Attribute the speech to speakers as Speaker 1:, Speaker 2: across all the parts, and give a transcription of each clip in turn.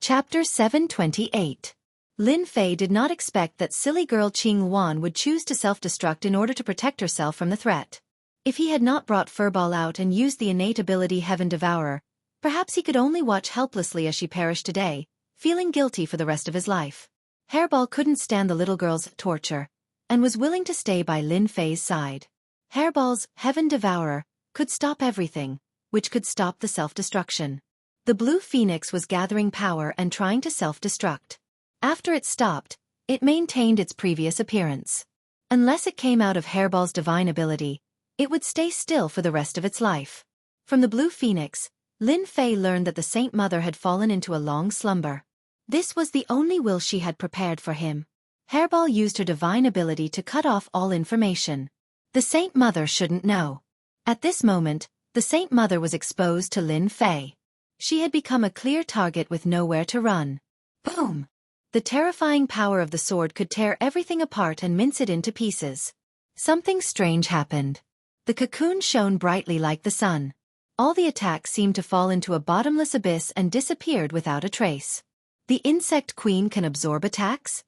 Speaker 1: Chapter 728. Lin Fei did not expect that silly girl Qing Yuan would choose to self-destruct in order to protect herself from the threat. If he had not brought Furball out and used the innate ability Heaven Devourer, perhaps he could only watch helplessly as she perished today, feeling guilty for the rest of his life. Hairball couldn't stand the little girl's torture, and was willing to stay by Lin Fei's side. Hairball's Heaven Devourer could stop everything, which could stop the self-destruction. The blue phoenix was gathering power and trying to self-destruct. After it stopped, it maintained its previous appearance. Unless it came out of Hairball's divine ability, it would stay still for the rest of its life. From the blue phoenix, Lin Fei learned that the Saint Mother had fallen into a long slumber. This was the only will she had prepared for him. Hairball used her divine ability to cut off all information. The Saint Mother shouldn't know. At this moment, the Saint Mother was exposed to Lin Fei. She had become a clear target with nowhere to run. Boom! The terrifying power of the sword could tear everything apart and mince it into pieces. Something strange happened. The cocoon shone brightly like the sun. All the attacks seemed to fall into a bottomless abyss and disappeared without a trace. The insect queen can absorb attacks?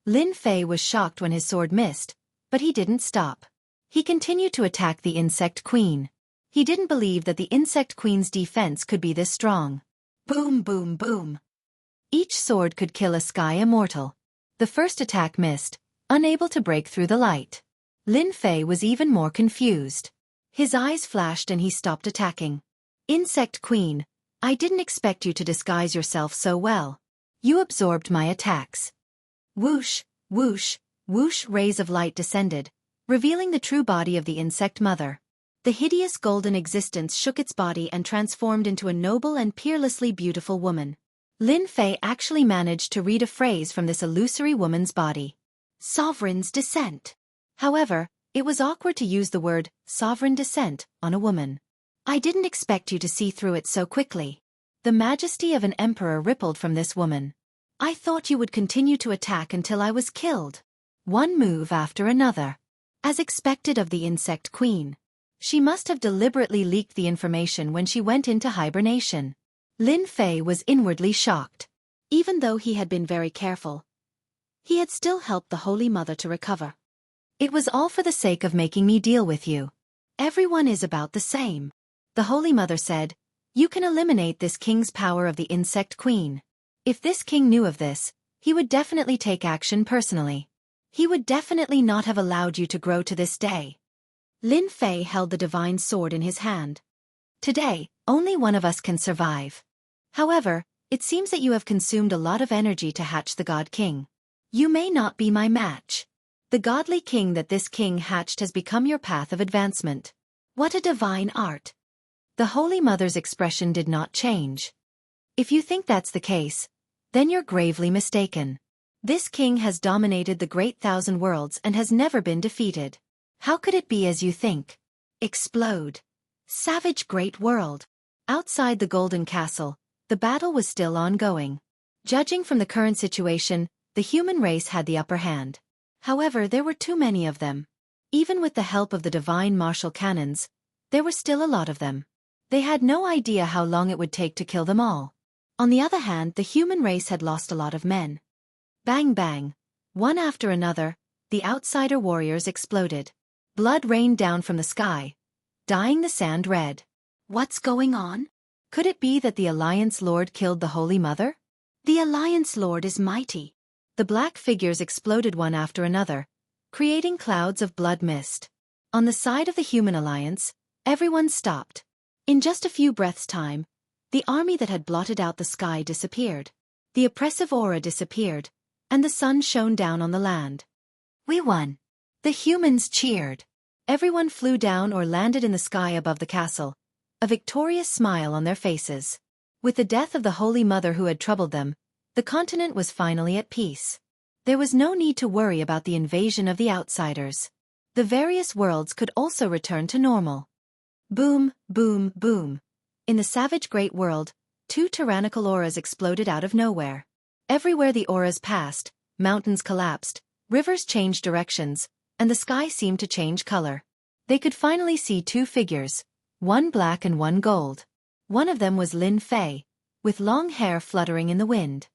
Speaker 1: Lin Fei was shocked when his sword missed, but he didn't stop. He continued to attack the insect queen. He didn't believe that the insect queen's defense could be this strong. Boom, boom, boom. Each sword could kill a sky immortal. The first attack missed, unable to break through the light. Lin Fei was even more confused. His eyes flashed and he stopped attacking. Insect Queen, I didn't expect you to disguise yourself so well. You absorbed my attacks. Whoosh, whoosh, whoosh, rays of light descended, revealing the true body of the insect mother. The hideous golden existence shook its body and transformed into a noble and peerlessly beautiful woman. Lin Fei actually managed to read a phrase from this illusory woman's body. Sovereign's descent. However, it was awkward to use the word sovereign descent on a woman. I didn't expect you to see through it so quickly. The majesty of an emperor rippled from this woman. I thought you would continue to attack until I was killed. One move after another. As expected of the insect queen. She must have deliberately leaked the information when she went into hibernation. Lin Fei was inwardly shocked. Even though he had been very careful, he had still helped the Holy Mother to recover. It was all for the sake of making me deal with you. Everyone is about the same. The Holy Mother said, you can eliminate this king's power of the insect queen. If this king knew of this, he would definitely take action personally. He would definitely not have allowed you to grow to this day. Lin Fei held the divine sword in his hand. Today, only one of us can survive. However, it seems that you have consumed a lot of energy to hatch the God King. You may not be my match. The godly king that this king hatched has become your path of advancement. What a divine art. The Holy Mother's expression did not change. If you think that's the case, then you're gravely mistaken. This king has dominated the great thousand worlds and has never been defeated. How could it be as you think? Explode. Savage great world. Outside the Golden Castle, the battle was still ongoing. Judging from the current situation, the human race had the upper hand. However, there were too many of them. Even with the help of the divine martial cannons, there were still a lot of them. They had no idea how long it would take to kill them all. On the other hand, the human race had lost a lot of men. Bang bang. One after another, the outsider warriors exploded. Blood rained down from the sky, dyeing the sand red. What's going on? Could it be that the Alliance Lord killed the Holy Mother? The Alliance Lord is mighty. The black figures exploded one after another, creating clouds of blood mist. On the side of the human alliance, everyone stopped. In just a few breaths' time, the army that had blotted out the sky disappeared. The oppressive aura disappeared, and the sun shone down on the land. We won. The humans cheered. Everyone flew down or landed in the sky above the castle, a victorious smile on their faces. With the death of the Holy Mother who had troubled them, the continent was finally at peace. There was no need to worry about the invasion of the outsiders. The various worlds could also return to normal. Boom, boom, boom. In the savage great world, two tyrannical auras exploded out of nowhere. Everywhere the auras passed, mountains collapsed, rivers changed directions, and the sky seemed to change color. They could finally see two figures, one black and one gold. One of them was Lin Fei, with long hair fluttering in the wind.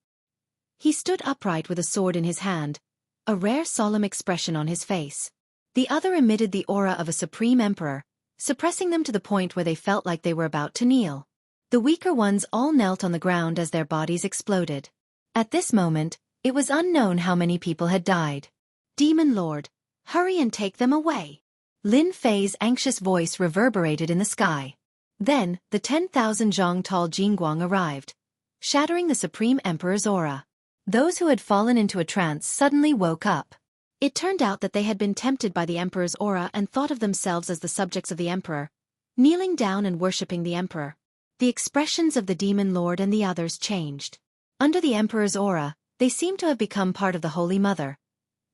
Speaker 1: He stood upright with a sword in his hand, a rare solemn expression on his face. The other emitted the aura of a supreme emperor, suppressing them to the point where they felt like they were about to kneel. The weaker ones all knelt on the ground as their bodies exploded. At this moment, it was unknown how many people had died. "Demon Lord, hurry and take them away." Lin Fei's anxious voice reverberated in the sky. Then, the 10,000 zhang tall Jingguang arrived, shattering the Supreme Emperor's aura. Those who had fallen into a trance suddenly woke up. It turned out that they had been tempted by the Emperor's aura and thought of themselves as the subjects of the Emperor, kneeling down and worshipping the Emperor. The expressions of the Demon Lord and the others changed. Under the Emperor's aura, they seemed to have become part of the Holy Mother,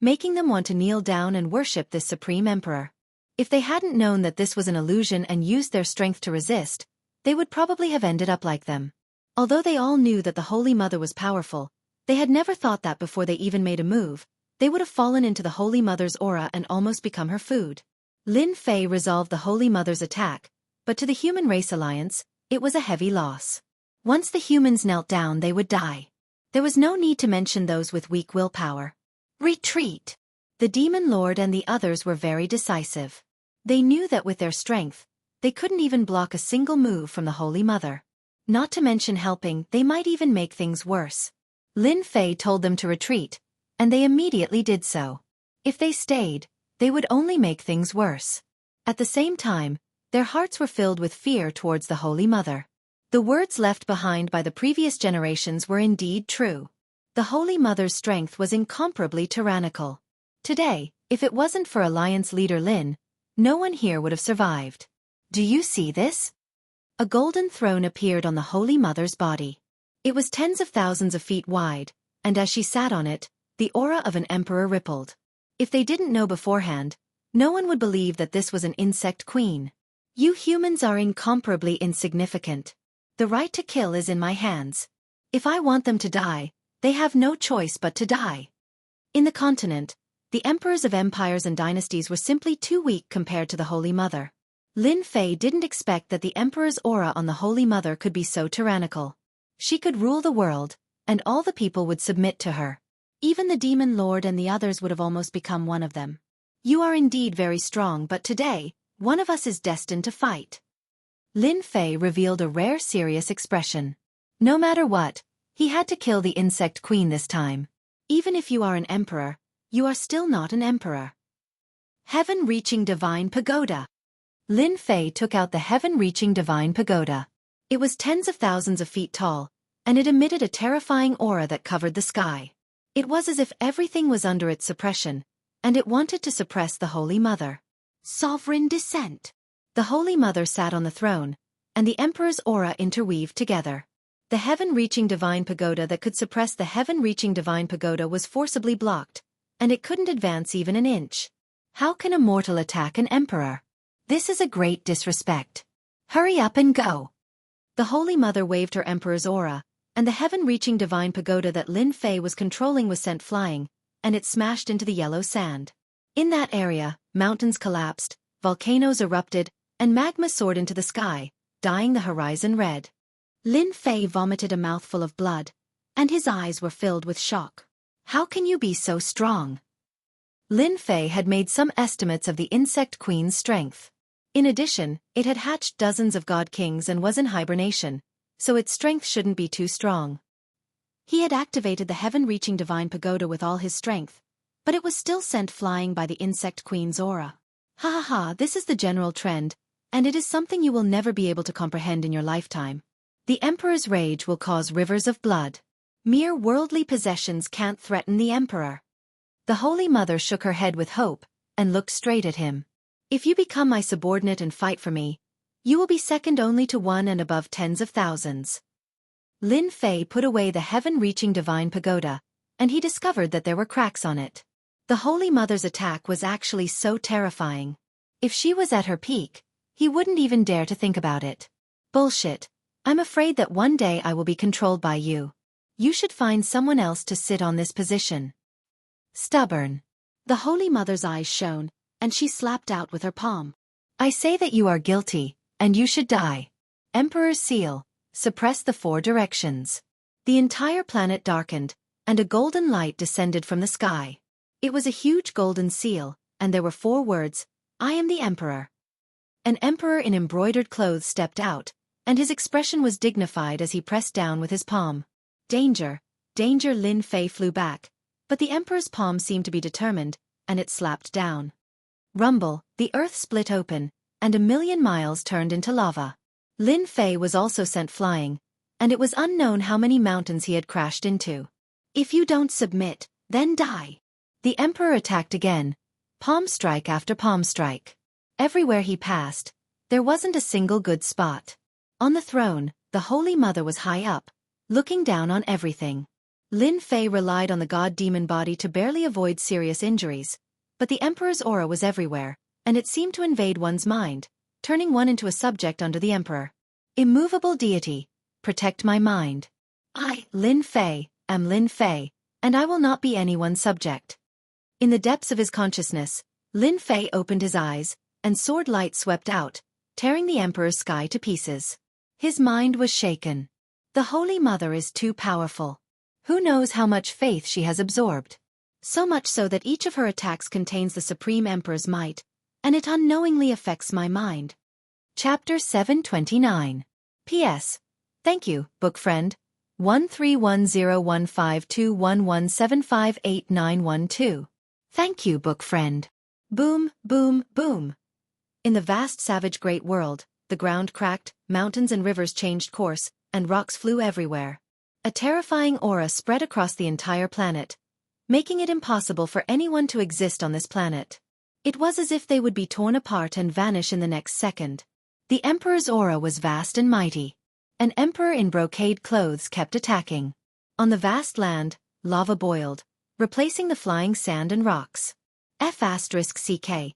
Speaker 1: making them want to kneel down and worship this Supreme Emperor. If they hadn't known that this was an illusion and used their strength to resist, they would probably have ended up like them. Although they all knew that the Holy Mother was powerful, they had never thought that before they even made a move, they would have fallen into the Holy Mother's aura and almost become her food. Lin Fei resolved the Holy Mother's attack, but to the Human Race Alliance, it was a heavy loss. Once the humans knelt down, they would die. There was no need to mention those with weak willpower. Retreat! The Demon Lord and the others were very decisive. They knew that with their strength, they couldn't even block a single move from the Holy Mother. Not to mention helping, they might even make things worse. Lin Fei told them to retreat, and they immediately did so. If they stayed, they would only make things worse. At the same time, their hearts were filled with fear towards the Holy Mother. The words left behind by the previous generations were indeed true. The Holy Mother's strength was incomparably tyrannical. Today, if it wasn't for Alliance leader Lin, no one here would have survived. Do you see this? A golden throne appeared on the Holy Mother's body. It was tens of thousands of feet wide, and as she sat on it, the aura of an emperor rippled. If they didn't know beforehand, no one would believe that this was an insect queen. You humans are incomparably insignificant. The right to kill is in my hands. If I want them to die, they have no choice but to die. In the continent, the emperors of empires and dynasties were simply too weak compared to the Holy Mother. Lin Fei didn't expect that the emperor's aura on the Holy Mother could be so tyrannical. She could rule the world, and all the people would submit to her. Even the Demon Lord and the others would have almost become one of them. You are indeed very strong, but today, one of us is destined to fight. Lin Fei revealed a rare serious expression. No matter what, he had to kill the insect queen this time. Even if you are an emperor, you are still not an emperor. Heaven-reaching divine pagoda. Lin Fei took out the heaven-reaching divine pagoda. It was tens of thousands of feet tall, and it emitted a terrifying aura that covered the sky. It was as if everything was under its suppression, and it wanted to suppress the Holy Mother. Sovereign descent. The Holy Mother sat on the throne, and the Emperor's aura interweaved together. The heaven-reaching divine pagoda that could suppress the heaven-reaching divine pagoda was forcibly blocked, and it couldn't advance even an inch. How can a mortal attack an emperor? This is a great disrespect. Hurry up and go. The Holy Mother waved her Emperor's aura, and the heaven-reaching divine pagoda that Lin Fei was controlling was sent flying, and it smashed into the yellow sand. In that area, mountains collapsed, volcanoes erupted, and magma soared into the sky, dyeing the horizon red. Lin Fei vomited a mouthful of blood, and his eyes were filled with shock. How can you be so strong? Lin Fei had made some estimates of the insect queen's strength. In addition, it had hatched dozens of god kings and was in hibernation, so its strength shouldn't be too strong. He had activated the heaven-reaching divine pagoda with all his strength, but it was still sent flying by the insect queen's aura. Ha ha ha, this is the general trend, and it is something you will never be able to comprehend in your lifetime. The Emperor's rage will cause rivers of blood. Mere worldly possessions can't threaten the Emperor. The Holy Mother shook her head with hope, and looked straight at him. If you become my subordinate and fight for me, you will be second only to one and above tens of thousands. Lin Fei put away the heaven-reaching divine pagoda, and he discovered that there were cracks on it. The Holy Mother's attack was actually so terrifying. If she was at her peak, he wouldn't even dare to think about it. Bullshit. I'm afraid that one day I will be controlled by you. You should find someone else to sit on this position. Stubborn. The Holy Mother's eyes shone, and she slapped out with her palm. I say that you are guilty, and you should die. Emperor's seal, suppress the four directions. The entire planet darkened, and a golden light descended from the sky. It was a huge golden seal, and there were 4 words, "I am the Emperor." An emperor in embroidered clothes stepped out, and his expression was dignified as he pressed down with his palm. "Danger, danger!" Lin Fei flew back, but the emperor's palm seemed to be determined, and it slapped down. Rumble, the earth split open, and 1,000,000 miles turned into lava. Lin Fei was also sent flying, and it was unknown how many mountains he had crashed into. "If you don't submit, then die." The emperor attacked again, palm strike after palm strike. Everywhere he passed, there wasn't a single good spot. On the throne, the Holy Mother was high up, looking down on everything. Lin Fei relied on the god-demon body to barely avoid serious injuries, but the emperor's aura was everywhere, and it seemed to invade one's mind, turning one into a subject under the emperor. "Immovable deity, protect my mind. I, Lin Fei, am Lin Fei, and I will not be anyone's subject." In the depths of his consciousness, Lin Fei opened his eyes, and sword light swept out, tearing the emperor's sky to pieces. His mind was shaken. The Holy Mother is too powerful. Who knows how much faith she has absorbed? So much so that each of her attacks contains the Supreme Emperor's might, and it unknowingly affects my mind. Chapter 729. P.S. Thank you, book friend. 1310152117589112. Thank you, book friend. Boom, boom, boom. In the vast savage great world, the ground cracked, mountains and rivers changed course, and rocks flew everywhere. A terrifying aura spread across the entire planet, making it impossible for anyone to exist on this planet. It was as if they would be torn apart and vanish in the next second. The Emperor's aura was vast and mighty. An emperor in brocade clothes kept attacking. On the vast land, lava boiled, replacing the flying sand and rocks. F***CK.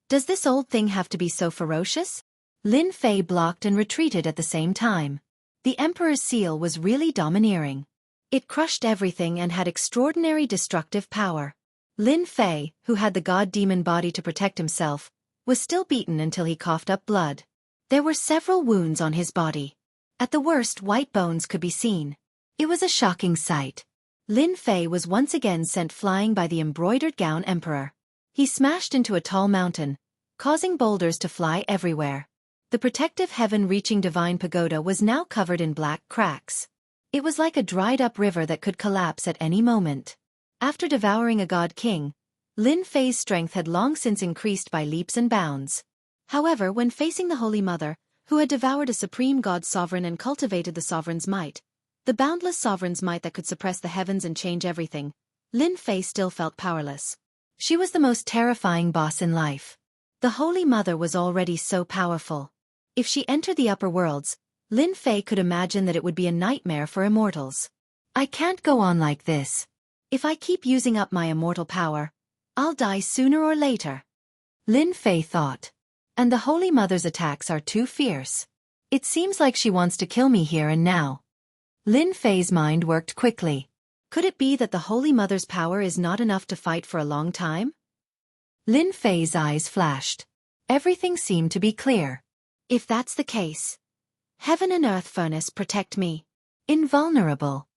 Speaker 1: Does this old thing have to be so ferocious? Lin Fei blocked and retreated at the same time. The Emperor's seal was really domineering. It crushed everything and had extraordinary destructive power. Lin Fei, who had the god-demon body to protect himself, was still beaten until he coughed up blood. There were several wounds on his body. At the worst, white bones could be seen. It was a shocking sight. Lin Fei was once again sent flying by the embroidered gown emperor. He smashed into a tall mountain, causing boulders to fly everywhere. The protective heaven-reaching divine pagoda was now covered in black cracks. It was like a dried-up river that could collapse at any moment. After devouring a god-king, Lin Fei's strength had long since increased by leaps and bounds. However, when facing the Holy Mother, who had devoured a supreme god-sovereign and cultivated the sovereign's might, the boundless sovereign's might that could suppress the heavens and change everything, Lin Fei still felt powerless. She was the most terrifying boss in life. The Holy Mother was already so powerful. If she entered the upper worlds, Lin Fei could imagine that it would be a nightmare for immortals. "I can't go on like this. If I keep using up my immortal power, I'll die sooner or later," Lin Fei thought. "And the Holy Mother's attacks are too fierce. It seems like she wants to kill me here and now." Lin Fei's mind worked quickly. Could it be that the Holy Mother's power is not enough to fight for a long time? Lin Fei's eyes flashed. Everything seemed to be clear. If that's the case, heaven and earth furnace protect me. Invulnerable.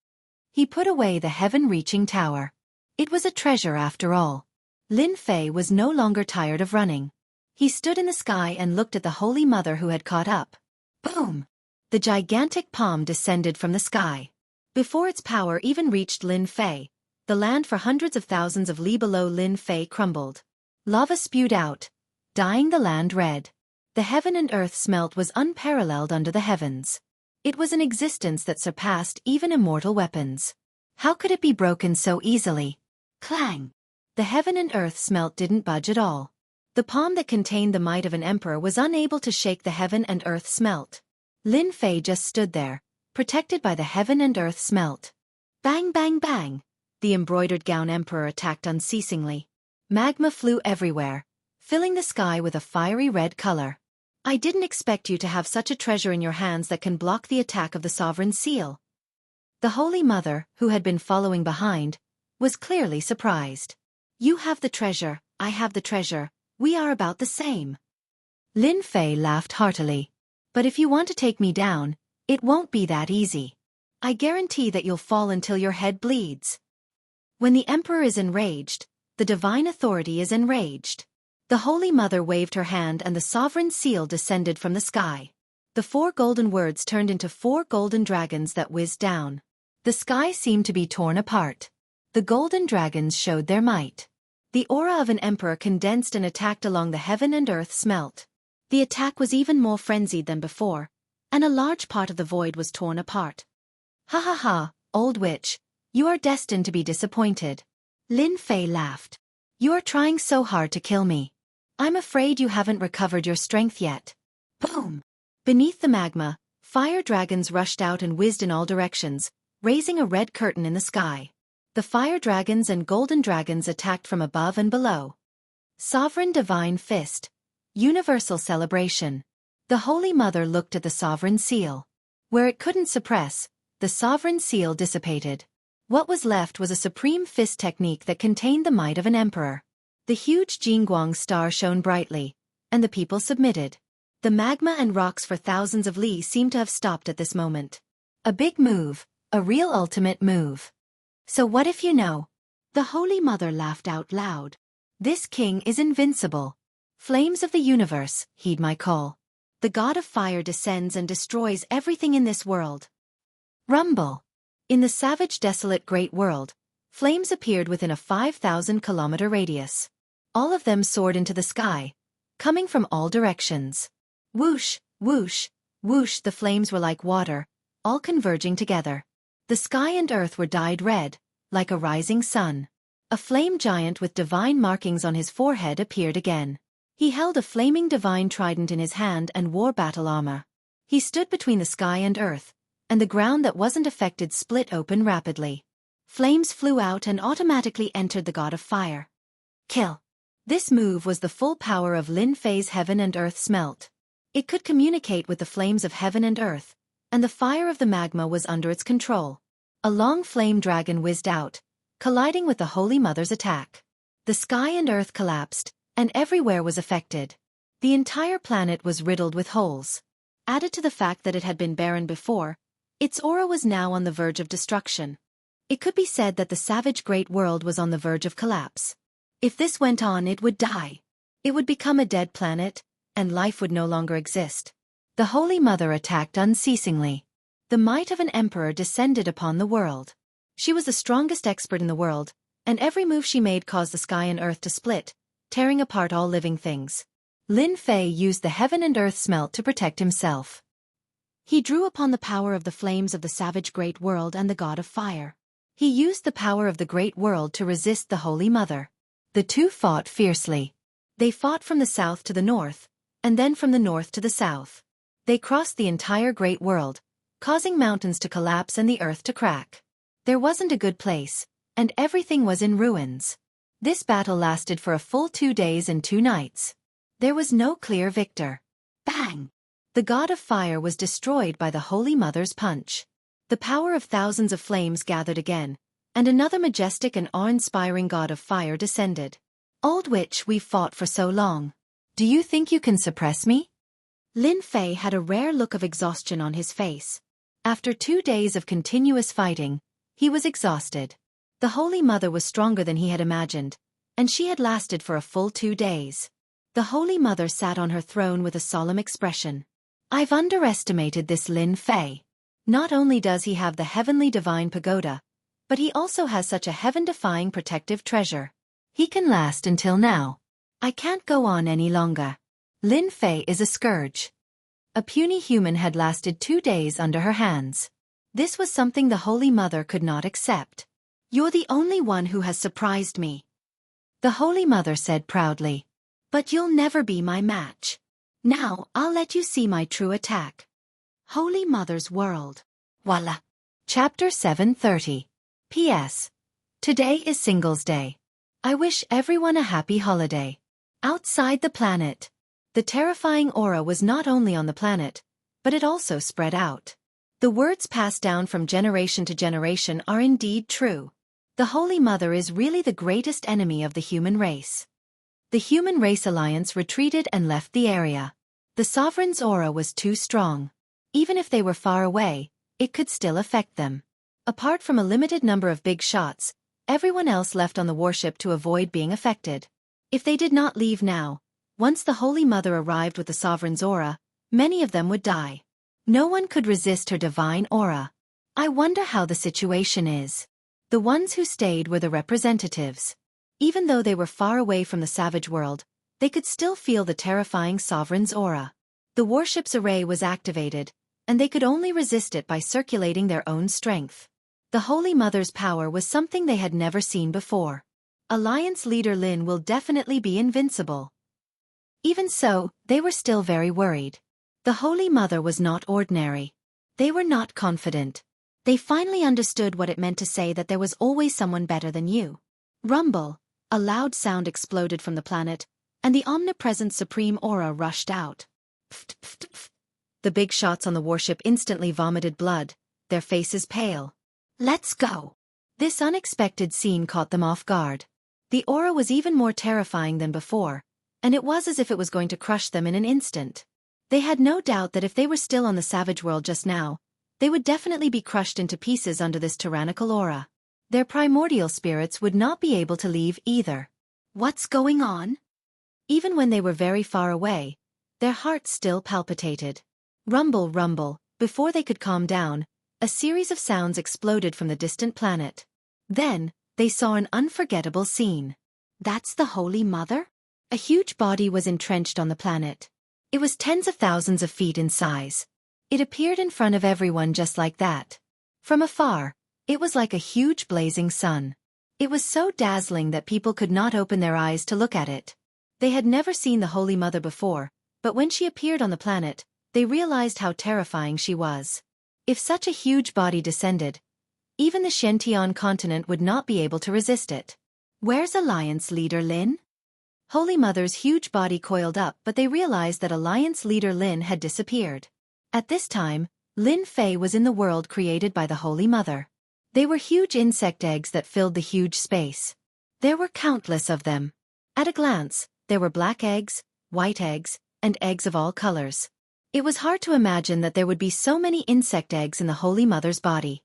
Speaker 1: He put away the heaven-reaching tower. It was a treasure after all. Lin Fei was no longer tired of running. He stood in the sky and looked at the Holy Mother who had caught up. Boom! The gigantic palm descended from the sky. Before its power even reached Lin Fei, the land for hundreds of thousands of li below Lin Fei crumbled. Lava spewed out, dyeing the land red. The heaven and earth smelt was unparalleled under the heavens. It was an existence that surpassed even immortal weapons. How could it be broken so easily? Clang! The heaven and earth smelt didn't budge at all. The palm that contained the might of an emperor was unable to shake the heaven and earth smelt. Lin Fei just stood there, protected by the heaven and earth smelt. Bang bang bang! The embroidered gown emperor attacked unceasingly. Magma flew everywhere, filling the sky with a fiery red color. "I didn't expect you to have such a treasure in your hands that can block the attack of the sovereign seal." The Holy Mother, who had been following behind, was clearly surprised. "You have the treasure, I have the treasure, we are about the same." Lin Fei laughed heartily. "But if you want to take me down, It won't be that easy. I guarantee that you'll fall until your head bleeds. When the emperor is enraged, the divine authority is enraged. The Holy Mother waved her hand and the sovereign seal descended from the sky. The 4 golden words turned into 4 golden dragons that whizzed down. The sky seemed to be torn apart. The golden dragons showed their might. The aura of an emperor condensed and attacked along the heaven and earth smelt. The attack was even more frenzied than before, and a large part of the void was torn apart. Ha ha ha, old witch, you are destined to be disappointed. Lin Fei laughed. You are trying so hard to kill me. I'm afraid you haven't recovered your strength yet. Boom! Beneath the magma, fire dragons rushed out and whizzed in all directions, raising a red curtain in the sky. The fire dragons and golden dragons attacked from above and below. Sovereign Divine Fist. Universal Celebration. The Holy Mother looked at the sovereign seal. Where it couldn't suppress, the sovereign seal dissipated. What was left was a supreme fist technique that contained the might of an emperor. The huge Jingguang star shone brightly, and the people submitted. The magma and rocks for thousands of li seemed to have stopped at this moment. A big move, a real ultimate move. So what if you know? The Holy Mother laughed out loud. This king is invincible. Flames of the universe, heed my call. The god of fire descends and destroys everything in this world. Rumble. In the savage desolate great world, flames appeared within a 5,000-kilometer radius. All of them soared into the sky, coming from all directions. Whoosh, whoosh, whoosh, the flames were like water, all converging together. The sky and earth were dyed red, like a rising sun. A flame giant with divine markings on his forehead appeared again. He held a flaming divine trident in his hand and wore battle armor. He stood between the sky and earth, and the ground that wasn't affected split open rapidly. Flames flew out and automatically entered the god of fire. Kill. This move was the full power of Lin Fei's heaven and earth smelt. It could communicate with the flames of heaven and earth, and the fire of the magma was under its control. A long flame dragon whizzed out, colliding with the Holy Mother's attack. The sky and earth collapsed, and everywhere was affected. The entire planet was riddled with holes. Added to the fact that it had been barren before, its aura was now on the verge of destruction. It could be said that the savage great world was on the verge of collapse. If this went on, it would die. It would become a dead planet, and life would no longer exist. The Holy Mother attacked unceasingly. The might of an emperor descended upon the world. She was the strongest expert in the world, and every move she made caused the sky and earth to split, tearing apart all living things. Lin Fei used the heaven and earth smelt to protect himself. He drew upon the power of the flames of the savage great world and the god of fire. He used the power of the great world to resist the Holy Mother. The two fought fiercely. They fought from the south to the north, and then from the north to the south. They crossed the entire great world, causing mountains to collapse and the earth to crack. There wasn't a good place, and everything was in ruins. This battle lasted for a full 2 days and 2 nights. There was no clear victor. Bang! The god of fire was destroyed by the Holy Mother's punch. The power of thousands of flames gathered again, and another majestic and awe-inspiring god of fire descended. Old witch, we've fought for so long. Do you think you can suppress me? Lin Fei had a rare look of exhaustion on his face. After 2 days of continuous fighting, he was exhausted. The Holy Mother was stronger than he had imagined, and she had lasted for a full 2 days. The Holy Mother sat on her throne with a solemn expression. I've underestimated this Lin Fei. Not only does he have the heavenly divine pagoda, but he also has such a heaven-defying protective treasure. He can last until now. I can't go on any longer. Lin Fei is a scourge. A puny human had lasted 2 days under her hands. This was something the Holy Mother could not accept. You're the only one who has surprised me. The Holy Mother said proudly. But you'll never be my match. Now I'll let you see my true attack. Holy Mother's World. Voila. Chapter 730. P.S. Today is Singles Day. I wish everyone a happy holiday. Outside the planet. The terrifying aura was not only on the planet, but it also spread out. The words passed down from generation to generation are indeed true. The Holy Mother is really the greatest enemy of the human race. The Human Race Alliance retreated and left the area. The Sovereign's aura was too strong. Even if they were far away, it could still affect them. Apart from a limited number of big shots, everyone else left on the warship to avoid being affected. If they did not leave now, once the Holy Mother arrived with the Sovereign's aura, many of them would die. No one could resist her divine aura. I wonder how the situation is. The ones who stayed were the representatives. Even though they were far away from the savage world, they could still feel the terrifying Sovereign's aura. The warship's array was activated, and they could only resist it by circulating their own strength. The Holy Mother's power was something they had never seen before. Alliance leader Lin will definitely be invincible. Even so, they were still very worried. The Holy Mother was not ordinary. They were not confident. They finally understood what it meant to say that there was always someone better than you. Rumble, a loud sound exploded from the planet, and the omnipresent supreme aura rushed out. Pft, pft, pft. The big shots on the warship instantly vomited blood, their faces pale. Let's go! This unexpected scene caught them off guard. The aura was even more terrifying than before, and it was as if it was going to crush them in an instant. They had no doubt that if they were still on the savage world just now, they would definitely be crushed into pieces under this tyrannical aura. Their primordial spirits would not be able to leave either. What's going on? Even when they were very far away, their hearts still palpitated. Rumble, rumble, before they could calm down, a series of sounds exploded from the distant planet. Then, they saw an unforgettable scene. That's the Holy Mother? A huge body was entrenched on the planet. It was tens of thousands of feet in size. It appeared in front of everyone just like that. From afar, it was like a huge blazing sun. It was so dazzling that people could not open their eyes to look at it. They had never seen the Holy Mother before, but when she appeared on the planet, they realized how terrifying she was. If such a huge body descended, even the Shention continent would not be able to resist it. Where's Alliance leader Lin? Holy Mother's huge body coiled up, but they realized that Alliance leader Lin had disappeared. At this time, Lin Fei was in the world created by the Holy Mother. They were huge insect eggs that filled the huge space. There were countless of them. At a glance, there were black eggs, white eggs, and eggs of all colors. It was hard to imagine that there would be so many insect eggs in the Holy Mother's body.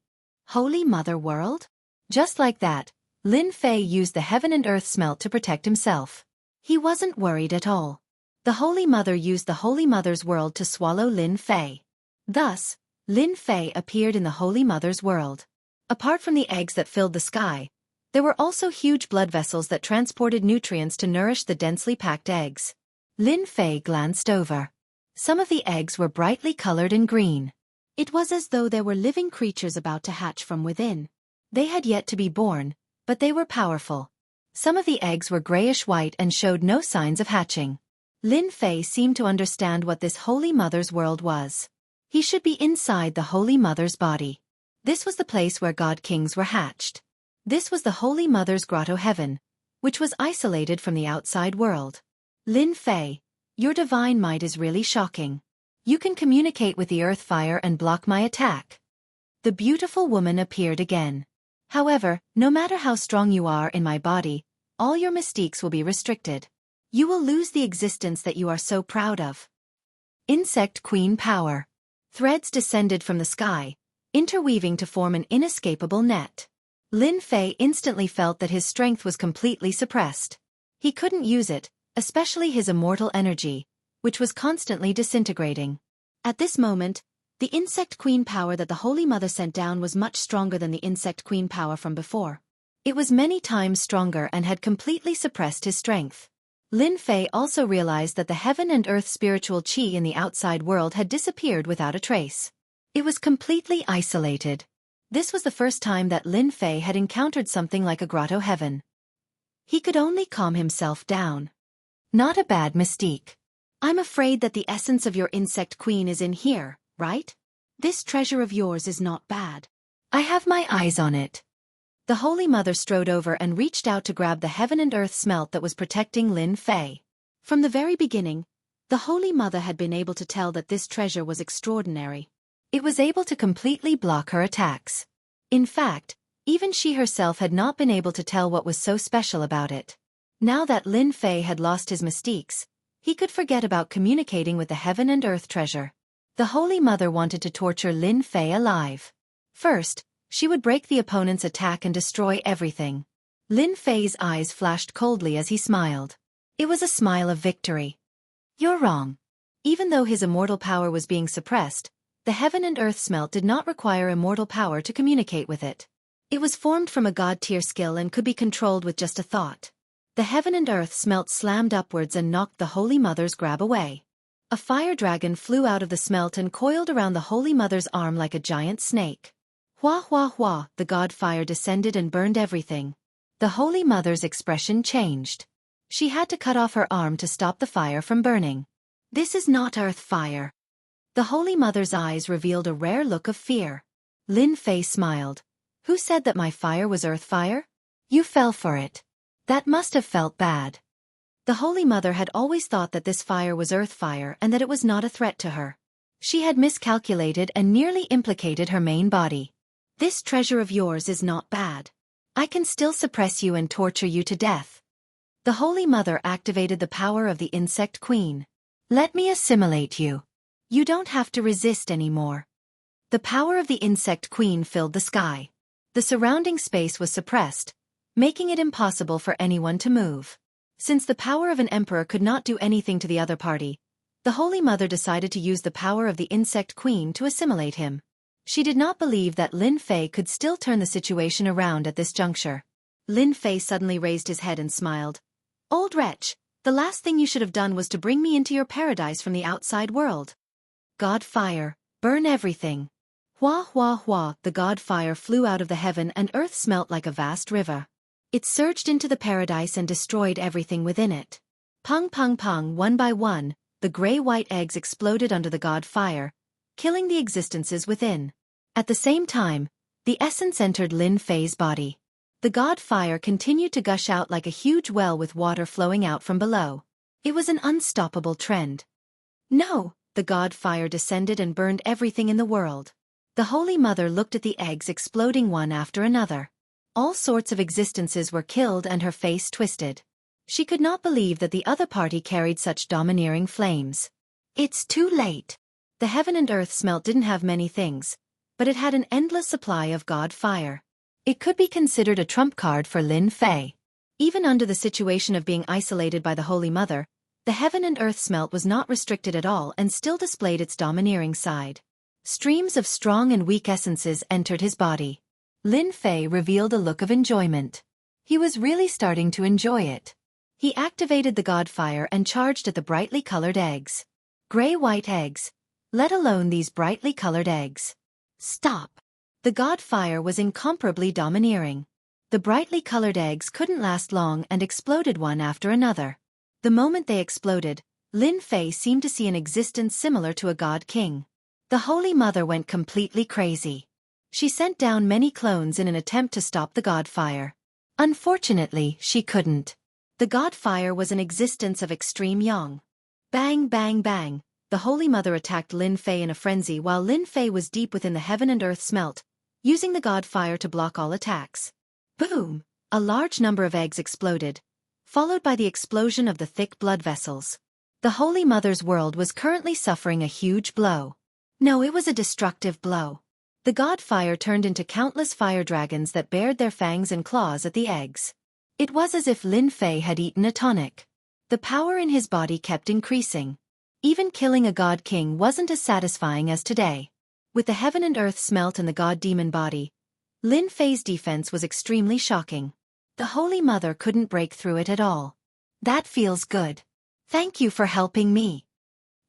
Speaker 1: Holy Mother world? Just like that, Lin Fei used the heaven and earth smelt to protect himself. He wasn't worried at all. The Holy Mother used the Holy Mother's world to swallow Lin Fei. Thus, Lin Fei appeared in the Holy Mother's world. Apart from the eggs that filled the sky, there were also huge blood vessels that transported nutrients to nourish the densely packed eggs. Lin Fei glanced over. Some of the eggs were brightly colored in green. It was as though there were living creatures about to hatch from within. They had yet to be born, but they were powerful. Some of the eggs were grayish-white and showed no signs of hatching. Lin Fei seemed to understand what this Holy Mother's world was. He should be inside the Holy Mother's body. This was the place where God Kings were hatched. This was the Holy Mother's grotto heaven, which was isolated from the outside world. Lin Fei, your divine might is really shocking. You can communicate with the earth fire and block my attack. The beautiful woman appeared again. However, no matter how strong you are in my body, all your mystiques will be restricted. You will lose the existence that you are so proud of. Insect Queen Power. Threads descended from the sky, interweaving to form an inescapable net. Lin Fei instantly felt that his strength was completely suppressed. He couldn't use it, especially his immortal energy, which was constantly disintegrating. At this moment, the Insect Queen power that the Holy Mother sent down was much stronger than the Insect Queen power from before. It was many times stronger and had completely suppressed his strength. Lin Fei also realized that the heaven and earth spiritual qi in the outside world had disappeared without a trace. It was completely isolated. This was the first time that Lin Fei had encountered something like a grotto heaven. He could only calm himself down. Not a bad mystique. I'm afraid that the essence of your Insect Queen is in here, right? This treasure of yours is not bad. I have my eyes on it. The Holy Mother strode over and reached out to grab the heaven and earth smelt that was protecting Lin Fei. From the very beginning, the Holy Mother had been able to tell that this treasure was extraordinary. It was able to completely block her attacks. In fact, even she herself had not been able to tell what was so special about it. Now that Lin Fei had lost his mystiques, he could forget about communicating with the heaven and earth treasure. The Holy Mother wanted to torture Lin Fei alive. First, she would break the opponent's attack and destroy everything. Lin Fei's eyes flashed coldly as he smiled. It was a smile of victory. You're wrong. Even though his immortal power was being suppressed, the heaven and earth smelt did not require immortal power to communicate with it. It was formed from a god-tier skill and could be controlled with just a thought. The heaven and earth smelt slammed upwards and knocked the Holy Mother's grab away. A fire dragon flew out of the smelt and coiled around the Holy Mother's arm like a giant snake. Hua hua hua, the god fire descended and burned everything. The Holy Mother's expression changed. She had to cut off her arm to stop the fire from burning. This is not earth fire. The Holy Mother's eyes revealed a rare look of fear. Lin Fei smiled. Who said that my fire was earth fire? You fell for it. That must have felt bad. The Holy Mother had always thought that this fire was earth fire and that it was not a threat to her. She had miscalculated and nearly implicated her main body. This treasure of yours is not bad. I can still suppress you and torture you to death. The Holy Mother activated the power of the Insect Queen. Let me assimilate you. You don't have to resist anymore. The power of the Insect Queen filled the sky. The surrounding space was suppressed, making it impossible for anyone to move. Since the power of an emperor could not do anything to the other party, the Holy Mother decided to use the power of the Insect Queen to assimilate him. She did not believe that Lin Fei could still turn the situation around at this juncture. Lin Fei suddenly raised his head and smiled. Old wretch, the last thing you should have done was to bring me into your paradise from the outside world. God fire, burn everything. Hua hua hua, the god fire flew out of the heaven and earth smelt like a vast river. It surged into the paradise and destroyed everything within it. Pung pung pung, one by one, the gray-white eggs exploded under the god fire, killing the existences within. At the same time, the essence entered Lin Fei's body. The god fire continued to gush out like a huge well with water flowing out from below. It was an unstoppable trend. No, the god fire descended and burned everything in the world. The Holy Mother looked at the eggs exploding one after another. All sorts of existences were killed and her face twisted. She could not believe that the other party carried such domineering flames. It's too late. The heaven and earth smelt didn't have many things, but it had an endless supply of god fire. It could be considered a trump card for Lin Fei. Even under the situation of being isolated by the Holy Mother, the heaven and earth smelt was not restricted at all and still displayed its domineering side. Streams of strong and weak essences entered his body. Lin Fei revealed a look of enjoyment. He was really starting to enjoy it. He activated the god fire and charged at the brightly colored eggs. Gray-white eggs. Let alone these brightly colored eggs. Stop. The god fire was incomparably domineering. The brightly colored eggs couldn't last long and exploded one after another. The moment they exploded, Lin Fei seemed to see an existence similar to a god king. The Holy Mother went completely crazy. She sent down many clones in an attempt to stop the god fire. Unfortunately, she couldn't. The god fire was an existence of extreme yang. Bang bang bang, the Holy Mother attacked Lin Fei in a frenzy while Lin Fei was deep within the heaven and earth smelt, using the god fire to block all attacks. Boom! A large number of eggs exploded, followed by the explosion of the thick blood vessels. The Holy Mother's world was currently suffering a huge blow. No, it was a destructive blow. The god fire turned into countless fire dragons that bared their fangs and claws at the eggs. It was as if Lin Fei had eaten a tonic. The power in his body kept increasing. Even killing a god king wasn't as satisfying as today. With the heaven and earth smelt in the god demon body, Lin Fei's defense was extremely shocking. The Holy Mother couldn't break through it at all. That feels good. Thank you for helping me.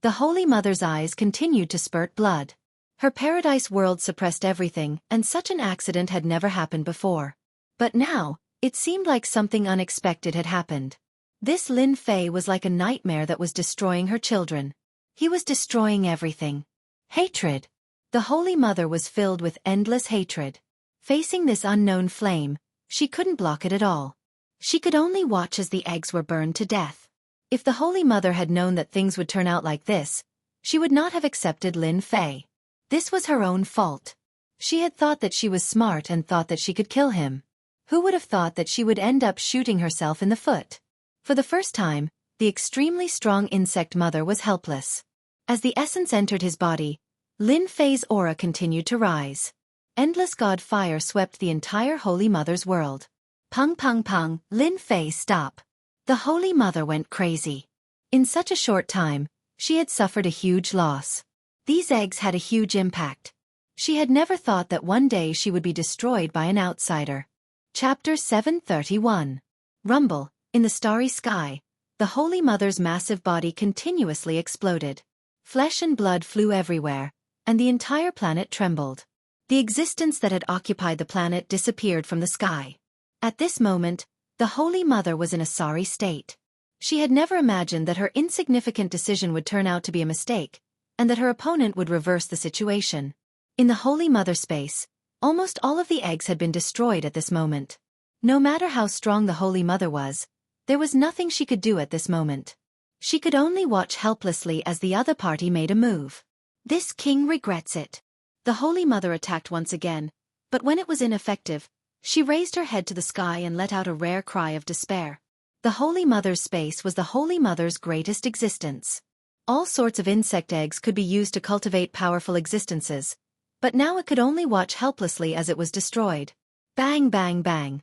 Speaker 1: The Holy Mother's eyes continued to spurt blood. Her paradise world suppressed everything, and such an accident had never happened before. But now, it seemed like something unexpected had happened. This Lin Fei was like a nightmare that was destroying her children. He was destroying everything. Hatred. The Holy Mother was filled with endless hatred. Facing this unknown flame, she couldn't block it at all. She could only watch as the eggs were burned to death. If the Holy Mother had known that things would turn out like this, she would not have accepted Lin Fei. This was her own fault. She had thought that she was smart and thought that she could kill him. Who would have thought that she would end up shooting herself in the foot? For the first time, the extremely strong insect mother was helpless. As the essence entered his body, Lin Fei's aura continued to rise. Endless god fire swept the entire Holy Mother's world. Pung pung pung, Lin Fei, stop. The Holy Mother went crazy. In such a short time, she had suffered a huge loss. These eggs had a huge impact. She had never thought that one day she would be destroyed by an outsider. Chapter 731. Rumble. In the starry sky, the Holy Mother's massive body continuously exploded. Flesh and blood flew everywhere, and the entire planet trembled. The existence that had occupied the planet disappeared from the sky. At this moment, the Holy Mother was in a sorry state. She had never imagined that her insignificant decision would turn out to be a mistake, and that her opponent would reverse the situation. In the Holy Mother space, almost all of the eggs had been destroyed at this moment. No matter how strong the Holy Mother was, there was nothing she could do at this moment. She could only watch helplessly as the other party made a move. This king regrets it. The Holy Mother attacked once again, but when it was ineffective, she raised her head to the sky and let out a rare cry of despair. The Holy Mother's space was the Holy Mother's greatest existence. All sorts of insect eggs could be used to cultivate powerful existences, but now it could only watch helplessly as it was destroyed. Bang bang bang.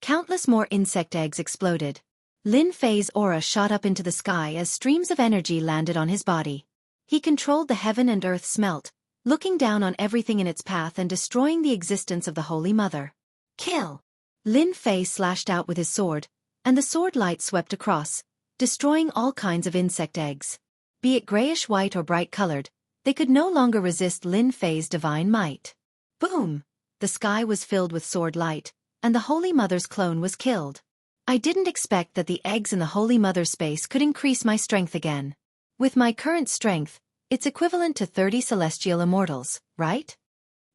Speaker 1: Countless more insect eggs exploded. Lin Fei's aura shot up into the sky as streams of energy landed on his body. He controlled the heaven and earth smelt, looking down on everything in its path and destroying the existence of the Holy Mother. Kill! Lin Fei slashed out with his sword, and the sword light swept across, destroying all kinds of insect eggs. Be it grayish-white or bright-colored, they could no longer resist Lin Fei's divine might. Boom! The sky was filled with sword light, and the Holy Mother's clone was killed. I didn't expect that the eggs in the Holy Mother's space could increase my strength again. With my current strength, it's equivalent to 30 celestial immortals, right?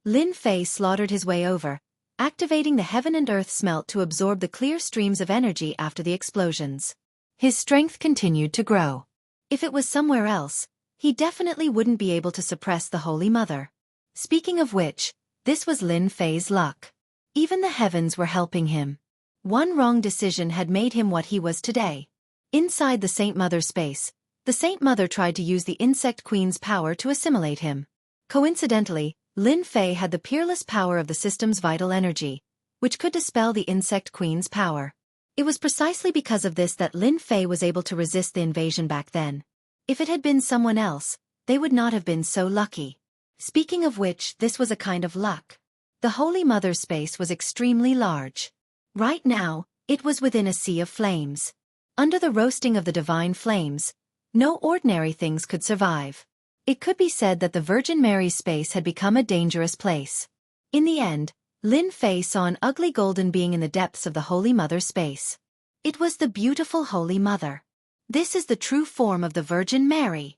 Speaker 1: Lin Fei slaughtered his way over, activating the heaven and earth smelt to absorb the clear streams of energy after the explosions. His strength continued to grow. If it was somewhere else, he definitely wouldn't be able to suppress the Holy Mother. Speaking of which, this was Lin Fei's luck. Even the heavens were helping him. One wrong decision had made him what he was today. Inside the Saint Mother space, the Saint Mother tried to use the Insect Queen's power to assimilate him. Coincidentally, Lin Fei had the peerless power of the system's vital energy, which could dispel the Insect Queen's power. It was precisely because of this that Lin Fei was able to resist the invasion back then. If it had been someone else, they would not have been so lucky. Speaking of which, this was a kind of luck. The Holy Mother's space was extremely large. Right now, it was within a sea of flames. Under the roasting of the divine flames, no ordinary things could survive. It could be said that the Virgin Mary's space had become a dangerous place. In the end, Lin Fei saw an ugly golden being in the depths of the Holy Mother's space. It was the beautiful Holy Mother. This is the true form of the Virgin Mary.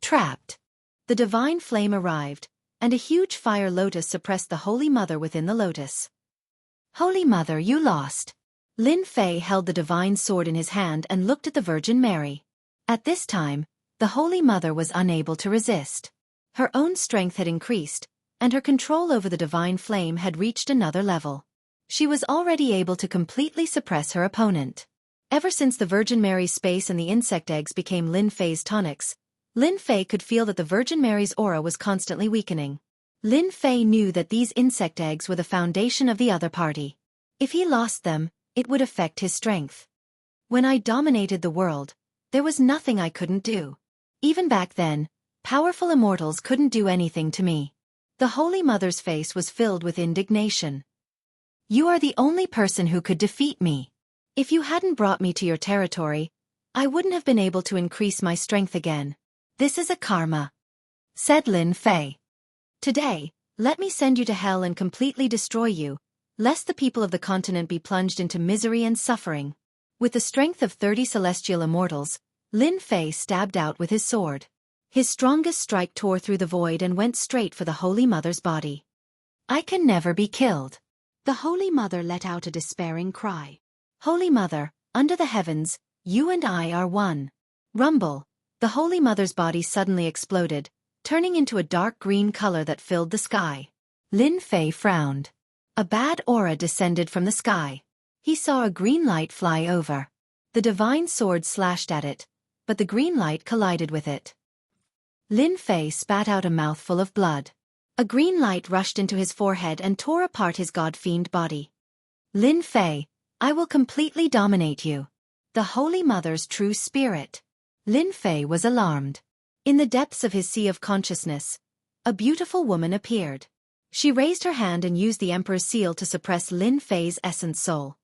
Speaker 1: Trapped. The divine flame arrived, and a huge fire lotus suppressed the Holy Mother within the lotus. Holy Mother, you lost. Lin Fei held the divine sword in his hand and looked at the Virgin Mary. At this time, the Holy Mother was unable to resist. Her own strength had increased, and her control over the divine flame had reached another level. She was already able to completely suppress her opponent. Ever since the Virgin Mary's space and the insect eggs became Lin Fei's tonics, Lin Fei could feel that the Virgin Mary's aura was constantly weakening. Lin Fei knew that these insect eggs were the foundation of the other party. If he lost them, it would affect his strength. When I dominated the world, there was nothing I couldn't do. Even back then, powerful immortals couldn't do anything to me. The Holy Mother's face was filled with indignation. You are the only person who could defeat me. If you hadn't brought me to your territory, I wouldn't have been able to increase my strength again. This is a karma, said Lin Fei. Today, let me send you to hell and completely destroy you, lest the people of the continent be plunged into misery and suffering. With the strength of 30 celestial immortals, Lin Fei stabbed out with his sword. His strongest strike tore through the void and went straight for the Holy Mother's body. I can never be killed. The Holy Mother let out a despairing cry. Holy Mother, under the heavens, you and I are one. Rumble. The Holy Mother's body suddenly exploded, turning into a dark green color that filled the sky. Lin Fei frowned. A bad aura descended from the sky. He saw a green light fly over. The divine sword slashed at it, but the green light collided with it. Lin Fei spat out a mouthful of blood. A green light rushed into his forehead and tore apart his god-fiend body. Lin Fei, I will completely dominate you. The Holy Mother's true spirit. Lin Fei was alarmed. In the depths of his sea of consciousness, a beautiful woman appeared. She raised her hand and used the Emperor's seal to suppress Lin Fei's essence soul.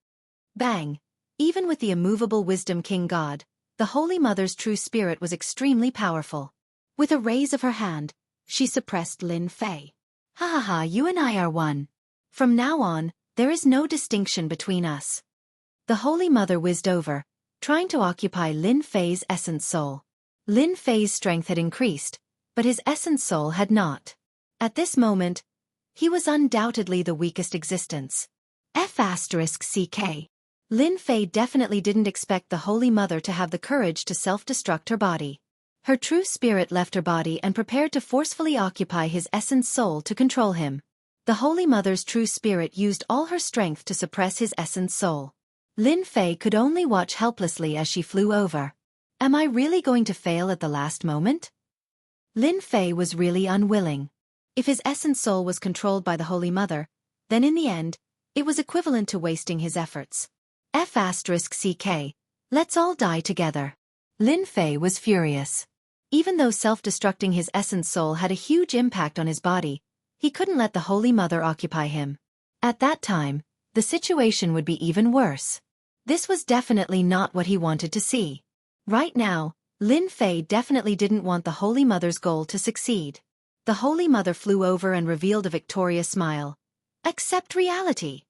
Speaker 1: Bang! Even with the immovable Wisdom King God, the Holy Mother's true spirit was extremely powerful. With a raise of her hand, she suppressed Lin Fei. Ha ha ha, you and I are one. From now on, there is no distinction between us. The Holy Mother whizzed over, trying to occupy Lin Fei's essence soul. Lin Fei's strength had increased, but his essence soul had not. At this moment, he was undoubtedly the weakest existence. F***CK. Lin Fei definitely didn't expect the Holy Mother to have the courage to self-destruct her body. Her true spirit left her body and prepared to forcefully occupy his essence soul to control him. The Holy Mother's true spirit used all her strength to suppress his essence soul. Lin Fei could only watch helplessly as she flew over. Am I really going to fail at the last moment? Lin Fei was really unwilling. If his essence soul was controlled by the Holy Mother, then in the end, it was equivalent to wasting his efforts. F***CK. Let's all die together. Lin Fei was furious. Even though self-destructing his essence soul had a huge impact on his body, he couldn't let the Holy Mother occupy him. At that time, the situation would be even worse. This was definitely not what he wanted to see. Right now, Lin Fei definitely didn't want the Holy Mother's goal to succeed. The Holy Mother flew over and revealed a victorious smile. Accept reality.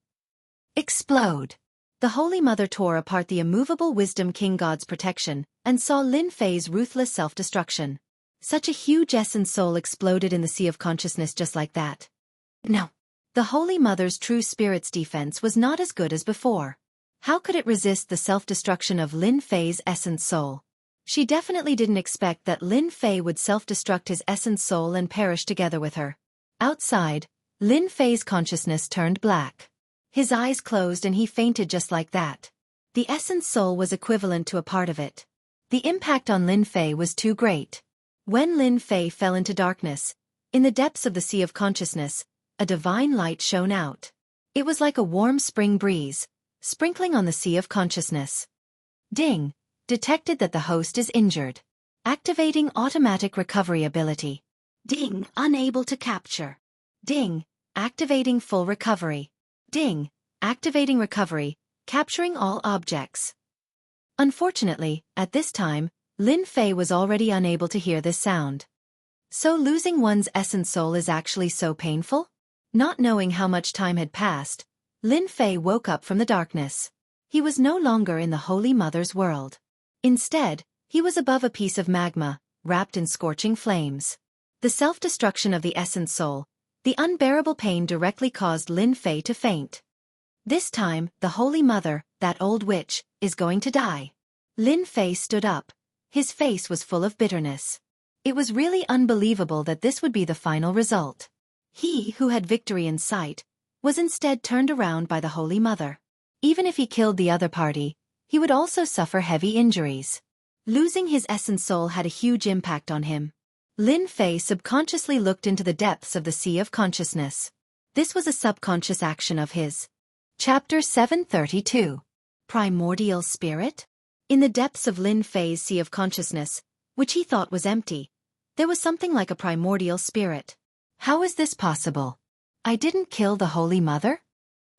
Speaker 1: Explode. The Holy Mother tore apart the immovable Wisdom King God's protection and saw Lin Fei's ruthless self-destruction. Such a huge essence soul exploded in the sea of consciousness just like that. No. The Holy Mother's true spirit's defense was not as good as before. How could it resist the self-destruction of Lin Fei's essence soul? She definitely didn't expect that Lin Fei would self-destruct his essence soul and perish together with her. Outside, Lin Fei's consciousness turned black. His eyes closed and he fainted just like that. The essence soul was equivalent to a part of it. The impact on Lin Fei was too great. When Lin Fei fell into darkness, in the depths of the sea of consciousness, a divine light shone out. It was like a warm spring breeze, sprinkling on the sea of consciousness. Ding! Detected that the host is injured. Activating automatic recovery ability. Ding! Unable to capture. Ding! Activating full recovery. Ding! Activating recovery, capturing all objects. Unfortunately, at this time, Lin Fei was already unable to hear this sound. So losing one's essence soul is actually so painful? Not knowing how much time had passed, Lin Fei woke up from the darkness. He was no longer in the Holy Mother's world. Instead, he was above a piece of magma, wrapped in scorching flames. The self-destruction of the essence soul, the unbearable pain directly caused Lin Fei to faint. This time, the Holy Mother, that old witch, is going to die. Lin Fei stood up. His face was full of bitterness. It was really unbelievable that this would be the final result. He, who had victory in sight, was instead turned around by the Holy Mother. Even if he killed the other party, he would also suffer heavy injuries. Losing his essence soul had a huge impact on him. Lin Fei subconsciously looked into the depths of the sea of consciousness. This was a subconscious action of his. Chapter 732. Primordial Spirit? In the depths of Lin Fei's sea of consciousness, which he thought was empty, there was something like a primordial spirit. How is this possible? I didn't kill the Holy Mother?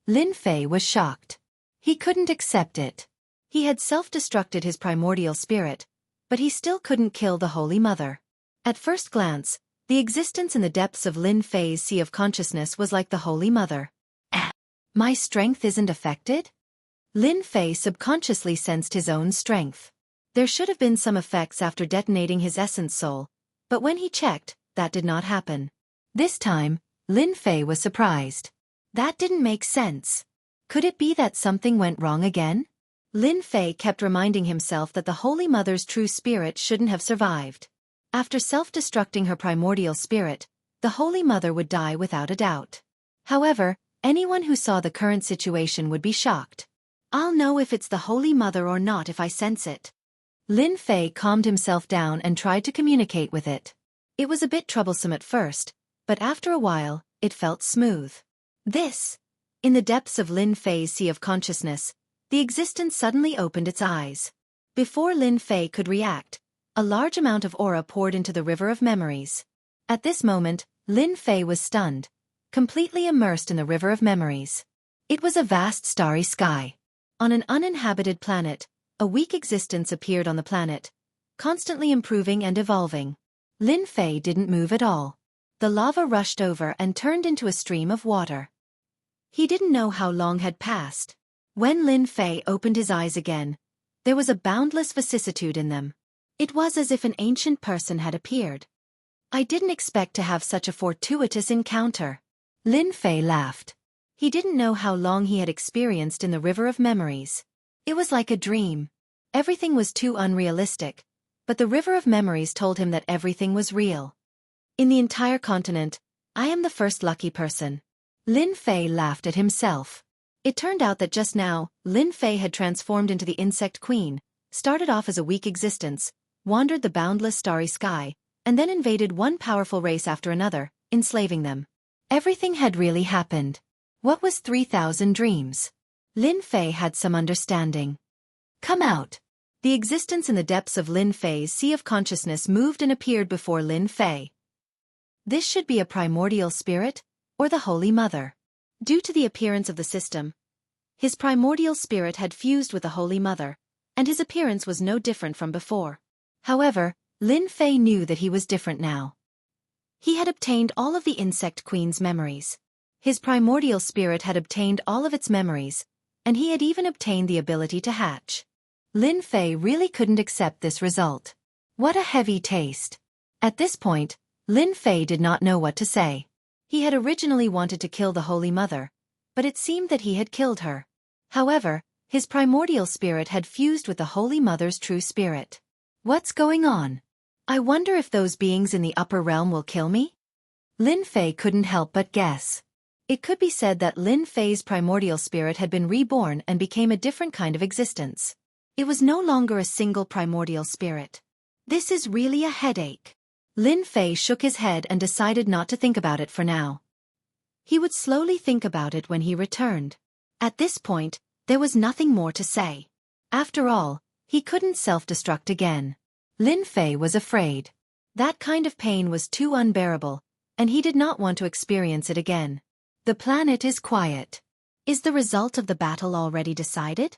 Speaker 1: Lin Fei was shocked. He couldn't accept it. He had self-destructed his primordial spirit, but he still couldn't kill the Holy Mother. At first glance, the existence in the depths of Lin Fei's sea of consciousness was like the Holy Mother. My strength isn't affected? Lin Fei subconsciously sensed his own strength. There should have been some effects after detonating his essence soul, but when he checked, that did not happen. This time, Lin Fei was surprised. That didn't make sense. Could it be that something went wrong again? Lin Fei kept reminding himself that the Holy Mother's true spirit shouldn't have survived. After self-destructing her primordial spirit, the Holy Mother would die without a doubt. However, anyone who saw the current situation would be shocked. I'll know if it's the Holy Mother or not if I sense it. Lin Fei calmed himself down and tried to communicate with it. It was a bit troublesome at first, but after a while, it felt smooth. In the depths of Lin Fei's sea of consciousness, the existence suddenly opened its eyes. Before Lin Fei could react, a large amount of aura poured into the river of memories. At this moment, Lin Fei was stunned, completely immersed in the river of memories. It was a vast starry sky. On an uninhabited planet, a weak existence appeared on the planet, constantly improving and evolving. Lin Fei didn't move at all. The lava rushed over and turned into a stream of water. He didn't know how long had passed. When Lin Fei opened his eyes again, there was a boundless vicissitude in them. It was as if an ancient person had appeared. I didn't expect to have such a fortuitous encounter. Lin Fei laughed. He didn't know how long he had experienced in the river of memories. It was like a dream. Everything was too unrealistic, but the river of memories told him that everything was real. In the entire continent, I am the first lucky person. Lin Fei laughed at himself. It turned out that just now, Lin Fei had transformed into the insect queen, started off as a weak existence, wandered the boundless starry sky, and then invaded one powerful race after another, enslaving them. Everything had really happened. What was 3,000 dreams? Lin Fei had some understanding. Come out. The existence in the depths of Lin Fei's sea of consciousness moved and appeared before Lin Fei. This should be a primordial spirit, or the Holy Mother. Due to the appearance of the system, his primordial spirit had fused with the Holy Mother, and his appearance was no different from before. However, Lin Fei knew that he was different now. He had obtained all of the Insect Queen's memories. His primordial spirit had obtained all of its memories, and he had even obtained the ability to hatch. Lin Fei really couldn't accept this result. What a heavy taste. At this point, Lin Fei did not know what to say. He had originally wanted to kill the Holy Mother, but it seemed that he had killed her. However, his primordial spirit had fused with the Holy Mother's true spirit. What's going on? I wonder if those beings in the upper realm will kill me? Lin Fei couldn't help but guess. It could be said that Lin Fei's primordial spirit had been reborn and became a different kind of existence. It was no longer a single primordial spirit. This is really a headache. Lin Fei shook his head and decided not to think about it for now. He would slowly think about it when he returned. At this point, there was nothing more to say. After all, he couldn't self-destruct again. Lin Fei was afraid. That kind of pain was too unbearable, and he did not want to experience it again. The planet is quiet. Is the result of the battle already decided?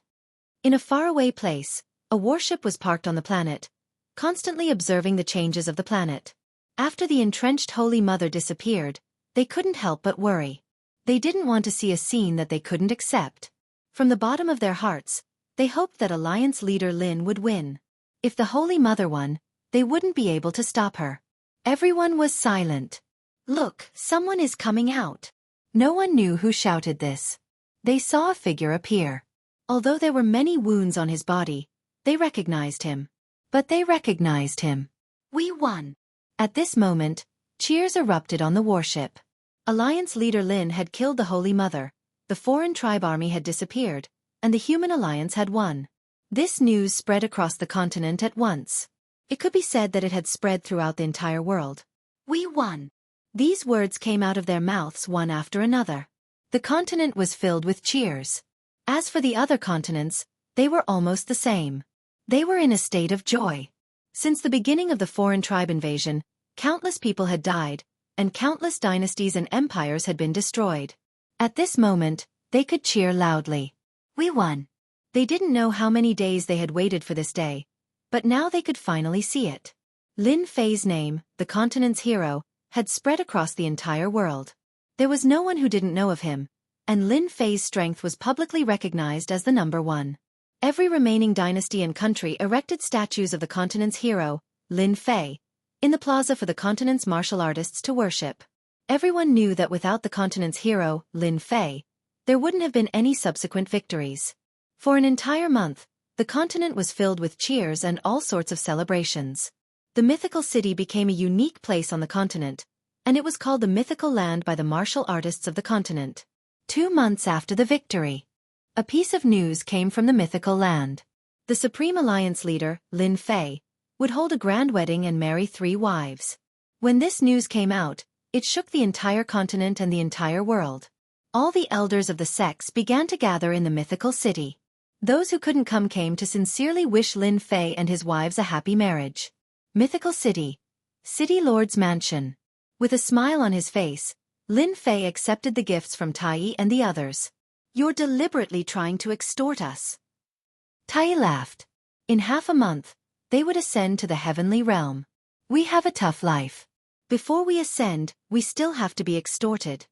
Speaker 1: In a faraway place, a warship was parked on the planet, constantly observing the changes of the planet. After the entrenched Holy Mother disappeared, they couldn't help but worry. They didn't want to see a scene that they couldn't accept. From the bottom of their hearts, they hoped that Alliance leader Lin would win. If the Holy Mother won, they wouldn't be able to stop her. Everyone was silent. Look, someone is coming out. No one knew who shouted this. They saw a figure appear. Although there were many wounds on his body, they recognized him. But they recognized him. We won. At this moment, cheers erupted on the warship. Alliance leader Lin had killed the Holy Mother, the foreign tribe army had disappeared, and the human alliance had won. This news spread across the continent at once. It could be said that it had spread throughout the entire world. We won. These words came out of their mouths one after another. The continent was filled with cheers. As for the other continents, they were almost the same. They were in a state of joy. Since the beginning of the foreign tribe invasion, countless people had died, and countless dynasties and empires had been destroyed. At this moment, they could cheer loudly. We won. They didn't know how many days they had waited for this day, but now they could finally see it. Lin Fei's name, the continent's hero, had spread across the entire world. There was no one who didn't know of him, and Lin Fei's strength was publicly recognized as the number one. Every remaining dynasty and country erected statues of the continent's hero, Lin Fei, in the plaza for the continent's martial artists to worship. Everyone knew that without the continent's hero, Lin Fei, there wouldn't have been any subsequent victories. For an entire month, the continent was filled with cheers and all sorts of celebrations. The mythical city became a unique place on the continent, and it was called the mythical land by the martial artists of the continent. 2 months after the victory, a piece of news came from the mythical land. The Supreme Alliance leader, Lin Fei, would hold a grand wedding and marry 3 wives. When this news came out, it shook the entire continent and the entire world. All the elders of the sects began to gather in the mythical city. Those who couldn't come came to sincerely wish Lin Fei and his wives a happy marriage. Mythical City. City Lord's Mansion. With a smile on his face, Lin Fei accepted the gifts from Tai and the others. "You're deliberately trying to extort us." Tai laughed. "In half a month, they would ascend to the heavenly realm. We have a tough life. Before we ascend, we still have to be extorted."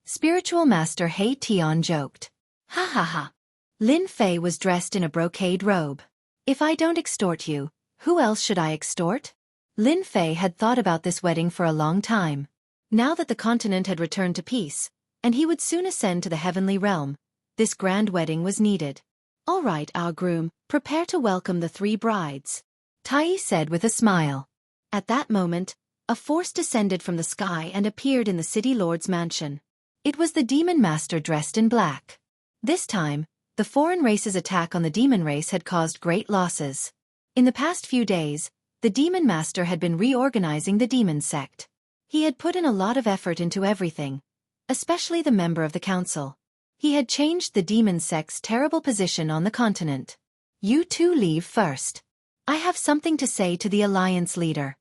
Speaker 1: Spiritual Master He Tian joked. "Ha ha ha." Lin Fei was dressed in a brocade robe. "If I don't extort you, who else should I extort?" Lin Fei had thought about this wedding for a long time. Now that the continent had returned to peace, and he would soon ascend to the heavenly realm, this grand wedding was needed. "All right, our groom, prepare to welcome the 3 brides," Tai said with a smile. At that moment, a force descended from the sky and appeared in the city lord's mansion. It was the demon master dressed in black. This time, the foreign race's attack on the demon race had caused great losses. In the past few days, the demon master had been reorganizing the demon sect. He had put in a lot of effort into everything, especially the member of the council. He had changed the demon sect's terrible position on the continent. "You two leave first. I have something to say to the alliance leader."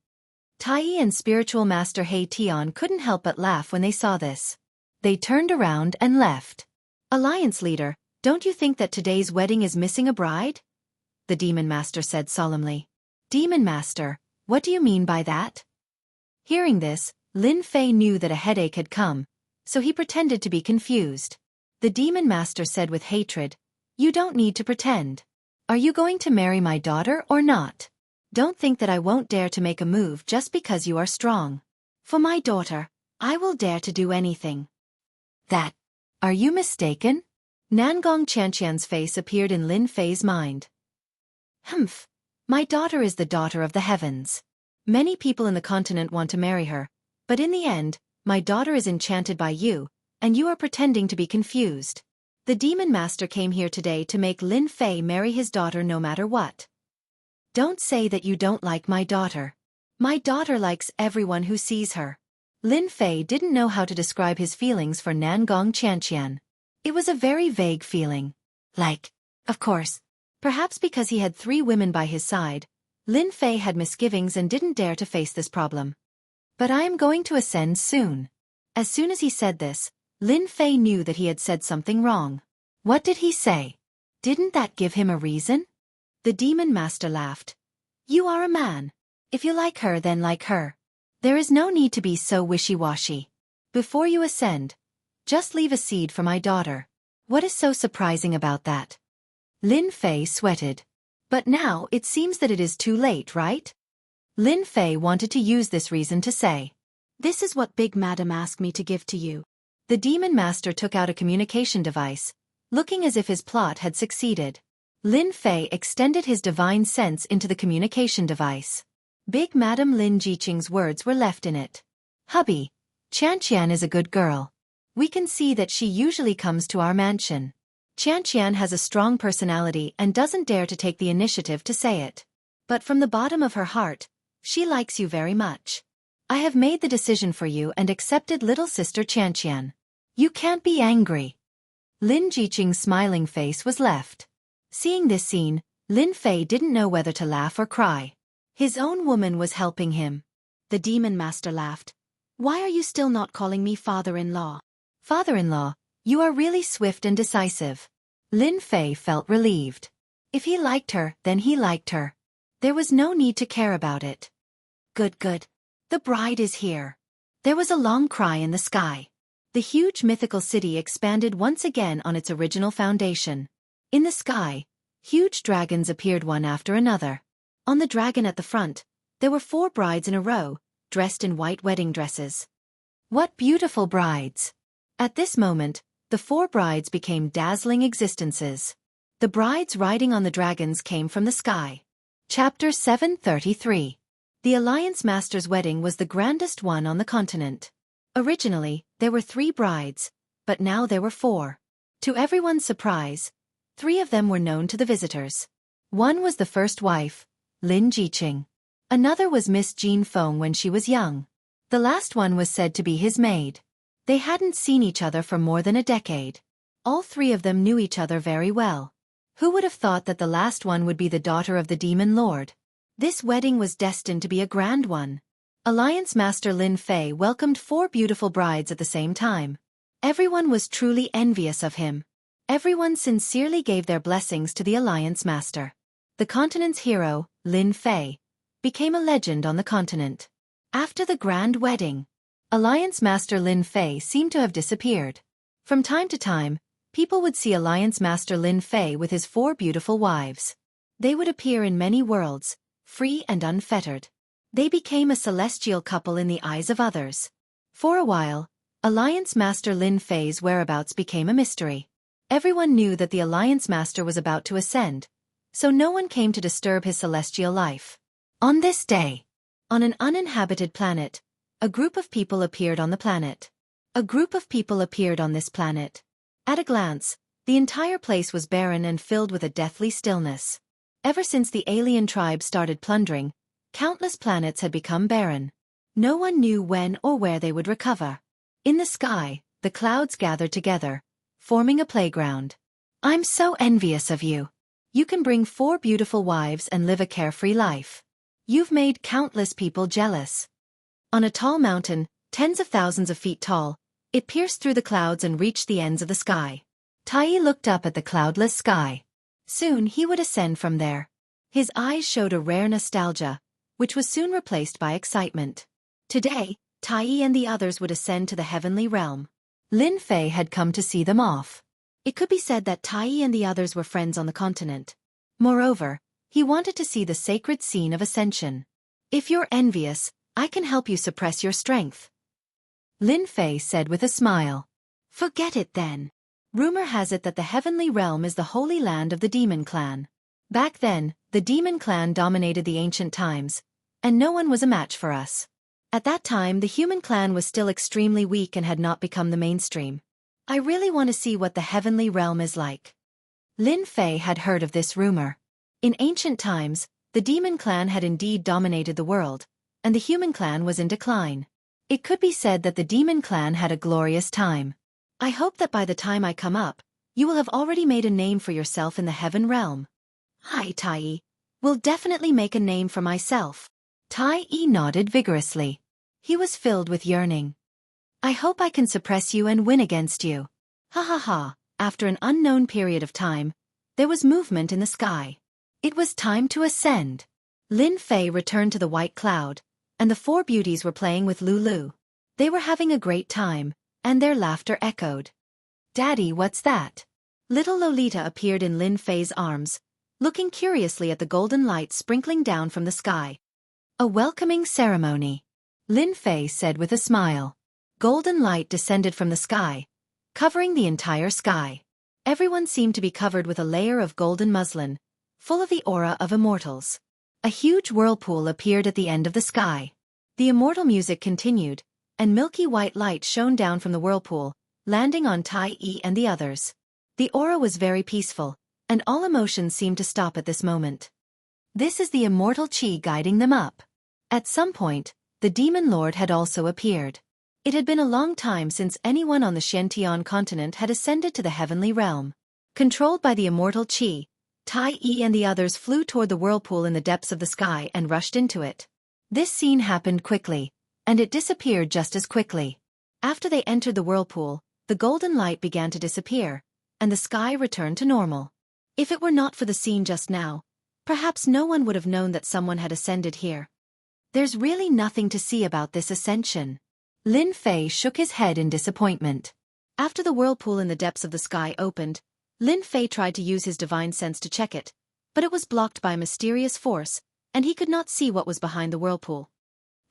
Speaker 1: Tai and Spiritual Master He Tian couldn't help but laugh when they saw this. They turned around and left. "Alliance leader, don't you think that today's wedding is missing a bride?" the demon master said solemnly. "Demon master, what do you mean by that?" Hearing this, Lin Fei knew that a headache had come, so he pretended to be confused. The demon master said with hatred, "You don't need to pretend. Are you going to marry my daughter or not? Don't think that I won't dare to make a move just because you are strong. For my daughter, I will dare to do anything." "That. Are you mistaken?" Nangong Chanqian's face appeared in Lin Fei's mind. "Humph. My daughter is the daughter of the heavens. Many people in the continent want to marry her, but in the end, my daughter is enchanted by you, and you are pretending to be confused. The demon master came here today to make Lin Fei marry his daughter no matter what. Don't say that you don't like my daughter. My daughter likes everyone who sees her." Lin Fei didn't know how to describe his feelings for Nangong Chanqian. It was a very vague feeling. Of course. Perhaps because he had 3 women by his side, Lin Fei had misgivings and didn't dare to face this problem. "But I am going to ascend soon." As soon as he said this, Lin Fei knew that he had said something wrong. What did he say? Didn't that give him a reason? The demon master laughed. "You are a man. If you like her, then like her. There is no need to be so wishy-washy. Before you ascend, just leave a seed for my daughter." What is so surprising about that? Lin Fei sweated. But now it seems that it is too late, right? Lin Fei wanted to use this reason to say, "This is what Big Madam asked me to give to you." The demon master took out a communication device, looking as if his plot had succeeded. Lin Fei extended his divine sense into the communication device. Big Madam Lin Jiqing's words were left in it. "Hubby, Chanqian is a good girl. We can see that she usually comes to our mansion. Chanqian has a strong personality and doesn't dare to take the initiative to say it. But from the bottom of her heart, she likes you very much. I have made the decision for you and accepted little sister Chanqian. You can't be angry." Lin Jiqing's smiling face was left. Seeing this scene, Lin Fei didn't know whether to laugh or cry. His own woman was helping him. The demon master laughed. "Why are you still not calling me father-in-law?" "Father-in-law, you are really swift and decisive." Lin Fei felt relieved. If he liked her, then he liked her. There was no need to care about it. Good. The bride is here." There was a long cry in the sky. The huge mythical city expanded once again on its original foundation. In the sky, huge dragons appeared one after another. On the dragon at the front, there were 4 brides in a row, dressed in white wedding dresses. What beautiful brides! At this moment, the 4 brides became dazzling existences. The brides riding on the dragons came from the sky. Chapter 733. The Alliance Master's wedding was the grandest one on the continent. Originally, there were 3 brides, but now there were 4. To everyone's surprise, 3 of them were known to the visitors. One was the first wife, Lin Jiqing. Another was Miss Jean Feng when she was young. The last one was said to be his maid. They hadn't seen each other for more than a decade. All three of them knew each other very well. Who would have thought that the last one would be the daughter of the Demon Lord? This wedding was destined to be a grand one. Alliance Master Lin Fei welcomed 4 beautiful brides at the same time. Everyone was truly envious of him. Everyone sincerely gave their blessings to the Alliance Master. The continent's hero, Lin Fei, became a legend on the continent. After the grand wedding, Alliance Master Lin Fei seemed to have disappeared. From time to time, people would see Alliance Master Lin Fei with his 4 beautiful wives. They would appear in many worlds, free and unfettered. They became a celestial couple in the eyes of others. For a while, Alliance Master Lin Fei's whereabouts became a mystery. Everyone knew that the Alliance Master was about to ascend, so no one came to disturb his celestial life. On this day, on an uninhabited planet, a group of people appeared on the planet. A group of people appeared on this planet. At a glance, the entire place was barren and filled with a deathly stillness. Ever since the alien tribe started plundering, countless planets had become barren. No one knew when or where they would recover. In the sky, the clouds gathered together, forming a playground. I'm so envious of you. You can bring 4 beautiful wives and live a carefree life. You've made countless people jealous. On a tall mountain, tens of thousands of feet tall, it pierced through the clouds and reached the ends of the sky. Tai looked up at the cloudless sky. Soon he would ascend from there. His eyes showed a rare nostalgia, which was soon replaced by excitement. Today, Tai and the others would ascend to the heavenly realm. Lin Fei had come to see them off. It could be said that Tai and the others were friends on the continent. Moreover, he wanted to see the sacred scene of ascension. If you're envious, I can help you suppress your strength, Lin Fei said with a smile. Forget it then. Rumor has it that the heavenly realm is the holy land of the demon clan. Back then, the demon clan dominated the ancient times, and no one was a match for us. At that time the human clan was still extremely weak and had not become the mainstream. I really want to see what the heavenly realm is like. Lin Fei had heard of this rumor. In ancient times, the demon clan had indeed dominated the world, and the human clan was in decline. It could be said that the demon clan had a glorious time. I hope that by the time I come up, you will have already made a name for yourself in the heaven realm. Hi, Tai. Will definitely make a name for myself. Tai nodded vigorously. He was filled with yearning. I hope I can suppress you and win against you. Ha ha ha. After an unknown period of time, there was movement in the sky. It was time to ascend. Lin Fei returned to the white cloud, and the 4 beauties were playing with Lulu. They were having a great time, and their laughter echoed. Daddy, what's that? Little Lolita appeared in Lin Fei's arms, looking curiously at the golden light sprinkling down from the sky. A welcoming ceremony, Lin Fei said with a smile. Golden light descended from the sky, covering the entire sky. Everyone seemed to be covered with a layer of golden muslin, full of the aura of immortals. A huge whirlpool appeared at the end of the sky. The immortal music continued, and milky white light shone down from the whirlpool, landing on Tai and the others. The aura was very peaceful, and all emotions seemed to stop at this moment. This is the immortal Qi guiding them up. At some point, the Demon Lord had also appeared. It had been a long time since anyone on the Xiantian continent had ascended to the heavenly realm. Controlled by the immortal Qi, Tai and the others flew toward the whirlpool in the depths of the sky and rushed into it. This scene happened quickly, and it disappeared just as quickly. After they entered the whirlpool, the golden light began to disappear, and the sky returned to normal. If it were not for the scene just now, perhaps no one would have known that someone had ascended here. There's really nothing to see about this ascension. Lin Fei shook his head in disappointment. After the whirlpool in the depths of the sky opened, Lin Fei tried to use his divine sense to check it, but it was blocked by a mysterious force, and he could not see what was behind the whirlpool.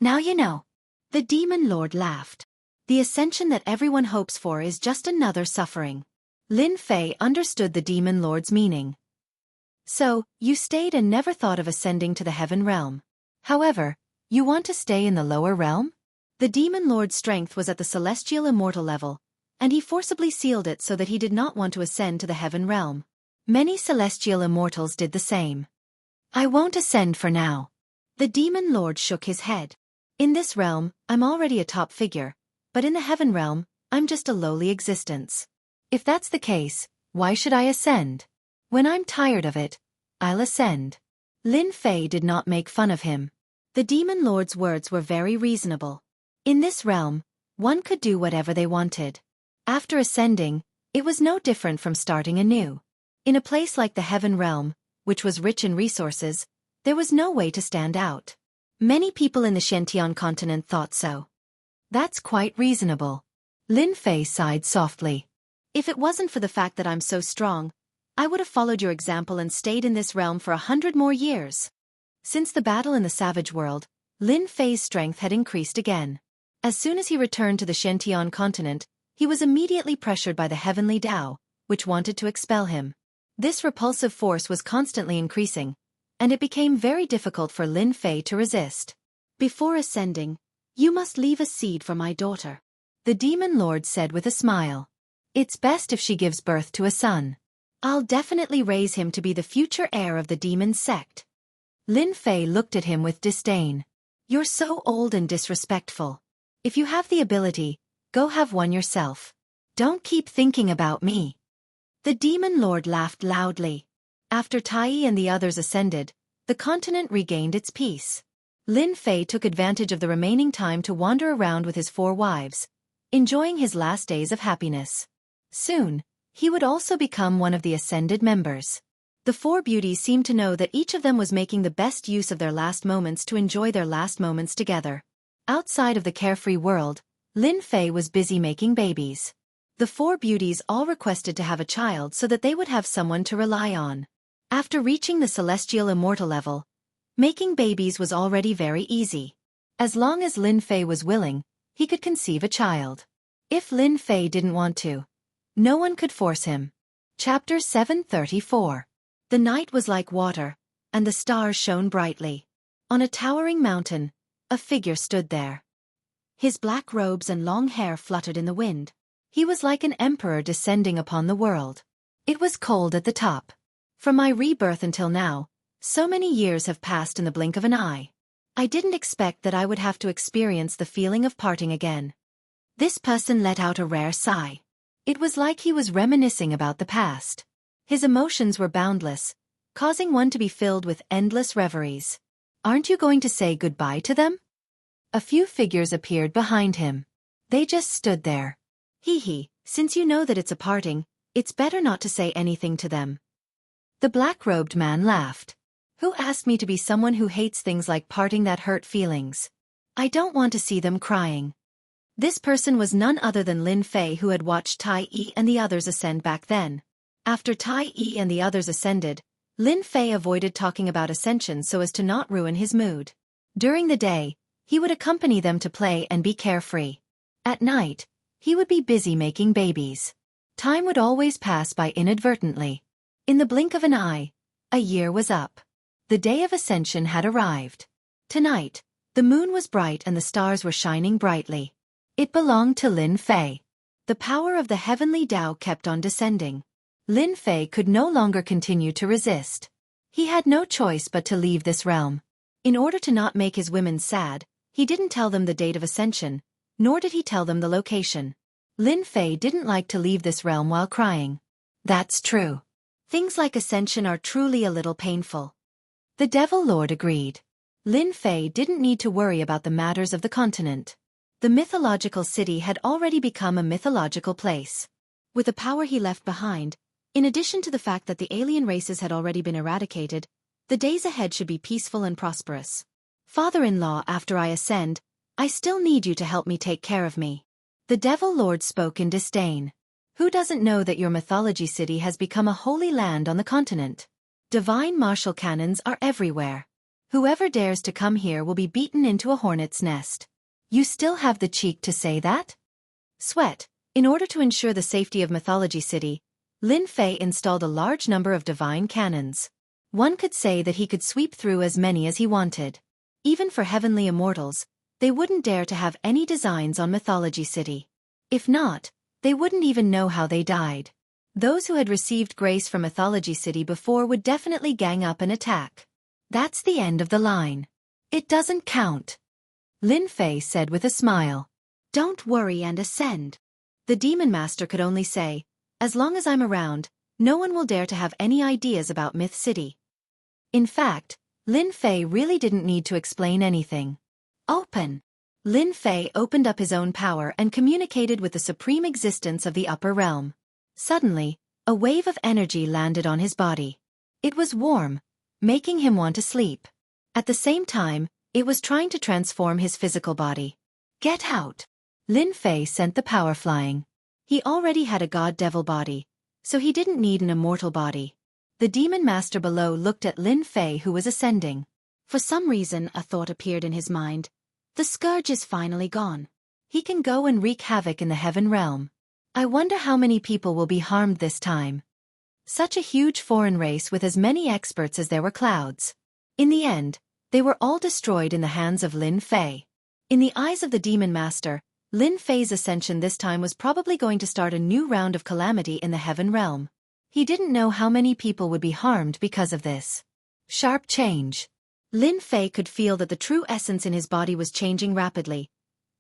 Speaker 1: Now you know. The Demon Lord laughed. The ascension that everyone hopes for is just another suffering. Lin Fei understood the Demon Lord's meaning. So, you stayed and never thought of ascending to the heaven realm. However, you want to stay in the lower realm? The Demon Lord's strength was at the celestial immortal level, and he forcibly sealed it so that he did not want to ascend to the heaven realm. Many celestial immortals did the same. I won't ascend for now. The Demon Lord shook his head. In this realm, I'm already a top figure, but in the heaven realm, I'm just a lowly existence. If that's the case, why should I ascend? When I'm tired of it, I'll ascend. Lin Fei did not make fun of him. The demon lord's words were very reasonable. In this realm, one could do whatever they wanted. After ascending, it was no different from starting anew. In a place like the heaven realm, which was rich in resources, there was no way to stand out. Many people in the Shentian continent thought so. That's quite reasonable. Lin Fei sighed softly. If it wasn't for the fact that I'm so strong, I would have followed your example and stayed in this realm for 100 more years. Since the battle in the savage world, Lin Fei's strength had increased again. As soon as he returned to the Shentian continent, he was immediately pressured by the heavenly Tao, which wanted to expel him. This repulsive force was constantly increasing, and it became very difficult for Lin Fei to resist. Before ascending, you must leave a seed for my daughter, the demon lord said with a smile. It's best if she gives birth to a son. I'll definitely raise him to be the future heir of the demon sect. Lin Fei looked at him with disdain. You're so old and disrespectful. If you have the ability, go have one yourself. Don't keep thinking about me. The demon lord laughed loudly. After Tai and the others ascended, the continent regained its peace. Lin Fei took advantage of the remaining time to wander around with his 4 wives, enjoying his last days of happiness. Soon, he would also become one of the ascended members. The 4 beauties seemed to know that each of them was making the best use of their last moments to enjoy their last moments together. Outside of the carefree world, Lin Fei was busy making babies. The 4 beauties all requested to have a child so that they would have someone to rely on. After reaching the celestial immortal level, making babies was already very easy. As long as Lin Fei was willing, he could conceive a child. If Lin Fei didn't want to, no one could force him. Chapter 734. The night was like water, and the stars shone brightly. On a towering mountain, a figure stood there. His black robes and long hair fluttered in the wind. He was like an emperor descending upon the world. It was cold at the top. From my rebirth until now, so many years have passed in the blink of an eye. I didn't expect that I would have to experience the feeling of parting again. This person let out a rare sigh. It was like he was reminiscing about the past. His emotions were boundless, causing one to be filled with endless reveries. Aren't you going to say goodbye to them? A few figures appeared behind him. They just stood there. Hee, since you know that it's a parting, it's better not to say anything to them. The black-robed man laughed. Who asked me to be someone who hates things like parting that hurt feelings? I don't want to see them crying. This person was none other than Lin Fei, who had watched Tai and the others ascend back then. After Tai and the others ascended, Lin Fei avoided talking about ascension so as to not ruin his mood. During the day, he would accompany them to play and be carefree. At night, he would be busy making babies. Time would always pass by inadvertently. In the blink of an eye, a year was up. The day of ascension had arrived. Tonight, the moon was bright and the stars were shining brightly. It belonged to Lin Fei. The power of the heavenly Tao kept on descending. Lin Fei could no longer continue to resist. He had no choice but to leave this realm. In order to not make his women sad, he didn't tell them the date of ascension, nor did he tell them the location. Lin Fei didn't like to leave this realm while crying. That's true. Things like ascension are truly a little painful. The Devil Lord agreed. Lin Fei didn't need to worry about the matters of the continent. The mythological city had already become a mythological place. With the power he left behind, in addition to the fact that the alien races had already been eradicated, the days ahead should be peaceful and prosperous. Father-in-law, after I ascend, I still need you to help me take care of me. The Devil Lord spoke in disdain. Who doesn't know that your mythology city has become a holy land on the continent? Divine martial cannons are everywhere. Whoever dares to come here will be beaten into a hornet's nest. You still have the cheek to say that? Sweat. In order to ensure the safety of Mythology City, Lin Fei installed a large number of divine cannons. One could say that he could sweep through as many as he wanted. Even for heavenly immortals, they wouldn't dare to have any designs on Mythology City. If not, they wouldn't even know how they died. Those who had received grace from Mythology City before would definitely gang up and attack. That's the end of the line. It doesn't count. Lin Fei said with a smile. Don't worry and ascend. The Demon Master could only say, as long as I'm around, no one will dare to have any ideas about Myth City. In fact, Lin Fei really didn't need to explain anything. Open. Lin Fei opened up his own power and communicated with the supreme existence of the upper realm. Suddenly, a wave of energy landed on his body. It was warm, making him want to sleep. At the same time, it was trying to transform his physical body. Get out! Lin Fei sent the power flying. He already had a god-devil body, so he didn't need an immortal body. The Demon Master below looked at Lin Fei, who was ascending. For some reason, a thought appeared in his mind. The scourge is finally gone. He can go and wreak havoc in the heaven realm. I wonder how many people will be harmed this time. Such a huge foreign race with as many experts as there were clouds. In the end, they were all destroyed in the hands of Lin Fei. In the eyes of the Demon Master, Lin Fei's ascension this time was probably going to start a new round of calamity in the heaven realm. He didn't know how many people would be harmed because of this sharp change. Lin Fei could feel that the true essence in his body was changing rapidly,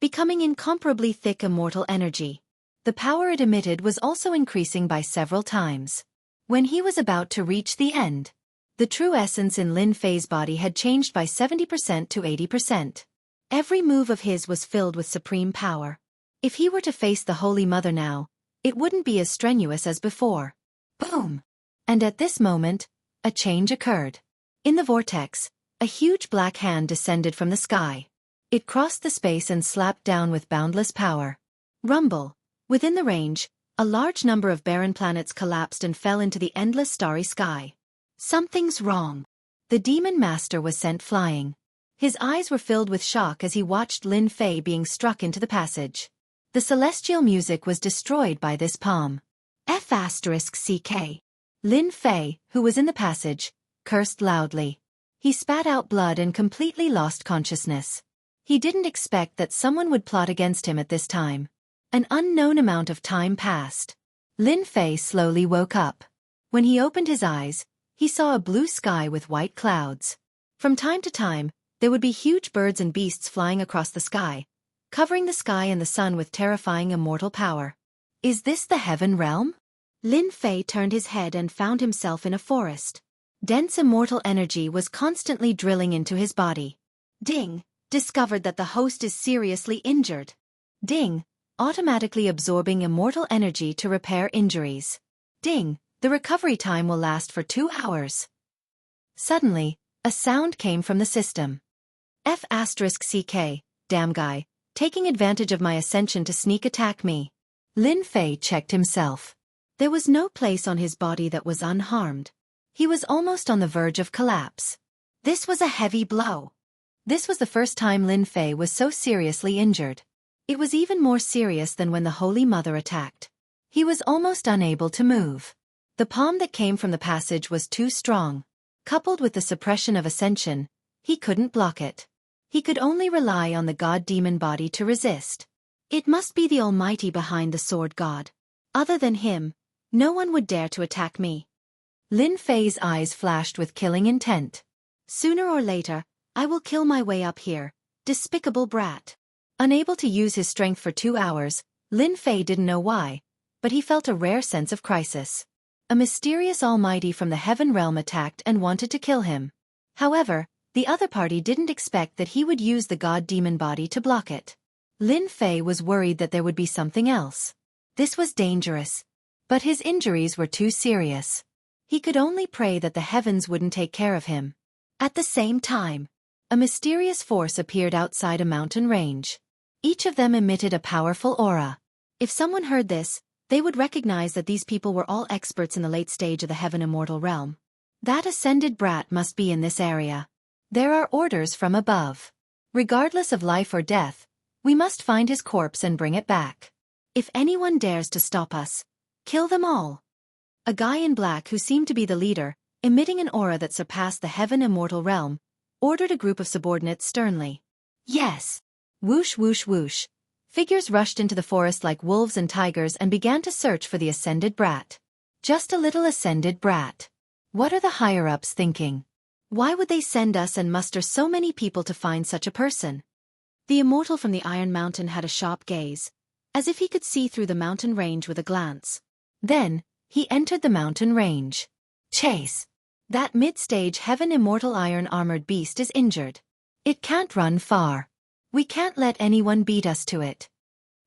Speaker 1: becoming incomparably thick immortal energy. The power it emitted was also increasing by several times. When he was about to reach the end, the true essence in Lin Fei's body had changed by 70% to 80%. Every move of his was filled with supreme power. If he were to face the Holy Mother now, it wouldn't be as strenuous as before. Boom! And at this moment, a change occurred. In the vortex, a huge black hand descended from the sky. It crossed the space and slapped down with boundless power. Rumble! Within the range, a large number of barren planets collapsed and fell into the endless starry sky. Something's wrong. The Demon Master was sent flying. His eyes were filled with shock as he watched Lin Fei being struck into the passage. The celestial music was destroyed by this palm. F***CK. Lin Fei, who was in the passage, cursed loudly. He spat out blood and completely lost consciousness. He didn't expect that someone would plot against him at this time. An unknown amount of time passed. Lin Fei slowly woke up. When he opened his eyes, he saw a blue sky with white clouds. From time to time, there would be huge birds and beasts flying across the sky, covering the sky and the sun with terrifying immortal power. Is this the heaven realm? Lin Fei turned his head and found himself in a forest. Dense immortal energy was constantly drilling into his body. Ding! Discovered that the host is seriously injured. Ding! Automatically absorbing immortal energy to repair injuries. Ding! The recovery time will last for 2 hours. Suddenly, a sound came from the system. F***CK, damn guy, taking advantage of my ascension to sneak attack me. Lin Fei checked himself. There was no place on his body that was unharmed. He was almost on the verge of collapse. This was a heavy blow. This was the first time Lin Fei was so seriously injured. It was even more serious than when the Holy Mother attacked. He was almost unable to move. The palm that came from the passage was too strong. Coupled with the suppression of ascension, he couldn't block it. He could only rely on the god-demon body to resist. It must be the Almighty behind the sword god. Other than him, no one would dare to attack me. Lin Fei's eyes flashed with killing intent. Sooner or later, I will kill my way up here, despicable brat. Unable to use his strength for 2 hours, Lin Fei didn't know why, but he felt a rare sense of crisis. A mysterious almighty from the heaven realm attacked and wanted to kill him. However, the other party didn't expect that he would use the god-demon body to block it. Lin Fei was worried that there would be something else. This was dangerous. But his injuries were too serious. He could only pray that the heavens wouldn't take care of him. At the same time, a mysterious force appeared outside a mountain range. Each of them emitted a powerful aura. If someone heard this, they would recognize that these people were all experts in the late stage of the heaven immortal realm. That ascended brat must be in this area. There are orders from above. Regardless of life or death, we must find his corpse and bring it back. If anyone dares to stop us, kill them all. A guy in black, who seemed to be the leader, emitting an aura that surpassed the heaven immortal realm, ordered a group of subordinates sternly. Yes. Whoosh whoosh whoosh. Figures rushed into the forest like wolves and tigers and began to search for the ascended brat. Just a little ascended brat. What are the higher-ups thinking? Why would they send us and muster so many people to find such a person? The immortal from the Iron Mountain had a sharp gaze, as if he could see through the mountain range with a glance. Then, he entered the mountain range. Chase! That mid-stage heaven immortal iron-armored beast is injured. It can't run far. We can't let anyone beat us to it.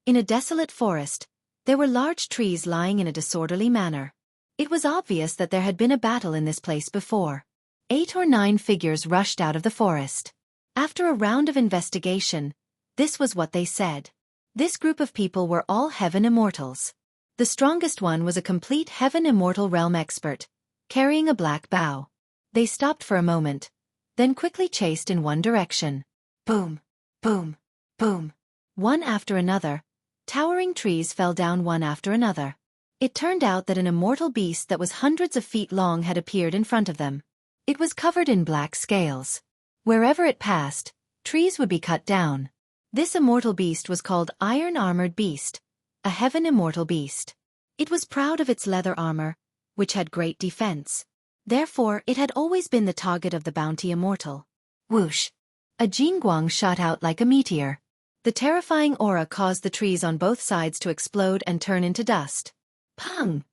Speaker 1: In a desolate forest, there were large trees lying in a disorderly manner. It was obvious that there had been a battle in this place before. 8 or 9 figures rushed out of the forest. After a round of investigation, this was what they said. This group of people were all heaven immortals. The strongest one was a complete heaven immortal realm expert, carrying a black bow. They stopped for a moment, then quickly chased in one direction. Boom, boom, boom. One after another, towering trees fell down one after another. It turned out that an immortal beast that was hundreds of feet long had appeared in front of them. It was covered in black scales. Wherever it passed, trees would be cut down. This immortal beast was called Iron-Armored Beast, a heaven immortal beast. It was proud of its leather armor, which had great defense. Therefore, it had always been the target of the bounty immortal. Whoosh! A jingguang shot out like a meteor. The terrifying aura caused the trees on both sides to explode and turn into dust. Pung!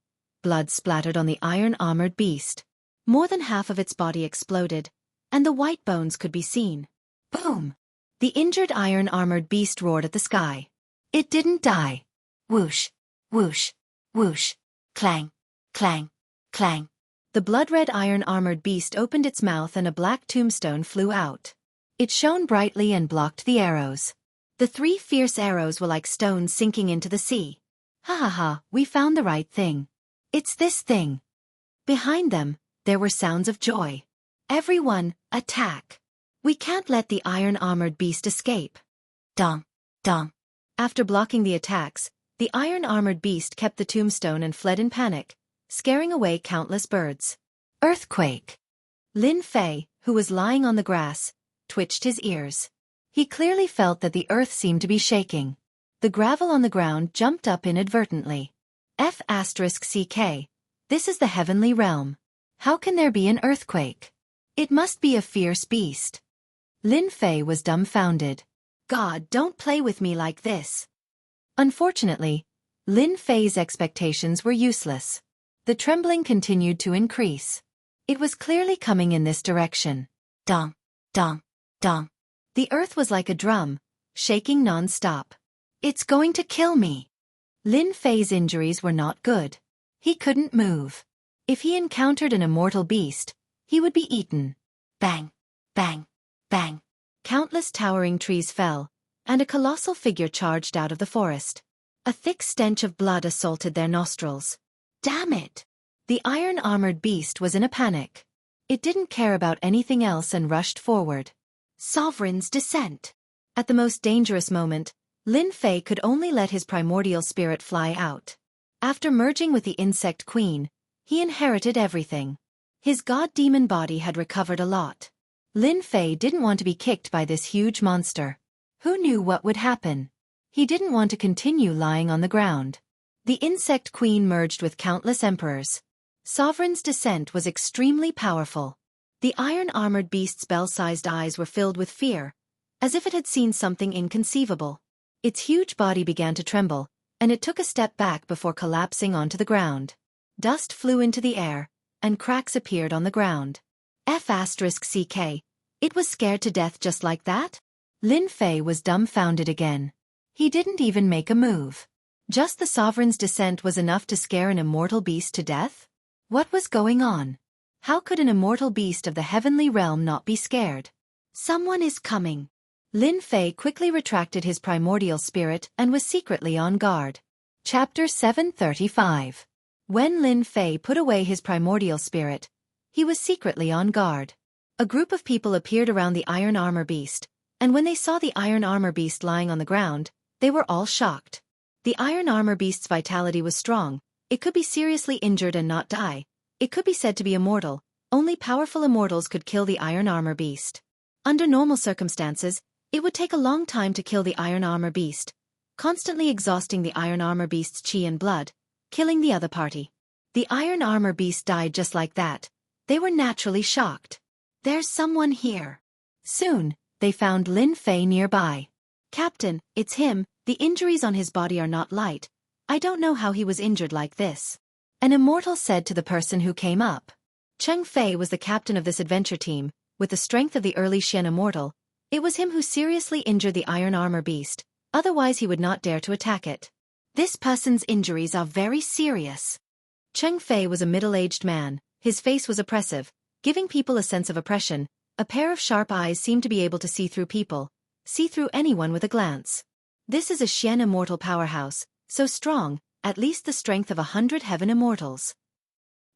Speaker 1: Blood splattered on the iron-armored beast. More than half of its body exploded, and the white bones could be seen. Boom! The injured iron-armored beast roared at the sky. It didn't die. Whoosh! Whoosh! Whoosh! Clang! Clang! Clang! The blood-red iron-armored beast opened its mouth and a black tombstone flew out. It shone brightly and blocked the arrows. The 3 fierce arrows were like stones sinking into the sea. Ha ha ha, we found the right thing. It's this thing. Behind them, there were sounds of joy. Everyone, attack. We can't let the iron-armored beast escape. Dong, dong. After blocking the attacks, the iron-armored beast kept the tombstone and fled in panic, scaring away countless birds. Earthquake. Lin Fei, who was lying on the grass, twitched his ears. He clearly felt that the earth seemed to be shaking. The gravel on the ground jumped up inadvertently. F***CK. This is the heavenly realm. How can there be an earthquake? It must be a fierce beast. Lin Fei was dumbfounded. God, don't play with me like this. Unfortunately, Lin Fei's expectations were useless. The trembling continued to increase. It was clearly coming in this direction. Dong, dong, dong. The earth was like a drum, shaking non-stop. It's going to kill me. Lin Fei's injuries were not good. He couldn't move. If he encountered an immortal beast, he would be eaten. Bang, bang, bang. Countless towering trees fell, and a colossal figure charged out of the forest. A thick stench of blood assaulted their nostrils. Damn it! The iron-armored beast was in a panic. It didn't care about anything else and rushed forward. Sovereign's descent. At the most dangerous moment, Lin Fei could only let his primordial spirit fly out. After merging with the insect queen, he inherited everything. His god-demon body had recovered a lot. Lin Fei didn't want to be kicked by this huge monster. Who knew what would happen? He didn't want to continue lying on the ground. The insect queen merged with countless emperors. Sovereign's descent was extremely powerful. The iron-armored beast's bell-sized eyes were filled with fear, as if it had seen something inconceivable. Its huge body began to tremble, and it took a step back before collapsing onto the ground. Dust flew into the air, and cracks appeared on the ground. F***CK. It was scared to death just like that? Lin Fei was dumbfounded again. He didn't even make a move. Just the sovereign's descent was enough to scare an immortal beast to death? What was going on? How could an immortal beast of the heavenly realm not be scared? Someone is coming. Lin Fei quickly retracted his primordial spirit and was secretly on guard. Chapter 735. When Lin Fei put away his primordial spirit, he was secretly on guard. A group of people appeared around the iron armor beast, and when they saw the iron armor beast lying on the ground, they were all shocked. The iron armor beast's vitality was strong. It could be seriously injured and not die. It could be said to be immortal. Only powerful immortals could kill the iron armor beast. Under normal circumstances, it would take a long time to kill the iron armor beast, constantly exhausting the iron armor beast's chi and blood, killing the other party. The iron armor beast died just like that. They were naturally shocked. There's someone here. Soon, they found Lin Fei nearby. Captain, it's him, the injuries on his body are not light. I don't know how he was injured like this. An immortal said to the person who came up. Cheng Fei was the captain of this adventure team, with the strength of the early Xian immortal. It was him who seriously injured the iron armor beast, otherwise he would not dare to attack it. This person's injuries are very serious. Cheng Fei was a middle-aged man. His face was oppressive, giving people a sense of oppression. A pair of sharp eyes seemed to be able to see through people, see through anyone with a glance. This is a Xian immortal powerhouse, so strong, at least the strength of 100 heaven immortals.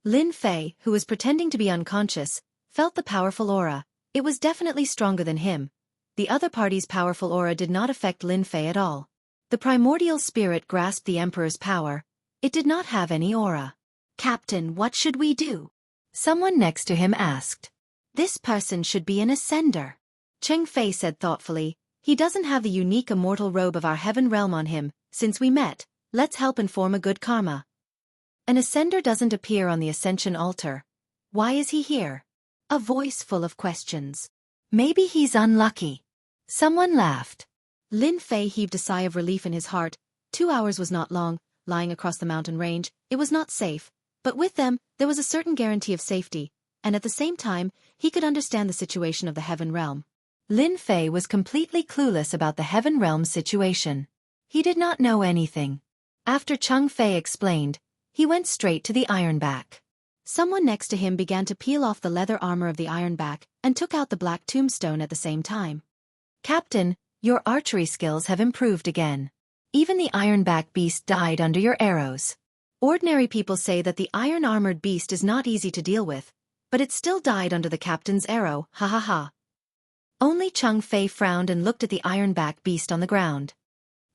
Speaker 1: Lin Fei, who was pretending to be unconscious, felt the powerful aura. It was definitely stronger than him. The other party's powerful aura did not affect Lin Fei at all. The primordial spirit grasped the Emperor's power. It did not have any aura. Captain, what should we do? Someone next to him asked. This person should be an ascender. Cheng Fei said thoughtfully, he doesn't have the unique immortal robe of our heaven realm on him. Since we met, let's help and form a good karma. An ascender doesn't appear on the ascension altar. Why is he here? A voice full of questions. Maybe he's unlucky. Someone laughed. Lin Fei heaved a sigh of relief in his heart. 2 hours was not long, lying across the mountain range. It was not safe, but with them, there was a certain guarantee of safety, and at the same time, he could understand the situation of the heaven realm. Lin Fei was completely clueless about the heaven realm's situation. He did not know anything. After Cheng Fei explained, he went straight to the ironback. Someone next to him began to peel off the leather armor of the ironback and took out the black tombstone at the same time. Captain, your archery skills have improved again. Even the ironback beast died under your arrows. Ordinary people say that the iron-armored beast is not easy to deal with, but it still died under the captain's arrow, ha ha ha. Only Cheng Fei frowned and looked at the ironback beast on the ground.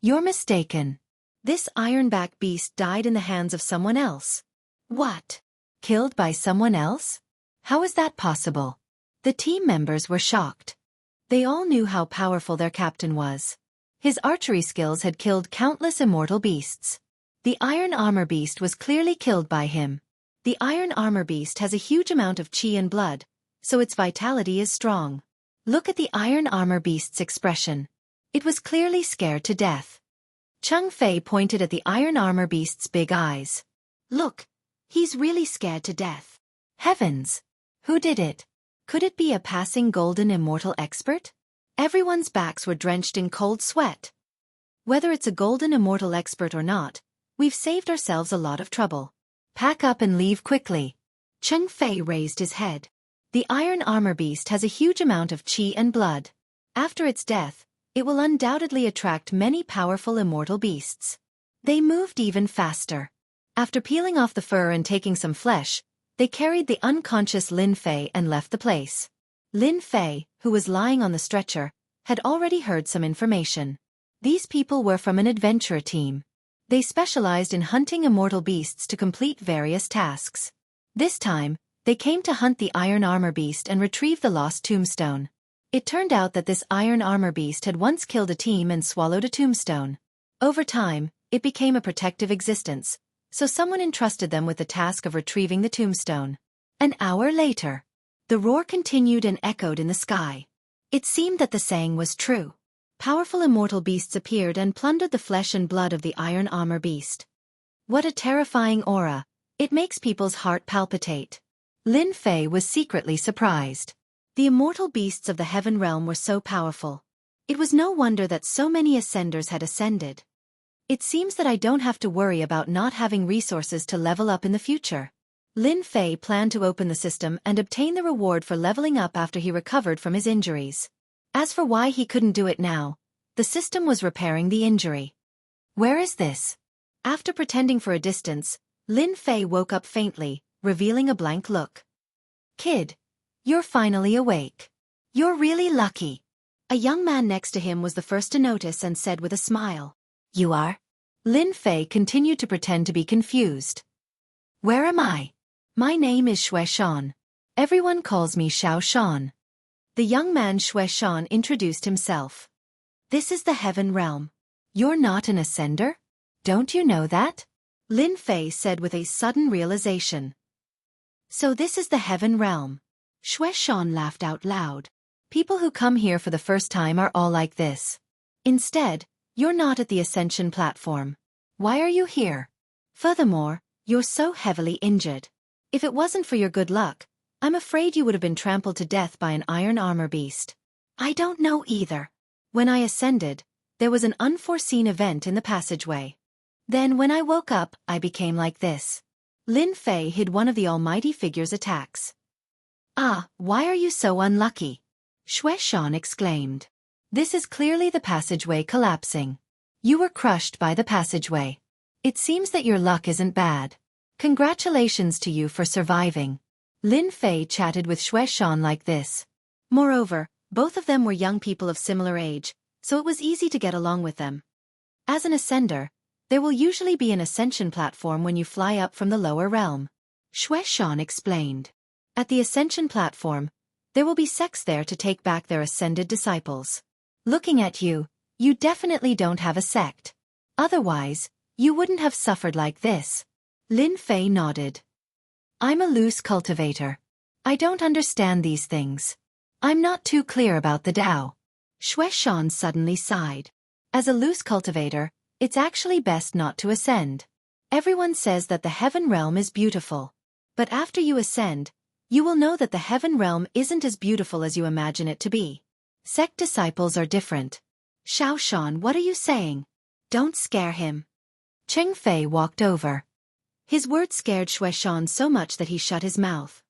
Speaker 1: You're mistaken. This ironback beast died in the hands of someone else. What? Killed by someone else? How is that possible? The team members were shocked. They all knew how powerful their captain was. His archery skills had killed countless immortal beasts. The iron armor beast was clearly killed by him. The iron armor beast has a huge amount of chi and blood, so its vitality is strong. Look at the iron armor beast's expression. It was clearly scared to death. Cheng Fei pointed at the iron armor beast's big eyes. Look, he's really scared to death. Heavens! Who did it? Could it be a passing golden immortal expert? Everyone's backs were drenched in cold sweat. Whether it's a golden immortal expert or not, we've saved ourselves a lot of trouble. Pack up and leave quickly. Cheng Fei raised his head. The iron armor beast has a huge amount of chi and blood. After its death, it will undoubtedly attract many powerful immortal beasts. They moved even faster. After peeling off the fur and taking some flesh, they carried the unconscious Lin Fei and left the place. Lin Fei, who was lying on the stretcher, had already heard some information. These people were from an adventurer team. They specialized in hunting immortal beasts to complete various tasks. This time, they came to hunt the iron armor beast and retrieve the lost tombstone. It turned out that this iron armor beast had once killed a team and swallowed a tombstone. Over time, it became a protective existence, so someone entrusted them with the task of retrieving the tombstone. An hour later, the roar continued and echoed in the sky. It seemed that the saying was true. Powerful immortal beasts appeared and plundered the flesh and blood of the iron armor beast. What a terrifying aura! It makes people's heart palpitate. Lin Fei was secretly surprised. The immortal beasts of the heaven realm were so powerful. It was no wonder that so many ascenders had ascended. It seems that I don't have to worry about not having resources to level up in the future. Lin Fei planned to open the system and obtain the reward for leveling up after he recovered from his injuries. As for why he couldn't do it now, the system was repairing the injury. Where is this? After pretending for a distance, Lin Fei woke up faintly, revealing a blank look. Kid, you're finally awake. You're really lucky. A young man next to him was the first to notice and said with a smile. You are? Lin Fei continued to pretend to be confused. Where am I? My name is Xue Shan. Everyone calls me Xiao Shan. The young man Xue Shan introduced himself. This is the heaven realm. You're not an ascender? Don't you know that? Lin Fei said with a sudden realization. So this is the heaven realm. Xue Shan laughed out loud. People who come here for the first time are all like this. Instead, you're not at the ascension platform. Why are you here? Furthermore, you're so heavily injured. If it wasn't for your good luck, I'm afraid you would have been trampled to death by an iron armor beast. I don't know either. When I ascended, there was an unforeseen event in the passageway. Then when I woke up, I became like this. Lin Fei hid one of the almighty figure's attacks. Ah, why are you so unlucky? Xue Shan exclaimed. This is clearly the passageway collapsing. You were crushed by the passageway. It seems that your luck isn't bad. Congratulations to you for surviving. Lin Fei chatted with Xue Shan like this. Moreover, both of them were young people of similar age, so it was easy to get along with them. As an ascender, there will usually be an ascension platform when you fly up from the lower realm. Xue Shan explained. At the ascension platform, there will be sects there to take back their ascended disciples. Looking at you, you definitely don't have a sect. Otherwise, you wouldn't have suffered like this. Lin Fei nodded. I'm a loose cultivator. I don't understand these things. I'm not too clear about the Tao. Xue Shan suddenly sighed. As a loose cultivator, it's actually best not to ascend. Everyone says that the heaven realm is beautiful. But after you ascend, you will know that the heaven realm isn't as beautiful as you imagine it to be. Sect disciples are different. Xiao Shan, what are you saying? Don't scare him. Cheng Fei walked over. His words scared Xue Shan so much that he shut his mouth.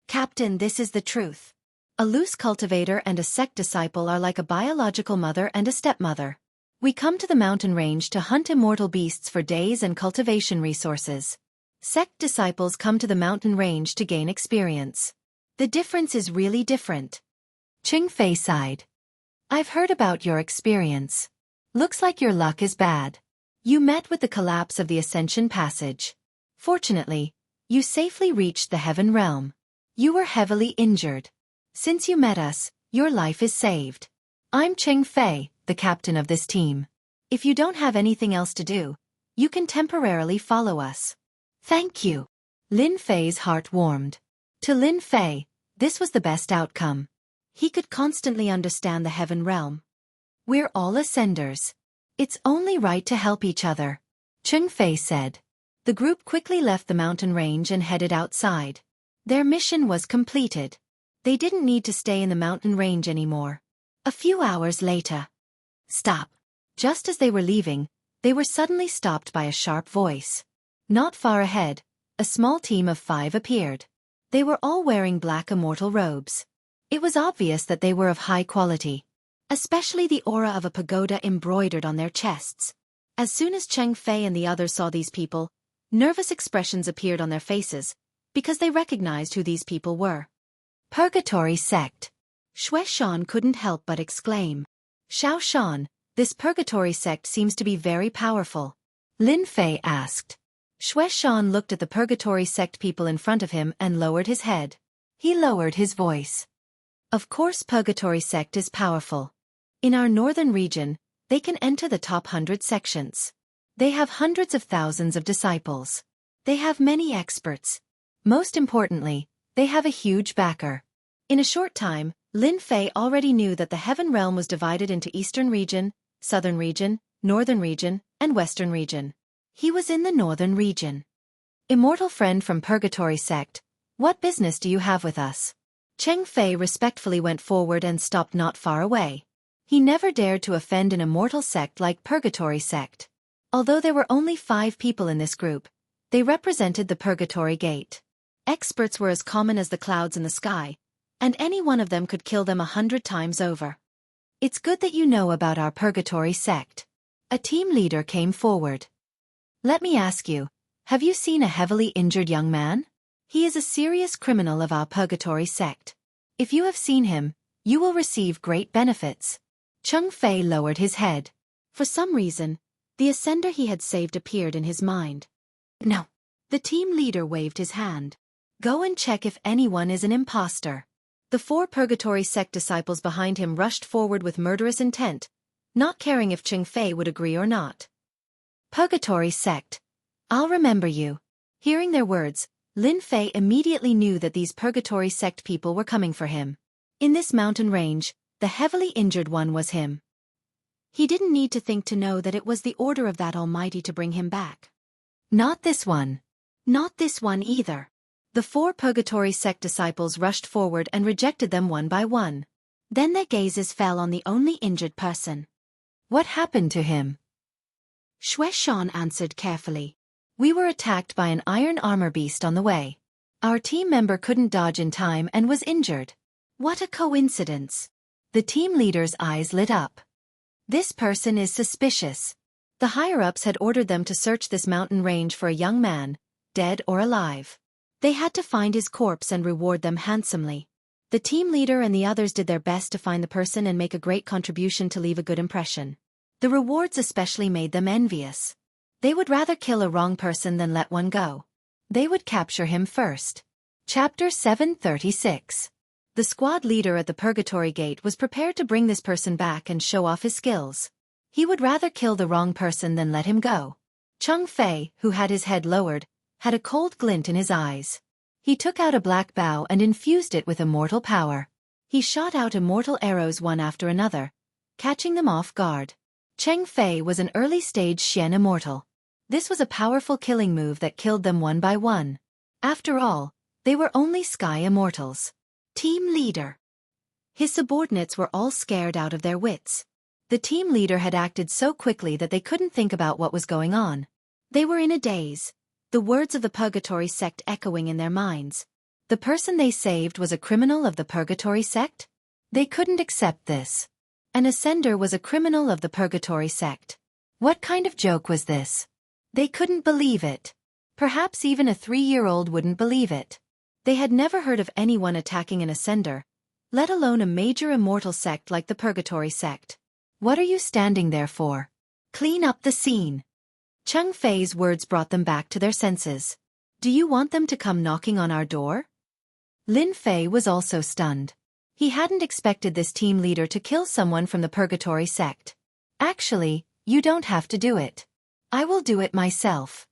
Speaker 1: Captain, this is the truth. A loose cultivator and a sect disciple are like a biological mother and a stepmother. We come to the mountain range to hunt immortal beasts for days and cultivation resources. Sect disciples come to the mountain range to gain experience. The difference is really different. Cheng Fei sighed. I've heard about your experience. Looks like your luck is bad. You met with the collapse of the Ascension Passage. Fortunately, you safely reached the heaven realm. You were heavily injured. Since you met us, your life is saved. I'm Cheng Fei, the captain of this team. If you don't have anything else to do, you can temporarily follow us. Thank you. Lin Fei's heart warmed. To Lin Fei, this was the best outcome. He could constantly understand the heaven realm. We're all ascenders. It's only right to help each other. Cheng Fei said. The group quickly left the mountain range and headed outside. Their mission was completed. They didn't need to stay in the mountain range anymore. A few hours later. Stop. Just as they were leaving, they were suddenly stopped by a sharp voice. Not far ahead, a small team of 5 appeared. They were all wearing black immortal robes. It was obvious that they were of high quality. Especially the aura of a pagoda embroidered on their chests. As soon as Cheng Fei and the others saw these people, nervous expressions appeared on their faces, because they recognized who these people were. Purgatory Sect. Xue Shan couldn't help but exclaim. Xiao Shan, this Purgatory Sect seems to be very powerful. Lin Fei asked. Xue Shan looked at the Purgatory Sect people in front of him and lowered his head. He lowered his voice. Of course Purgatory Sect is powerful. In our northern region, they can enter the top 100 sections. They have hundreds of thousands of disciples. They have many experts. Most importantly, they have a huge backer. In a short time, Lin Fei already knew that the heaven realm was divided into Eastern region, Southern region, Northern region, and Western region. He was in the Northern region. Immortal friend from Purgatory Sect, what business do you have with us? Cheng Fei respectfully went forward and stopped not far away. He never dared to offend an immortal sect like Purgatory Sect. Although there were only 5 people in this group, they represented the Purgatory Gate. Experts were as common as the clouds in the sky, and any one of them could kill them 100 times over. It's good that you know about our Purgatory Sect. A team leader came forward. Let me ask you, have you seen a heavily injured young man? He is a serious criminal of our Purgatory Sect. If you have seen him, you will receive great benefits. Cheng Fei lowered his head. For some reason, the ascender he had saved appeared in his mind. No. The team leader waved his hand. Go and check if anyone is an imposter. The 4 Purgatory Sect disciples behind him rushed forward with murderous intent, not caring if Cheng Fei would agree or not. Purgatory Sect. I'll remember you. Hearing their words, Lin Fei immediately knew that these Purgatory Sect people were coming for him. In this mountain range, the heavily injured one was him. He didn't need to think to know that it was the order of that Almighty to bring him back. Not this one. Not this one either. The 4 purgatory sect disciples rushed forward and rejected them one by one. Then their gazes fell on the only injured person. What happened to him? Shan answered carefully. We were attacked by an iron armor beast on the way. Our team member couldn't dodge in time and was injured. What a coincidence. The team leader's eyes lit up. This person is suspicious. The higher-ups had ordered them to search this mountain range for a young man, dead or alive. They had to find his corpse and reward them handsomely. The team leader and the others did their best to find the person and make a great contribution to leave a good impression. The rewards especially made them envious. They would rather kill a wrong person than let one go. They would capture him first. Chapter 736. The squad leader at the Purgatory Gate was prepared to bring this person back and show off his skills. He would rather kill the wrong person than let him go. Cheng Fei, who had his head lowered, had a cold glint in his eyes. He took out a black bow and infused it with immortal power. He shot out immortal arrows one after another, catching them off guard. Cheng Fei was an early-stage Xian immortal. This was a powerful killing move that killed them one by one. After all, they were only sky immortals. Team leader. His subordinates were all scared out of their wits. The team leader had acted so quickly that they couldn't think about what was going on. They were in a daze, the words of the Purgatory sect echoing in their minds. The person they saved was a criminal of the Purgatory sect? They couldn't accept this. An ascender was a criminal of the Purgatory sect. What kind of joke was this? They couldn't believe it. Perhaps even a 3-year-old wouldn't believe it. They had never heard of anyone attacking an ascender, let alone a major immortal sect like the Purgatory sect. What are you standing there for? Clean up the scene. Cheng Fei's words brought them back to their senses. Do you want them to come knocking on our door? Lin Fei was also stunned. He hadn't expected this team leader to kill someone from the Purgatory sect. Actually, you don't have to do it. I will do it myself.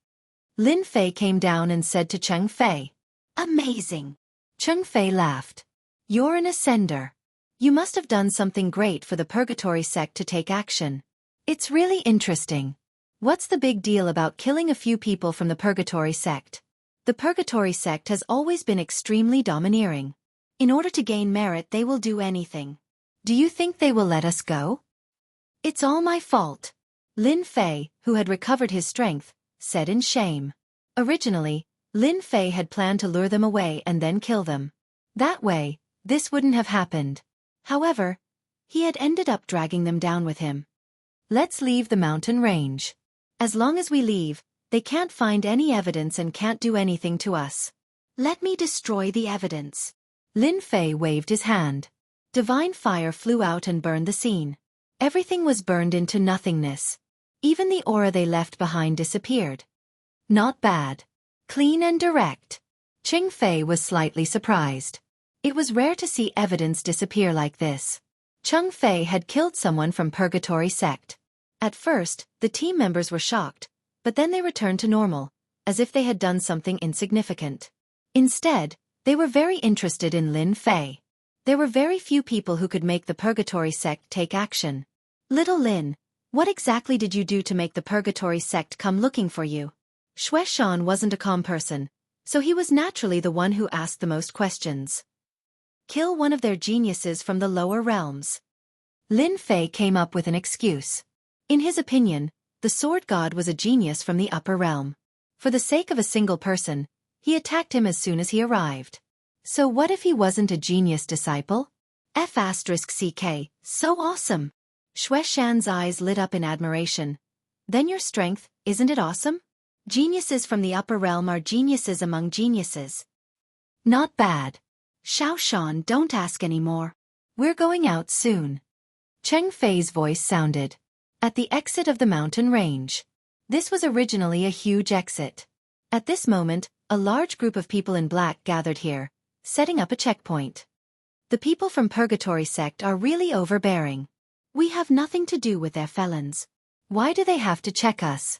Speaker 1: Lin Fei came down and said to Cheng Fei. Amazing. Cheng Fei laughed. You're an ascender. You must have done something great for the Purgatory sect to take action. It's really interesting. What's the big deal about killing a few people from the Purgatory sect? The Purgatory sect has always been extremely domineering. In order to gain merit, they will do anything. Do you think they will let us go? It's all my fault. Lin Fei, who had recovered his strength, said in shame. Originally, Lin Fei had planned to lure them away and then kill them. That way, this wouldn't have happened. However, he had ended up dragging them down with him. Let's leave the mountain range. As long as we leave, they can't find any evidence and can't do anything to us. Let me destroy the evidence. Lin Fei waved his hand. Divine fire flew out and burned the scene. Everything was burned into nothingness. Even the aura they left behind disappeared. Not bad. Clean and direct. Cheng Fei was slightly surprised. It was rare to see evidence disappear like this. Cheng Fei had killed someone from Purgatory sect. At first, the team members were shocked, but then they returned to normal, as if they had done something insignificant. Instead, they were very interested in Lin Fei. There were very few people who could make the Purgatory sect take action. Little Lin, what exactly did you do to make the Purgatory sect come looking for you? Shan wasn't a calm person, so he was naturally the one who asked the most questions. Kill one of their geniuses from the lower realms. Lin Fei came up with an excuse. In his opinion, the sword god was a genius from the upper realm. For the sake of a single person, he attacked him as soon as he arrived. So what if he wasn't a genius disciple? F***ck, so awesome. Shan's eyes lit up in admiration. Then your strength, isn't it awesome? Geniuses from the upper realm are geniuses among geniuses. Not bad. Shan, don't ask any more. We're going out soon. Cheng Fei's voice sounded. At the exit of the mountain range. This was originally a huge exit. At this moment, a large group of people in black gathered here, setting up a checkpoint. The people from Purgatory sect are really overbearing. We have nothing to do with their felons. Why do they have to check us?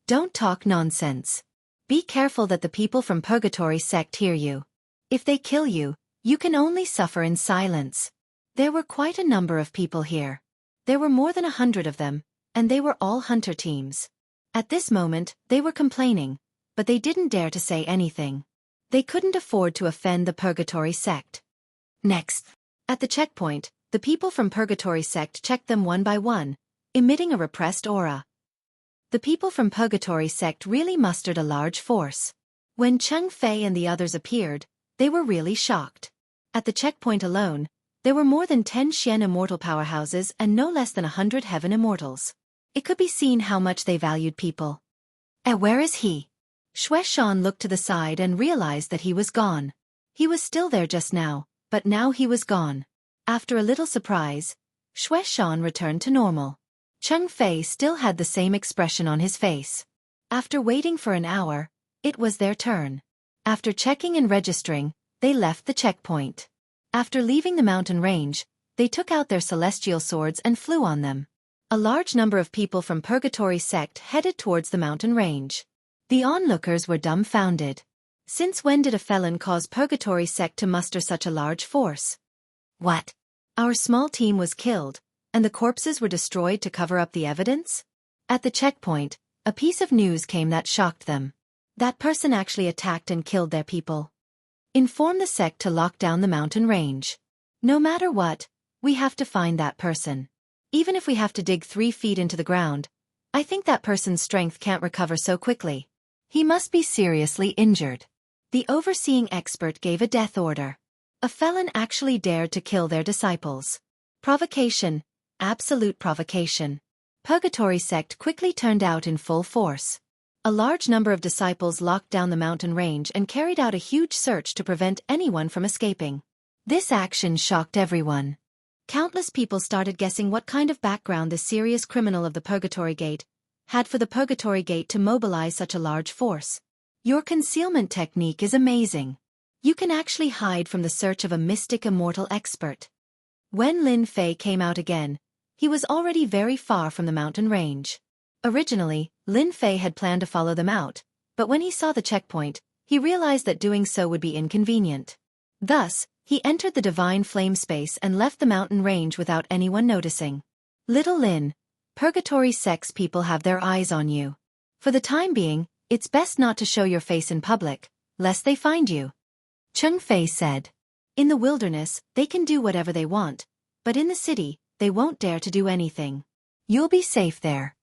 Speaker 1: Don't talk nonsense. Be careful that the people from Purgatory sect hear you. If they kill you, you can only suffer in silence. There were quite a number of people here. There were more than 100 of them, and they were all hunter teams. At this moment, they were complaining, but they didn't dare to say anything. They couldn't afford to offend the Purgatory sect. Next, at the checkpoint, the people from Purgatory sect checked them one by one, emitting a repressed aura. The people from Purgatory sect really mustered a large force. When Cheng Fei and the others appeared, they were really shocked. At the checkpoint alone, there were more than 10 Xian immortal powerhouses and no less than 100 heaven immortals. It could be seen how much they valued people. Where is he? Xue Shan looked to the side and realized that he was gone. He was still there just now, but now he was gone. After a little surprise, Xue Shan returned to normal. Cheng Fei still had the same expression on his face. After waiting for an hour, it was their turn. After checking and registering, they left the checkpoint. After leaving the mountain range, they took out their celestial swords and flew on them. A large number of people from Purgatory sect headed towards the mountain range. The onlookers were dumbfounded. Since when did a felon cause Purgatory sect to muster such a large force? What? Our small team was killed, and the corpses were destroyed to cover up the evidence? At the checkpoint, a piece of news came that shocked them. That person actually attacked and killed their people. Inform the sect to lock down the mountain range. No matter what, we have to find that person. Even if we have to dig 3 feet into the ground, I think that person's strength can't recover so quickly. He must be seriously injured. The overseeing expert gave a death order. A felon actually dared to kill their disciples. Provocation. Absolute provocation. Purgatory sect quickly turned out in full force. A large number of disciples locked down the mountain range and carried out a huge search to prevent anyone from escaping. This action shocked everyone. Countless people started guessing what kind of background the serious criminal of the Purgatory Gate had for the Purgatory Gate to mobilize such a large force. Your concealment technique is amazing. You can actually hide from the search of a mystic immortal expert. When Lin Fei came out again, he was already very far from the mountain range. Originally, Lin Fei had planned to follow them out, but when he saw the checkpoint, he realized that doing so would be inconvenient. Thus, he entered the divine flame space and left the mountain range without anyone noticing. Little Lin, Purgatory sect's people have their eyes on you. For the time being, it's best not to show your face in public, lest they find you. Cheng Fei said. In the wilderness, they can do whatever they want, but in the city, they won't dare to do anything. You'll be safe there.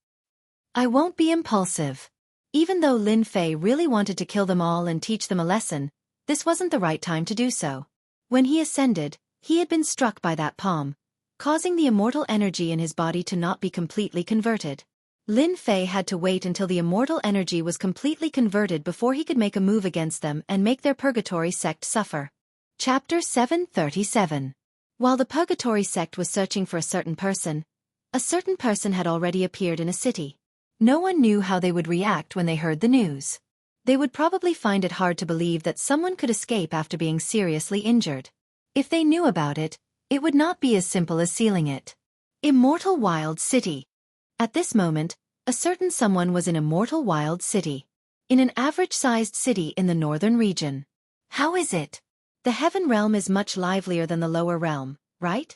Speaker 1: I won't be impulsive. Even though Lin Fei really wanted to kill them all and teach them a lesson, this wasn't the right time to do so. When he ascended, he had been struck by that palm, causing the immortal energy in his body to not be completely converted. Lin Fei had to wait until the immortal energy was completely converted before he could make a move against them and make their Purgatory sect suffer. Chapter 737. While the Purgatory sect was searching for a certain person had already appeared in a city. No one knew how they would react when they heard the news. They would probably find it hard to believe that someone could escape after being seriously injured. If they knew about it, it would not be as simple as sealing it. Immortal Wild City. At this moment, a certain someone was in Immortal Wild City. In an average-sized city in the northern region. How is it? The heaven realm is much livelier than the lower realm, right?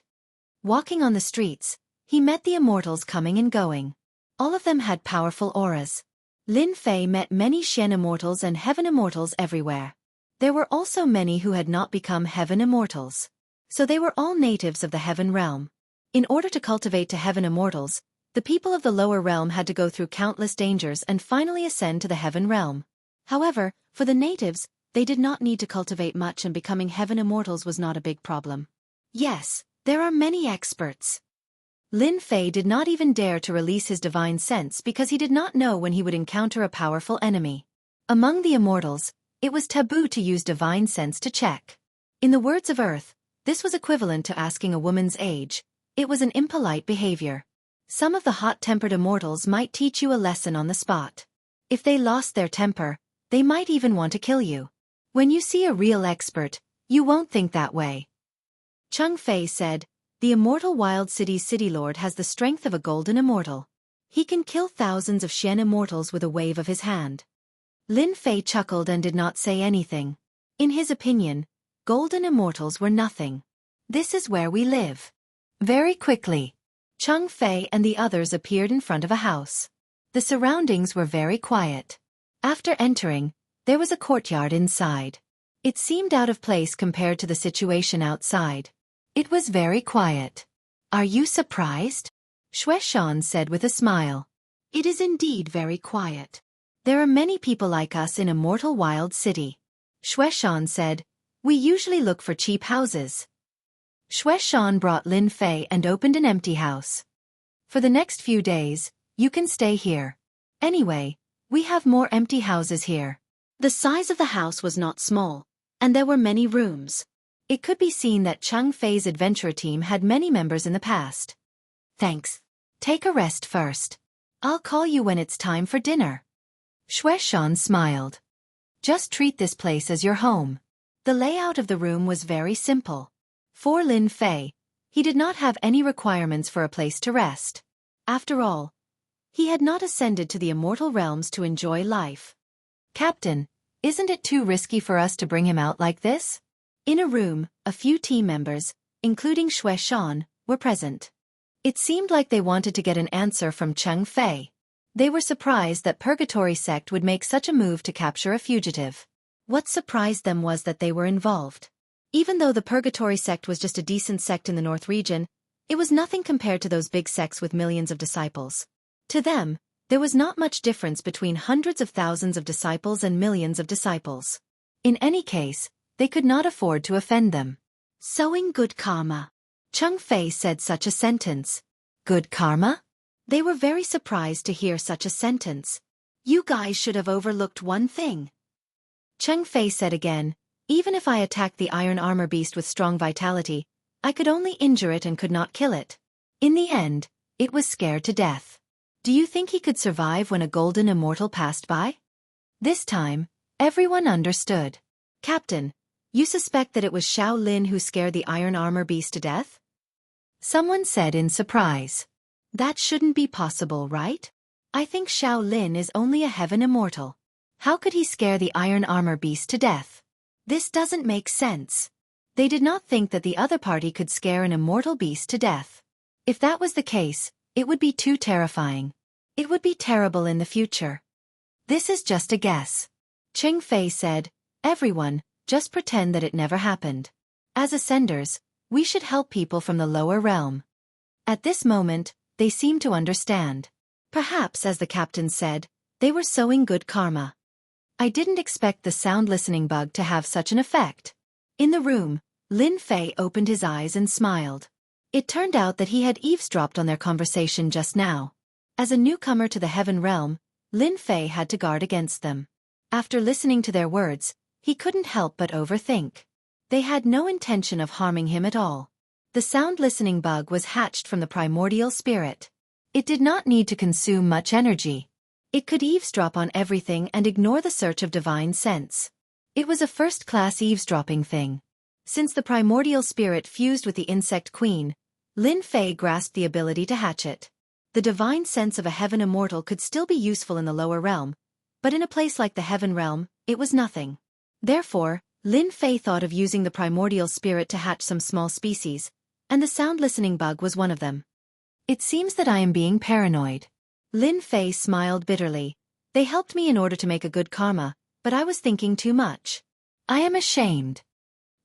Speaker 1: Walking on the streets, he met the immortals coming and going. All of them had powerful auras. Lin Fei met many Xian immortals and heaven immortals everywhere. There were also many who had not become heaven immortals. So they were all natives of the heaven realm. In order to cultivate to heaven immortals, the people of the lower realm had to go through countless dangers and finally ascend to the heaven realm. However, for the natives, they did not need to cultivate much and becoming heaven immortals was not a big problem. Yes, there are many experts. Lin Fei did not even dare to release his divine sense because he did not know when he would encounter a powerful enemy. Among the immortals, it was taboo to use divine sense to check. In the words of Earth, this was equivalent to asking a woman's age. It was an impolite behavior. Some of the hot-tempered immortals might teach you a lesson on the spot. If they lost their temper, they might even want to kill you. When you see a real expert, you won't think that way. Cheng Fei said, the Immortal Wild City's City Lord has the strength of a golden immortal. He can kill thousands of Xian immortals with a wave of his hand. Lin Fei chuckled and did not say anything. In his opinion, golden immortals were nothing. This is where we live. Very quickly, Chung Fei and the others appeared in front of a house. The surroundings were very quiet. After entering, there was a courtyard inside. It seemed out of place compared to the situation outside. It was very quiet. "Are you surprised?" Shui Shan said with a smile. "It is indeed very quiet. There are many people like us in Immortal Wild City." Shui Shan said, "We usually look for cheap houses." Shui Shan brought Lin Fei and opened an empty house. "For the next few days, you can stay here. Anyway, we have more empty houses here." The size of the house was not small, and there were many rooms. It could be seen that Chung Fei's adventurer team had many members in the past. "Thanks. Take a rest first. I'll call you when it's time for dinner." Shui Shan smiled. "Just treat this place as your home." The layout of the room was very simple. For Lin Fei, he did not have any requirements for a place to rest. After all, he had not ascended to the immortal realms to enjoy life. "Captain, isn't it too risky for us to bring him out like this?" In a room, a few team members, including Shui Shan, were present. It seemed like they wanted to get an answer from Chung Fei. They were surprised that Purgatory Sect would make such a move to capture a fugitive. What surprised them was that they were involved. Even though the Purgatory Sect was just a decent sect in the North region, it was nothing compared to those big sects with millions of disciples. To them, there was not much difference between hundreds of thousands of disciples and millions of disciples. In any case, they could not afford to offend them. "Sowing good karma." Chung Fei said such a sentence. "Good karma?" They were very surprised to hear such a sentence. "You guys should have overlooked one thing." Chung Fei said again, "Even if I attacked the iron armor beast with strong vitality, I could only injure it and could not kill it. In the end, it was scared to death. Do you think he could survive when a golden immortal passed by?" This time, everyone understood. "Captain, you suspect that it was Xiao Lin who scared the iron armor beast to death?" Someone said in surprise. "That shouldn't be possible, right? I think Xiao Lin is only a heaven immortal. How could he scare the iron armor beast to death? This doesn't make sense." They did not think that the other party could scare an immortal beast to death. If that was the case, it would be too terrifying. It would be terrible in the future. "This is just a guess." Chung Fei said, "Everyone, just pretend that it never happened. As ascenders, we should help people from the lower realm." At this moment, they seemed to understand. Perhaps, as the captain said, they were sowing good karma. I didn't expect the sound listening bug to have such an effect. In the room, Lin Fei opened his eyes and smiled. It turned out that he had eavesdropped on their conversation just now. As a newcomer to the heaven realm, Lin Fei had to guard against them. After listening to their words, he couldn't help but overthink. They had no intention of harming him at all. The sound listening bug was hatched from the primordial spirit. It did not need to consume much energy. It could eavesdrop on everything and ignore the search of divine sense. It was a first-class eavesdropping thing. Since the primordial spirit fused with the insect queen, Lin Fei grasped the ability to hatch it. The divine sense of a heaven immortal could still be useful in the lower realm, but in a place like the heaven realm, it was nothing. Therefore, Lin Fei thought of using the primordial spirit to hatch some small species, and the sound listening bug was one of them. "It seems that I am being paranoid." Lin Fei smiled bitterly. "They helped me in order to make a good karma, but I was thinking too much. I am ashamed."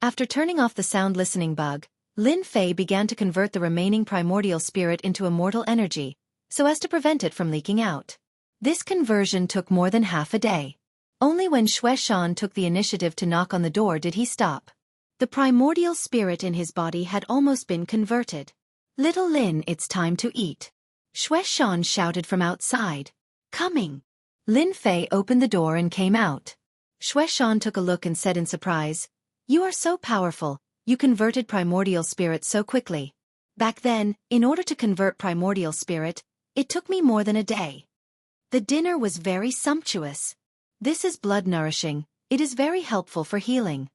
Speaker 1: After turning off the sound listening bug, Lin Fei began to convert the remaining primordial spirit into immortal energy, so as to prevent it from leaking out. This conversion took more than half a day. Only when Shui Shan took the initiative to knock on the door did he stop. The primordial spirit in his body had almost been converted. "Little Lin, it's time to eat." Shui Shan shouted from outside. "Coming." Lin Fei opened the door and came out. Shui Shan took a look and said in surprise, "You are so powerful, you converted primordial spirit so quickly." Back then, in order to convert primordial spirit, it took me more than a day. The dinner was very sumptuous. This is blood nourishing, it is very helpful for healing.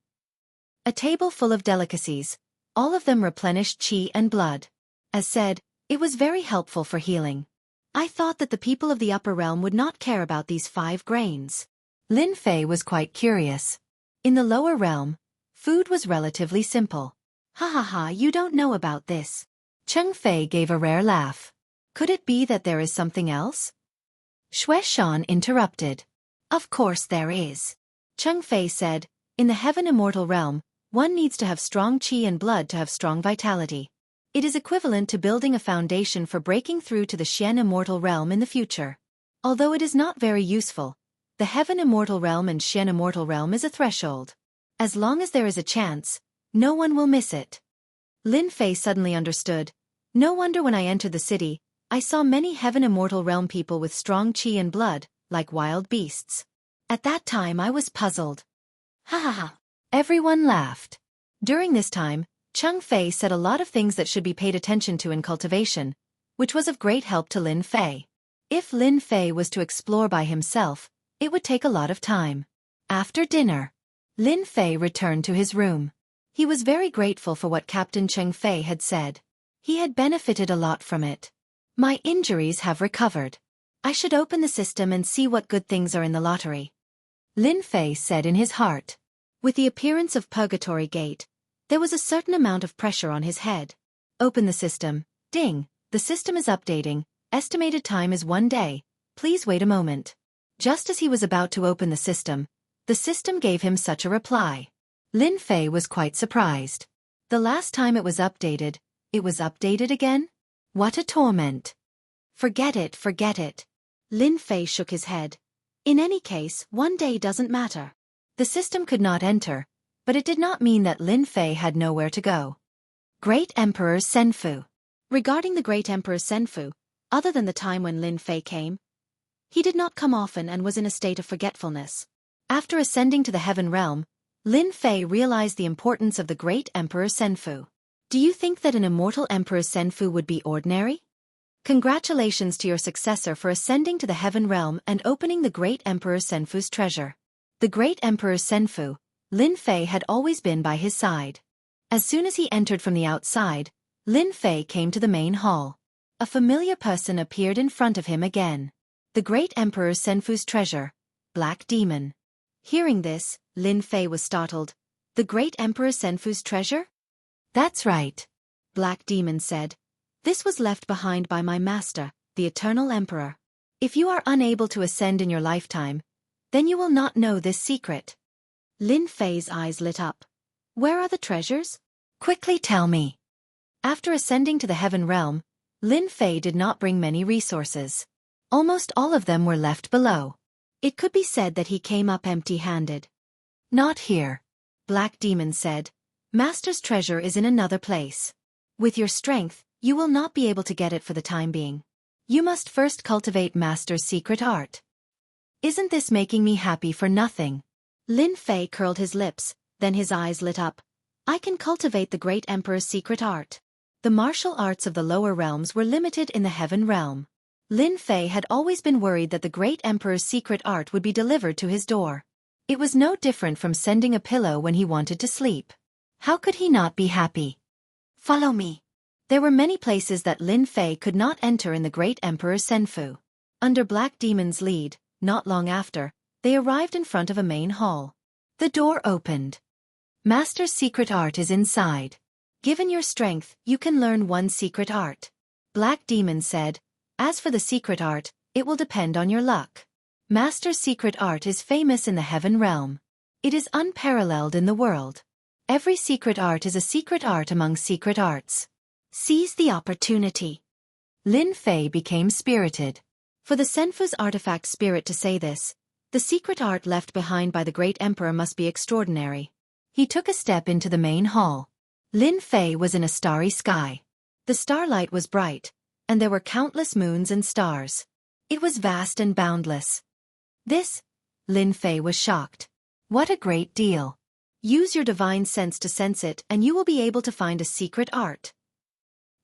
Speaker 1: A table full of delicacies, all of them replenished qi and blood. As said, it was very helpful for healing. I thought that the people of the upper realm would not care about these 5 grains. Lin Fei was quite curious. In the lower realm, food was relatively simple. "Ha ha ha, you don't know about this." Cheng Fei gave a rare laugh. Could it be that there is something else? Xue Shan interrupted. Of course there is. Cheng Fei said, in the heaven immortal realm, one needs to have strong qi and blood to have strong vitality. It is equivalent to building a foundation for breaking through to the Xian immortal realm in the future. Although it is not very useful, the heaven immortal realm and Xian immortal realm is a threshold. As long as there is a chance, no one will miss it. Lin Fei suddenly understood. No wonder when I entered the city, I saw many heaven immortal realm people with strong qi and blood, like wild beasts. At that time I was puzzled. Ha ha ha. Everyone laughed. During this time, Cheng Fei said a lot of things that should be paid attention to in cultivation, which was of great help to Lin Fei. If Lin Fei was to explore by himself, it would take a lot of time. After dinner, Lin Fei returned to his room. He was very grateful for what Captain Cheng Fei had said. He had benefited a lot from it. My injuries have recovered. I should open the system and see what good things are in the lottery. Lin Fei said in his heart. With the appearance of Purgatory Gate, there was a certain amount of pressure on his head. Open the system. Ding, the system is updating. Estimated time is 1 day. Please wait a moment. Just as he was about to open the system gave him such a reply. Lin Fei was quite surprised. The last time it was updated again? What a torment. Forget it. Lin Fei shook his head. In any case, 1 day doesn't matter. The system could not enter, but it did not mean that Lin Fei had nowhere to go. Great Emperor Senfu. Regarding the Great Emperor Senfu, other than the time when Lin Fei came, he did not come often and was in a state of forgetfulness. After ascending to the heaven realm, Lin Fei realized the importance of the Great Emperor Senfu. Do you think that an immortal Emperor Senfu would be ordinary? Congratulations to your successor for ascending to the heaven realm and opening the Great Emperor Senfu's treasure. The Great Emperor Senfu, Lin Fei had always been by his side. As soon as he entered from the outside, Lin Fei came to the main hall. A familiar person appeared in front of him again. The Great Emperor Senfu's treasure, Black Demon. Hearing this, Lin Fei was startled. The Great Emperor Senfu's treasure? That's right. Black Demon said. This was left behind by my master, the Eternal Emperor. If you are unable to ascend in your lifetime, then you will not know this secret. Lin Fei's eyes lit up. Where are the treasures? Quickly tell me. After ascending to the heaven realm, Lin Fei did not bring many resources. Almost all of them were left below. It could be said that he came up empty-handed. Not here. Black Demon said. Master's treasure is in another place. With your strength, you will not be able to get it for the time being. You must first cultivate Master's secret art. Isn't this making me happy for nothing? Lin Fei curled his lips, then his eyes lit up. I can cultivate the Great Emperor's secret art. The martial arts of the lower realms were limited in the heaven realm. Lin Fei had always been worried that the Great Emperor's secret art would be delivered to his door. It was no different from sending a pillow when he wanted to sleep. How could he not be happy? Follow me. There were many places that Lin Fei could not enter in the Great Emperor Senfu. Under Black Demon's lead, not long after, they arrived in front of a main hall. The door opened. Master's secret art is inside. Given your strength, you can learn one secret art. Black Demon said. As for the secret art, it will depend on your luck. Master's secret art is famous in the heaven realm. It is unparalleled in the world. Every secret art is a secret art among secret arts. Seize the opportunity. Lin Fei became spirited. For the Senfu's artifact spirit to say this, the secret art left behind by the Great Emperor must be extraordinary. He took a step into the main hall. Lin Fei was in a starry sky. The starlight was bright, and there were countless moons and stars. It was vast and boundless. This? Lin Fei was shocked. What a great deal. Use your divine sense to sense it and you will be able to find a secret art.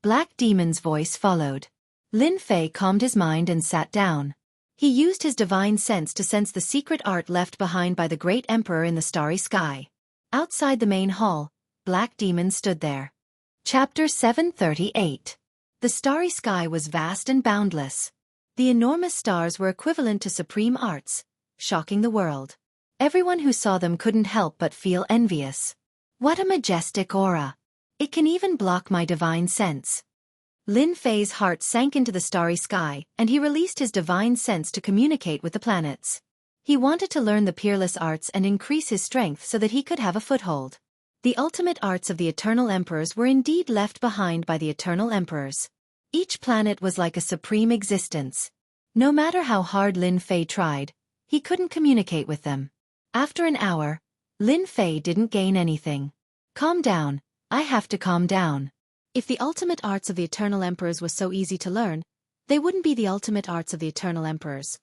Speaker 1: Black Demon's voice followed. Lin Fei calmed his mind and sat down. He used his divine sense to sense the secret art left behind by the Great Emperor in the starry sky. Outside the main hall, Black Demon stood there. Chapter 738. The starry sky was vast and boundless. The enormous stars were equivalent to supreme arts, shocking the world. Everyone who saw them couldn't help but feel envious. What a majestic aura! It can even block my divine sense. Lin Fei's heart sank into the starry sky, and he released his divine sense to communicate with the planets. He wanted to learn the peerless arts and increase his strength so that he could have a foothold. The ultimate arts of the Eternal Emperors were indeed left behind by the Eternal Emperors. Each planet was like a supreme existence. No matter how hard Lin Fei tried, he couldn't communicate with them. After an hour, Lin Fei didn't gain anything. Calm down, I have to calm down. If the ultimate arts of the Eternal Emperors was so easy to learn, they wouldn't be the ultimate arts of the Eternal Emperors.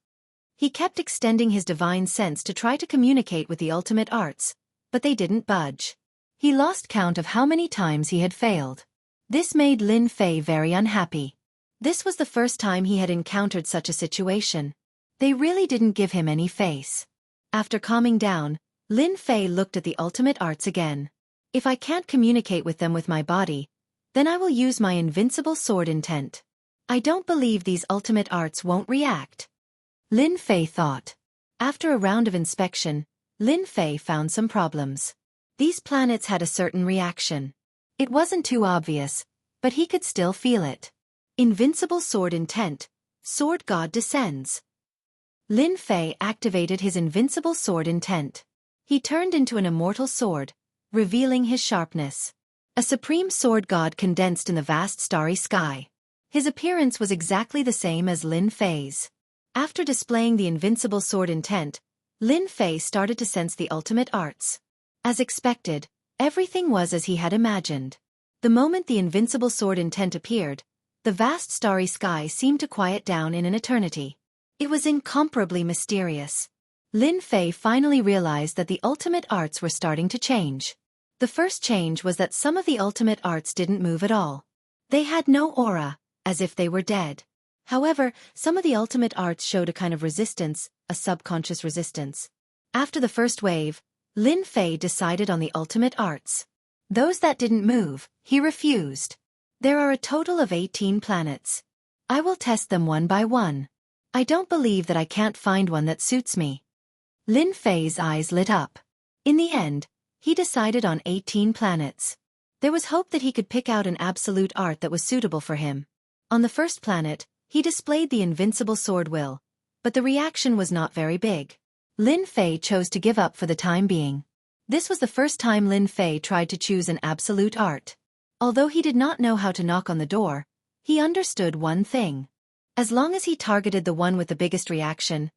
Speaker 1: He kept extending his divine sense to try to communicate with the ultimate arts, but they didn't budge. He lost count of how many times he had failed. This made Lin Fei very unhappy. This was the first time he had encountered such a situation. They really didn't give him any face. After calming down, Lin Fei looked at the ultimate arts again. If I can't communicate with them with my body, then I will use my invincible sword intent. I don't believe these ultimate arts won't react. Lin Fei thought. After a round of inspection, Lin Fei found some problems. These planets had a certain reaction. It wasn't too obvious, but he could still feel it. Invincible sword intent, sword god descends. Lin Fei activated his invincible sword intent. He turned into an immortal sword, revealing his sharpness. A supreme sword god condensed in the vast starry sky. His appearance was exactly the same as Lin Fei's. After displaying the invincible sword intent, Lin Fei started to sense the ultimate arts. As expected, everything was as he had imagined. The moment the invincible sword intent appeared, the vast starry sky seemed to quiet down in an eternity. It was incomparably mysterious. Lin Fei finally realized that the ultimate arts were starting to change. The first change was that some of the ultimate arts didn't move at all. They had no aura, as if they were dead. However, some of the ultimate arts showed a kind of resistance, a subconscious resistance. After the first wave, Lin Fei decided on the ultimate arts. Those that didn't move, he refused. There are a total of 18 planets. I will test them one by one. I don't believe that I can't find one that suits me. Lin Fei's eyes lit up. In the end, he decided on 18 planets. There was hope that he could pick out an absolute art that was suitable for him. On the first planet, he displayed the invincible sword will, but the reaction was not very big. Lin Fei chose to give up for the time being. This was the first time Lin Fei tried to choose an absolute art. Although he did not know how to knock on the door, he understood one thing. As long as he targeted the one with the biggest reaction,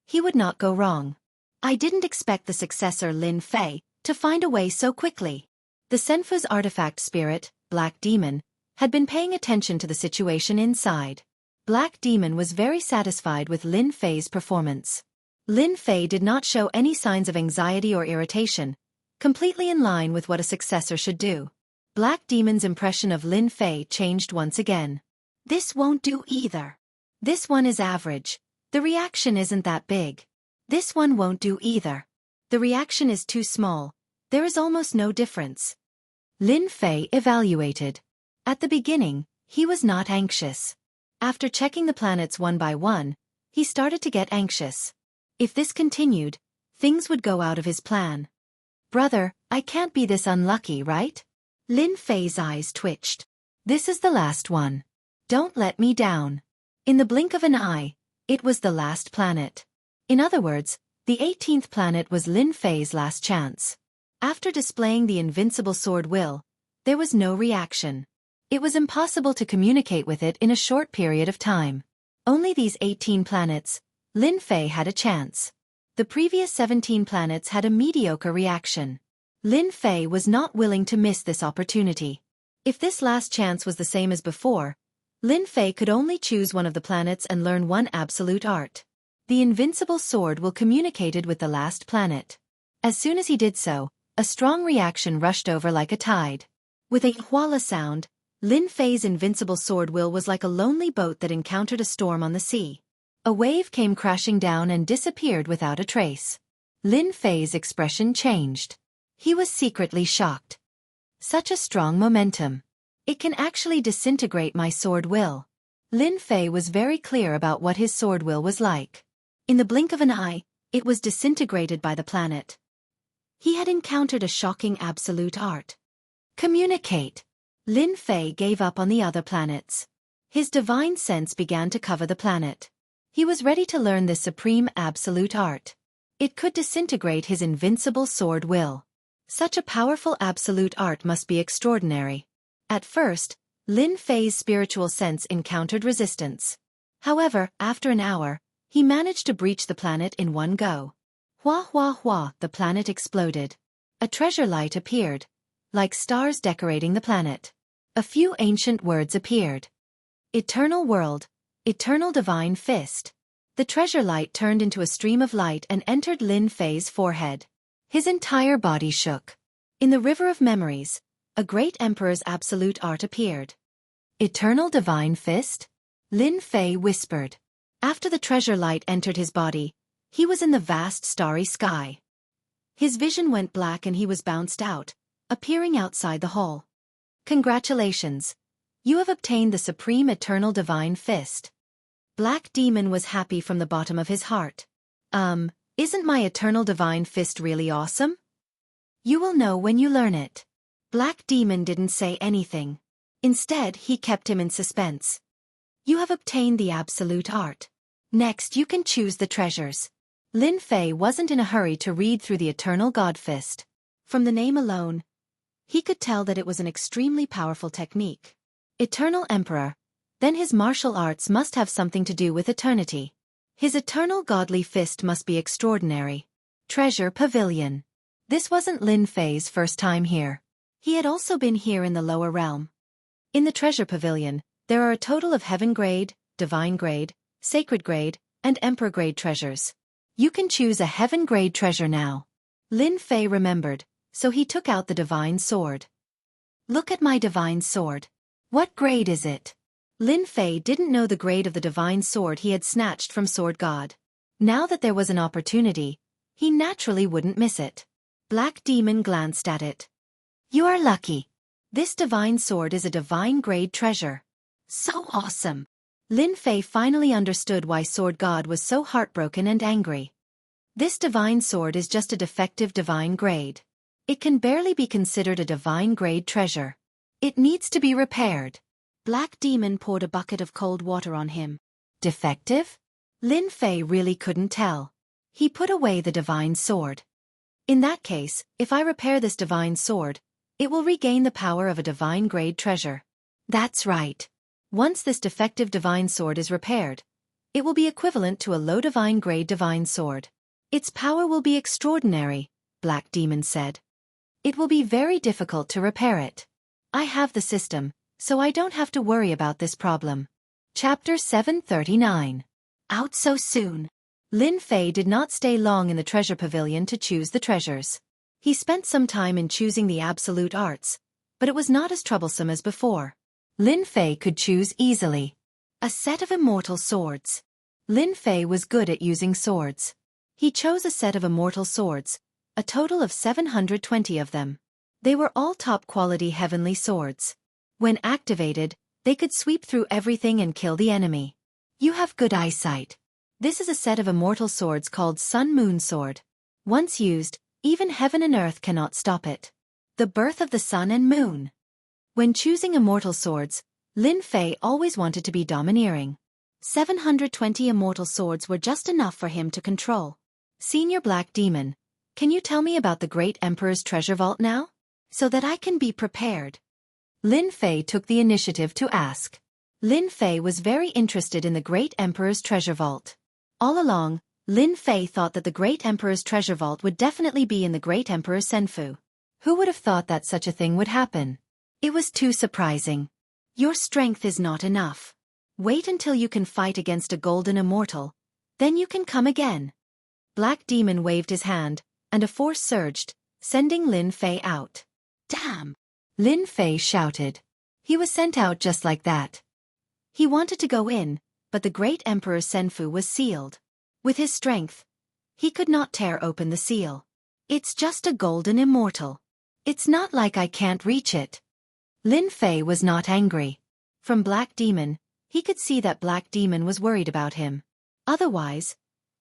Speaker 1: he would not go wrong. I didn't expect the successor Lin Fei to find a way so quickly. The Senfu's artifact spirit, Black Demon, had been paying attention to the situation inside. Black Demon was very satisfied with Lin Fei's performance. Lin Fei did not show any signs of anxiety or irritation, completely in line with what a successor should do. Black Demon's impression of Lin Fei changed once again. This won't do either. This one is average. The reaction isn't that big. This one won't do either. The reaction is too small. There is almost no difference. Lin Fei evaluated. At the beginning, he was not anxious. After checking the planets one by one, he started to get anxious. If this continued, things would go out of his plan. Brother, I can't be this unlucky, right? Lin Fei's eyes twitched. This is the last one. Don't let me down. In the blink of an eye, it was the last planet. In other words, the 18th planet was Lin Fei's last chance. After displaying the invincible sword will, there was no reaction. It was impossible to communicate with it in a short period of time. Only these 18 planets, Lin Fei had a chance. The previous 17 planets had a mediocre reaction. Lin Fei was not willing to miss this opportunity. If this last chance was the same as before, Lin Fei could only choose one of the planets and learn one absolute art. The invincible sword will communicated with the last planet. As soon as he did so, a strong reaction rushed over like a tide. With a whalla sound, Lin Fei's invincible sword will was like a lonely boat that encountered a storm on the sea. A wave came crashing down and disappeared without a trace. Lin Fei's expression changed. He was secretly shocked. Such a strong momentum. It can actually disintegrate my sword will. Lin Fei was very clear about what his sword will was like. In the blink of an eye, it was disintegrated by the planet. He had encountered a shocking absolute art. Communicate. Lin Fei gave up on the other planets. His divine sense began to cover the planet. He was ready to learn this supreme absolute art. It could disintegrate his invincible sword will. Such a powerful absolute art must be extraordinary. At first, Lin Fei's spiritual sense encountered resistance. However, after an hour, he managed to breach the planet in one go. Hua hua hua, the planet exploded. A treasure light appeared, like stars decorating the planet. A few ancient words appeared. Eternal world, eternal divine fist. The treasure light turned into a stream of light and entered Lin Fei's forehead. His entire body shook. In the river of memories, a great emperor's absolute art appeared. Eternal divine fist? Lin Fei whispered. After the treasure light entered his body, he was in the vast starry sky. His vision went black and he was bounced out, appearing outside the hall. Congratulations. You have obtained the supreme eternal divine fist. Black Demon was happy from the bottom of his heart. Isn't my eternal divine fist really awesome? You will know when you learn it. Black Demon didn't say anything. Instead, he kept him in suspense. You have obtained the absolute art. Next, you can choose the treasures. Lin Fei wasn't in a hurry to read through the eternal God fist. From the name alone, he could tell that it was an extremely powerful technique. Eternal Emperor. Then his martial arts must have something to do with eternity. His eternal godly fist must be extraordinary. Treasure Pavilion. This wasn't Lin Fei's first time here. He had also been here in the lower realm. In the Treasure Pavilion, there are a total of Heaven Grade, Divine Grade, Sacred Grade, and Emperor Grade treasures. You can choose a Heaven Grade treasure now. Lin Fei remembered, so he took out the Divine Sword. Look at my Divine Sword. What grade is it? Lin Fei didn't know the grade of the Divine Sword he had snatched from Sword God. Now that there was an opportunity, he naturally wouldn't miss it. Black Demon glanced at it. You are lucky. This Divine Sword is a Divine Grade treasure. So awesome. Lin Fei finally understood why Sword God was so heartbroken and angry. This Divine Sword is just a defective Divine Grade. It can barely be considered a Divine Grade treasure. It needs to be repaired. Black Demon poured a bucket of cold water on him. Defective? Lin Fei really couldn't tell. He put away the Divine Sword. In that case, if I repair this Divine Sword, it will regain the power of a Divine Grade treasure. That's right. Once this defective Divine Sword is repaired, it will be equivalent to a low Divine Grade Divine Sword. Its power will be extraordinary, Black Demon said. It will be very difficult to repair it. I have the system, so I don't have to worry about this problem. Chapter 739. Out so soon. Lin Fei did not stay long in the Treasure Pavilion to choose the treasures. He spent some time in choosing the absolute arts, but it was not as troublesome as before. Lin Fei could choose easily. A set of immortal swords. Lin Fei was good at using swords. He chose a set of immortal swords, a total of 720 of them. They were all top-quality heavenly swords. When activated, they could sweep through everything and kill the enemy. You have good eyesight. This is a set of immortal swords called Sun-Moon Sword. Once used, even heaven and earth cannot stop it. The birth of the sun and moon. When choosing immortal swords, Lin Fei always wanted to be domineering. 720 immortal swords were just enough for him to control. Senior Black Demon, can you tell me about the Great Emperor's treasure vault now? So that I can be prepared. Lin Fei took the initiative to ask. Lin Fei was very interested in the Great Emperor's treasure vault. All along, Lin Fei thought that the Great Emperor's treasure vault would definitely be in the Great Emperor Senfu. Who would have thought that such a thing would happen? It was too surprising. Your strength is not enough. Wait until you can fight against a golden immortal, then you can come again. Black Demon waved his hand, and a force surged, sending Lin Fei out. Damn! Lin Fei shouted. He was sent out just like that. He wanted to go in, but the Great Emperor Senfu was sealed. With his strength, he could not tear open the seal. It's just a golden immortal. It's not like I can't reach it. Lin Fei was not angry. From Black Demon, he could see that Black Demon was worried about him. Otherwise,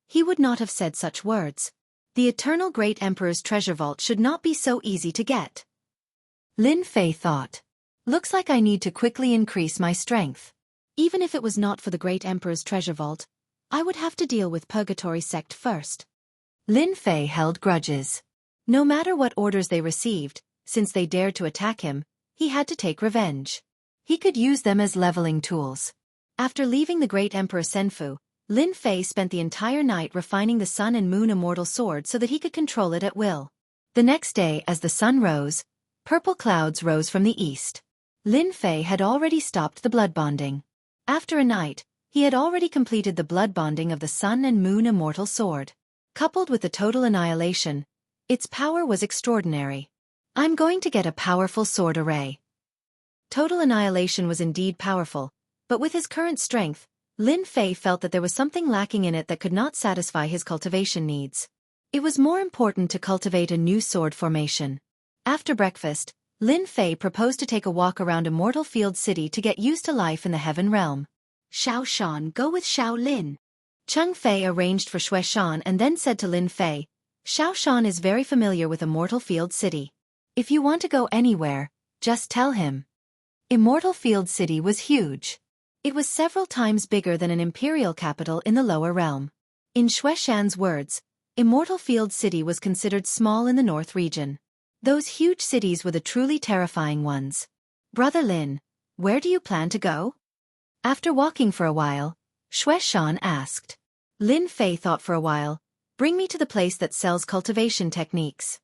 Speaker 1: he would not have said such words. The Eternal Great Emperor's treasure vault should not be so easy to get. Lin Fei thought. Looks like I need to quickly increase my strength. Even if it was not for the great emperor's treasure vault, I would have to deal with Purgatory sect first. Lin Fei held grudges. No matter what orders they received, since they dared to attack him, he had to take revenge. He could use them as leveling tools. After leaving the great emperor Senfu, Lin Fei spent the entire night refining the Sun and Moon immortal sword so that he could control it at will. The next day, as the sun rose, purple clouds rose from the east. Lin Fei had already stopped the blood bonding. After a night, he had already completed the blood bonding of the Sun and Moon immortal sword. Coupled with the total annihilation, its power was extraordinary. I'm going to get a powerful sword array. Total annihilation was indeed powerful, but with his current strength, Lin Fei felt that there was something lacking in it that could not satisfy his cultivation needs. It was more important to cultivate a new sword formation. After breakfast, Lin Fei proposed to take a walk around Immortal Field City to get used to life in the Heaven Realm. Xiao Shan, go with Xiao Lin. Cheng Fei arranged for Xue Shan and then said to Lin Fei, Xiao Shan is very familiar with Immortal Field City. If you want to go anywhere, just tell him. Immortal Field City was huge. It was several times bigger than an imperial capital in the lower realm. In Xue Shan's words, Immortal Field City was considered small in the north region. Those huge cities were the truly terrifying ones. Brother Lin, where do you plan to go? After walking for a while, Xue Shan asked. Lin Fei thought for a while, bring me to the place that sells cultivation techniques.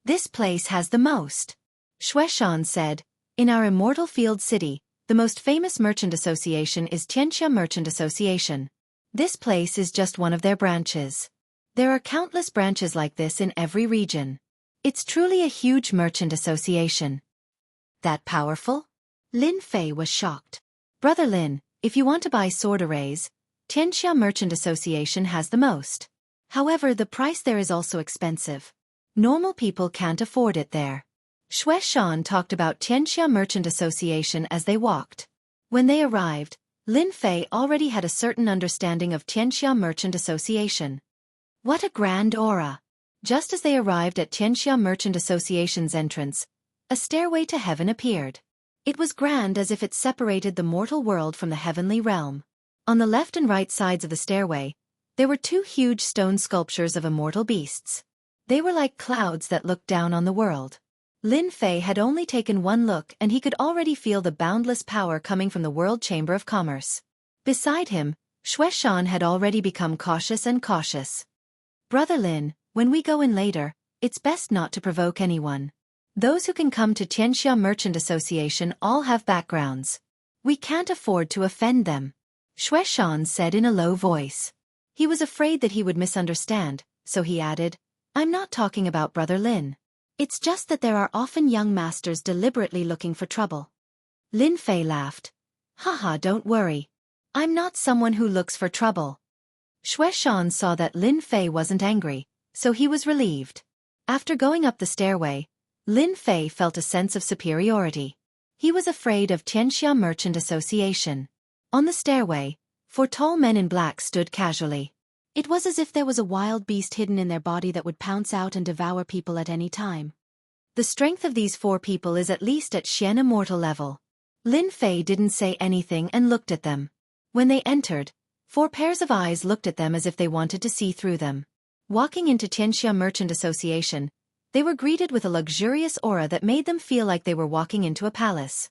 Speaker 1: This place has the most. Xue Shan said, in our Immortal Field City, the most famous merchant association is Tianxia Merchant Association. This place is just one of their branches. There are countless branches like this in every region. It's truly a huge merchant association. That powerful? Lin Fei was shocked. Brother Lin, if you want to buy sword arrays, Tianxia Merchant Association has the most. However, the price there is also expensive. Normal people can't afford it there. Xue Shan talked about Tianxia Merchant Association as they walked. When they arrived, Lin Fei already had a certain understanding of Tianxia Merchant Association. What a grand aura! Just as they arrived at Tianxia Merchant Association's entrance, a stairway to heaven appeared. It was grand as if it separated the mortal world from the heavenly realm. On the left and right sides of the stairway, there were two huge stone sculptures of immortal beasts. They were like clouds that looked down on the world. Lin Fei had only taken one look and he could already feel the boundless power coming from the World Chamber of Commerce. Beside him, Xue Shan had already become cautious and cautious. Brother Lin, when we go in later, it's best not to provoke anyone. Those who can come to Tianxia Merchant Association all have backgrounds. We can't afford to offend them. Xue Shan said in a low voice. He was afraid that he would misunderstand, so he added, I'm not talking about Brother Lin. It's just that there are often young masters deliberately looking for trouble. Lin Fei laughed. Haha, don't worry. I'm not someone who looks for trouble. Xue Shan saw that Lin Fei wasn't angry, so he was relieved. After going up the stairway, Lin Fei felt a sense of superiority. He was afraid of Tianxia Merchant Association. On the stairway, 4 tall men in black stood casually. It was as if there was a wild beast hidden in their body that would pounce out and devour people at any time. The strength of these 4 people is at least at Xian Immortal level. Lin Fei didn't say anything and looked at them. When they entered, 4 pairs of eyes looked at them as if they wanted to see through them. Walking into Tianxia Merchant Association, they were greeted with a luxurious aura that made them feel like they were walking into a palace.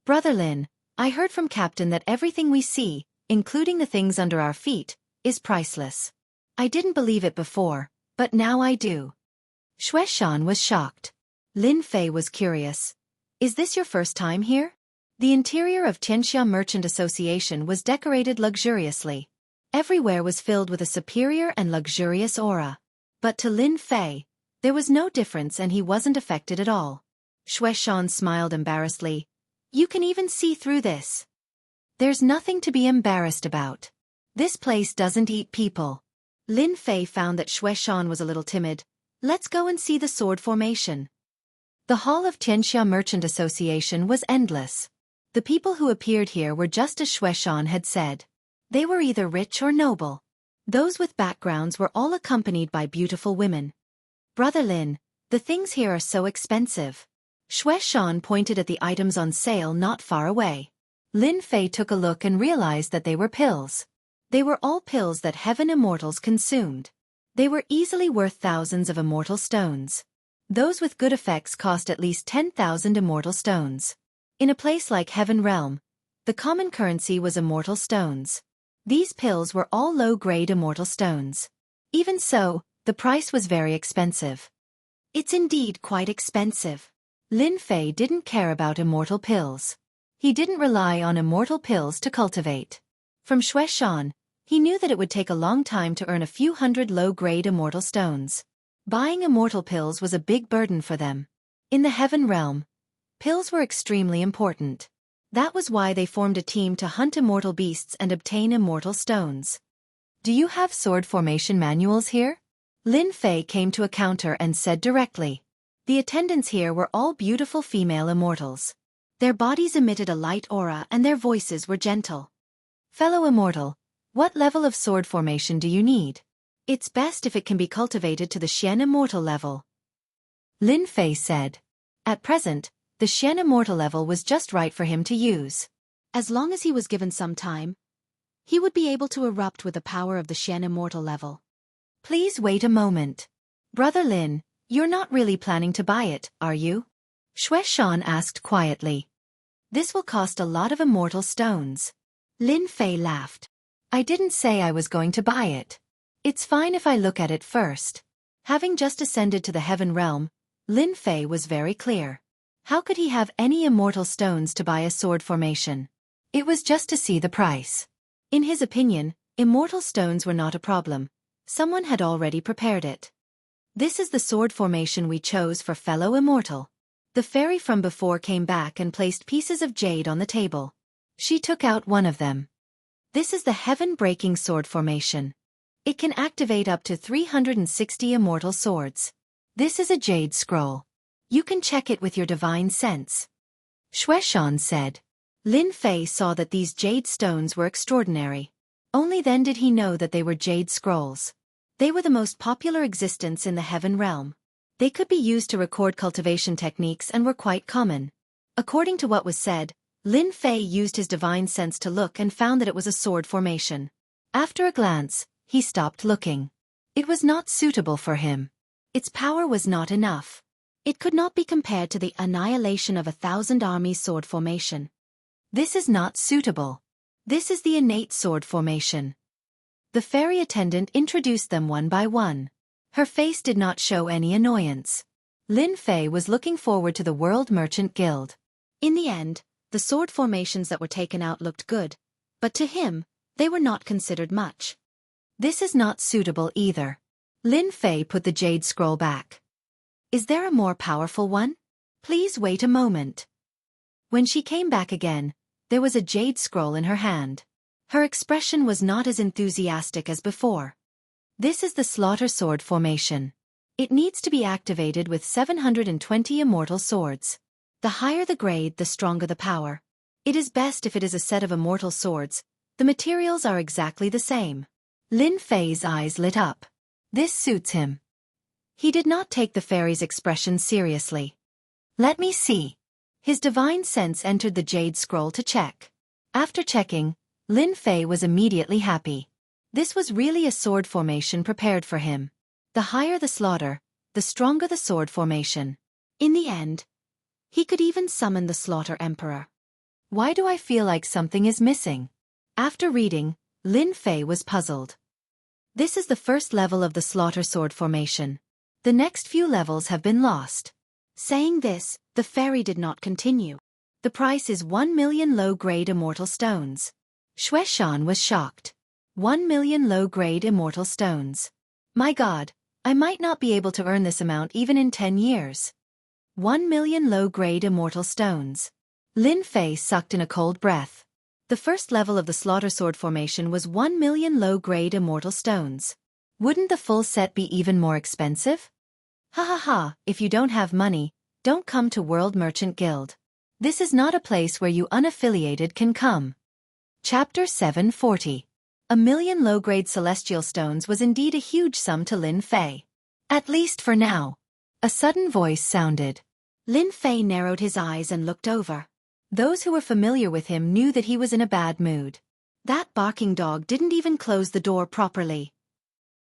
Speaker 1: Brother Lin, I heard from Captain that everything we see, including the things under our feet, is priceless. I didn't believe it before, but now I do. Xue Shan was shocked. Lin Fei was curious. Is this your first time here? The interior of Tianxia Merchant Association was decorated luxuriously. Everywhere was filled with a superior and luxurious aura. But to Lin Fei, there was no difference and he wasn't affected at all. Xue Shan smiled embarrassedly. You can even see through this. There's nothing to be embarrassed about. This place doesn't eat people. Lin Fei found that Xue Shan was a little timid. Let's go and see the sword formation. The hall of Tianxia Merchant Association was endless. The people who appeared here were just as Xue Shan had said. They were either rich or noble. Those with backgrounds were all accompanied by beautiful women. Brother Lin, the things here are so expensive. Shui Shan pointed at the items on sale not far away. Lin Fei took a look and realized that they were pills. They were all pills that heaven immortals consumed. They were easily worth thousands of immortal stones. Those with good effects cost at least 10,000 immortal stones. In a place like Heaven Realm, the common currency was immortal stones. These pills were all low-grade immortal stones. Even so, the price was very expensive. It's indeed quite expensive. Lin Fei didn't care about immortal pills. He didn't rely on immortal pills to cultivate. From Shui Shan, he knew that it would take a long time to earn a few hundred low-grade immortal stones. Buying immortal pills was a big burden for them. In the Heaven Realm, pills were extremely important. That was why they formed a team to hunt immortal beasts and obtain immortal stones. Do you have sword formation manuals here? Lin Fei came to a counter and said directly. The attendants here were all beautiful female immortals. Their bodies emitted a light aura and their voices were gentle. Fellow immortal, what level of sword formation do you need? It's best if it can be cultivated to the Xian immortal level. Lin Fei said. At present, the Xian immortal level was just right for him to use. As long as he was given some time, he would be able to erupt with the power of the Xian immortal level. Please wait a moment. Brother Lin, you're not really planning to buy it, are you? Shui Shan asked quietly. This will cost a lot of immortal stones. Lin Fei laughed. I didn't say I was going to buy it. It's fine if I look at it first. Having just ascended to the Heaven Realm, Lin Fei was very clear. How could he have any immortal stones to buy a sword formation? It was just to see the price. In his opinion, immortal stones were not a problem. Someone had already prepared it. This is the sword formation we chose for fellow immortal. The fairy from before came back and placed pieces of jade on the table. She took out one of them. This is the heaven-breaking sword formation. It can activate up to 360 immortal swords. This is a jade scroll. You can check it with your divine sense. Shui Shan said. Lin Fei saw that these jade stones were extraordinary. Only then did he know that they were jade scrolls. They were the most popular existence in the Heaven Realm. They could be used to record cultivation techniques and were quite common. According to what was said, Lin Fei used his divine sense to look and found that it was a sword formation. After a glance, he stopped looking. It was not suitable for him. Its power was not enough. It could not be compared to the annihilation of 1,000 armies sword formation. This is not suitable. This is the innate sword formation. The fairy attendant introduced them one by one. Her face did not show any annoyance. Lin Fei was looking forward to the World Merchant Guild. In the end, the sword formations that were taken out looked good, but to him, they were not considered much. This is not suitable either. Lin Fei put the jade scroll back. Is there a more powerful one? Please wait a moment. When she came back again, there was a jade scroll in her hand. Her expression was not as enthusiastic as before. This is the slaughter sword formation. It needs to be activated with 720 immortal swords. The higher the grade, the stronger the power. It is best if it is a set of immortal swords. The materials are exactly the same. Lin Fei's eyes lit up. This suits him. He did not take the fairy's expression seriously. Let me see. His divine sense entered the jade scroll to check. After checking, Lin Fei was immediately happy. This was really a sword formation prepared for him. The higher the slaughter, the stronger the sword formation. In the end, he could even summon the Slaughter Emperor. Why do I feel like something is missing? After reading, Lin Fei was puzzled. This is the first level of the Slaughter Sword formation. The next few levels have been lost. Saying this, the fairy did not continue. The price is 1 million low-grade immortal stones. Shui Shan was shocked. 1 million low-grade immortal stones. My God, I might not be able to earn this amount even in 10 years. 1 million low-grade immortal stones. Lin Fei sucked in a cold breath. The first level of the Slaughter Sword formation was 1 million low-grade immortal stones. Wouldn't the full set be even more expensive? Ha ha ha, if you don't have money, don't come to World Merchant Guild. This is not a place where you unaffiliated can come. Chapter 740. A million low-grade celestial stones was indeed a huge sum to Lin Fei. At least for now. A sudden voice sounded. Lin Fei narrowed his eyes and looked over. Those who were familiar with him knew that he was in a bad mood. That barking dog didn't even close the door properly.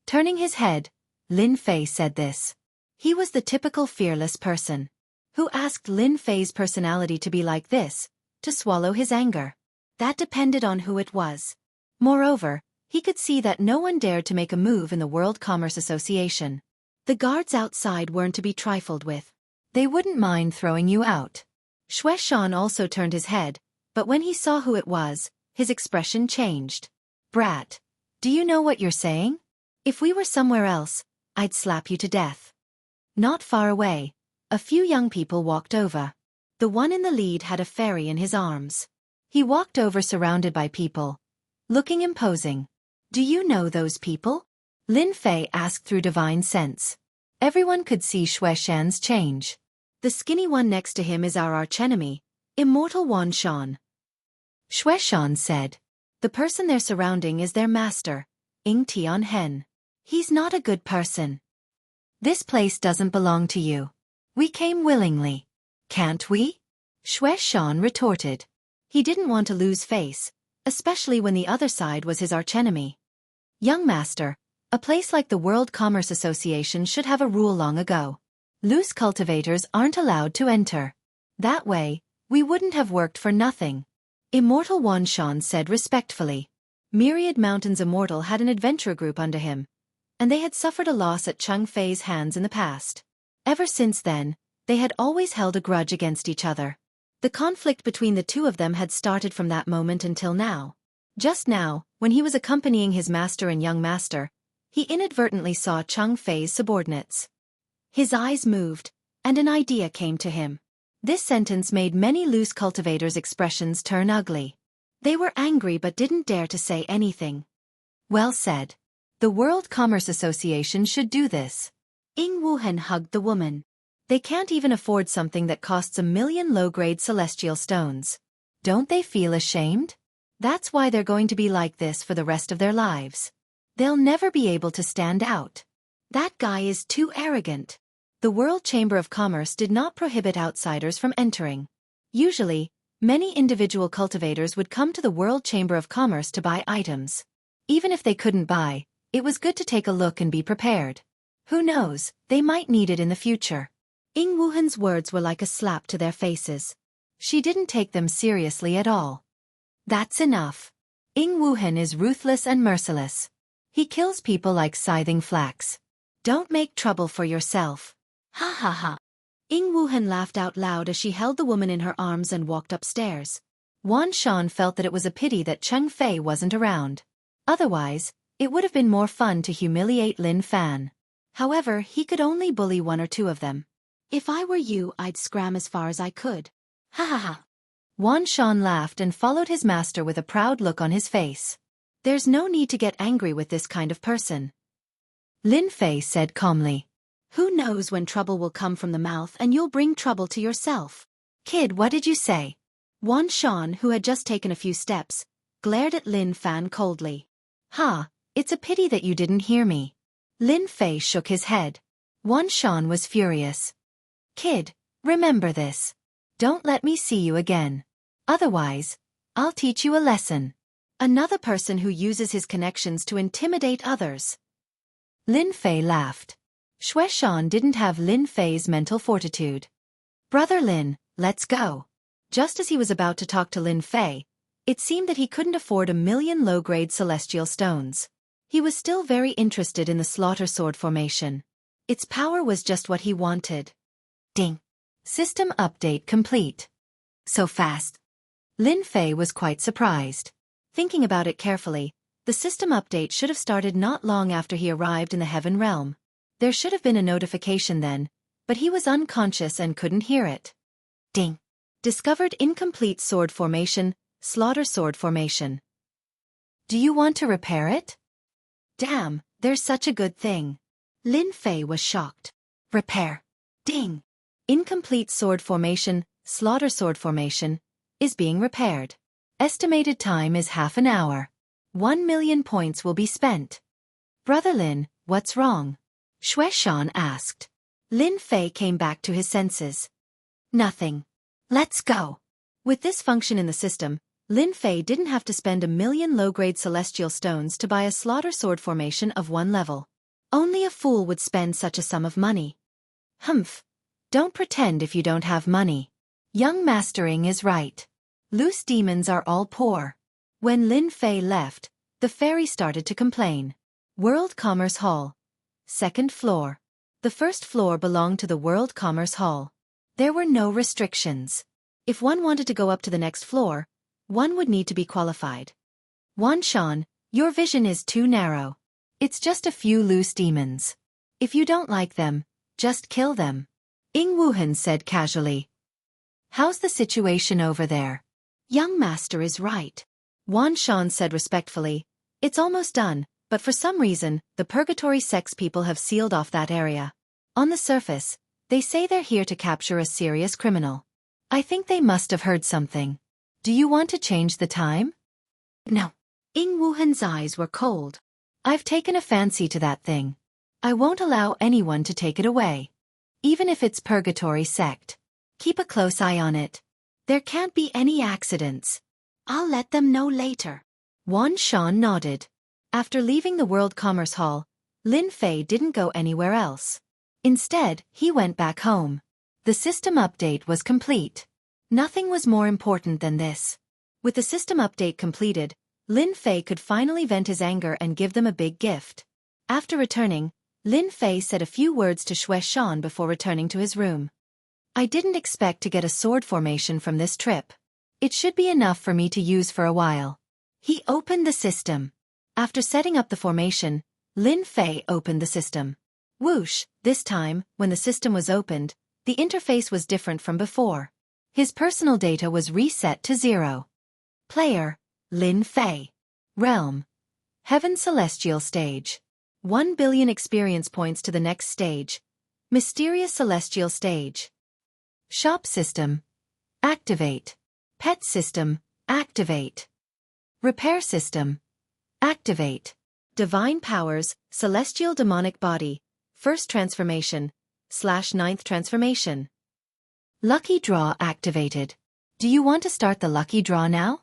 Speaker 1: Turning his head, Lin Fei said this. He was the typical fearless person. Who asked Lin Fei's personality to be like this, to swallow his anger? That depended on who it was. Moreover, he could see that no one dared to make a move in the World Commerce Association. The guards outside weren't to be trifled with. They wouldn't mind throwing you out. Xue Shan also turned his head, but when he saw who it was, his expression changed. Brat, do you know what you're saying? If we were somewhere else, I'd slap you to death. Not far away, a few young people walked over. The one in the lead had a fairy in his arms. He walked over surrounded by people, looking imposing. Do you know those people? Lin Fei asked through divine sense. Everyone could see Xue Shan's change. The skinny one next to him is our archenemy, Immortal Wan Shan. Xue Shan said. The person they're surrounding is their master, Ying Tianhen. He's not a good person. This place doesn't belong to you. We came willingly. Can't we? Xue Shan retorted. He didn't want to lose face, especially when the other side was his archenemy. Young master, a place like the World Commerce Association should have a rule long ago. Loose cultivators aren't allowed to enter. That way, we wouldn't have worked for nothing. Immortal Wan Shan said respectfully. Myriad Mountains Immortal had an adventure group under him, and they had suffered a loss at Cheng Fei's hands in the past. Ever since then, they had always held a grudge against each other. The conflict between the two of them had started from that moment until now. Just now, when he was accompanying his master and young master, he inadvertently saw Cheng Fei's subordinates. His eyes moved, and an idea came to him. This sentence made many loose cultivators' expressions turn ugly. They were angry but didn't dare to say anything. Well said. The World Commerce Association should do this. Ying Wuhan hugged the woman. They can't even afford something that costs 1 million low-grade celestial stones. Don't they feel ashamed? That's why they're going to be like this for the rest of their lives. They'll never be able to stand out. That guy is too arrogant. The World Chamber of Commerce did not prohibit outsiders from entering. Usually, many individual cultivators would come to the World Chamber of Commerce to buy items. Even if they couldn't buy, it was good to take a look and be prepared. Who knows, they might need it in the future. Ying Wuhan's words were like a slap to their faces. She didn't take them seriously at all. That's enough. Ying Wuhan is ruthless and merciless. He kills people like scything flax. Don't make trouble for yourself. Ha ha ha. Ying Wuhan laughed out loud as she held the woman in her arms and walked upstairs. Wan Shan felt that it was a pity that Cheng Fei wasn't around. Otherwise, it would have been more fun to humiliate Lin Fan. However, he could only bully one or two of them. If I were you, I'd scram as far as I could. Ha ha ha. Wan Shan laughed and followed his master with a proud look on his face. There's no need to get angry with this kind of person. Lin Fei said calmly. Who knows when trouble will come from the mouth and you'll bring trouble to yourself. Kid, what did you say? Wan Shan, who had just taken a few steps, glared at Lin Fan coldly. Ha, it's a pity that you didn't hear me. Lin Fei shook his head. Wan Shan was furious. Kid, remember this. Don't let me see you again. Otherwise, I'll teach you a lesson. Another person who uses his connections to intimidate others. Lin Fei laughed. Xue Shan didn't have Lin Fei's mental fortitude. Brother Lin, let's go. Just as he was about to talk to Lin Fei, it seemed that he couldn't afford 1 million low-grade celestial stones. He was still very interested in the slaughter sword formation. Its power was just what he wanted. Ding. System update complete. So fast. Lin Fei was quite surprised. Thinking about it carefully, the system update should have started not long after he arrived in the Heaven Realm. There should have been a notification then, but he was unconscious and couldn't hear it. Ding. Discovered incomplete sword formation, slaughter sword formation. Do you want to repair it? Damn, there's such a good thing. Lin Fei was shocked. Repair. Ding. Incomplete sword formation, slaughter sword formation, is being repaired. Estimated time is half an hour. 1 million points will be spent. Brother Lin, what's wrong? Xue Shan asked. Lin Fei came back to his senses. Nothing. Let's go. With this function in the system, Lin Fei didn't have to spend 1,000,000 low-grade celestial stones to buy a slaughter sword formation of 1 level. Only a fool would spend such a sum of money. Humph. Don't pretend if you don't have money. Young Mastering is right. Loose demons are all poor. When Lin Fei left, the fairy started to complain. World Commerce Hall. 2nd floor. The first floor belonged to the World Commerce Hall. There were no restrictions. If one wanted to go up to the next floor, one would need to be qualified. Wan Shan, your vision is too narrow. It's just a few loose demons. If you don't like them, just kill them. Ying Wuhan said casually. How's the situation over there? Young Master is right. Wan Shan said respectfully. It's almost done, but for some reason, the purgatory sex people have sealed off that area. On the surface, they say they're here to capture a serious criminal. I think they must have heard something. Do you want to change the time? No. Ying Wuhan's eyes were cold. I've taken a fancy to that thing. I won't allow anyone to take it away. Even if it's purgatory sect. Keep a close eye on it. There can't be any accidents. I'll let them know later. Wan Shan nodded. After leaving the World Commerce Hall, Lin Fei didn't go anywhere else. Instead, he went back home. The system update was complete. Nothing was more important than this. With the system update completed, Lin Fei could finally vent his anger and give them a big gift. After returning, Lin Fei said a few words to Xue Shan before returning to his room. I didn't expect to get a sword formation from this trip. It should be enough for me to use for a while. He opened the system. After setting up the formation, Lin Fei opened the system. Whoosh, this time, when the system was opened, the interface was different from before. His personal data was reset to 0. Player, Lin Fei. Realm, Heaven Celestial Stage. 1 billion experience points to the next stage. Mysterious Celestial Stage. Shop System. Activate. Pet System. Activate. Repair System. Activate. Divine Powers, Celestial Demonic Body. First Transformation. /9th Transformation. Lucky Draw activated. Do you want to start the lucky draw now?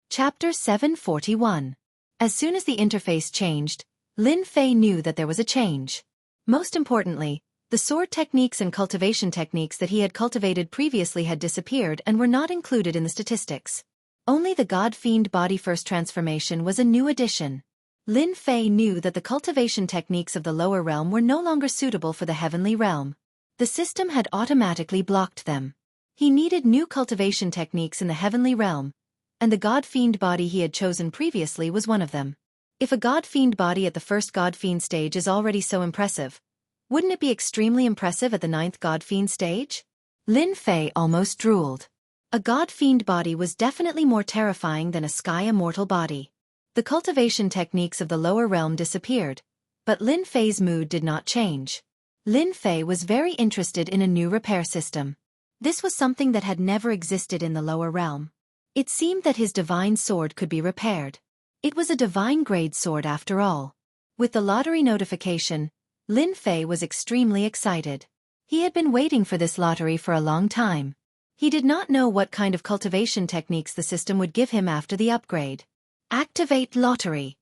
Speaker 1: Chapter 741. As soon as the interface changed, Lin Fei knew that there was a change. Most importantly, the sword techniques and cultivation techniques that he had cultivated previously had disappeared and were not included in the statistics. Only the God-Fiend Body First Transformation was a new addition. Lin Fei knew that the cultivation techniques of the lower realm were no longer suitable for the heavenly realm. The system had automatically blocked them. He needed new cultivation techniques in the heavenly realm, and the God-Fiend Body he had chosen previously was one of them. If a God-Fiend Body at the first God-Fiend stage is already so impressive, wouldn't it be extremely impressive at the 9th God-Fiend stage? Lin Fei almost drooled. A God-Fiend Body was definitely more terrifying than a Sky Immortal Body. The cultivation techniques of the lower realm disappeared, but Lin Fei's mood did not change. Lin Fei was very interested in a new repair system. This was something that had never existed in the lower realm. It seemed that his divine sword could be repaired. It was a divine grade sword after all. With the lottery notification, Lin Fei was extremely excited. He had been waiting for this lottery for a long time. He did not know what kind of cultivation techniques the system would give him after the upgrade. Activate lottery.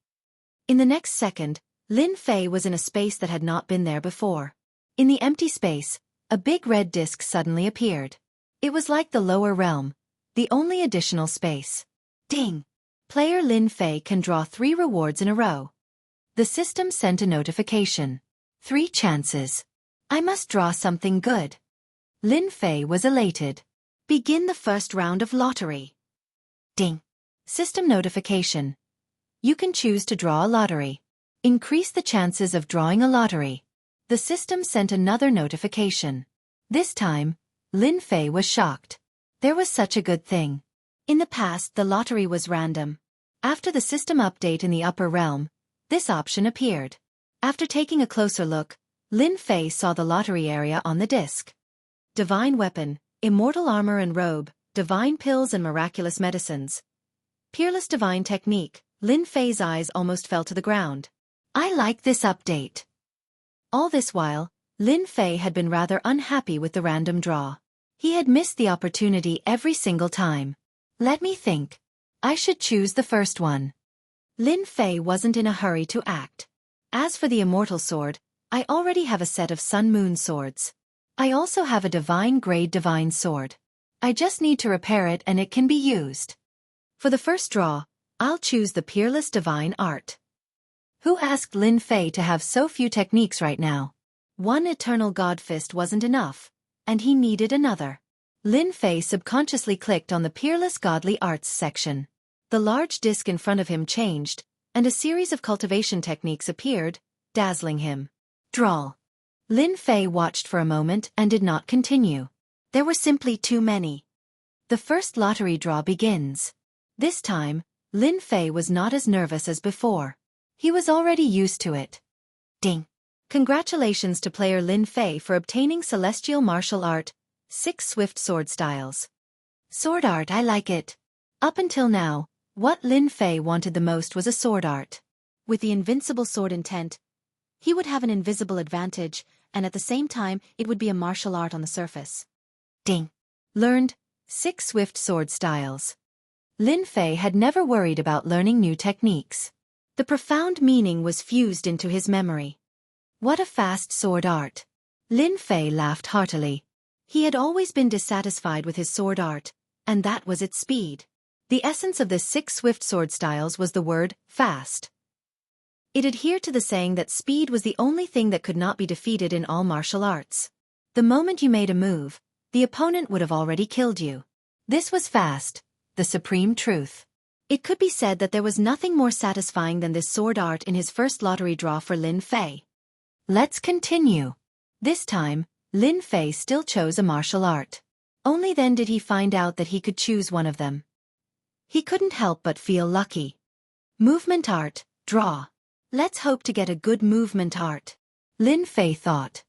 Speaker 1: In the next second, Lin Fei was in a space that had not been there before. In the empty space, a big red disc suddenly appeared. It was like the lower realm, the only additional space. Ding! Player Lin Fei can draw 3 rewards in a row. The system sent a notification. 3 chances. I must draw something good. Lin Fei was elated. Begin the first round of lottery. Ding! System notification. You can choose to draw a lottery. Increase the chances of drawing a lottery. The system sent another notification. This time, Lin Fei was shocked. There was such a good thing. In the past, the lottery was random. After the system update in the upper realm, this option appeared. After taking a closer look, Lin Fei saw the lottery area on the disc. Divine Weapon, Immortal Armor and Robe, Divine Pills and Miraculous Medicines. Peerless Divine Technique. Lin Fei's eyes almost fell to the ground. I like this update. All this while, Lin Fei had been rather unhappy with the random draw. He had missed the opportunity every single time. Let me think. I should choose the first one. Lin Fei wasn't in a hurry to act. As for the immortal sword, I already have a set of sun-moon swords. I also have a divine-grade divine sword. I just need to repair it and it can be used. For the first draw, I'll choose the peerless divine art. Who asked Lin Fei to have so few techniques right now? One eternal god fist wasn't enough, and he needed another. Lin Fei subconsciously clicked on the peerless godly arts section. The large disc in front of him changed, and a series of cultivation techniques appeared, dazzling him. Draw. Lin Fei watched for a moment and did not continue. There were simply too many. The first lottery draw begins. This time, Lin Fei was not as nervous as before. He was already used to it. Ding. Congratulations to player Lin Fei for obtaining Celestial Martial Art, 6 Swift Sword Styles. Sword art, I like it. Up until now, what Lin Fei wanted the most was a sword art. With the invincible sword intent, he would have an invisible advantage, and at the same time it would be a martial art on the surface. Ding. Learned 6 Swift Sword Styles. Lin Fei had never worried about learning new techniques. The profound meaning was fused into his memory. What a fast sword art. Lin Fei laughed heartily. He had always been dissatisfied with his sword art, and that was its speed. The essence of the 6 Swift Sword Styles was the word, fast. It adhered to the saying that speed was the only thing that could not be defeated in all martial arts. The moment you made a move, the opponent would have already killed you. This was fast, the supreme truth. It could be said that there was nothing more satisfying than this sword art in his first lottery draw for Lin Fei. Let's continue. This time, Lin Fei still chose a martial art. Only then did he find out that he could choose one of them. He couldn't help but feel lucky. Movement art, draw. Let's hope to get a good movement art. Lin Fei thought.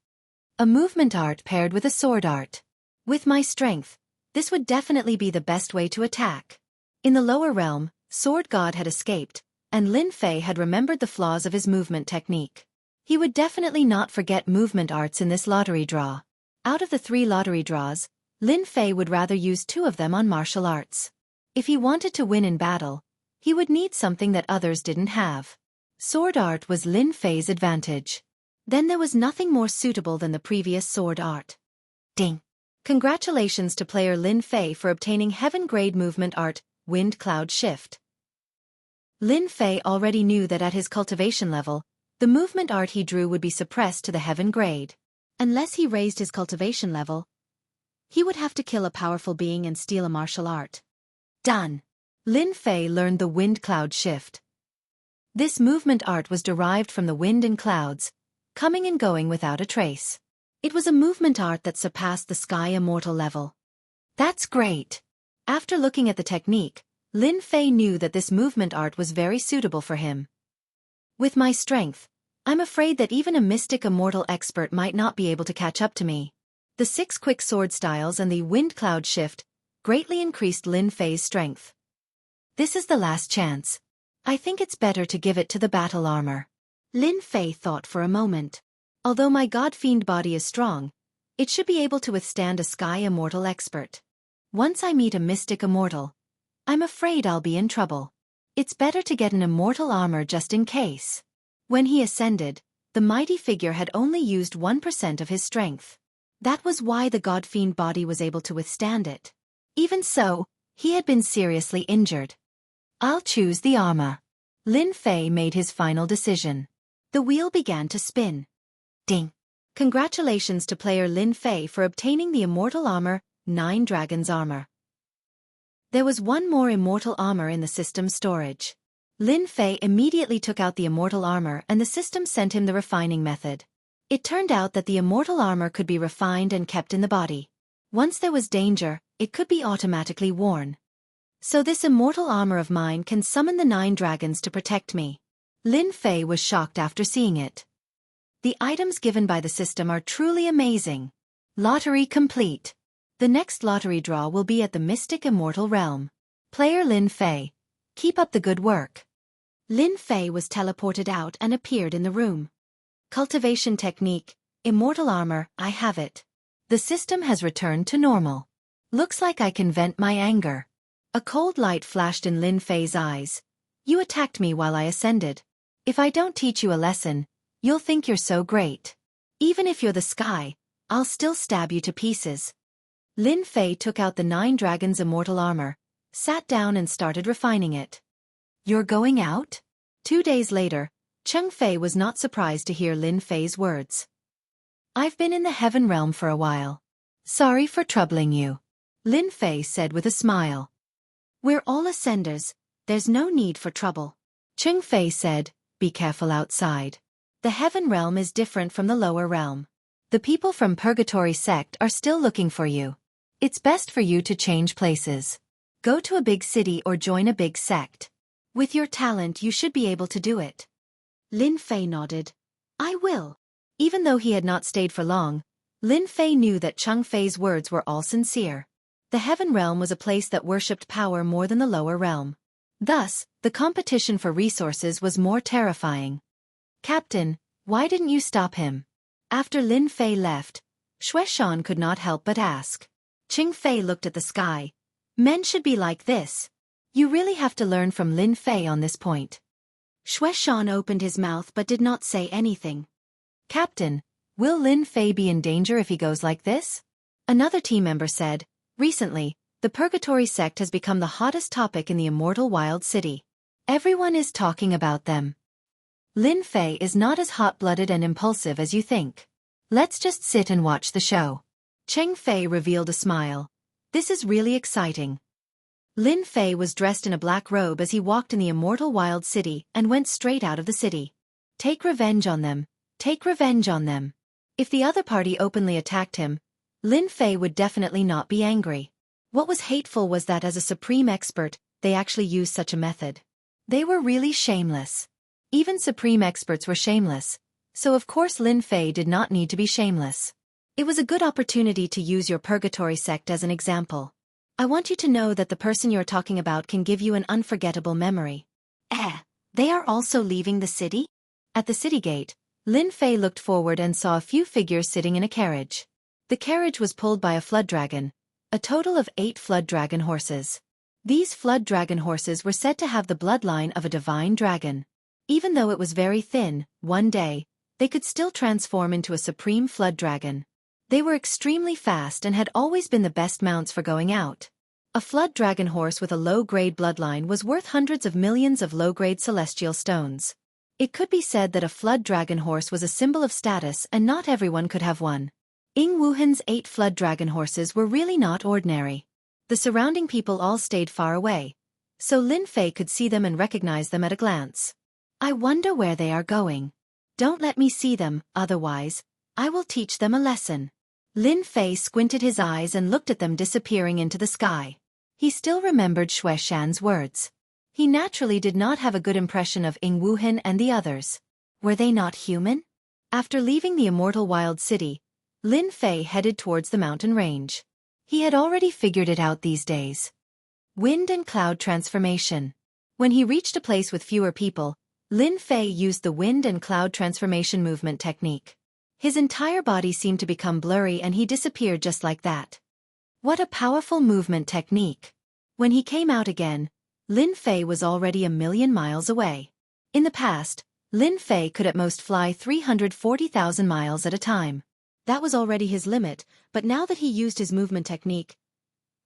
Speaker 1: A movement art paired with a sword art. With my strength, this would definitely be the best way to attack. In the lower realm, Sword God had escaped, and Lin Fei had remembered the flaws of his movement technique. He would definitely not forget movement arts in this lottery draw. Out of the 3 lottery draws, Lin Fei would rather use 2 of them on martial arts. If he wanted to win in battle, he would need something that others didn't have. Sword art was Lin Fei's advantage. Then there was nothing more suitable than the previous sword art. Ding. Congratulations to player Lin Fei for obtaining Heaven-grade movement art, Wind Cloud Shift. Lin Fei already knew that at his cultivation level, the movement art he drew would be suppressed to the Heaven grade. Unless he raised his cultivation level, he would have to kill a powerful being and steal a martial art. Done. Lin Fei learned the Wind Cloud Shift. This movement art was derived from the wind and clouds, coming and going without a trace. It was a movement art that surpassed the Sky Immortal level. That's great. After looking at the technique, Lin Fei knew that this movement art was very suitable for him. With my strength, I'm afraid that even a mystic immortal expert might not be able to catch up to me. The 6 quick sword styles and the Wind Cloud Shift greatly increased Lin Fei's strength. This is the last chance. I think it's better to give it to the battle armor. Lin Fei thought for a moment. Although my god-fiend body is strong, it should be able to withstand a Sky Immortal expert. Once I meet a mystic immortal, I'm afraid I'll be in trouble. It's better to get an immortal armor just in case. When he ascended, the mighty figure had only used 1% of his strength. That was why the god-fiend body was able to withstand it. Even so, he had been seriously injured. I'll choose the armor. Lin Fei made his final decision. The wheel began to spin. Ding. Congratulations to player Lin Fei for obtaining the immortal armor, 9 Dragons Armor. There was one more immortal armor in the system's storage. Lin Fei immediately took out the immortal armor and the system sent him the refining method. It turned out that the immortal armor could be refined and kept in the body. Once there was danger, it could be automatically worn. So this immortal armor of mine can summon the 9 dragons to protect me. Lin Fei was shocked after seeing it. The items given by the system are truly amazing. Lottery complete. The next lottery draw will be at the Mystic Immortal Realm. Player Lin Fei, keep up the good work. Lin Fei was teleported out and appeared in the room. Cultivation technique, immortal armor, I have it. The system has returned to normal. Looks like I can vent my anger. A cold light flashed in Lin Fei's eyes. You attacked me while I ascended. If I don't teach you a lesson, you'll think you're so great. Even if you're the sky, I'll still stab you to pieces. Lin Fei took out the 9 Dragons' immortal armor, sat down and started refining it. You're going out? 2 days later, Cheng Fei was not surprised to hear Lin Fei's words. I've been in the heaven realm for a while. Sorry for troubling you. Lin Fei said with a smile. We're all ascenders, there's no need for trouble. Cheng Fei said, be careful outside. The heaven realm is different from the lower realm. The people from Purgatory sect are still looking for you. It's best for you to change places. Go to a big city or join a big sect. With your talent you should be able to do it. Lin Fei nodded. I will. Even though he had not stayed for long, Lin Fei knew that Cheng Fei's words were all sincere. The heaven realm was a place that worshipped power more than the lower realm. Thus, the competition for resources was more terrifying. Captain, why didn't you stop him? After Lin Fei left, Xue Shan could not help but ask. Cheng Fei looked at the sky. Men should be like this. You really have to learn from Lin Fei on this point. Xue Shan opened his mouth but did not say anything. Captain, will Lin Fei be in danger if he goes like this? Another team member said, recently, the Purgatory sect has become the hottest topic in the immortal wild city. Everyone is talking about them. Lin Fei is not as hot-blooded and impulsive as you think. Let's just sit and watch the show. Cheng Fei revealed a smile. This is really exciting. Lin Fei was dressed in a black robe as he walked in the immortal wild city and went straight out of the city. Take revenge on them. Take revenge on them. If the other party openly attacked him, Lin Fei would definitely not be angry. What was hateful was that as a supreme expert, they actually used such a method. They were really shameless. Even supreme experts were shameless, so of course Lin Fei did not need to be shameless. It was a good opportunity to use your Purgatory sect as an example. I want you to know that the person you're talking about can give you an unforgettable memory. They are also leaving the city? At the city gate, Lin Fei looked forward and saw a few figures sitting in a carriage. The carriage was pulled by a flood dragon, a total of 8 flood dragon horses. These flood dragon horses were said to have the bloodline of a divine dragon. Even though it was very thin, one day, they could still transform into a supreme flood dragon. They were extremely fast and had always been the best mounts for going out. A flood dragon horse with a low-grade bloodline was worth hundreds of millions of low-grade celestial stones. It could be said that a flood dragon horse was a symbol of status and not everyone could have one. Ying Wuhan's 8 flood dragon horses were really not ordinary. The surrounding people all stayed far away, so Lin Fei could see them and recognize them at a glance. I wonder where they are going. Don't let me see them, otherwise, I will teach them a lesson. Lin Fei squinted his eyes and looked at them disappearing into the sky. He still remembered Xue Shan's words. He naturally did not have a good impression of Ying Wuhan and the others. Were they not human? After leaving the immortal wild city, Lin Fei headed towards the mountain range. He had already figured it out these days. Wind and cloud transformation. When he reached a place with fewer people, Lin Fei used the wind and cloud transformation movement technique. His entire body seemed to become blurry and he disappeared just like that. What a powerful movement technique. When he came out again, Lin Fei was already 1,000,000 miles away. In the past, Lin Fei could at most fly 340,000 miles at a time. That was already his limit, but now that he used his movement technique,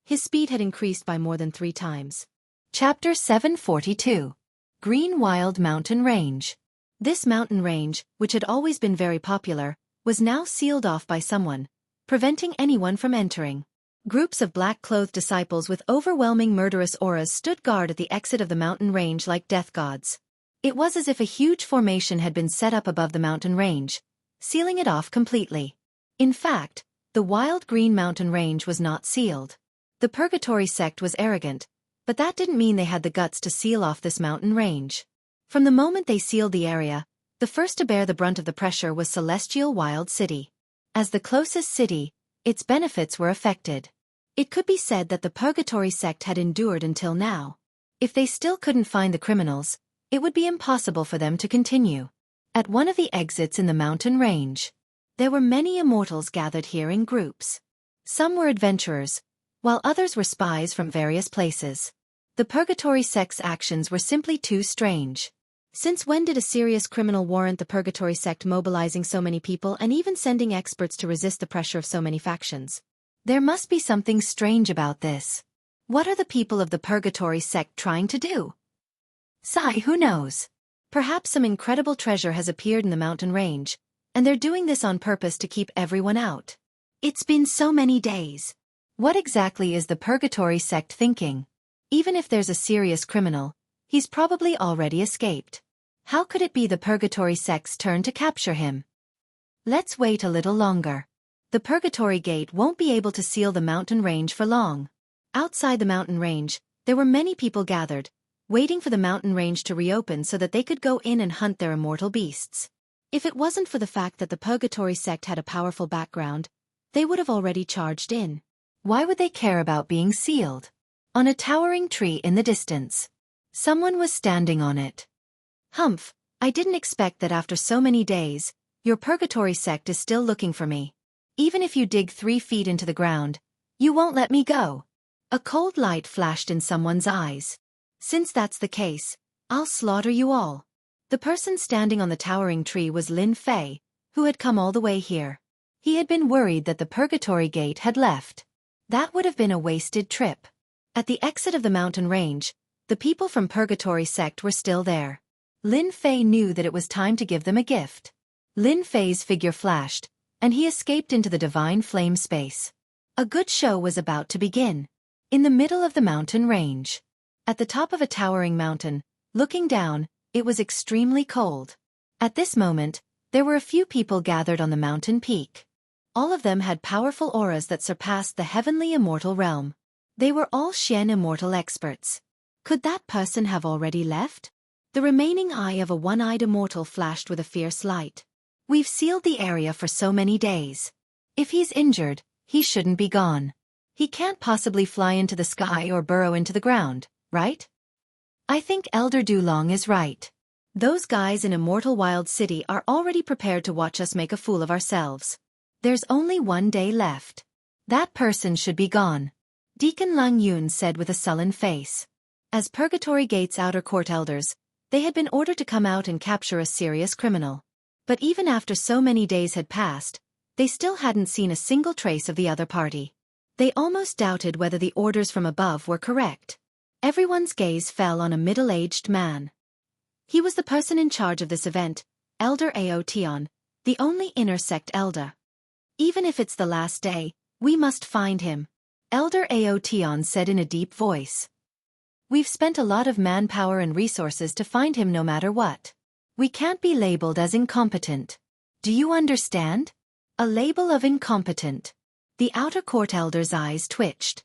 Speaker 1: his speed had increased by more than 3 times. Chapter 742. Green Wild Mountain Range. This mountain range, which had always been very popular, was now sealed off by someone, preventing anyone from entering. Groups of black-clothed disciples with overwhelming murderous auras stood guard at the exit of the mountain range like death gods. It was as if a huge formation had been set up above the mountain range, sealing it off completely. In fact, the wild green mountain range was not sealed. The Purgatory sect was arrogant, but that didn't mean they had the guts to seal off this mountain range. From the moment they sealed the area, the first to bear the brunt of the pressure was Celestial Wild City. As the closest city, its benefits were affected. It could be said that the Purgatory sect had endured until now. If they still couldn't find the criminals, it would be impossible for them to continue. At one of the exits in the mountain range, there were many immortals gathered here in groups. Some were adventurers, while others were spies from various places. The purgatory sect's actions were simply too strange. Since when did a serious criminal warrant the purgatory sect mobilizing so many people and even sending experts to resist the pressure of so many factions? There must be something strange about this. What are the people of the purgatory sect trying to do? Sigh, who knows? Perhaps some incredible treasure has appeared in the mountain range, and they're doing this on purpose to keep everyone out. It's been so many days. What exactly is the purgatory sect thinking? Even if there's a serious criminal, he's probably already escaped. How could it be the purgatory sect's turn to capture him? Let's wait a little longer. The purgatory gate won't be able to seal the mountain range for long. Outside the mountain range, there were many people gathered, waiting for the mountain range to reopen so that they could go in and hunt their immortal beasts. If it wasn't for the fact that the purgatory sect had a powerful background, they would have already charged in. Why would they care about being sealed? On a towering tree in the distance, someone was standing on it. Humph, I didn't expect that after so many days, your purgatory sect is still looking for me. Even if you dig 3 feet into the ground, you won't let me go. A cold light flashed in someone's eyes. Since that's the case, I'll slaughter you all. The person standing on the towering tree was Lin Fei, who had come all the way here. He had been worried that the purgatory gate had left. That would have been a wasted trip. At the exit of the mountain range, the people from purgatory sect were still there. Lin Fei knew that it was time to give them a gift. Lin Fei's figure flashed, and he escaped into the divine flame space. A good show was about to begin. In the middle of the mountain range, at the top of a towering mountain, looking down, it was extremely cold. At this moment, there were a few people gathered on the mountain peak. All of them had powerful auras that surpassed the heavenly immortal realm. They were all Xian immortal experts. Could that person have already left? The remaining eye of a one-eyed immortal flashed with a fierce light. We've sealed the area for so many days. If he's injured, he shouldn't be gone. He can't possibly fly into the sky or burrow into the ground, right? I think Elder Dulong is right. Those guys in Immortal Wild City are already prepared to watch us make a fool of ourselves. There's only 1 day left. That person should be gone, Deacon Lang Yun said with a sullen face. As Purgatory Gate's outer court elders, they had been ordered to come out and capture a serious criminal. But even after so many days had passed, they still hadn't seen a single trace of the other party. They almost doubted whether the orders from above were correct. Everyone's gaze fell on a middle-aged man. He was the person in charge of this event, Elder Aotion, the only inner sect elder. Even if it's the last day, we must find him, Elder Aotion said in a deep voice. We've spent a lot of manpower and resources to find him no matter what. We can't be labeled as incompetent. Do you understand? A label of incompetent. The outer court elder's eyes twitched.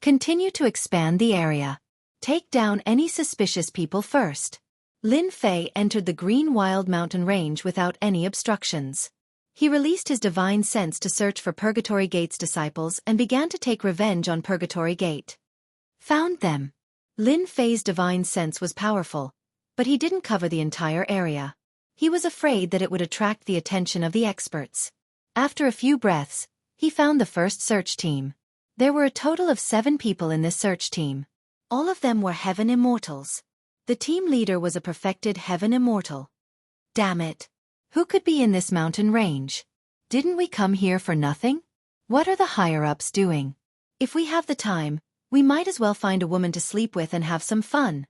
Speaker 1: Continue to expand the area. Take down any suspicious people first. Lin Fei entered the green wild mountain range without any obstructions. He released his divine sense to search for Purgatory Gate's disciples and began to take revenge on Purgatory Gate. Found them. Lin Fei's divine sense was powerful, but he didn't cover the entire area. He was afraid that it would attract the attention of the experts. After a few breaths, he found the first search team. There were a total of 7 people in this search team. All of them were Heaven Immortals. The team leader was a perfected Heaven Immortal. Damn it. Who could be in this mountain range? Didn't we come here for nothing? What are the higher-ups doing? If we have the time, we might as well find a woman to sleep with and have some fun.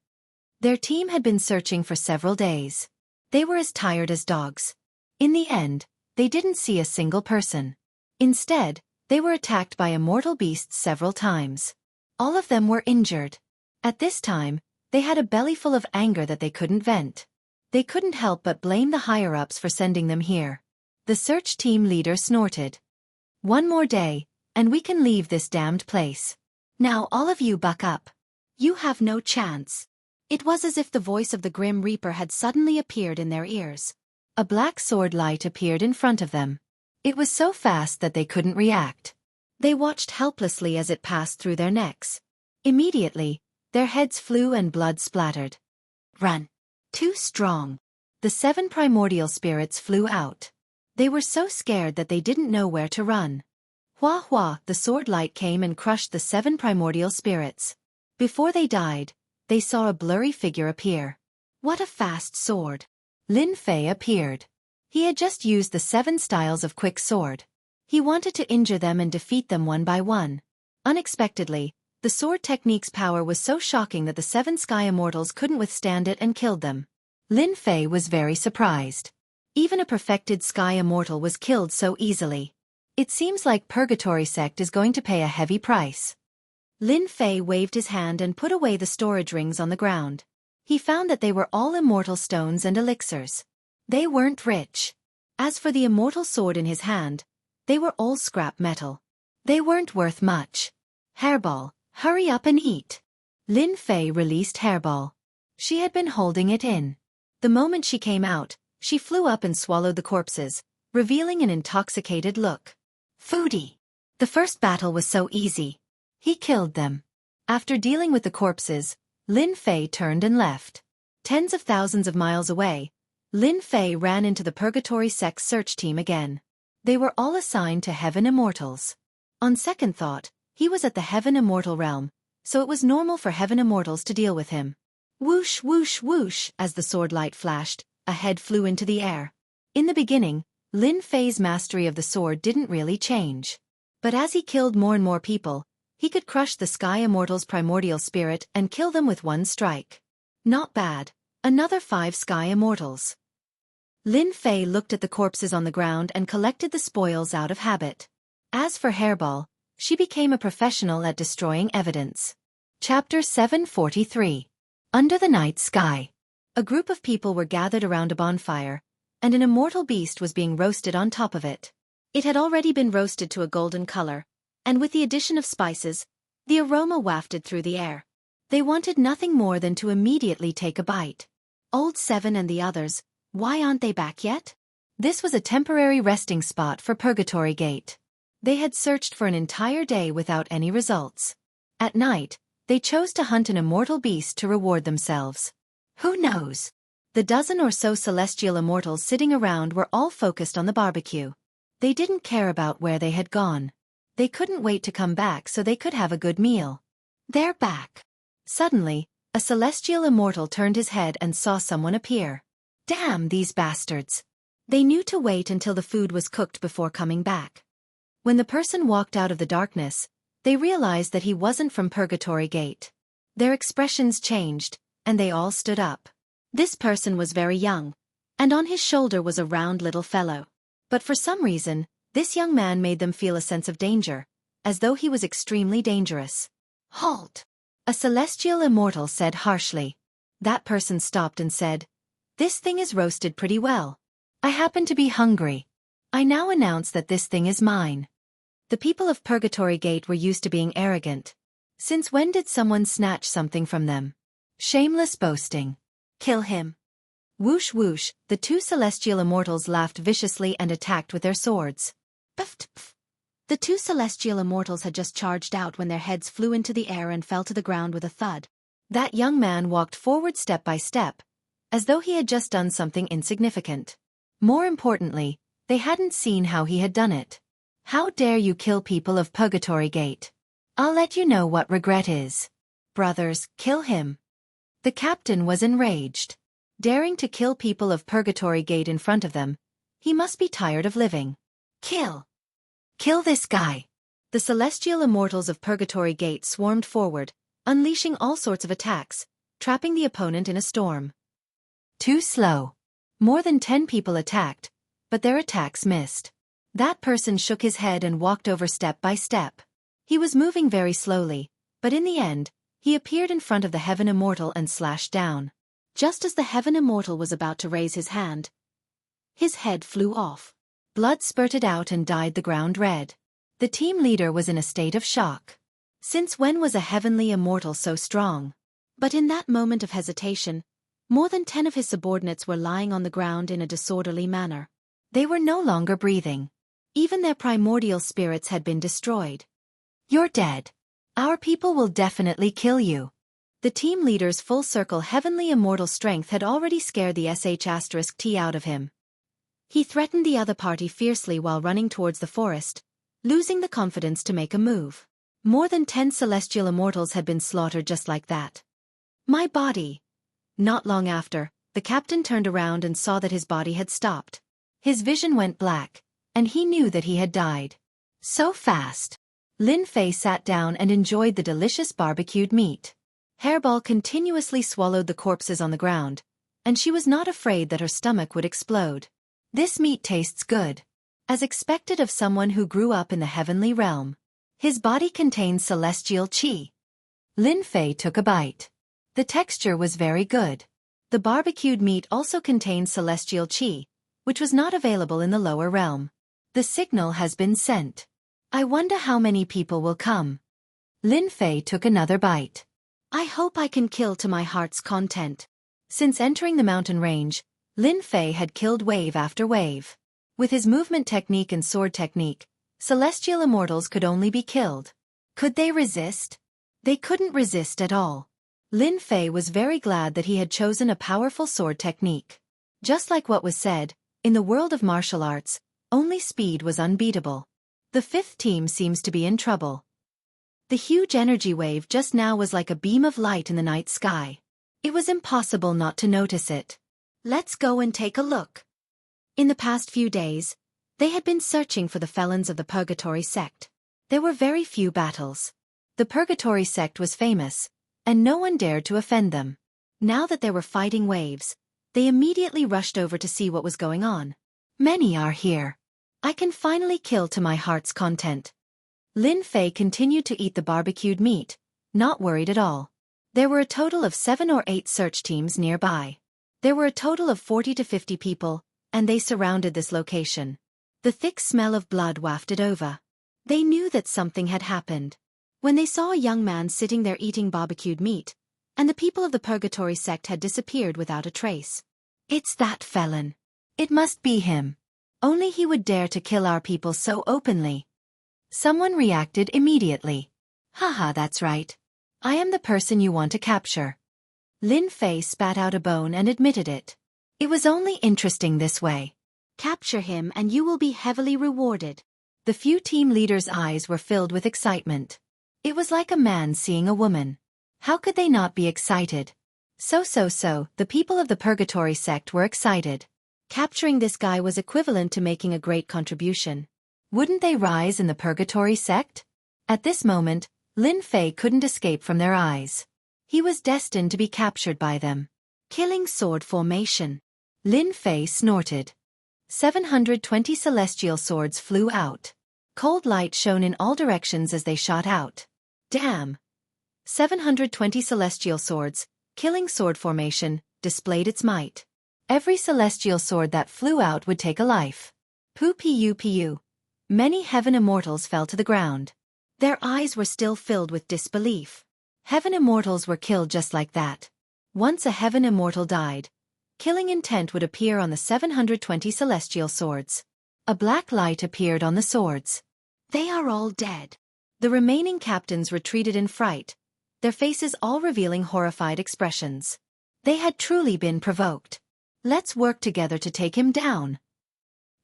Speaker 1: Their team had been searching for several days. They were as tired as dogs. In the end, they didn't see a single person. Instead, they were attacked by immortal beasts several times. All of them were injured. At this time, they had a belly full of anger that they couldn't vent. They couldn't help but blame the higher-ups for sending them here. The search team leader snorted. 1 more day, and we can leave this damned place. Now all of you buck up. You have no chance. It was as if the voice of the Grim Reaper had suddenly appeared in their ears. A black sword light appeared in front of them. It was so fast that they couldn't react. They watched helplessly as it passed through their necks. Immediately, their heads flew and blood splattered. Run. Too strong. The 7 primordial spirits flew out. They were so scared that they didn't know where to run. Hua hua, the sword light came and crushed the 7 primordial spirits. Before they died, they saw a blurry figure appear. What a fast sword! Lin Fei appeared. He had just used the 7 styles of quick sword. He wanted to injure them and defeat them one by one. Unexpectedly, the sword technique's power was so shocking that the 7 sky immortals couldn't withstand it and killed them. Lin Fei was very surprised. Even a perfected sky immortal was killed so easily. It seems like Purgatory Sect is going to pay a heavy price. Lin Fei waved his hand and put away the storage rings on the ground. He found that they were all immortal stones and elixirs. They weren't rich. As for the immortal sword in his hand, they were all scrap metal. They weren't worth much. Hairball, hurry up and eat. Lin Fei released Hairball. She had been holding it in. The moment she came out, she flew up and swallowed the corpses, revealing an intoxicated look. Foodie. The first battle was so easy. He killed them. After dealing with the corpses, Lin Fei turned and left. Tens of thousands of miles away, Lin Fei ran into the Purgatory Sect search team again. They were all assigned to Heaven Immortals. On second thought, he was at the Heaven Immortal realm, so it was normal for Heaven Immortals to deal with him. Whoosh whoosh whoosh, as the sword light flashed, a head flew into the air. In the beginning, Lin Fei's mastery of the sword didn't really change. But as he killed more and more people, he could crush the Sky Immortal's primordial spirit and kill them with one strike. Not bad. Another 5 Sky Immortals. Lin Fei looked at the corpses on the ground and collected the spoils out of habit. As for Hairball, she became a professional at destroying evidence. Chapter 743. Under the Night Sky. A group of people were gathered around a bonfire, and an immortal beast was being roasted on top of it. It had already been roasted to a golden color, and with the addition of spices, the aroma wafted through the air. They wanted nothing more than to immediately take a bite. Old Seven and the others, why aren't they back yet? This was a temporary resting spot for Purgatory Gate. They had searched for an entire day without any results. At night, they chose to hunt an immortal beast to reward themselves. Who knows? The dozen or so celestial immortals sitting around were all focused on the barbecue. They didn't care about where they had gone. They couldn't wait to come back so they could have a good meal. They're back. Suddenly, a celestial immortal turned his head and saw someone appear. Damn these bastards. They knew to wait until the food was cooked before coming back. When the person walked out of the darkness, they realized that he wasn't from Purgatory Gate. Their expressions changed, and they all stood up. This person was very young, and on his shoulder was a round little fellow. But for some reason, this young man made them feel a sense of danger, as though he was extremely dangerous. Halt! A celestial immortal said harshly. That person stopped and said, "This thing is roasted pretty well. I happen to be hungry. I now announce that this thing is mine." The people of Purgatory Gate were used to being arrogant. Since when did someone snatch something from them? Shameless boasting. Kill him. Whoosh whoosh, the 2 celestial immortals laughed viciously and attacked with their swords. Puff, puff. The 2 celestial immortals had just charged out when their heads flew into the air and fell to the ground with a thud. That young man walked forward step by step, as though he had just done something insignificant. More importantly, they hadn't seen how he had done it. How dare you kill people of Purgatory Gate? I'll let you know what regret is. Brothers, kill him. The captain was enraged. Daring to kill people of Purgatory Gate in front of them, he must be tired of living. Kill! Kill this guy! The celestial immortals of Purgatory Gate swarmed forward, unleashing all sorts of attacks, trapping the opponent in a storm. Too slow. More than 10 people attacked, but their attacks missed. That person shook his head and walked over step by step. He was moving very slowly, but in the end, he appeared in front of the Heaven Immortal and slashed down. Just as the Heaven Immortal was about to raise his hand, his head flew off. Blood spurted out and dyed the ground red. The team leader was in a state of shock. Since when was a heavenly immortal so strong? But in that moment of hesitation, more than 10 of his subordinates were lying on the ground in a disorderly manner. They were no longer breathing. Even their primordial spirits had been destroyed. You're dead. Our people will definitely kill you. The team leader's full-circle heavenly immortal strength had already scared the sh*t out of him. He threatened the other party fiercely while running towards the forest, losing the confidence to make a move. More than 10 celestial immortals had been slaughtered just like that. My body. Not long after, the captain turned around and saw that his body had stopped. His vision went black, and he knew that he had died. So fast. Lin Fei sat down and enjoyed the delicious barbecued meat. Hairball continuously swallowed the corpses on the ground, and she was not afraid that her stomach would explode. This meat tastes good. As expected of someone who grew up in the heavenly realm. His body contains celestial qi. Lin Fei took a bite. The texture was very good. The barbecued meat also contained celestial qi, which was not available in the lower realm. The signal has been sent. I wonder how many people will come. Lin Fei took another bite. I hope I can kill to my heart's content. Since entering the mountain range, Lin Fei had killed wave after wave. With his movement technique and sword technique, celestial immortals could only be killed. Could they resist? They couldn't resist at all. Lin Fei was very glad that he had chosen a powerful sword technique. Just like what was said, in the world of martial arts, only speed was unbeatable. The fifth team seems to be in trouble. The huge energy wave just now was like a beam of light in the night sky. It was impossible not to notice it. Let's go and take a look. In the past few days, they had been searching for the felons of the Purgatory sect. There were very few battles. The Purgatory sect was famous, and no one dared to offend them. Now that there were fighting waves, they immediately rushed over to see what was going on. Many are here. I can finally kill to my heart's content. Lin Fei continued to eat the barbecued meat, not worried at all. There were a total of 7 or 8 search teams nearby. There were a total of 40 to 50 people, and they surrounded this location. The thick smell of blood wafted over. They knew that something had happened. When they saw a young man sitting there eating barbecued meat, and the people of the Purgatory sect had disappeared without a trace. It's that felon. It must be him. Only he would dare to kill our people so openly. Someone reacted immediately. Haha, that's right. I am the person you want to capture. Lin Fei spat out a bone and admitted it. It was only interesting this way. Capture him and you will be heavily rewarded. The few team leaders' eyes were filled with excitement. It was like a man seeing a woman. How could they not be excited? So, the people of the Purgatory sect were excited. Capturing this guy was equivalent to making a great contribution. Wouldn't they rise in the Purgatory sect? At this moment, Lin Fei couldn't escape from their eyes. He was destined to be captured by them. Killing sword formation. Lin Fei snorted. 720 celestial swords flew out. Cold light shone in all directions as they shot out. Damn! 720 celestial swords, killing sword formation, displayed its might. Every celestial sword that flew out would take a life. Pu. Many heaven immortals fell to the ground. Their eyes were still filled with disbelief. Heaven immortals were killed just like that. Once a heaven immortal died, killing intent would appear on the 720 celestial swords. A black light appeared on the swords. They are all dead. The remaining captains retreated in fright, their faces all revealing horrified expressions. They had truly been provoked. Let's work together to take him down.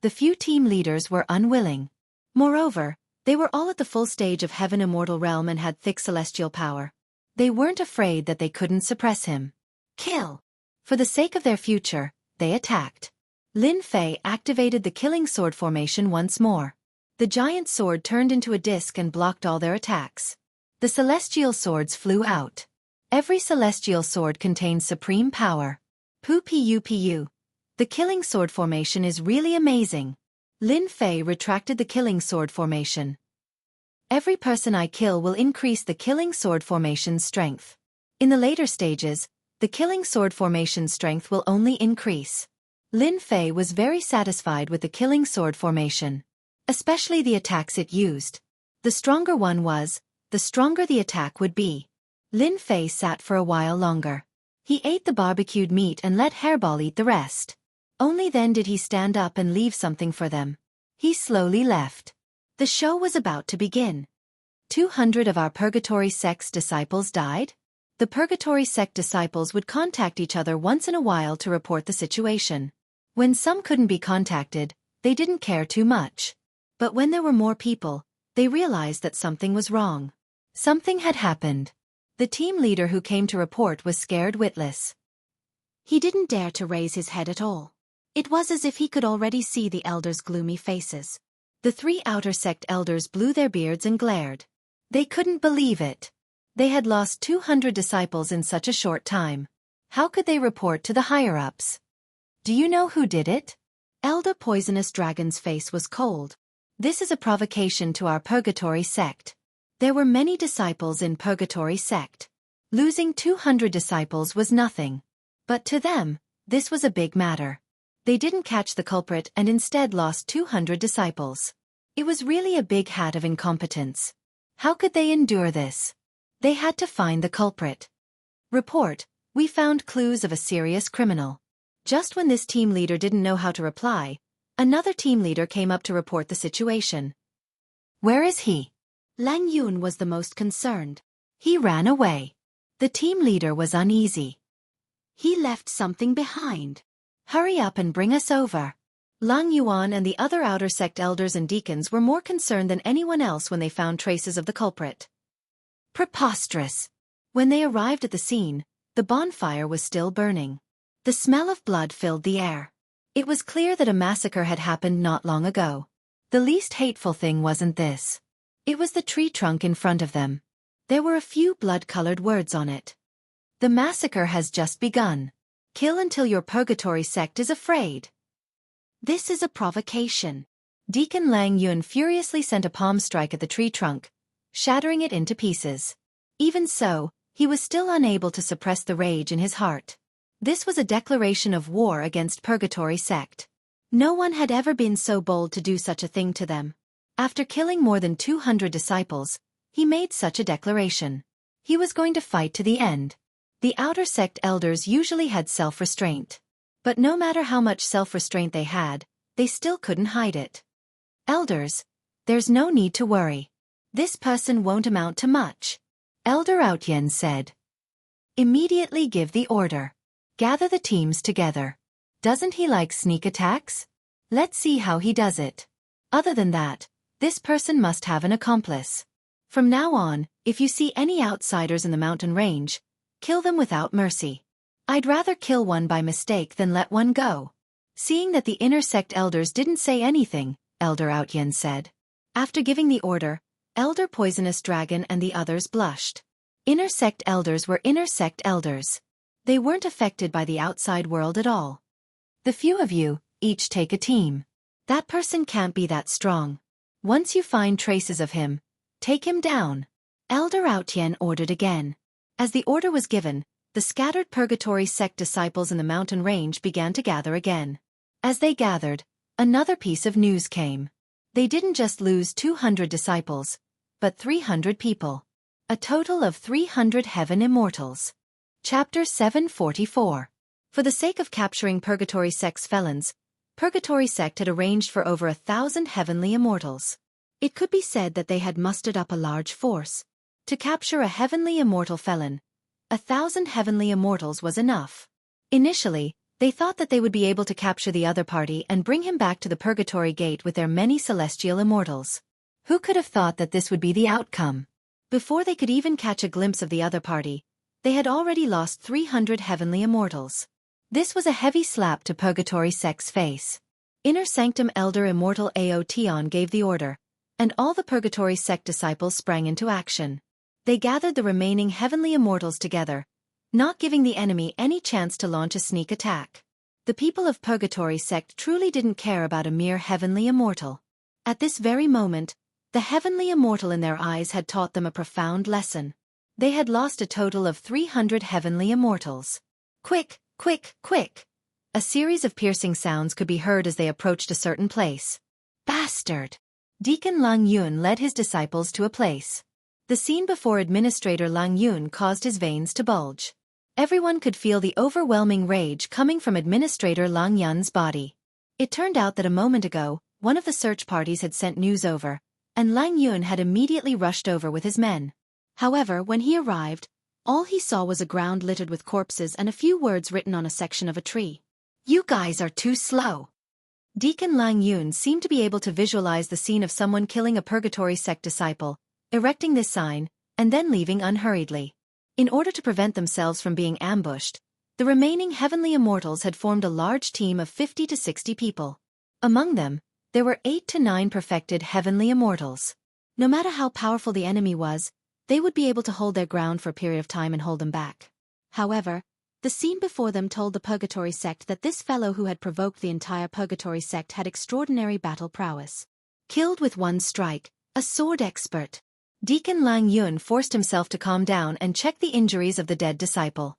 Speaker 1: The few team leaders were unwilling. Moreover, they were all at the full stage of heaven immortal realm and had thick celestial power. They weren't afraid that they couldn't suppress him. Kill! For the sake of their future, they attacked. Lin Fei activated the killing sword formation once more. The giant sword turned into a disc and blocked all their attacks. The celestial swords flew out. Every celestial sword contains supreme power. Pu. The killing sword formation is really amazing. Lin Fei retracted the killing sword formation. Every person I kill will increase the killing sword formation's strength. In the later stages, the killing sword formation's strength will only increase. Lin Fei was very satisfied with the killing sword formation. Especially the attacks it used. The stronger one was, the stronger the attack would be. Lin Fei sat for a while longer. He ate the barbecued meat and let Hairball eat the rest. Only then did he stand up and leave something for them. He slowly left. The show was about to begin. 200 of our Purgatory sect's disciples died? The Purgatory sect disciples would contact each other once in a while to report the situation. When some couldn't be contacted, they didn't care too much. But when there were more people, they realized that something was wrong. Something had happened. The team leader who came to report was scared witless. He didn't dare to raise his head at all. It was as if he could already see the elders' gloomy faces. The 3 outer sect elders blew their beards and glared. They couldn't believe it. They had lost 200 disciples in such a short time. How could they report to the higher-ups? Do you know who did it? Elder Poisonous Dragon's face was cold. This is a provocation to our Purgatory sect. There were many disciples in Purgatory sect. Losing 200 disciples was nothing. But to them, this was a big matter. They didn't catch the culprit and instead lost 200 disciples. It was really a big hat of incompetence. How could they endure this? They had to find the culprit. Report, we found clues of a serious criminal. Just when this team leader didn't know how to reply, another team leader came up to report the situation. Where is he? Lang Yun was the most concerned. He ran away. The team leader was uneasy. He left something behind. Hurry up and bring us over. Lang Yuan and the other outer sect elders and deacons were more concerned than anyone else when they found traces of the culprit. Preposterous. When they arrived at the scene, the bonfire was still burning. The smell of blood filled the air. It was clear that a massacre had happened not long ago. The least hateful thing wasn't this. It was the tree trunk in front of them. There were a few blood-colored words on it. The massacre has just begun. Kill until your Purgatory sect is afraid. This is a provocation. Deacon Lang Yun furiously sent a palm strike at the tree trunk, shattering it into pieces. Even so, he was still unable to suppress the rage in his heart. This was a declaration of war against Purgatory sect. No one had ever been so bold to do such a thing to them. After killing more than 200 disciples, he made such a declaration. He was going to fight to the end. The outer sect elders usually had self-restraint. But no matter how much self-restraint they had, they still couldn't hide it. Elders, there's no need to worry. This person won't amount to much. Elder Outyen said. Immediately give the order. Gather the teams together. Doesn't he like sneak attacks? Let's see how he does it. Other than that, this person must have an accomplice. From now on, if you see any outsiders in the mountain range, kill them without mercy. I'd rather kill one by mistake than let one go. Seeing that the inner sect elders didn't say anything, Elder Outyen said. After giving the order, Elder Poisonous Dragon and the others blushed. Inner sect elders were inner sect elders. They weren't affected by the outside world at all. The few of you, each take a team. That person can't be that strong. Once you find traces of him, take him down. Elder Outyen ordered again. As the order was given, the scattered Purgatory sect disciples in the mountain range began to gather again. As they gathered, another piece of news came. They didn't just lose 200 disciples, but 300 people. A total of 300 heaven immortals. Chapter 744. For the sake of capturing Purgatory sect's felons, Purgatory sect had arranged for over 1,000 heavenly immortals. It could be said that they had mustered up a large force. To capture a heavenly immortal felon, 1,000 heavenly immortals was enough. Initially, they thought that they would be able to capture the other party and bring him back to the Purgatory Gate with their many celestial immortals. Who could have thought that this would be the outcome? Before they could even catch a glimpse of the other party, they had already lost 300 heavenly immortals. This was a heavy slap to Purgatory sect's face. Inner Sanctum Elder Immortal Aotion gave the order, and all the Purgatory sect disciples sprang into action. They gathered the remaining heavenly immortals together, not giving the enemy any chance to launch a sneak attack. The people of Purgatory sect truly didn't care about a mere heavenly immortal. At this very moment, the heavenly immortal in their eyes had taught them a profound lesson. They had lost a total of 300 heavenly immortals. Quick, quick, quick! A series of piercing sounds could be heard as they approached a certain place. Bastard! Deacon Lang Yun led his disciples to a place. The scene before Administrator Lang Yun caused his veins to bulge. Everyone could feel the overwhelming rage coming from Administrator Lang Yun's body. It turned out that a moment ago, one of the search parties had sent news over, and Lang Yun had immediately rushed over with his men. However, when he arrived, all he saw was a ground littered with corpses and a few words written on a section of a tree. You guys are too slow. Deacon Lang Yun seemed to be able to visualize the scene of someone killing a Purgatory sect disciple, erecting this sign, and then leaving unhurriedly. In order to prevent themselves from being ambushed, the remaining heavenly immortals had formed a large team of 50 to 60 people. Among them, there were 8 to 9 perfected heavenly immortals. No matter how powerful the enemy was, they would be able to hold their ground for a period of time and hold them back. However, the scene before them told the Purgatory sect that this fellow who had provoked the entire Purgatory sect had extraordinary battle prowess. Killed with one strike, a sword expert. Deacon Lang Yun forced himself to calm down and check the injuries of the dead disciple.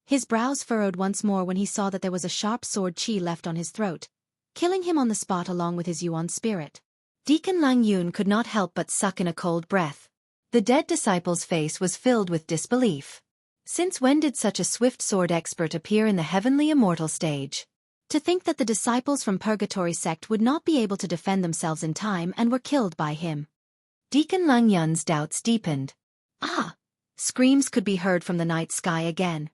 Speaker 1: His brows furrowed once more when he saw that there was a sharp sword chi left on his throat, killing him on the spot along with his yuan spirit. Deacon Lang Yun could not help but suck in a cold breath. The dead disciple's face was filled with disbelief. Since when did such a swift sword expert appear in the heavenly immortal stage? To think that the disciples from Purgatory sect would not be able to defend themselves in time and were killed by him. Deacon Lang Yun's doubts deepened. Ah! Screams could be heard from the night sky again.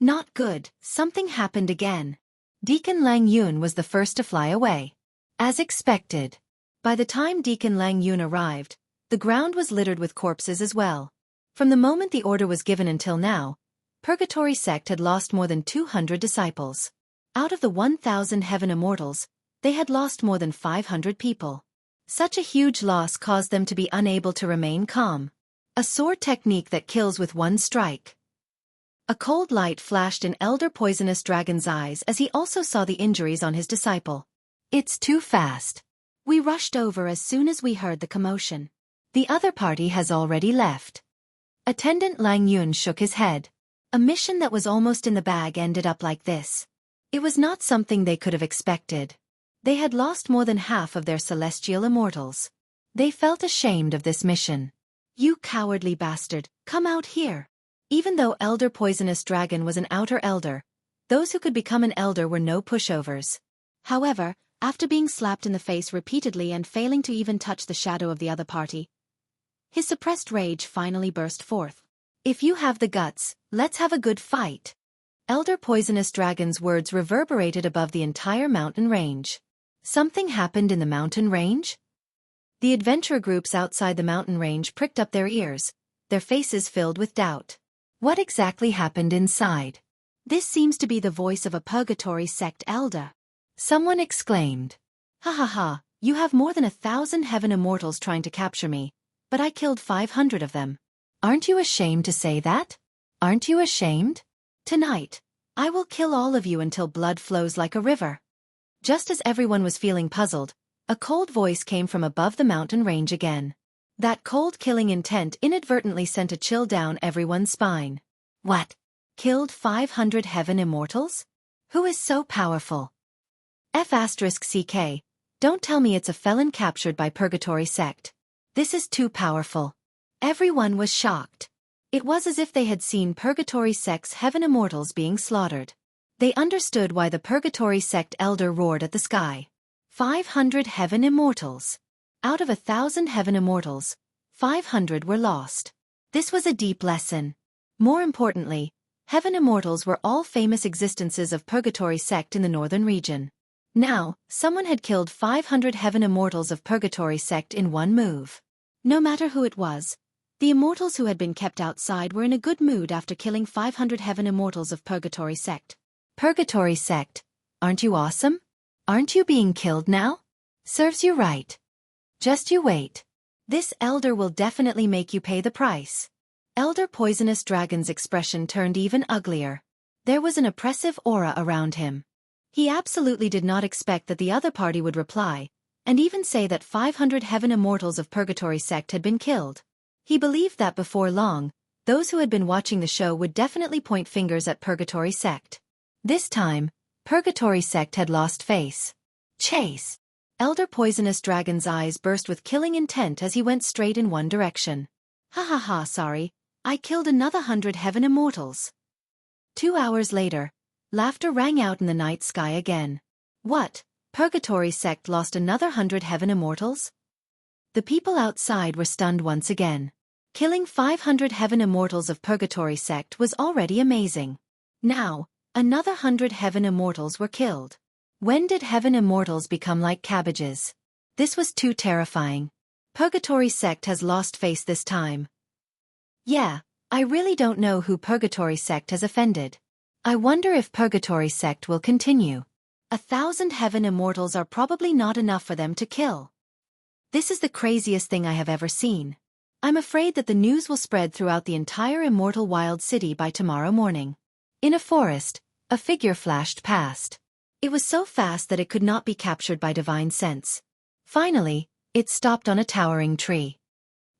Speaker 1: Not good, something happened again. Deacon Lang Yun was the first to fly away. As expected. By the time Deacon Lang Yun arrived, the ground was littered with corpses as well. From the moment the order was given until now, Purgatory sect had lost more than 200 disciples. Out of the 1,000 heaven immortals, they had lost more than 500 people. Such a huge loss caused them to be unable to remain calm. A sword technique that kills with one strike. A cold light flashed in Elder Poisonous Dragon's eyes as he also saw the injuries on his disciple. It's too fast. We rushed over as soon as we heard the commotion. The other party has already left. Attendant Lang Yun shook his head. A mission that was almost in the bag ended up like this. It was not something they could have expected. They had lost more than half of their celestial immortals. They felt ashamed of this mission. You cowardly bastard, come out here. Even though Elder Poisonous Dragon was an outer elder, those who could become an elder were no pushovers. However, after being slapped in the face repeatedly and failing to even touch the shadow of the other party, his suppressed rage finally burst forth. If you have the guts, let's have a good fight. Elder Poisonous Dragon's words reverberated above the entire mountain range. Something happened in the mountain range? The adventure groups outside the mountain range pricked up their ears, their faces filled with doubt. What exactly happened inside? This seems to be the voice of a Purgatory sect elder. Someone exclaimed. Ha ha ha, you have more than 1,000 heaven immortals trying to capture me, but I killed 500 of them. Aren't you ashamed to say that? Aren't you ashamed? Tonight, I will kill all of you until blood flows like a river. Just as everyone was feeling puzzled, a cold voice came from above the mountain range again. That cold killing intent inadvertently sent a chill down everyone's spine. What? Killed 500 heaven immortals? Who is so powerful? F*CK, don't tell me it's a felon captured by Purgatory sect. This is too powerful. Everyone was shocked. It was as if they had seen Purgatory sect's heaven immortals being slaughtered. They understood why the Purgatory sect elder roared at the sky. 500 heaven immortals. Out of 1,000 heaven immortals, 500 were lost. This was a deep lesson. More importantly, heaven immortals were all famous existences of Purgatory sect in the northern region. Now, someone had killed 500 heaven immortals of Purgatory sect in one move. No matter who it was, the immortals who had been kept outside were in a good mood after killing 500 heaven immortals of Purgatory sect. Purgatory sect, aren't you awesome? Aren't you being killed now? Serves you right. Just you wait. This elder will definitely make you pay the price. Elder Poisonous Dragon's expression turned even uglier. There was an oppressive aura around him. He absolutely did not expect that the other party would reply, and even say that 500 heaven immortals of Purgatory sect had been killed. He believed that before long, those who had been watching the show would definitely point fingers at Purgatory sect. This time, Purgatory sect had lost face. Chase! Elder Poisonous Dragon's eyes burst with killing intent as he went straight in one direction. Ha ha ha, sorry, I killed another 100 heaven immortals. 2 hours later, laughter rang out in the night sky again. What? Purgatory sect lost another 100 heaven immortals? The people outside were stunned once again. Killing 500 heaven immortals of Purgatory sect was already amazing. Now, another 100 heaven immortals were killed. When did heaven immortals become like cabbages? This was too terrifying. Purgatory sect has lost face this time. Yeah, I really don't know who Purgatory sect has offended. I wonder if Purgatory sect will continue. 1,000 heaven immortals are probably not enough for them to kill. This is the craziest thing I have ever seen. I'm afraid that the news will spread throughout the entire immortal wild city by tomorrow morning. In a forest, a figure flashed past. It was so fast that it could not be captured by divine sense. Finally, it stopped on a towering tree.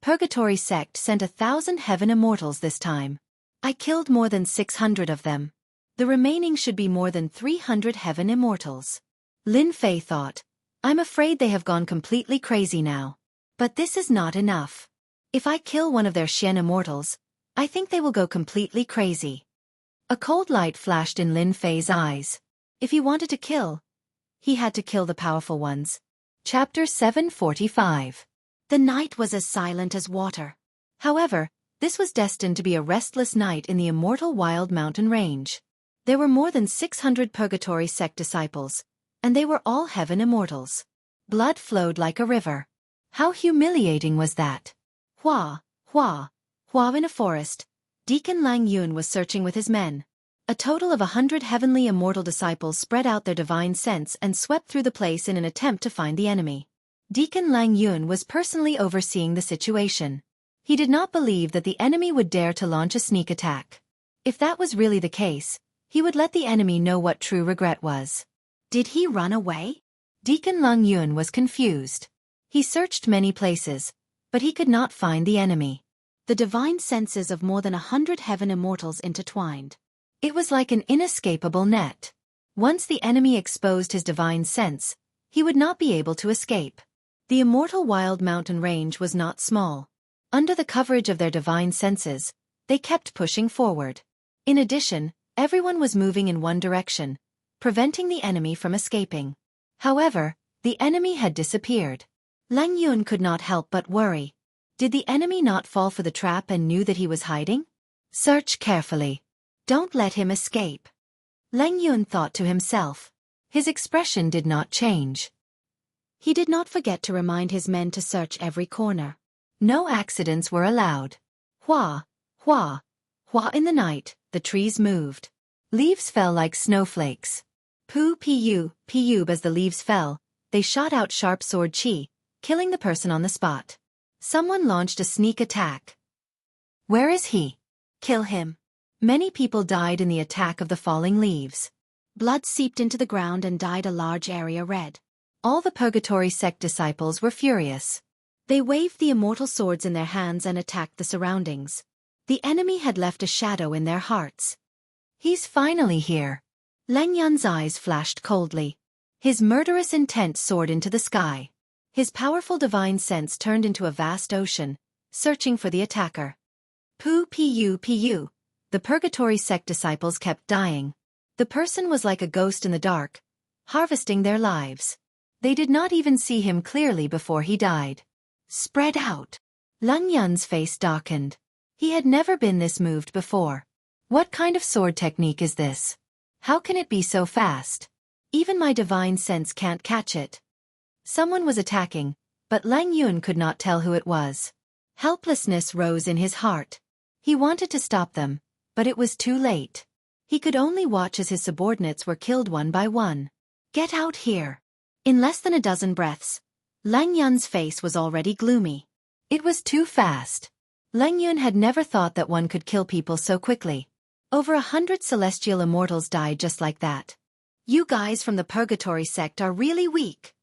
Speaker 1: Purgatory sect sent 1,000 heaven immortals this time. I killed more than 600 of them. The remaining should be more than 300 heaven immortals. Lin Fei thought, I'm afraid they have gone completely crazy now. But this is not enough. If I kill one of their Xian immortals, I think they will go completely crazy. A cold light flashed in Lin Fei's eyes. If he wanted to kill, he had to kill the powerful ones. Chapter 745. The night was as silent as water. However, this was destined to be a restless night in the immortal wild mountain range. There were more than 600 Purgatory sect disciples, and they were all heaven immortals. Blood flowed like a river. How humiliating was that? Hua in a forest, Deacon Lang Yun was searching with his men. A total of 100 heavenly immortal disciples spread out their divine sense and swept through the place in an attempt to find the enemy. Deacon Lang Yun was personally overseeing the situation. He did not believe that the enemy would dare to launch a sneak attack. If that was really the case, he would let the enemy know what true regret was. Did he run away? Deacon Lang Yun was confused. He searched many places, but he could not find the enemy. The divine senses of more than 100 heaven immortals intertwined. It was like an inescapable net. Once the enemy exposed his divine sense, he would not be able to escape. The immortal wild mountain range was not small. Under the coverage of their divine senses, they kept pushing forward. In addition, everyone was moving in one direction, preventing the enemy from escaping. However, the enemy had disappeared. Lang Yun could not help but worry. Did the enemy not fall for the trap and knew that he was hiding? Search carefully. Don't let him escape. Lang Yun thought to himself. His expression did not change. He did not forget to remind his men to search every corner. No accidents were allowed. Hua in the night, the trees moved. Leaves fell like snowflakes. Piyub as the leaves fell, they shot out sharp sword chi, killing the person on the spot. Someone launched a sneak attack. Where is he? Kill him. Many people died in the attack of the falling leaves. Blood seeped into the ground and dyed a large area red. All the Purgatory sect disciples were furious. They waved the immortal swords in their hands and attacked the surroundings. The enemy had left a shadow in their hearts. He's finally here. Lang Yun's eyes flashed coldly. His murderous intent soared into the sky. His powerful divine sense turned into a vast ocean, searching for the attacker. Piyu. The Purgatory sect disciples kept dying. The person was like a ghost in the dark, harvesting their lives. They did not even see him clearly before he died. Spread out. Lang Yun's face darkened. He had never been this moved before. What kind of sword technique is this? How can it be so fast? Even my divine sense can't catch it. Someone was attacking, but Lang Yun could not tell who it was. Helplessness rose in his heart. He wanted to stop them, but it was too late. He could only watch as his subordinates were killed one by one. Get out here. In less than a dozen breaths, Lang Yun's face was already gloomy. It was too fast. Lang Yun had never thought that one could kill people so quickly. Over 100 celestial immortals died just like that. You guys from the Purgatory sect are really weak.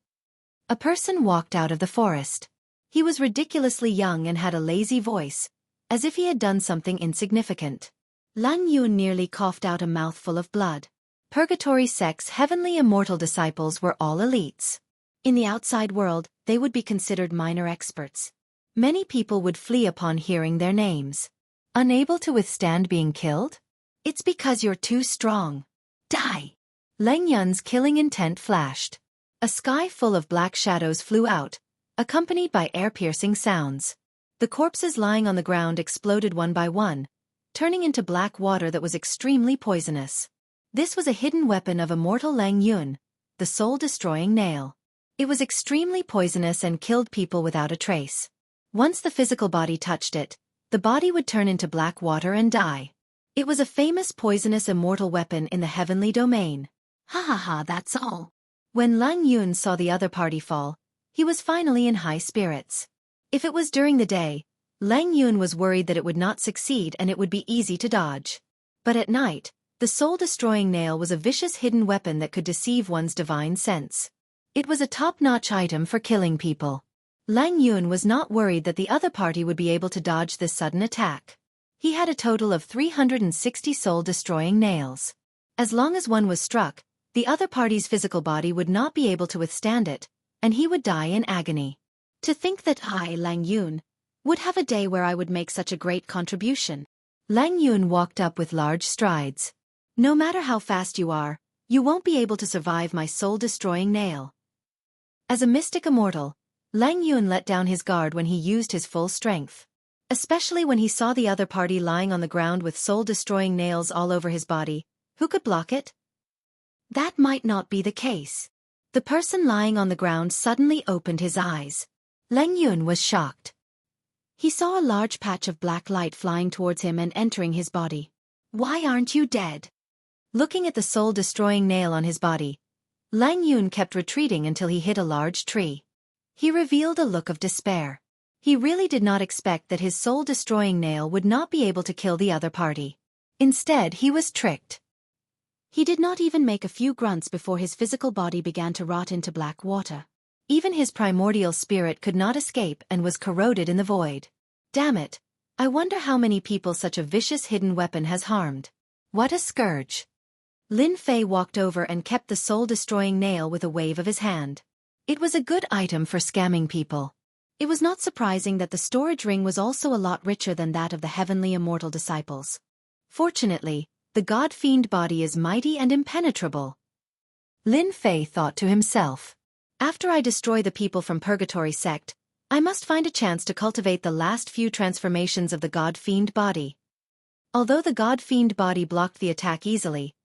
Speaker 1: A person walked out of the forest. He was ridiculously young and had a lazy voice, as if he had done something insignificant. Lang Yun nearly coughed out a mouthful of blood. Purgatory sect's heavenly immortal disciples were all elites. In the outside world, they would be considered minor experts. Many people would flee upon hearing their names. Unable to withstand being killed? It's because you're too strong. Die! Lang Yun's killing intent flashed. A sky full of black shadows flew out, accompanied by air-piercing sounds. The corpses lying on the ground exploded one by one, turning into black water that was extremely poisonous. This was a hidden weapon of immortal Lang Yun, the soul-destroying nail. It was extremely poisonous and killed people without a trace. Once the physical body touched it, the body would turn into black water and die. It was a famous poisonous immortal weapon in the heavenly domain. Ha ha ha, that's all. When Lang Yun saw the other party fall, he was finally in high spirits. If it was during the day, Lang Yun was worried that it would not succeed and it would be easy to dodge. But at night, the soul-destroying nail was a vicious hidden weapon that could deceive one's divine sense. It was a top-notch item for killing people. Lang Yun was not worried that the other party would be able to dodge this sudden attack. He had a total of 360 soul-destroying nails. As long as one was struck, the other party's physical body would not be able to withstand it, and he would die in agony. To think that I, Lang Yun, would have a day where I would make such a great contribution. Lang Yun walked up with large strides. No matter how fast you are, you won't be able to survive my soul-destroying nail. As a mystic immortal, Lang Yun let down his guard when he used his full strength. Especially when he saw the other party lying on the ground with soul-destroying nails all over his body. Who could block it? That might not be the case. The person lying on the ground suddenly opened his eyes. Lang Yun was shocked. He saw a large patch of black light flying towards him and entering his body. Why aren't you dead? Looking at the soul-destroying nail on his body, Lang Yun kept retreating until he hit a large tree. He revealed a look of despair. He really did not expect that his soul-destroying nail would not be able to kill the other party. Instead, he was tricked. He did not even make a few grunts before his physical body began to rot into black water. Even his primordial spirit could not escape and was corroded in the void. Damn it, I wonder how many people such a vicious hidden weapon has harmed. What a scourge. Lin Fei walked over and kept the soul-destroying nail with a wave of his hand. It was a good item for scamming people. It was not surprising that the storage ring was also a lot richer than that of the heavenly immortal disciples. Fortunately, the god-fiend body is mighty and impenetrable. Lin Fei thought to himself. After I destroy the people from Purgatory sect, I must find a chance to cultivate the last few transformations of the god-fiend body. Although the god-fiend body blocked the attack easily,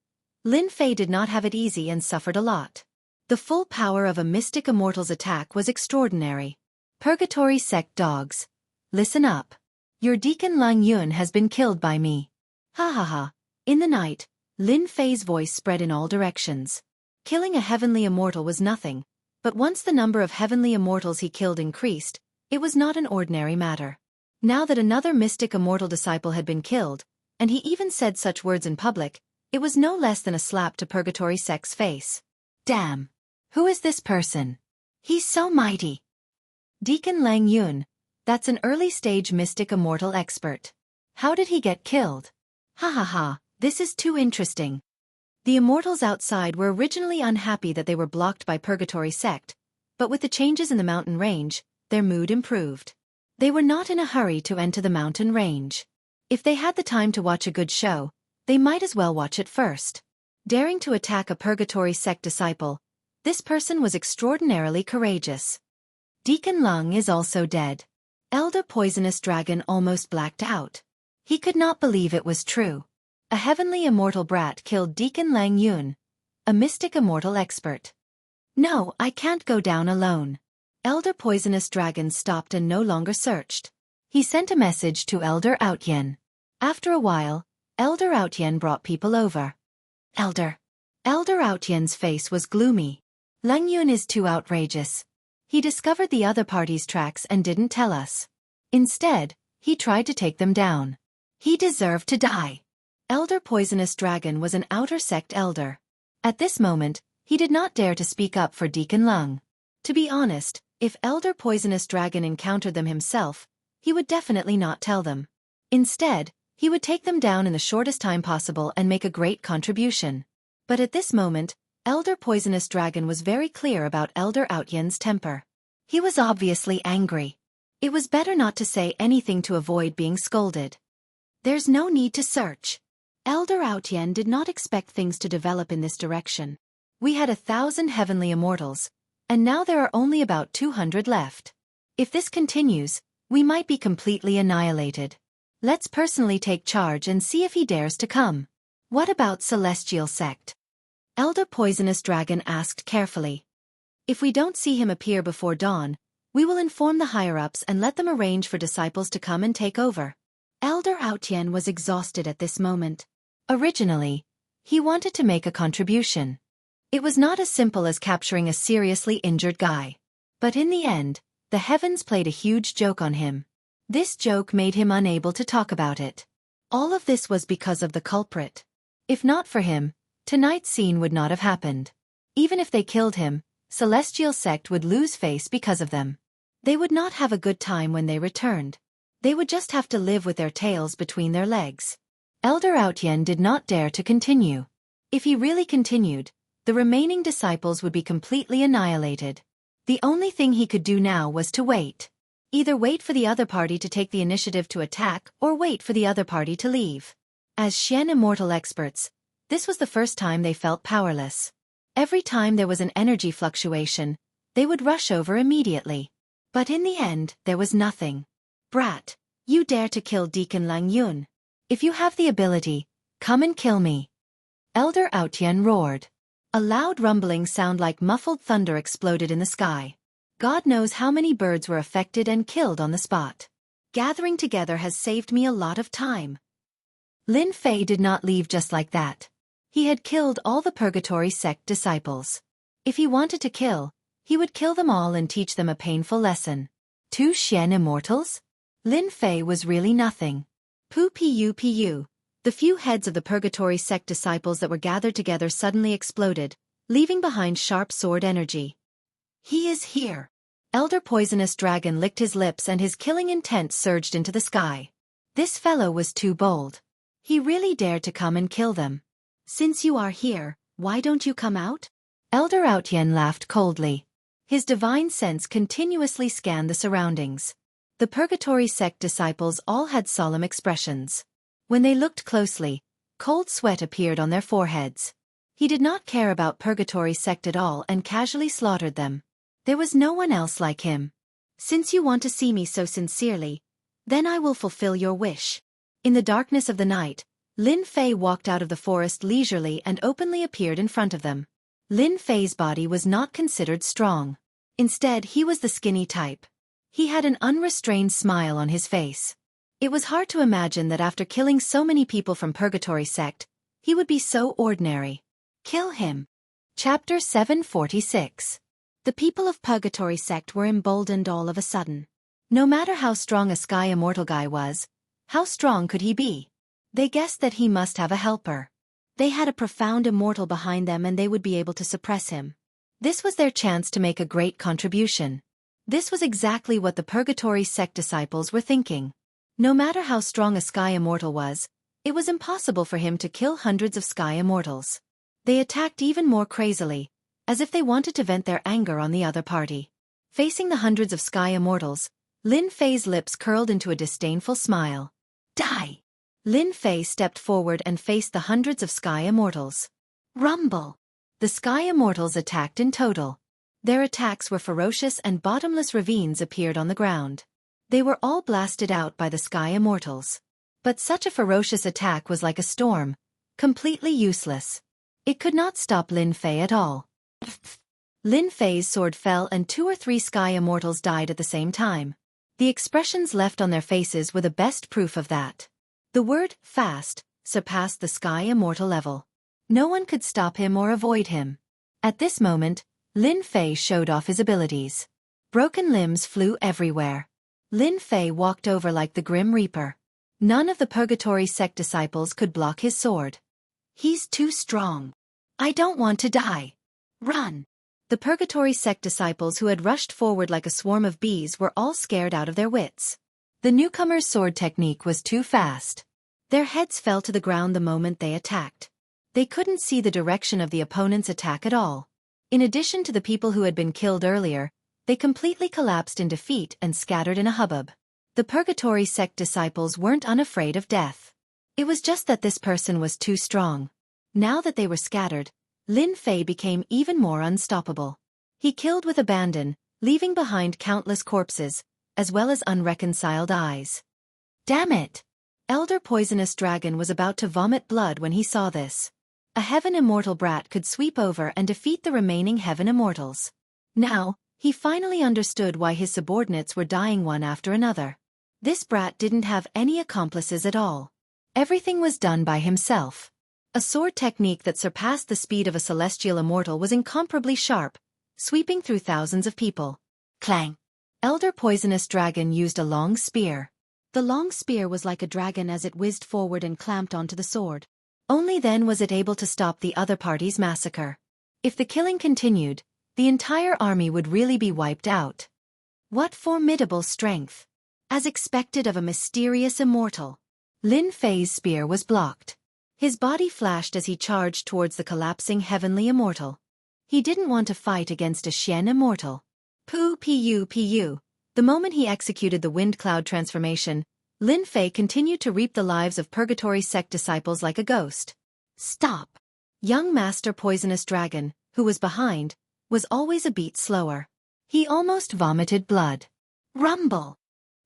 Speaker 1: Lin Fei did not have it easy and suffered a lot. The full power of a mystic immortal's attack was extraordinary. Purgatory sect dogs, listen up. Your deacon Lang Yun has been killed by me. Ha ha ha. In the night, Lin Fei's voice spread in all directions. Killing a heavenly immortal was nothing, but once the number of heavenly immortals he killed increased, it was not an ordinary matter. Now that another mystic immortal disciple had been killed, and he even said such words in public, it was no less than a slap to Purgatory sect's face. Damn. Who is this person? He's so mighty. Deacon Lang Yun, that's an early-stage mystic immortal expert. How did he get killed? Ha ha ha, this is too interesting. The immortals outside were originally unhappy that they were blocked by Purgatory sect, but with the changes in the mountain range, their mood improved. They were not in a hurry to enter the mountain range. If they had the time to watch a good show, they might as well watch it first. Daring to attack a Purgatory sect disciple, this person was extraordinarily courageous. Deacon Lung is also dead. Elder Poisonous Dragon almost blacked out. He could not believe it was true. A heavenly immortal brat killed Deacon Lang Yun, a mystic immortal expert. No, I can't go down alone. Elder Poisonous Dragon stopped and no longer searched. He sent a message to Elder Outyen. After a while, Elder Outyen brought people over. Elder Outyen's face was gloomy. Lang Yun is too outrageous. He discovered the other party's tracks and didn't tell us. Instead, he tried to take them down. He deserved to die. Elder Poisonous Dragon was an outer sect elder. At this moment, he did not dare to speak up for Deacon Lung. To be honest, if Elder Poisonous Dragon encountered them himself, he would definitely not tell them. Instead, he would take them down in the shortest time possible and make a great contribution. But at this moment, Elder Poisonous Dragon was very clear about Elder Outyen's temper. He was obviously angry. It was better not to say anything to avoid being scolded. There's no need to search. Elder Outyen did not expect things to develop in this direction. We had 1,000 heavenly immortals, and now there are only about 200 left. If this continues, we might be completely annihilated. Let's personally take charge and see if he dares to come. What about Celestial Sect? Elder Poisonous Dragon asked carefully. If we don't see him appear before dawn, we will inform the higher-ups and let them arrange for disciples to come and take over. Elder Aotian was exhausted at this moment. Originally, he wanted to make a contribution. It was not as simple as capturing a seriously injured guy. But in the end, the heavens played a huge joke on him. This joke made him unable to talk about it. All of this was because of the culprit. If not for him, tonight's scene would not have happened. Even if they killed him, Celestial Sect would lose face because of them. They would not have a good time when they returned. They would just have to live with their tails between their legs. Elder Aotian did not dare to continue. If he really continued, the remaining disciples would be completely annihilated. The only thing he could do now was to wait. Either wait for the other party to take the initiative to attack or wait for the other party to leave. As Xian Immortal experts, this was the first time they felt powerless. Every time there was an energy fluctuation, they would rush over immediately. But in the end, there was nothing. Brat, you dare to kill Deacon Lang Yun. If you have the ability, come and kill me. Elder Aotian roared. A loud rumbling sound like muffled thunder exploded in the sky. God knows how many birds were affected and killed on the spot. Gathering together has saved me a lot of time. Lin Fei did not leave just like that. He had killed all the Purgatory Sect disciples. If he wanted to kill, he would kill them all and teach them a painful lesson. 2 Xian Immortals? Lin Fei was really nothing. Pu. The few heads of the Purgatory Sect disciples that were gathered together suddenly exploded, leaving behind sharp sword energy. He is here. Elder Poisonous Dragon licked his lips and his killing intent surged into the sky. This fellow was too bold. He really dared to come and kill them. Since you are here, why don't you come out? Elder Aotian laughed coldly. His divine sense continuously scanned the surroundings. The Purgatory Sect disciples all had solemn expressions. When they looked closely, cold sweat appeared on their foreheads. He did not care about Purgatory Sect at all and casually slaughtered them. There was no one else like him. Since you want to see me so sincerely, then I will fulfill your wish. In the darkness of the night, Lin Fei walked out of the forest leisurely and openly appeared in front of them. Lin Fei's body was not considered strong. Instead, he was the skinny type. He had an unrestrained smile on his face. It was hard to imagine that after killing so many people from Purgatory Sect, he would be so ordinary. Kill him. Chapter 746. The people of Purgatory Sect were emboldened all of a sudden. No matter how strong a Sky Immortal guy was, how strong could he be? They guessed that he must have a helper. They had a profound immortal behind them and they would be able to suppress him. This was their chance to make a great contribution. This was exactly what the Purgatory Sect disciples were thinking. No matter how strong a Sky Immortal was, it was impossible for him to kill hundreds of Sky Immortals. They attacked even more crazily, as if they wanted to vent their anger on the other party. Facing the hundreds of Sky Immortals, Lin Fei's lips curled into a disdainful smile. Die! Lin Fei stepped forward and faced the hundreds of Sky Immortals. Rumble! The Sky Immortals attacked in total. Their attacks were ferocious and bottomless ravines appeared on the ground. They were all blasted out by the Sky Immortals. But such a ferocious attack was like a storm, completely useless. It could not stop Lin Fei at all. Lin Fei's sword fell and 2 or 3 Sky Immortals died at the same time. The expressions left on their faces were the best proof of that. The word, fast, surpassed the Sky Immortal level. No one could stop him or avoid him. At this moment, Lin Fei showed off his abilities. Broken limbs flew everywhere. Lin Fei walked over like the Grim Reaper. None of the Purgatory Sect disciples could block his sword. He's too strong. I don't want to die. Run! The Purgatory Sect disciples who had rushed forward like a swarm of bees were all scared out of their wits. The newcomer's sword technique was too fast. Their heads fell to the ground the moment they attacked. They couldn't see the direction of the opponent's attack at all. In addition to the people who had been killed earlier, they completely collapsed in defeat and scattered in a hubbub. The Purgatory Sect disciples weren't unafraid of death. It was just that this person was too strong. Now that they were scattered, Lin Fei became even more unstoppable. He killed with abandon, leaving behind countless corpses, as well as unreconciled eyes. Damn it! Elder Poisonous Dragon was about to vomit blood when he saw this. A Heaven Immortal brat could sweep over and defeat the remaining Heaven Immortals. Now, he finally understood why his subordinates were dying one after another. This brat didn't have any accomplices at all. Everything was done by himself. A sword technique that surpassed the speed of a celestial immortal was incomparably sharp, sweeping through thousands of people. Clang! Elder Poisonous Dragon used a long spear. The long spear was like a dragon as it whizzed forward and clamped onto the sword. Only then was it able to stop the other party's massacre. If the killing continued, the entire army would really be wiped out. What formidable strength! As expected of a mysterious immortal. Lin Fei's spear was blocked. His body flashed as he charged towards the collapsing heavenly immortal. He didn't want to fight against a Xian immortal. Pu. The moment he executed the wind cloud transformation, Lin Fei continued to reap the lives of Purgatory sect disciples like a ghost. Stop! Young Master Poisonous Dragon, who was behind, was always a beat slower. He almost vomited blood. Rumble!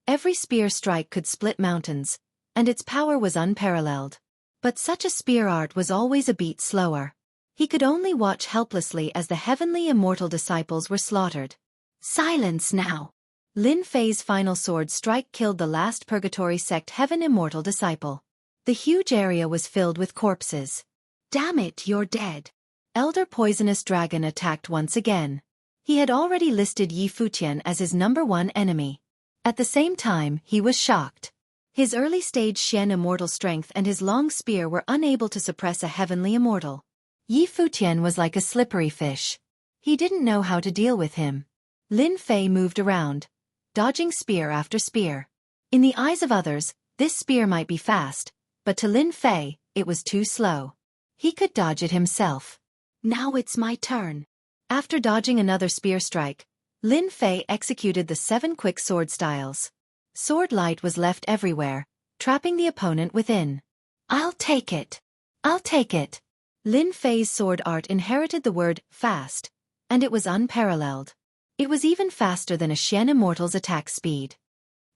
Speaker 1: Every spear strike could split mountains, and its power was unparalleled. But such a spear art was always a beat slower. He could only watch helplessly as the heavenly immortal disciples were slaughtered. Silence now! Lin Fei's final sword strike killed the last Purgatory sect Heaven Immortal disciple. The huge area was filled with corpses. Damn it, you're dead! Elder Poisonous Dragon attacked once again. He had already listed Yi Futian as his #1 enemy. At the same time, he was shocked. His early-stage Xian immortal strength and his long spear were unable to suppress a heavenly immortal. Yi Futian was like a slippery fish. He didn't know how to deal with him. Lin Fei moved around, dodging spear after spear. In the eyes of others, this spear might be fast, but to Lin Fei, it was too slow. He could dodge it himself. Now it's my turn. After dodging another spear strike, Lin Fei executed the 7 quick sword styles. Sword light was left everywhere, trapping the opponent within. I'll take it. I'll take it. Lin Fei's sword art inherited the word fast, and it was unparalleled. It was even faster than a Xian immortal's attack speed.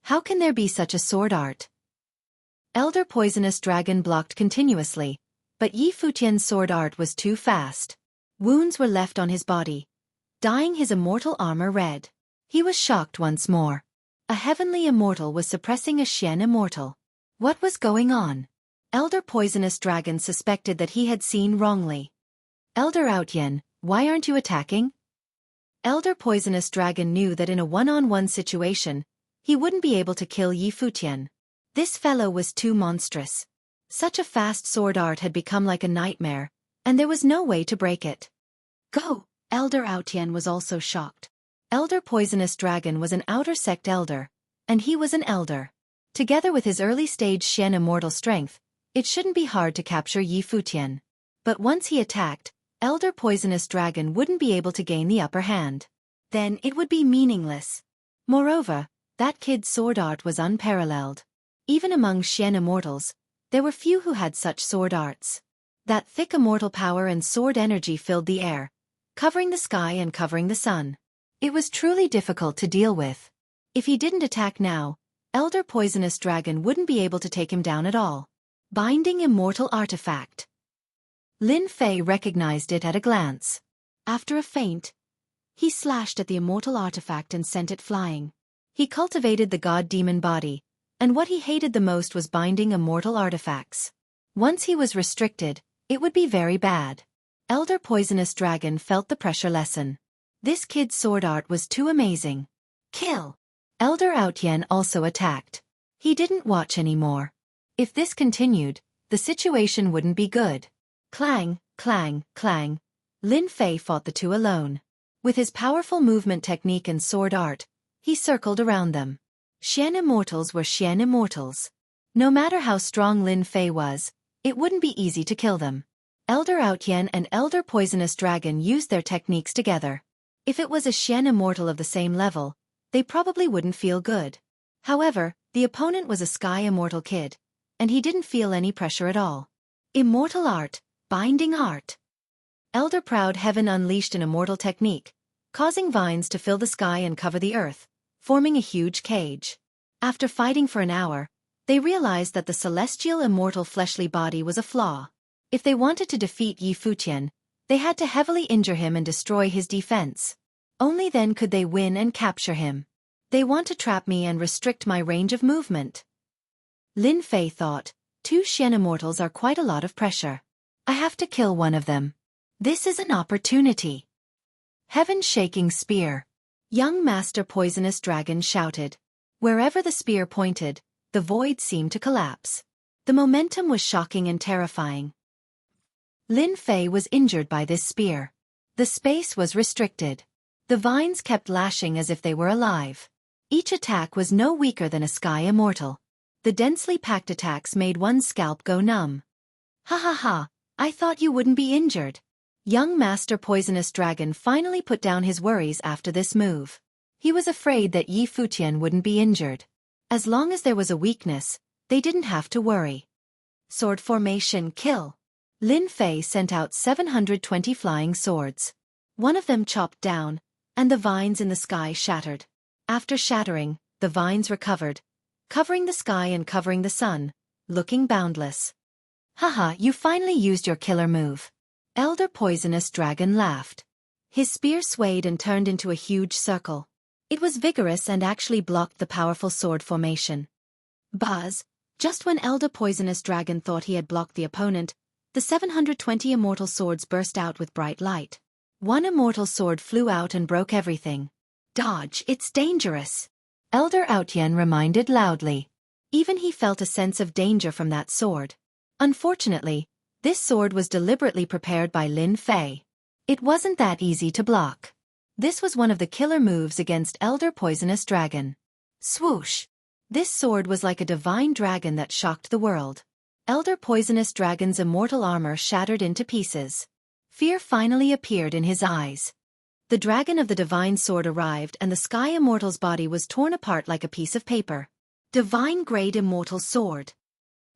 Speaker 1: How can there be such a sword art? Elder Poisonous Dragon blocked continuously, but Yi Futian's sword art was too fast. Wounds were left on his body, dyeing his immortal armor red. He was shocked once more. A heavenly immortal was suppressing a Xian immortal. What was going on? Elder Poisonous Dragon suspected that he had seen wrongly. Elder Outyen, why aren't you attacking? Elder Poisonous Dragon knew that in a one-on-one situation, he wouldn't be able to kill Yi Futian. This fellow was too monstrous. Such a fast sword art had become like a nightmare, and there was no way to break it. Go! Elder Outyen was also shocked. Elder Poisonous Dragon was an outer sect elder, and he was an elder. Together with his early-stage Xian immortal strength, it shouldn't be hard to capture Yi Futian. But once he attacked, Elder Poisonous Dragon wouldn't be able to gain the upper hand. Then it would be meaningless. Moreover, that kid's sword art was unparalleled. Even among Xian immortals, there were few who had such sword arts. That thick immortal power and sword energy filled the air, covering the sky and covering the sun. It was truly difficult to deal with. If he didn't attack now, Elder Poisonous Dragon wouldn't be able to take him down at all. Binding Immortal Artifact. Lin Fei recognized it at a glance. After a feint, he slashed at the immortal artifact and sent it flying. He cultivated the god-demon body, and what he hated the most was binding immortal artifacts. Once he was restricted, it would be very bad. Elder Poisonous Dragon felt the pressure lessen. This kid's sword art was too amazing. Kill! Elder Outyen also attacked. He didn't watch anymore. If this continued, the situation wouldn't be good. Clang, clang, clang. Lin Fei fought the two alone. With his powerful movement technique and sword art, he circled around them. Xian immortals were Xian immortals. No matter how strong Lin Fei was, it wouldn't be easy to kill them. Elder Outyen and Elder Poisonous Dragon used their techniques together. If it was a Xian immortal of the same level, they probably wouldn't feel good. However, the opponent was a Sky Immortal kid, and he didn't feel any pressure at all. Immortal art, binding art. Elder Proud Heaven unleashed an immortal technique, causing vines to fill the sky and cover the earth, forming a huge cage. After fighting for an hour, they realized that the celestial immortal fleshly body was a flaw. If they wanted to defeat Yi Futian, they had to heavily injure him and destroy his defense. Only then could they win and capture him. They want to trap me and restrict my range of movement. Lin Fei thought, 2 Xian immortals are quite a lot of pressure. I have to kill one of them. This is an opportunity. Heaven-shaking spear. Young Master Poisonous Dragon shouted. Wherever the spear pointed, the void seemed to collapse. The momentum was shocking and terrifying. Lin Fei was injured by this spear. The space was restricted. The vines kept lashing as if they were alive. Each attack was no weaker than a sky immortal. The densely packed attacks made one's scalp go numb. Ha ha ha, I thought you wouldn't be injured. Young Master Poisonous Dragon finally put down his worries after this move. He was afraid that Yi Futian wouldn't be injured. As long as there was a weakness, they didn't have to worry. Sword formation kill. Lin Fei sent out 720 flying swords. One of them chopped down, and the vines in the sky shattered. After shattering, the vines recovered, covering the sky and covering the sun, looking boundless. Haha, you finally used your killer move. Elder Poisonous Dragon laughed. His spear swayed and turned into a huge circle. It was vigorous and actually blocked the powerful sword formation. Buzz! Just when Elder Poisonous Dragon thought he had blocked the opponent, the 720 immortal swords burst out with bright light. One immortal sword flew out and broke everything. Dodge, it's dangerous. Elder Outyen reminded loudly. Even he felt a sense of danger from that sword. Unfortunately, this sword was deliberately prepared by Lin Fei. It wasn't that easy to block. This was one of the killer moves against Elder Poisonous Dragon. Swoosh! This sword was like a divine dragon that shocked the world. Elder Poisonous Dragon's immortal armor shattered into pieces. Fear finally appeared in his eyes. The dragon of the divine sword arrived and the Sky Immortal's body was torn apart like a piece of paper. Divine-grade immortal sword.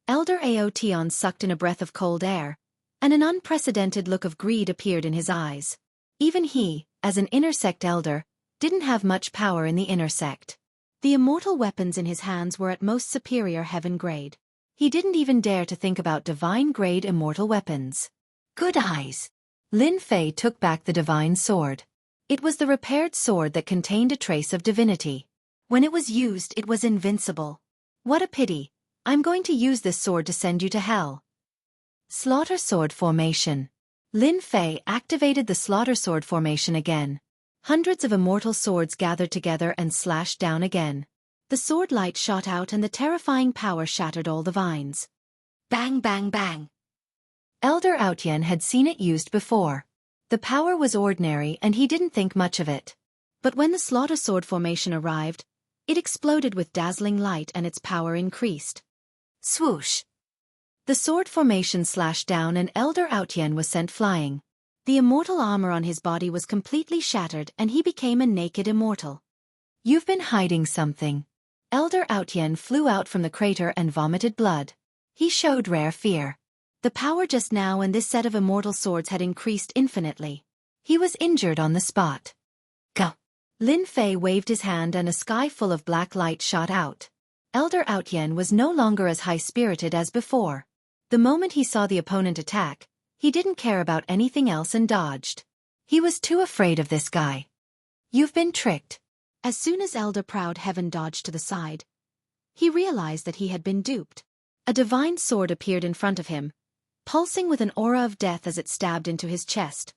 Speaker 1: Elder Aotion sucked in a breath of cold air, and an unprecedented look of greed appeared in his eyes. Even he, as an inner sect elder, didn't have much power in the inner sect. The immortal weapons in his hands were at most superior heaven grade. He didn't even dare to think about divine-grade immortal weapons. Good eyes! Lin Fei took back the divine sword. It was the repaired sword that contained a trace of divinity. When it was used, it was invincible. What a pity. I'm going to use this sword to send you to hell. Slaughter Sword Formation. Lin Fei activated the Slaughter Sword Formation again. Hundreds of immortal swords gathered together and slashed down again. The sword light shot out and the terrifying power shattered all the vines. Bang bang bang. Elder Outyen had seen it used before. The power was ordinary and he didn't think much of it. But when the Slaughter Sword Formation arrived, it exploded with dazzling light and its power increased. Swoosh! The sword formation slashed down and Elder Outyen was sent flying. The immortal armor on his body was completely shattered and he became a naked immortal. You've been hiding something. Elder Outyen flew out from the crater and vomited blood. He showed rare fear. The power just now in this set of immortal swords had increased infinitely. He was injured on the spot. Go! Lin Fei waved his hand and a sky full of black light shot out. Elder Outyen was no longer as high-spirited as before. The moment he saw the opponent attack, he didn't care about anything else and dodged. He was too afraid of this guy. You've been tricked. As soon as Elder Proud Heaven dodged to the side, he realized that he had been duped. A divine sword appeared in front of him, pulsing with an aura of death as it stabbed into his chest.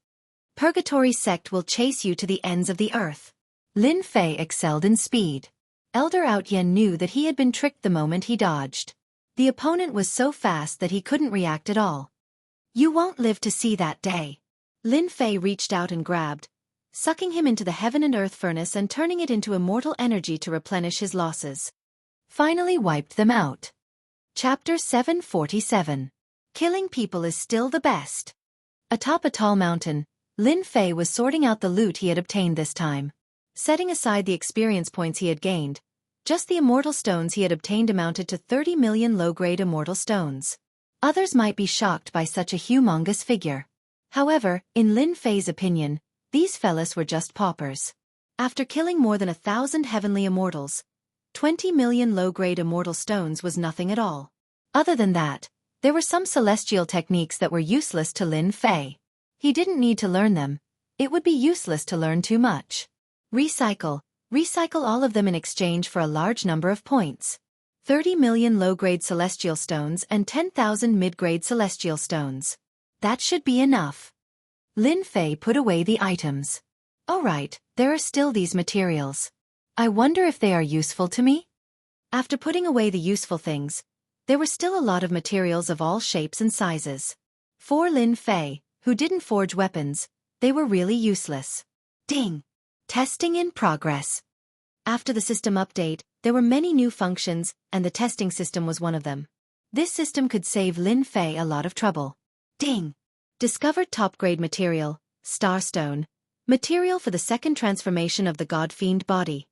Speaker 1: Purgatory sect will chase you to the ends of the earth. Lin Fei excelled in speed. Elder Outyen knew that he had been tricked the moment he dodged. The opponent was so fast that he couldn't react at all. You won't live to see that day. Lin Fei reached out and grabbed, sucking him into the heaven and earth furnace and turning it into immortal energy to replenish his losses. Finally wiped them out. Chapter 747. Killing people is still the best. Atop a tall mountain, Lin Fei was sorting out the loot he had obtained this time. Setting aside the experience points he had gained, just the immortal stones he had obtained amounted to 30 million low-grade immortal stones. Others might be shocked by such a humongous figure. However, in Lin Fei's opinion, these fellas were just paupers. After killing more than 1,000 heavenly immortals, 20 million low-grade immortal stones was nothing at all. Other than that, There were some celestial techniques that were useless to Lin Fei. He didn't need to learn them. It would be useless to learn too much. Recycle. Recycle all of them in exchange for a large number of points. 30 million low-grade celestial stones and 10,000 mid-grade celestial stones. That should be enough. Lin Fei put away the items. Oh right, there are still these materials. I wonder if they are useful to me? After putting away the useful things, there were still a lot of materials of all shapes and sizes. For Lin Fei, who didn't forge weapons, they were really useless. Ding! Testing in progress. After the system update, there were many new functions, and the testing system was one of them. This system could save Lin Fei a lot of trouble. Ding! Discovered top-grade material, Starstone. Material for the second transformation of the God-Fiend body.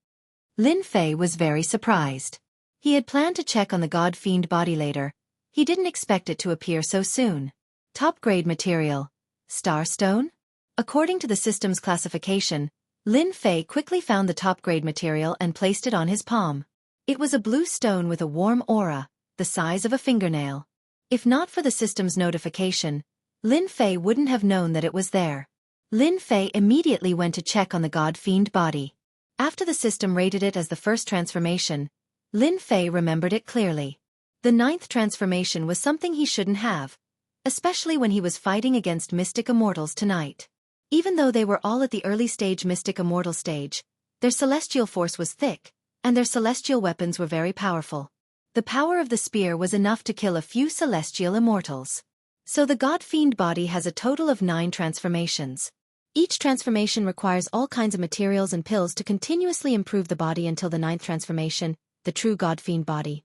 Speaker 1: Lin Fei was very surprised. He had planned to check on the God-Fiend body later. He didn't expect it to appear so soon. Top-grade material. Starstone? According to the system's classification, Lin Fei quickly found the top-grade material and placed it on his palm. It was a blue stone with a warm aura, the size of a fingernail. If not for the system's notification, Lin Fei wouldn't have known that it was there. Lin Fei immediately went to check on the God-Fiend body. After the system rated it as the first transformation, Lin Fei remembered it clearly. The 9th transformation was something he shouldn't have, especially when he was fighting against Mystic Immortals tonight. Even though they were all at the early stage Mystic Immortal stage, their celestial force was thick, and their celestial weapons were very powerful. The power of the spear was enough to kill a few celestial immortals. So the God-Fiend body has a total of 9 transformations. Each transformation requires all kinds of materials and pills to continuously improve the body until the 9th transformation, the true God-Fiend body.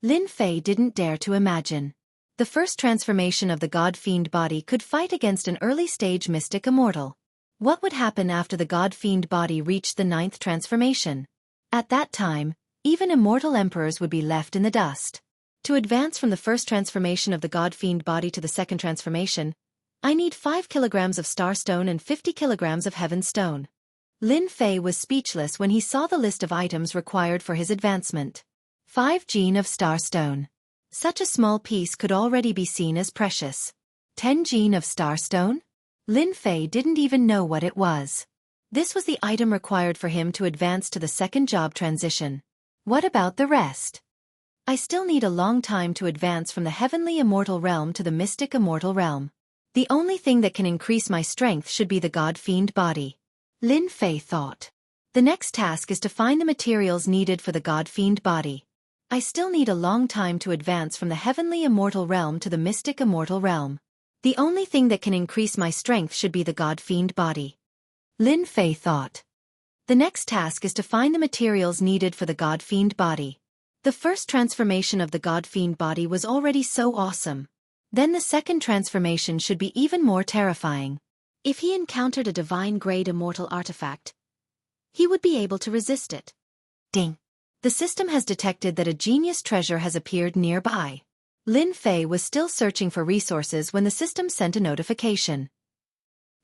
Speaker 1: Lin Fei didn't dare to imagine. The first transformation of the God-Fiend body could fight against an early-stage Mystic Immortal. What would happen after the God-Fiend body reached the 9th transformation? At that time, even immortal emperors would be left in the dust. To advance from the first transformation of the God-Fiend body to the second transformation, I need 5 kilograms of Starstone and 50 kilograms of Heaven Stone. Lin Fei was speechless when he saw the list of items required for his advancement. 5 gene of Starstone. Such a small piece could already be seen as precious. 10 gene of Starstone? Lin Fei didn't even know what it was. This was the item required for him to advance to the second job transition. What about the rest? I still need a long time to advance from the Heavenly Immortal Realm to the Mystic Immortal Realm. The only thing that can increase my strength should be the God-Fiend body. Lin Fei thought. The next task is to find the materials needed for the God-Fiend body. I still need a long time to advance from the Heavenly Immortal Realm to the Mystic Immortal Realm. The only thing that can increase my strength should be the God-Fiend body. Lin Fei thought. The next task is to find the materials needed for the God-Fiend body. The first transformation of the God-Fiend body was already so awesome. Then the second transformation should be even more terrifying. If he encountered a divine-grade immortal artifact, he would be able to resist it. Ding! The system has detected that a genius treasure has appeared nearby. Lin Fei was still searching for resources when the system sent a notification.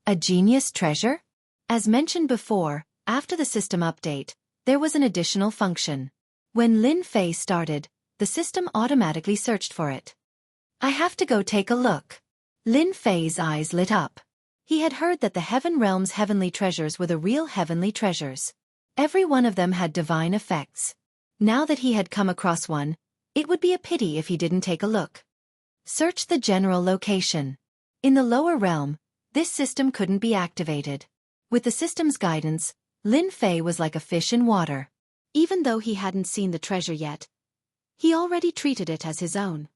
Speaker 1: A genius treasure? As mentioned before, after the system update, there was an additional function. When Lin Fei started, the system automatically searched for it. I have to go take a look. Lin Fei's eyes lit up. He had heard that the Heaven Realm's heavenly treasures were the real heavenly treasures. Every one of them had divine effects. Now that he had come across one, it would be a pity if he didn't take a look. Search the general location. In the lower realm, this system couldn't be activated. With the system's guidance, Lin Fei was like a fish in water. Even though he hadn't seen the treasure yet, he already treated it as his own.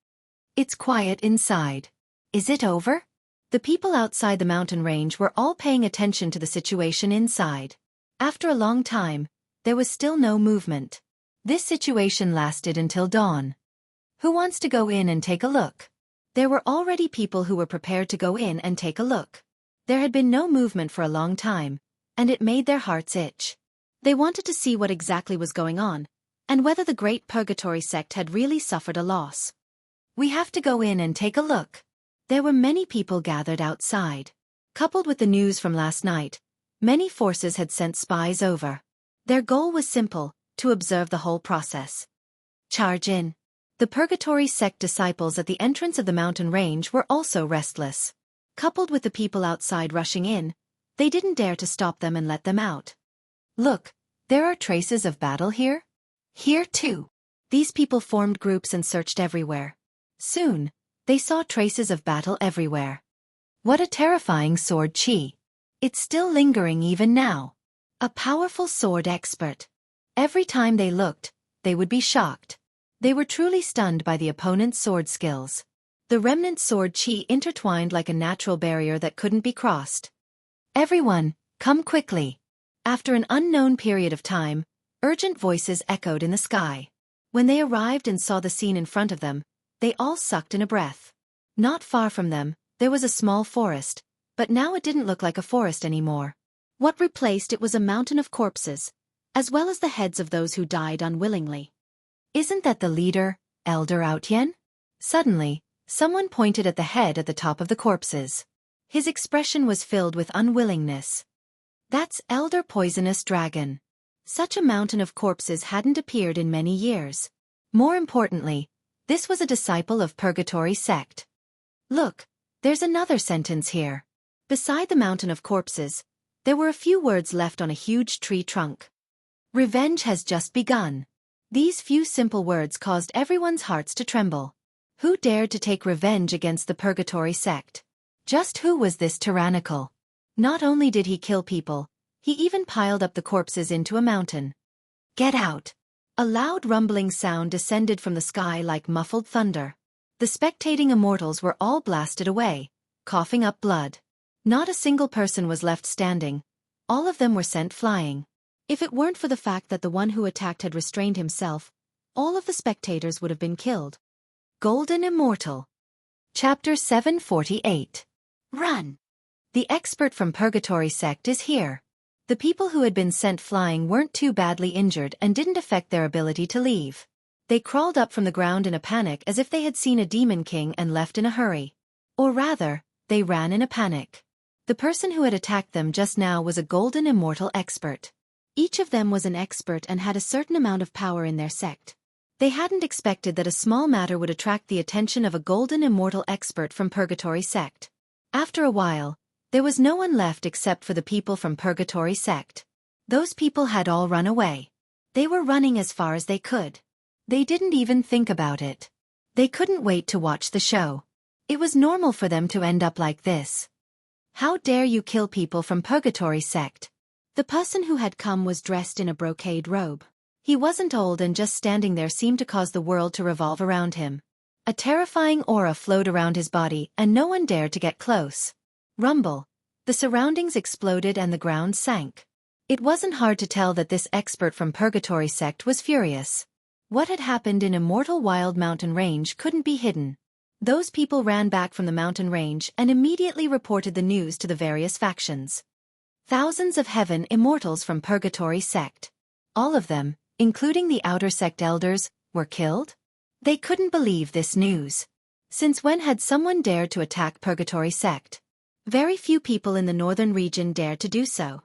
Speaker 1: It's quiet inside. Is it over? The people outside the mountain range were all paying attention to the situation inside. After a long time, there was still no movement. This situation lasted until dawn. Who wants to go in and take a look? There were already people who were prepared to go in and take a look. There had been no movement for a long time, and it made their hearts itch. They wanted to see what exactly was going on, and whether the Great Purgatory sect had really suffered a loss. We have to go in and take a look. There were many people gathered outside. Coupled with the news from last night, many forces had sent spies over. Their goal was simple, to observe the whole process. Charge in. The Purgatory sect disciples at the entrance of the mountain range were also restless. Coupled with the people outside rushing in, they didn't dare to stop them and let them out. Look, there are traces of battle here? Here too. These people formed groups and searched everywhere. Soon, they saw traces of battle everywhere. What a terrifying sword chi. It's still lingering even now. A powerful sword expert. Every time they looked, they would be shocked. They were truly stunned by the opponent's sword skills. The remnant sword chi intertwined like a natural barrier that couldn't be crossed. Everyone, come quickly. After an unknown period of time, urgent voices echoed in the sky. When they arrived and saw the scene in front of them, they all sucked in a breath. Not far from them, there was a small forest, but now it didn't look like a forest anymore. What replaced it was a mountain of corpses, as well as the heads of those who died unwillingly. Isn't that the leader, Elder Outyen? Suddenly, someone pointed at the head at the top of the corpses. His expression was filled with unwillingness. That's Elder Poisonous Dragon. Such a mountain of corpses hadn't appeared in many years. More importantly, this was a disciple of Purgatory sect. Look, there's another sentence here. Beside the mountain of corpses, there were a few words left on a huge tree trunk. Revenge has just begun. These few simple words caused everyone's hearts to tremble. Who dared to take revenge against the Purgatory sect? Just who was this tyrannical? Not only did he kill people, he even piled up the corpses into a mountain. Get out! A loud rumbling sound descended from the sky like muffled thunder. The spectating immortals were all blasted away, coughing up blood. Not a single person was left standing. All of them were sent flying. If it weren't for the fact that the one who attacked had restrained himself, all of the spectators would have been killed. Golden Immortal. Chapter 748. Run! The expert from Purgatory sect is here. The people who had been sent flying weren't too badly injured and didn't affect their ability to leave. They crawled up from the ground in a panic as if they had seen a demon king and left in a hurry. Or rather, they ran in a panic. The person who had attacked them just now was a Golden Immortal expert. Each of them was an expert and had a certain amount of power in their sect. They hadn't expected that a small matter would attract the attention of a Golden Immortal expert from Purgatory sect. After a while, there was no one left except for the people from Purgatory sect. Those people had all run away. They were running as far as they could. They didn't even think about it. They couldn't wait to watch the show. It was normal for them to end up like this. How dare you kill people from Purgatory sect? The person who had come was dressed in a brocade robe. He wasn't old and just standing there seemed to cause the world to revolve around him. A terrifying aura flowed around his body and no one dared to get close. Rumble. The surroundings exploded and the ground sank. It wasn't hard to tell that this expert from Purgatory sect was furious. What had happened in Immortal Wild Mountain Range couldn't be hidden. Those people ran back from the mountain range and immediately reported the news to the various factions. Thousands of heaven immortals from Purgatory sect. All of them, including the outer sect elders, were killed? They couldn't believe this news. Since when had someone dared to attack Purgatory sect? Very few people in the northern region dared to do so.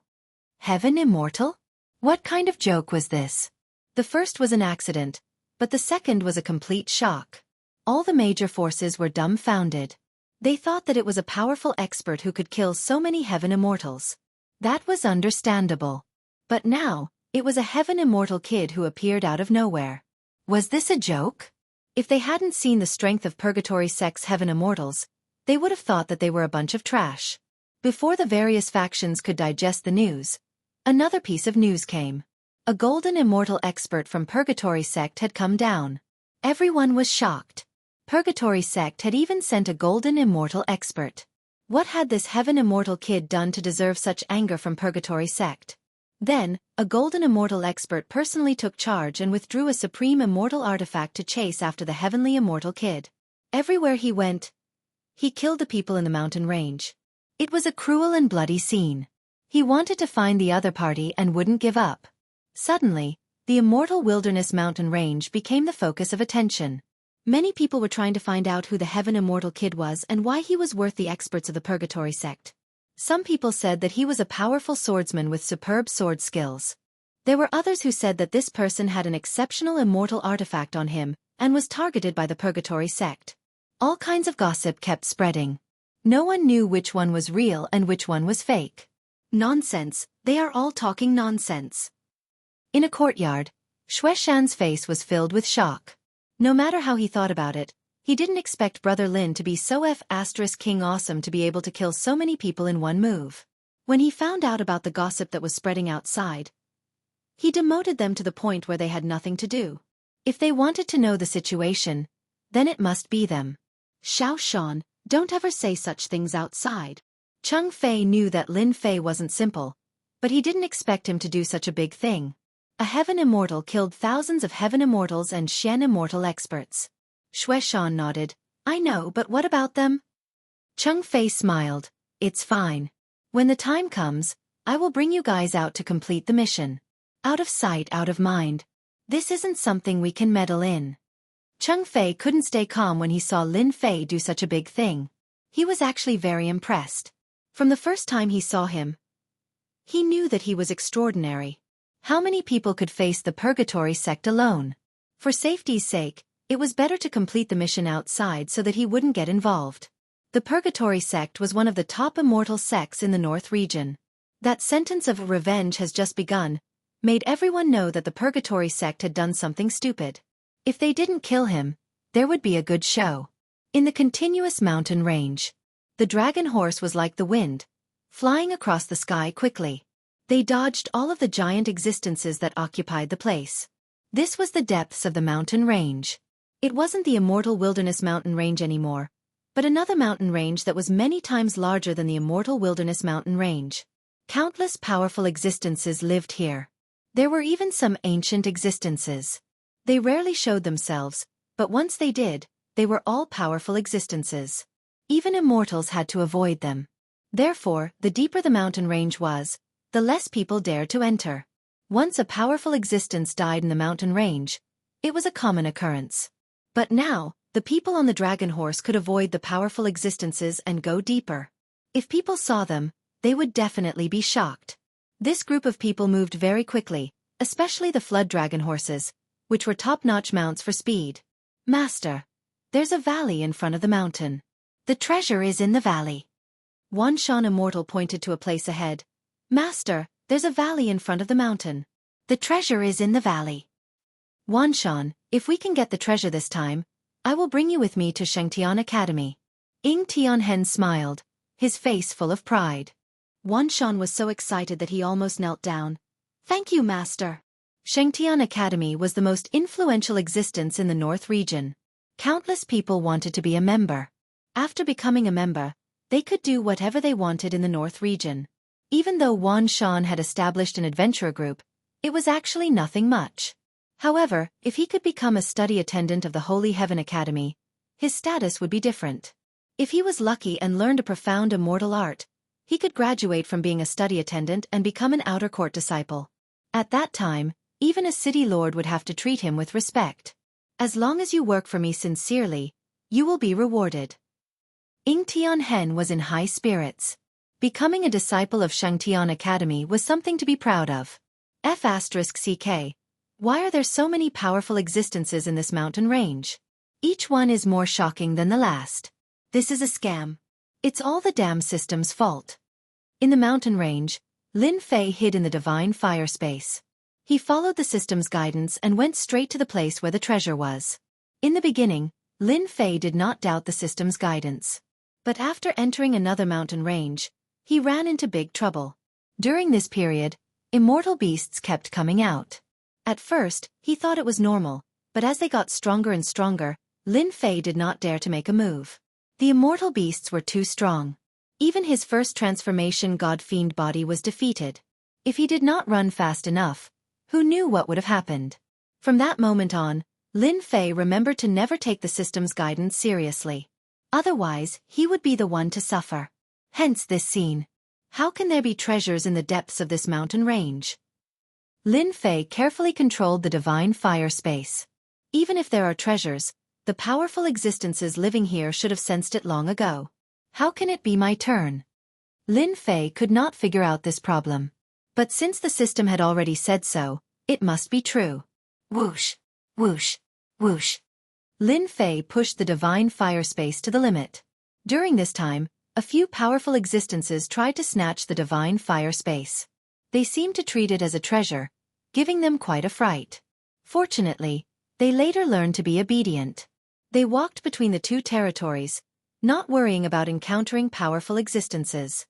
Speaker 1: Heaven immortal? What kind of joke was this? The first was an accident, but the second was a complete shock. All the major forces were dumbfounded. They thought that it was a powerful expert who could kill so many heaven immortals. That was understandable. But now, it was a heaven immortal kid who appeared out of nowhere. Was this a joke? If they hadn't seen the strength of Purgatory sect's heaven immortals, they would have thought that they were a bunch of trash. Before the various factions could digest the news, another piece of news came. A Golden Immortal expert from Purgatory sect had come down. Everyone was shocked. Purgatory sect had even sent a Golden Immortal expert. What had this heaven immortal kid done to deserve such anger from Purgatory sect? Then, a Golden Immortal expert personally took charge and withdrew a supreme immortal artifact to chase after the heavenly immortal kid. Everywhere he went, he killed the people in the mountain range. It was a cruel and bloody scene. He wanted to find the other party and wouldn't give up. Suddenly, the immortal wilderness mountain range became the focus of attention. Many people were trying to find out who the heaven immortal kid was and why he was worth the experts of the Purgatory sect. Some people said that he was a powerful swordsman with superb sword skills. There were others who said that this person had an exceptional immortal artifact on him, and was targeted by the Purgatory sect. All kinds of gossip kept spreading. No one knew which one was real and which one was fake. Nonsense, they are all talking nonsense. In a courtyard, Shueshan's face was filled with shock. No matter how he thought about it, he didn't expect Brother Lin to be so King awesome to be able to kill so many people in one move. When he found out about the gossip that was spreading outside, he demoted them to the point where they had nothing to do. If they wanted to know the situation, then it must be them. Xiao Shan, don't ever say such things outside. Cheng Fei knew that Lin Fei wasn't simple, but he didn't expect him to do such a big thing. A Heaven Immortal killed thousands of Heaven Immortals and Xian Immortal experts. Shueshan nodded. I know, but what about them? Cheng Fei smiled. It's fine. When the time comes, I will bring you guys out to complete the mission. Out of sight, out of mind. This isn't something we can meddle in. Cheng Fei couldn't stay calm when he saw Lin Fei do such a big thing. He was actually very impressed. From the first time he saw him, he knew that he was extraordinary. How many people could face the Purgatory sect alone? For safety's sake, it was better to complete the mission outside so that he wouldn't get involved. The Purgatory sect was one of the top immortal sects in the North region. That sentence of revenge has just begun, made everyone know that the Purgatory sect had done something stupid. If they didn't kill him, there would be a good show. In the continuous mountain range, the dragon horse was like the wind, flying across the sky quickly. They dodged all of the giant existences that occupied the place. This was the depths of the mountain range. It wasn't the immortal wilderness mountain range anymore, but another mountain range that was many times larger than the immortal wilderness mountain range. Countless powerful existences lived here. There were even some ancient existences. They rarely showed themselves, but once they did, they were all powerful existences. Even immortals had to avoid them. Therefore, the deeper the mountain range was, the less people dared to enter. Once a powerful existence died in the mountain range, it was a common occurrence. But now, the people on the dragon horse could avoid the powerful existences and go deeper. If people saw them, they would definitely be shocked. This group of people moved very quickly, especially the flood dragon horses, which were top-notch mounts for speed. Master, there's a valley in front of the mountain. The treasure is in the valley. Wan Shan Immortal pointed to a place ahead. Master, there's a valley in front of the mountain. The treasure is in the valley. Wan Shan, if we can get the treasure this time, I will bring you with me to Shengtian Academy. Ying Tianhen smiled, his face full of pride. Wan Shan was so excited that he almost knelt down. Thank you, Master. Shengtian Academy was the most influential existence in the North region. Countless people wanted to be a member. After becoming a member, they could do whatever they wanted in the North region. Even though Wan Shan had established an adventurer group, it was actually nothing much. However, if he could become a study attendant of the Holy Heaven Academy, his status would be different. If he was lucky and learned a profound immortal art, he could graduate from being a study attendant and become an outer court disciple. At that time, even a city lord would have to treat him with respect. As long as you work for me sincerely, you will be rewarded. Ying Tianhen was in high spirits. Becoming a disciple of Shengtian Academy was something to be proud of. F***CK. Why are there so many powerful existences in this mountain range? Each one is more shocking than the last. This is a scam. It's all the dam system's fault. In the mountain range, Lin Fei hid in the divine fire space. He followed the system's guidance and went straight to the place where the treasure was. In the beginning, Lin Fei did not doubt the system's guidance. But after entering another mountain range, he ran into big trouble. During this period, immortal beasts kept coming out. At first, he thought it was normal, but as they got stronger and stronger, Lin Fei did not dare to make a move. The immortal beasts were too strong. Even his first transformation god-fiend body was defeated. If he did not run fast enough, who knew what would have happened? From that moment on, Lin Fei remembered to never take the system's guidance seriously. Otherwise, he would be the one to suffer. Hence this scene. How can there be treasures in the depths of this mountain range? Lin Fei carefully controlled the divine fire space. Even if there are treasures, the powerful existences living here should have sensed it long ago. How can it be my turn? Lin Fei could not figure out this problem. But since the system had already said so, it must be true. Whoosh, whoosh, whoosh. Lin Fei pushed the divine fire space to the limit. During this time, a few powerful existences tried to snatch the divine fire space. They seemed to treat it as a treasure, giving them quite a fright. Fortunately, they later learned to be obedient. They walked between the two territories, not worrying about encountering powerful existences.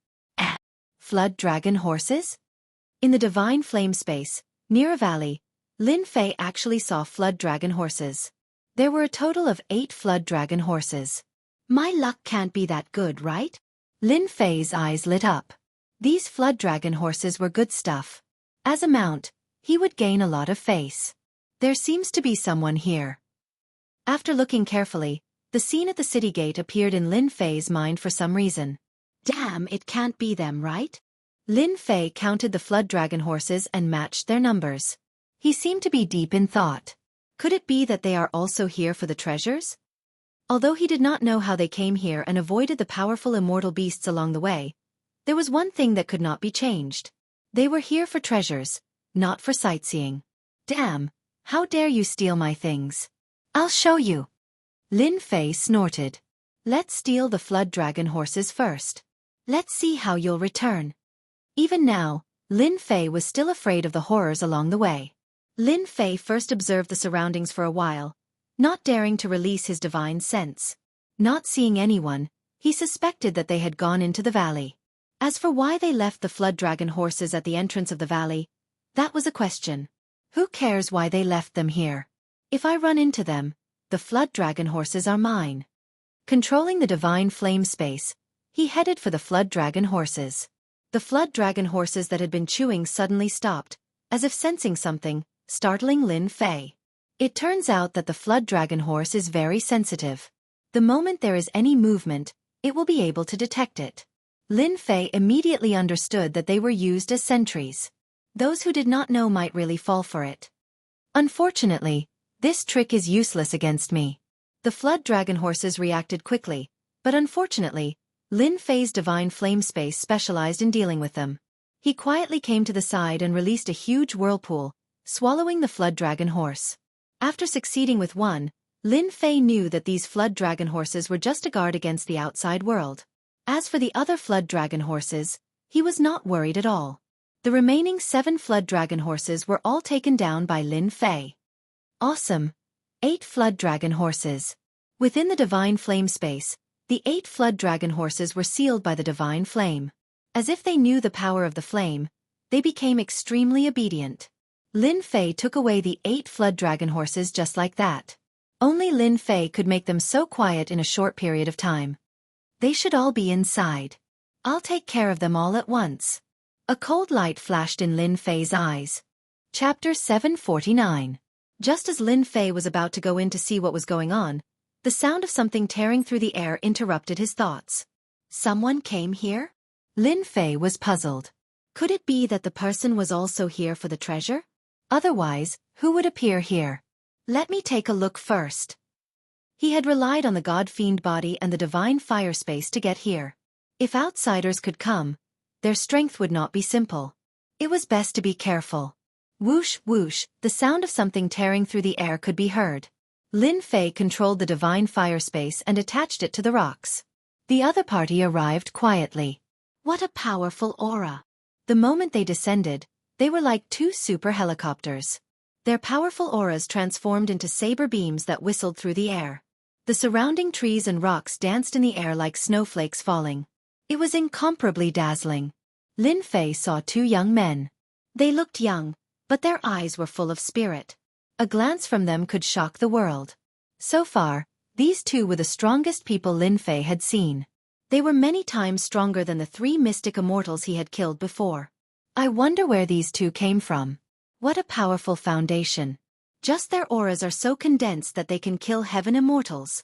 Speaker 1: Flood dragon horses? In the divine flame space, near a valley, Lin Fei actually saw flood dragon horses. There were a total of 8 flood dragon horses. My luck can't be that good, right? Lin Fei's eyes lit up. These flood dragon horses were good stuff. As a mount, he would gain a lot of face. There seems to be someone here. After looking carefully, the scene at the city gate appeared in Lin Fei's mind for some reason. Damn, it can't be them, right? Lin Fei counted the flood dragon horses and matched their numbers. He seemed to be deep in thought. Could it be that they are also here for the treasures? Although he did not know how they came here and avoided the powerful immortal beasts along the way, there was one thing that could not be changed. They were here for treasures, not for sightseeing. Damn, how dare you steal my things? I'll show you. Lin Fei snorted. Let's steal the flood dragon horses first. Let's see how you'll return. Even now, Lin Fei was still afraid of the horrors along the way. Lin Fei first observed the surroundings for a while, not daring to release his divine sense. Not seeing anyone, he suspected that they had gone into the valley. As for why they left the flood dragon horses at the entrance of the valley, that was a question. Who cares why they left them here? If I run into them, the flood dragon horses are mine. Controlling the divine flame space, he headed for the flood dragon horses. The flood dragon horses that had been chewing suddenly stopped, as if sensing something, startling Lin Fei. It turns out that the flood dragon horse is very sensitive. The moment there is any movement, it will be able to detect it. Lin Fei immediately understood that they were used as sentries. Those who did not know might really fall for it. Unfortunately, this trick is useless against me. The flood dragon horses reacted quickly, but unfortunately, Lin Fei's divine flame space specialized in dealing with them. He quietly came to the side and released a huge whirlpool, swallowing the flood dragon horse. After succeeding with one, Lin Fei knew that these flood dragon horses were just a guard against the outside world. As for the other flood dragon horses, he was not worried at all. The remaining 7 flood dragon horses were all taken down by Lin Fei. Awesome! 8 flood dragon horses. Within the divine flame space, the 8 flood dragon horses were sealed by the divine flame. As if they knew the power of the flame, they became extremely obedient. Lin Fei took away the 8 flood dragon horses just like that. Only Lin Fei could make them so quiet in a short period of time. They should all be inside. I'll take care of them all at once. A cold light flashed in Lin Fei's eyes. Chapter 749. Just as Lin Fei was about to go in to see what was going on, the sound of something tearing through the air interrupted his thoughts. Someone came here? Lin Fei was puzzled. Could it be that the person was also here for the treasure? Otherwise, who would appear here? Let me take a look first. He had relied on the god-fiend body and the divine fire space to get here. If outsiders could come, their strength would not be simple. It was best to be careful. Whoosh, whoosh, the sound of something tearing through the air could be heard. Lin Fei controlled the divine fire space and attached it to the rocks. The other party arrived quietly. What a powerful aura! The moment they descended, they were like 2 super helicopters. Their powerful auras transformed into saber beams that whistled through the air. The surrounding trees and rocks danced in the air like snowflakes falling. It was incomparably dazzling. Lin Fei saw 2 young men. They looked young, but their eyes were full of spirit. A glance from them could shock the world. So far, these 2 were the strongest people Lin Fei had seen. They were many times stronger than the 3 mystic immortals he had killed before. I wonder where these 2 came from. What a powerful foundation. Just their auras are so condensed that they can kill heaven immortals.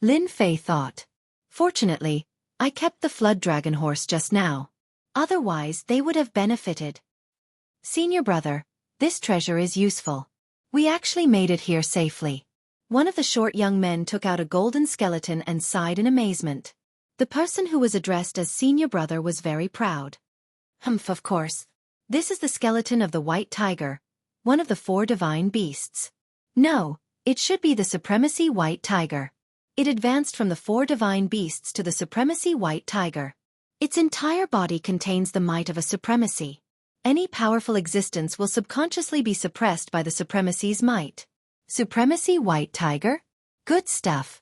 Speaker 1: Lin Fei thought. Fortunately, I kept the flood dragon horse just now. Otherwise they would have benefited. Senior brother, this treasure is useful. We actually made it here safely. One of the short young men took out a golden skeleton and sighed in amazement. The person who was addressed as senior brother was very proud. Humph, of course. This is the skeleton of the white tiger, one of the 4 divine beasts. No, It should be the Supremacy White Tiger. It advanced from the 4 divine beasts to the Supremacy White Tiger. Its entire body contains the might of a supremacy. Any powerful existence will subconsciously be suppressed by the supremacy's might. Supremacy White Tiger? Good stuff.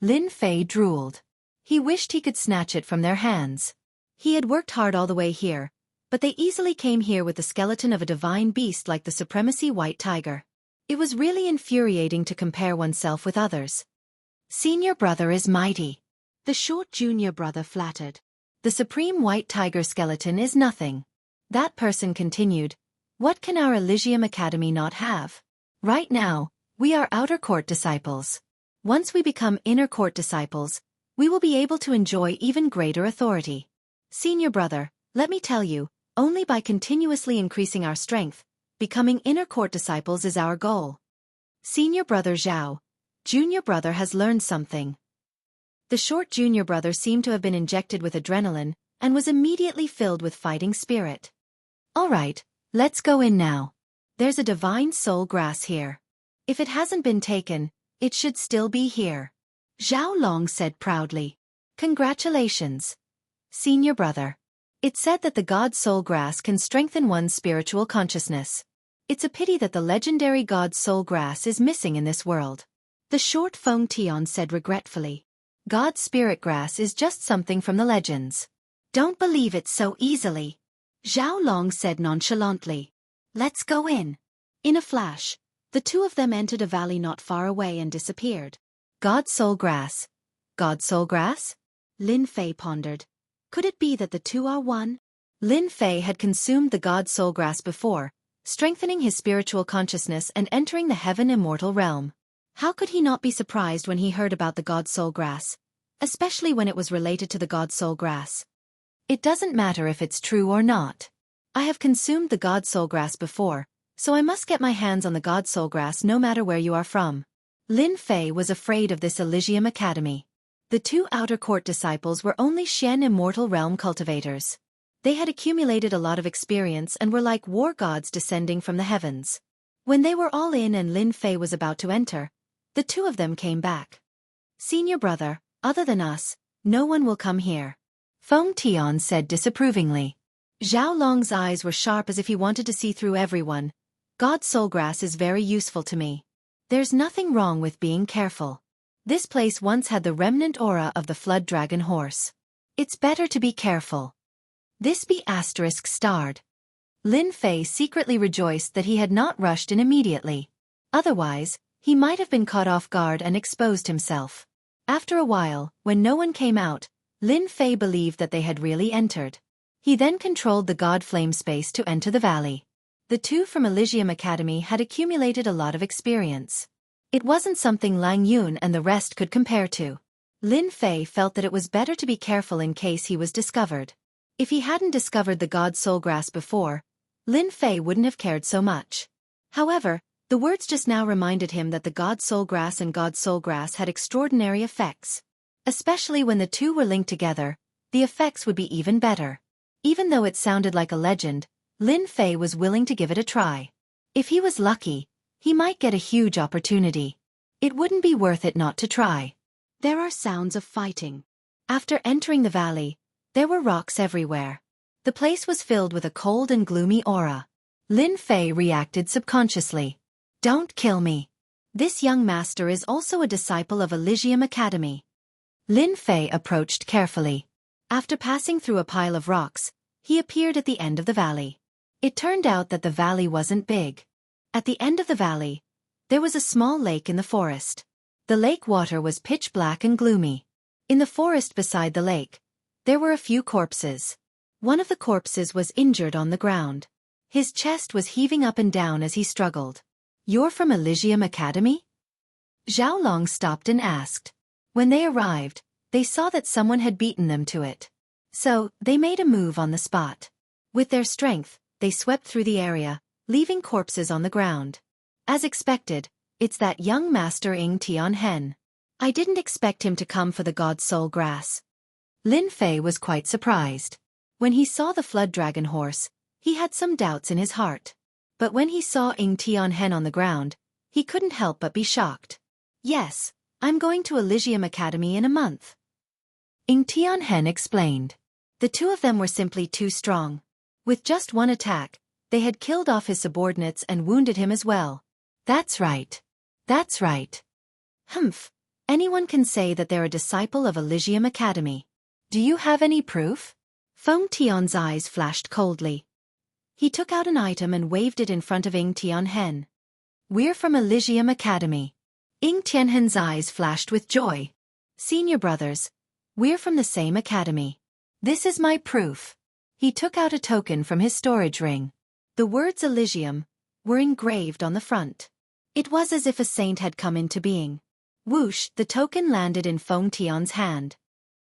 Speaker 1: Lin Fei drooled. He wished he could snatch it from their hands. He had worked hard all the way here, but they easily came here with the skeleton of a divine beast like the Supremacy White Tiger. It was really infuriating to compare oneself with others. Senior brother is mighty. The short junior brother flattered. The Supreme White Tiger skeleton is nothing. That person continued, what can our Elysium Academy not have? Right now, we are outer court disciples. Once we become inner court disciples, we will be able to enjoy even greater authority. Senior brother, let me tell you, only by continuously increasing our strength, becoming inner court disciples is our goal. Senior brother Zhao, junior brother has learned something. The short junior brother seemed to have been injected with adrenaline and was immediately filled with fighting spirit. All right, let's go in now. There's a divine soul grass here. If it hasn't been taken, it should still be here. Zhao Long said proudly. Congratulations, senior brother. It said that the God Soul Grass can strengthen one's spiritual consciousness. It's a pity that the legendary God Soul Grass is missing in this world. The short Feng Tian said regretfully. God Spirit Grass is just something from the legends. Don't believe it so easily. Zhao Long said nonchalantly. Let's go in. In a flash, the two of them entered a valley not far away and disappeared. God Soul Grass. God Soul Grass? Lin Fei pondered. Could it be that the two are one? Lin Fei had consumed the God Soul Grass before, strengthening his spiritual consciousness and entering the heaven immortal realm. How could he not be surprised when he heard about the God Soul Grass, especially when it was related to the God Soul Grass? It doesn't matter if it's true or not. I have consumed the God Soul Grass before, so I must get my hands on the God Soul Grass no matter where you are from. Lin Fei was afraid of this Elysium Academy. The two outer court disciples were only Shen immortal realm cultivators. They had accumulated a lot of experience and were like war gods descending from the heavens. When they were all in and Lin Fei was about to enter, the two of them came back. Senior brother, other than us, no one will come here. Feng Tian said disapprovingly. Zhao Long's eyes were sharp as if he wanted to see through everyone. God Soul Grass is very useful to me. There's nothing wrong with being careful. This place once had the remnant aura of the flood dragon horse. It's better to be careful. This be asterisk starred. Lin Fei secretly rejoiced that he had not rushed in immediately. Otherwise, he might have been caught off guard and exposed himself. After a while, when no one came out, Lin Fei believed that they had really entered. He then controlled the God Flame space to enter the valley. The two from Elysium Academy had accumulated a lot of experience. It wasn't something Lang Yun and the rest could compare to. Lin Fei felt that it was better to be careful in case he was discovered. If he hadn't discovered the God Soul Grass before, Lin Fei wouldn't have cared so much. However, the words just now reminded him that the God Soul Grass and God Soul Grass had extraordinary effects. Especially when the two were linked together, the effects would be even better. Even though it sounded like a legend, Lin Fei was willing to give it a try. If he was lucky, he might get a huge opportunity. It wouldn't be worth it not to try. There are sounds of fighting. After entering the valley, there were rocks everywhere. The place was filled with a cold and gloomy aura. Lin Fei reacted subconsciously. Don't kill me. This young master is also a disciple of Elysium Academy. Lin Fei approached carefully. After passing through a pile of rocks, he appeared at the end of the valley. It turned out that the valley wasn't big. At the end of the valley, there was a small lake in the forest. The lake water was pitch black and gloomy. In the forest beside the lake, there were a few corpses. One of the corpses was injured on the ground. His chest was heaving up and down as he struggled. You're from Elysium Academy? Zhao Long stopped and asked. When they arrived, they saw that someone had beaten them to it. So, they made a move on the spot. With their strength, they swept through the area, leaving corpses on the ground. As expected, it's that young master Ing Tianhen. I didn't expect him to come for the God Soul Grass. Lin Fei was quite surprised. When he saw the flood dragon horse, he had some doubts in his heart. But when he saw Ing Tianhen on the ground, He couldn't help but be shocked. Yes, I'm going to Elysium Academy in a month. Enchanting explained. The two of them were simply too strong. With just one attack, they had killed off his subordinates and wounded him as well. That's right. That's right. Humph. Anyone can say that they're a disciple of Elysium Academy. Do you have any proof? Feng Tian's eyes flashed coldly. He took out an item and waved it in front of Ing Tianhen. We're from Elysium Academy. Ing Tianhen's eyes flashed with joy. Senior brothers, we're from the same academy. This is my proof. He took out a token from his storage ring. The words Elysium were engraved on the front. It was as if a saint had come into being. Whoosh, the token landed in Feng Tian's hand.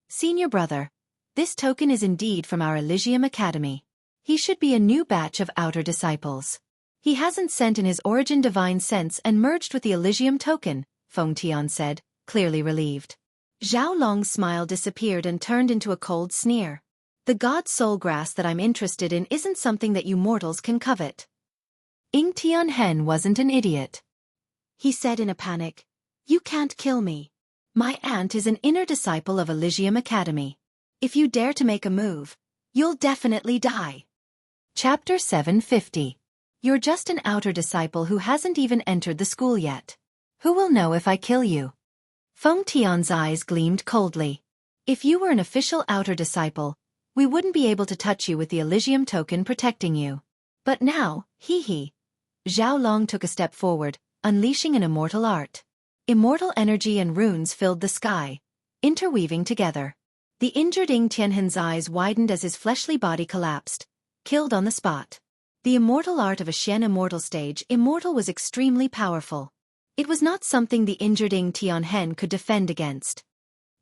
Speaker 1: Senior brother, this token is indeed from our Elysium Academy. He should be a new batch of outer disciples. He hasn't sent in his origin divine sense and merged with the Elysium token, Feng Tian said, clearly relieved. Zhao Long's smile disappeared and turned into a cold sneer. The god soul grass that I'm interested in isn't something that you mortals can covet. Ing Tianhen wasn't an idiot. He said in a panic, You can't kill me. My aunt is an inner disciple of Elysium Academy. If you dare to make a move, you'll definitely die. Chapter 750. You're just an outer disciple who hasn't even entered the school yet. Who will know if I kill you? Feng Tian's eyes gleamed coldly. If you were an official outer disciple, we wouldn't be able to touch you with the Elysium token protecting you. But now, hee. Zhao Long took a step forward, unleashing an immortal art. Immortal energy and runes filled the sky, interweaving together. The injured Ing Tianhen's eyes widened as his fleshly body collapsed, killed on the spot. The immortal art of a Xian immortal stage immortal was extremely powerful. It was not something the injured Ing Tianhen could defend against.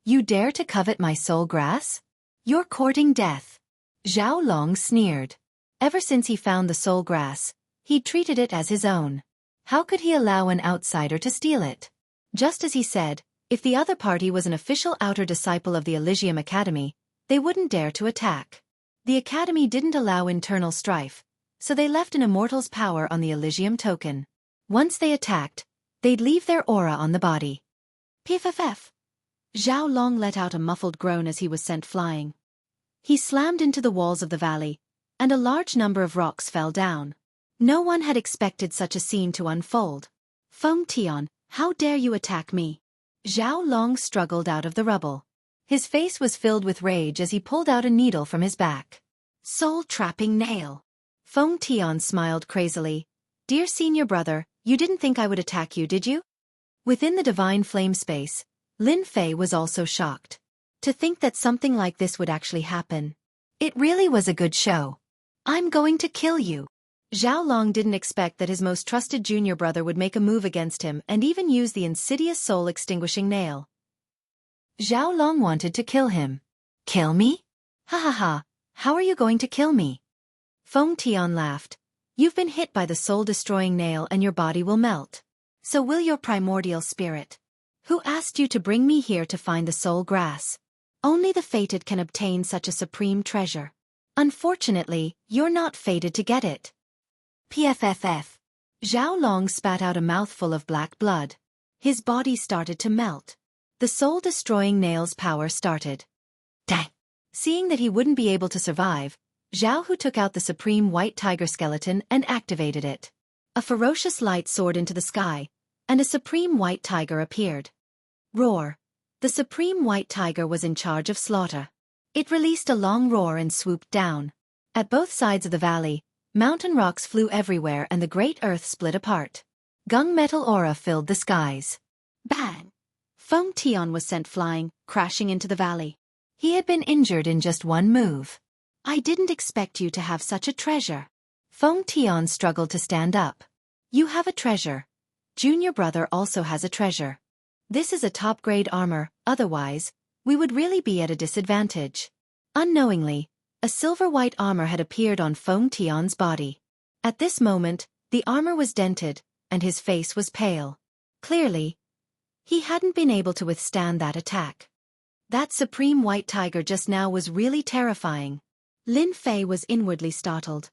Speaker 1: You dare to covet my soul grass? You're courting death. Zhao Long sneered. Ever since he found the soul grass, he'd treated it as his own. How could he allow an outsider to steal it? Just as he said, if the other party was an official outer disciple of the Elysium Academy, they wouldn't dare to attack. The Academy didn't allow internal strife, so they left an immortal's power on the Elysium token. Once they attacked, they'd leave their aura on the body. PFFF. Zhao Long let out a muffled groan as he was sent flying. He slammed into the walls of the valley, and a large number of rocks fell down. No one had expected such a scene to unfold. Feng Tian, how dare you attack me? Zhao Long struggled out of the rubble. His face was filled with rage as he pulled out a needle from his back. Soul-trapping nail. Feng Tian smiled crazily. Dear senior brother, you didn't think I would attack you, did you? Within the divine flame space, Lin Fei was also shocked. To think that something like this would actually happen. It really was a good show. I'm going to kill you. Zhao Long didn't expect that his most trusted junior brother would make a move against him and even use the insidious soul-extinguishing nail. Zhao Long wanted to kill him. Kill me? Ha ha ha, how are you going to kill me? Feng Tian laughed. You've been hit by the soul-destroying nail and your body will melt. So will your primordial spirit. Who asked you to bring me here to find the soul grass? Only the fated can obtain such a supreme treasure. Unfortunately, you're not fated to get it. PFFF. Zhao Long spat out a mouthful of black blood. His body started to melt. The soul-destroying nail's power started. Dang! Seeing that he wouldn't be able to survive, Zhao Hu took out the supreme white tiger skeleton and activated it. A ferocious light soared into the sky, and a supreme white tiger appeared. Roar! The supreme white tiger was in charge of slaughter. It released a long roar and swooped down. At both sides of the valley, mountain rocks flew everywhere and the great earth split apart. Gunmetal aura filled the skies. Bang! Feng Tian was sent flying, crashing into the valley. He had been injured in just one move. I didn't expect you to have such a treasure. Feng Tian struggled to stand up. You have a treasure. Junior brother also has a treasure. This is a top-grade armor, otherwise, we would really be at a disadvantage. Unknowingly, a silver-white armor had appeared on Feng Tian's body. At this moment, the armor was dented, and his face was pale. Clearly, he hadn't been able to withstand that attack. That supreme white tiger just now was really terrifying. Lin Fei was inwardly startled.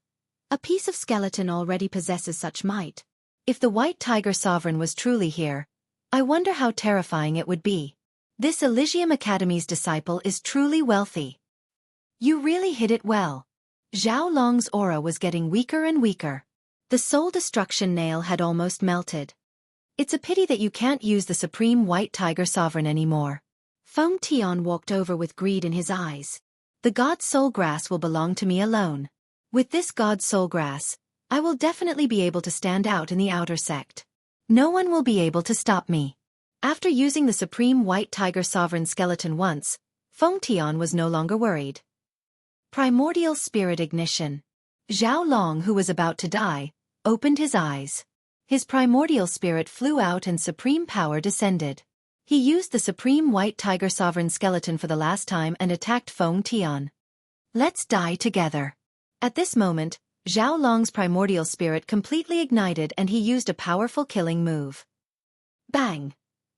Speaker 1: A piece of skeleton already possesses such might. If the White Tiger Sovereign was truly here, I wonder how terrifying it would be. This Elysium Academy's disciple is truly wealthy. You really hit it well. Zhao Long's aura was getting weaker and weaker. The soul destruction nail had almost melted. It's a pity that you can't use the Supreme White Tiger Sovereign anymore. Feng Tian walked over with greed in his eyes. The God Soul Grass will belong to me alone. With this God Soul Grass, I will definitely be able to stand out in the outer sect. No one will be able to stop me. After using the Supreme White Tiger Sovereign skeleton once, Feng Tian was no longer worried. Primordial Spirit Ignition. Zhao Long, who was about to die, opened his eyes. His primordial spirit flew out and supreme power descended. He used the Supreme White Tiger Sovereign skeleton for the last time and attacked Feng Tian. Let's die together. At this moment, Zhao Long's primordial spirit completely ignited and he used a powerful killing move. Bang!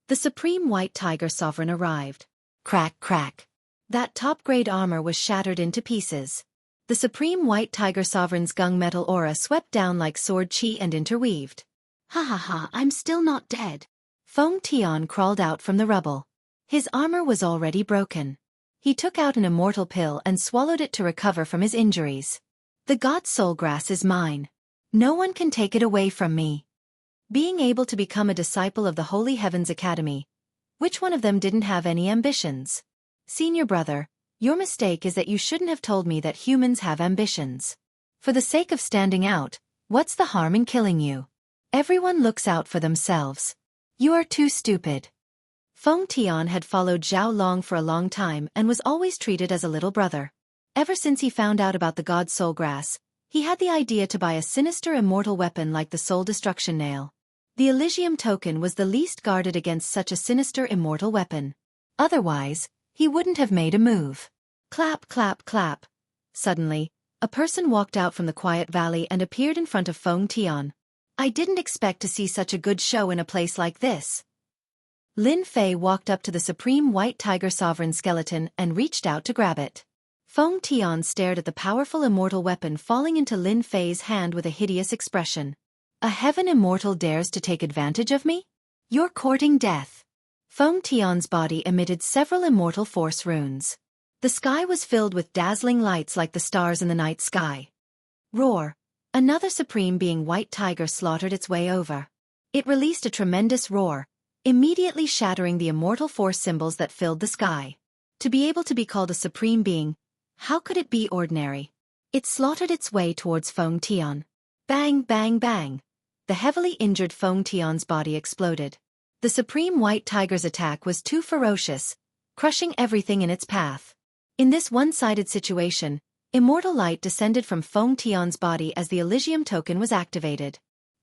Speaker 1: The Supreme White Tiger Sovereign arrived. Crack, crack. That top-grade armor was shattered into pieces. The Supreme White Tiger Sovereign's gunmetal aura swept down like sword chi and interweaved. Ha ha ha, I'm still not dead. Feng Tian crawled out from the rubble. His armor was already broken. He took out an immortal pill and swallowed it to recover from his injuries. The God Soul Grass is mine. No one can take it away from me. Being able to become a disciple of the Holy Heavens Academy. Which one of them didn't have any ambitions? Senior brother, your mistake is that you shouldn't have told me that humans have ambitions. For the sake of standing out, what's the harm in killing you? Everyone looks out for themselves. You are too stupid. Feng Tian had followed Zhao Long for a long time and was always treated as a little brother. Ever since he found out about the God Soul Grass, he had the idea to buy a sinister immortal weapon like the Soul Destruction Nail. The Elysium token was the least guarded against such a sinister immortal weapon. Otherwise, he wouldn't have made a move. Clap, clap, clap. Suddenly, a person walked out from the quiet valley and appeared in front of Feng Tian. I didn't expect to see such a good show in a place like this. Lin Fei walked up to the Supreme White Tiger Sovereign skeleton and reached out to grab it. Feng Tian stared at the powerful immortal weapon falling into Lin Fei's hand with a hideous expression. A heaven immortal dares to take advantage of me? You're courting death. Feng Tian's body emitted several immortal force runes. The sky was filled with dazzling lights like the stars in the night sky. Roar! Another supreme being White Tiger slaughtered its way over. It released a tremendous roar, immediately shattering the immortal force symbols that filled the sky. To be able to be called a supreme being, how could it be ordinary? It slaughtered its way towards Feng Tian. Bang, bang, bang. The heavily injured Feng Tian's body exploded. The Supreme White Tiger's attack was too ferocious, crushing everything in its path. In this one-sided situation, immortal light descended from Feng Tian's body as the Elysium token was activated.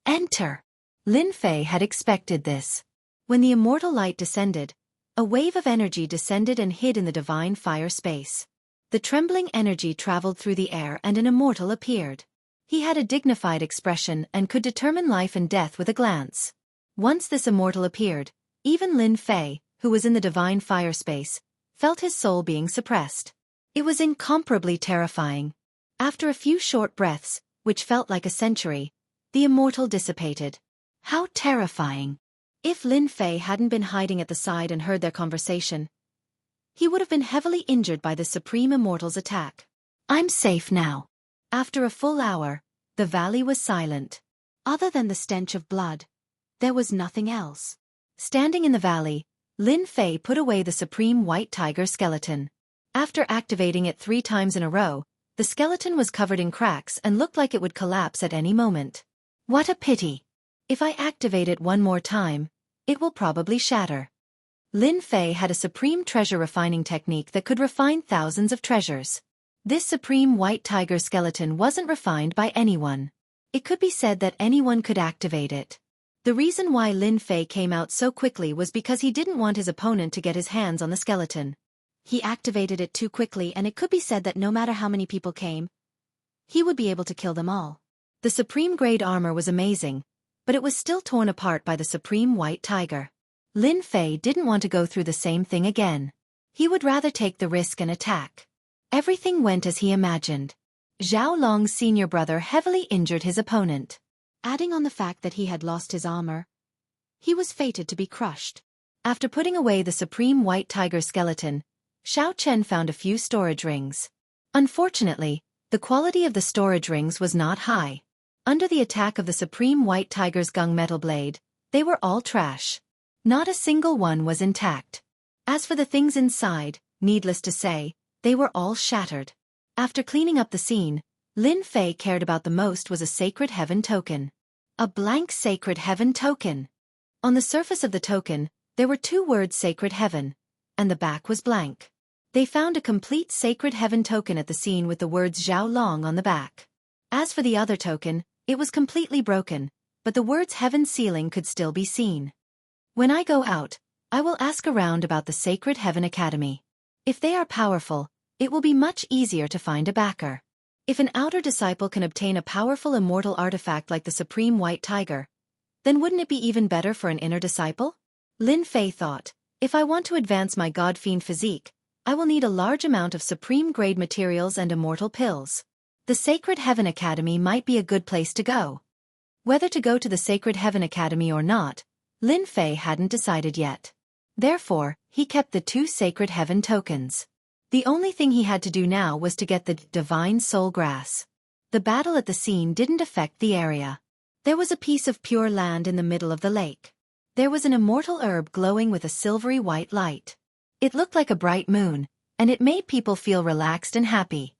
Speaker 1: Enter! Lin Fei had expected this. When the immortal light descended, a wave of energy descended and hid in the divine fire space. The trembling energy traveled through the air and an immortal appeared. He had a dignified expression and could determine life and death with a glance. Once this immortal appeared, even Lin Fei, who was in the divine fire space, felt his soul being suppressed. It was incomparably terrifying. After a few short breaths, which felt like a century, the immortal dissipated. How terrifying! If Lin Fei hadn't been hiding at the side and heard their conversation, he would have been heavily injured by the Supreme Immortal's attack. I'm safe now. After a full hour, the valley was silent. Other than the stench of blood, there was nothing else. Standing in the valley, Lin Fei put away the Supreme White Tiger skeleton. After activating it 3 times in a row, the skeleton was covered in cracks and looked like it would collapse at any moment. What a pity! If I activate it one more time, it will probably shatter. Lin Fei had a supreme treasure refining technique that could refine thousands of treasures. This Supreme White Tiger skeleton wasn't refined by anyone. It could be said that anyone could activate it. The reason why Lin Fei came out so quickly was because he didn't want his opponent to get his hands on the skeleton. He activated it too quickly and it could be said that no matter how many people came, he would be able to kill them all. The Supreme Grade armor was amazing, but it was still torn apart by the Supreme White Tiger. Lin Fei didn't want to go through the same thing again. He would rather take the risk and attack. Everything went as he imagined. Zhao Long's senior brother heavily injured his opponent. adding on the fact that he had lost his armor. He was fated to be crushed. After putting away the supreme white tiger skeleton, Xiao Chen found a few storage rings. Unfortunately, the quality of the storage rings was not high. Under the attack of the supreme white tiger's gunmetal blade, they were all trash. Not a single one was intact. As for the things inside, needless to say, they were all shattered. After cleaning up the scene, Lin Fei cared about the most was a sacred heaven token. A blank sacred heaven token. On the surface of the token, there were 2 words sacred heaven, and the back was blank. They found a complete sacred heaven token at the scene with the words Zhao Long on the back. As for the other token, it was completely broken, but the words heaven ceiling could still be seen. When I go out, I will ask around about the Sacred Heaven Academy. If they are powerful, it will be much easier to find a backer. If an outer disciple can obtain a powerful immortal artifact like the Supreme White Tiger, then wouldn't it be even better for an inner disciple? Lin Fei thought, if I want to advance my god-fiend physique, I will need a large amount of supreme-grade materials and immortal pills. The Sacred Heaven Academy might be a good place to go. Whether to go to the Sacred Heaven Academy or not, Lin Fei hadn't decided yet. Therefore, he kept the 2 Sacred Heaven tokens. The only thing he had to do now was to get the Divine Soul Grass. The battle at the scene didn't affect the area. There was a piece of pure land in the middle of the lake. There was an immortal herb glowing with a silvery white light. It looked like a bright moon, and it made people feel relaxed and happy.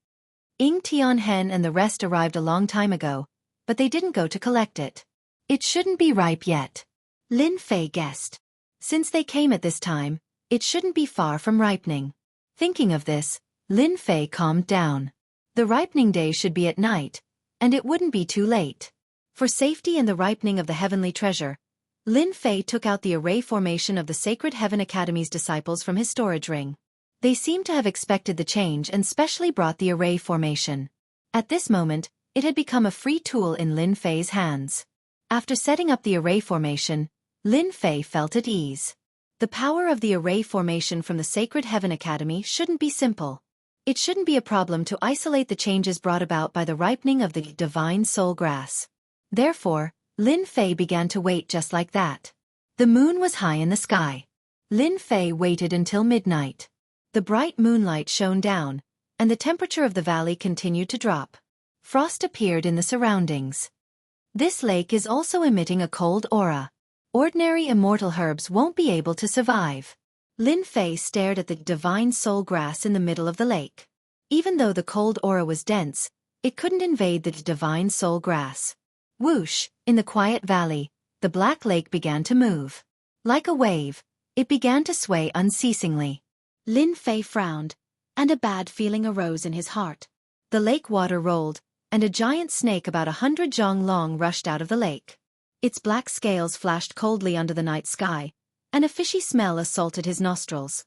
Speaker 1: Ying Tianhen and the rest arrived a long time ago, but they didn't go to collect it. It shouldn't be ripe yet. Lin Fei guessed. Since they came at this time, it shouldn't be far from ripening. Thinking of this, Lin Fei calmed down. The ripening day should be at night, and it wouldn't be too late. For safety and the ripening of the heavenly treasure, Lin Fei took out the array formation of the Sacred Heaven Academy's disciples from his storage ring. They seemed to have expected the change and specially brought the array formation. At this moment, it had become a free tool in Lin Fei's hands. After setting up the array formation, Lin Fei felt at ease. The power of the array formation from the Sacred Heaven Academy shouldn't be simple. It shouldn't be a problem to isolate the changes brought about by the ripening of the Divine Soul Grass. Therefore, Lin Fei began to wait just like that. The moon was high in the sky. Lin Fei waited until midnight. The bright moonlight shone down, and the temperature of the valley continued to drop. Frost appeared in the surroundings. This lake is also emitting a cold aura. Ordinary immortal herbs won't be able to survive. Lin Fei stared at the Divine Soul Grass in the middle of the lake. Even though the cold aura was dense, it couldn't invade the Divine Soul Grass. Whoosh, in the quiet valley, the black lake began to move. Like a wave, it began to sway unceasingly. Lin Fei frowned, and a bad feeling arose in his heart. The lake water rolled, and a giant snake about 100 zhong long rushed out of the lake. Its black scales flashed coldly under the night sky, and a fishy smell assaulted his nostrils.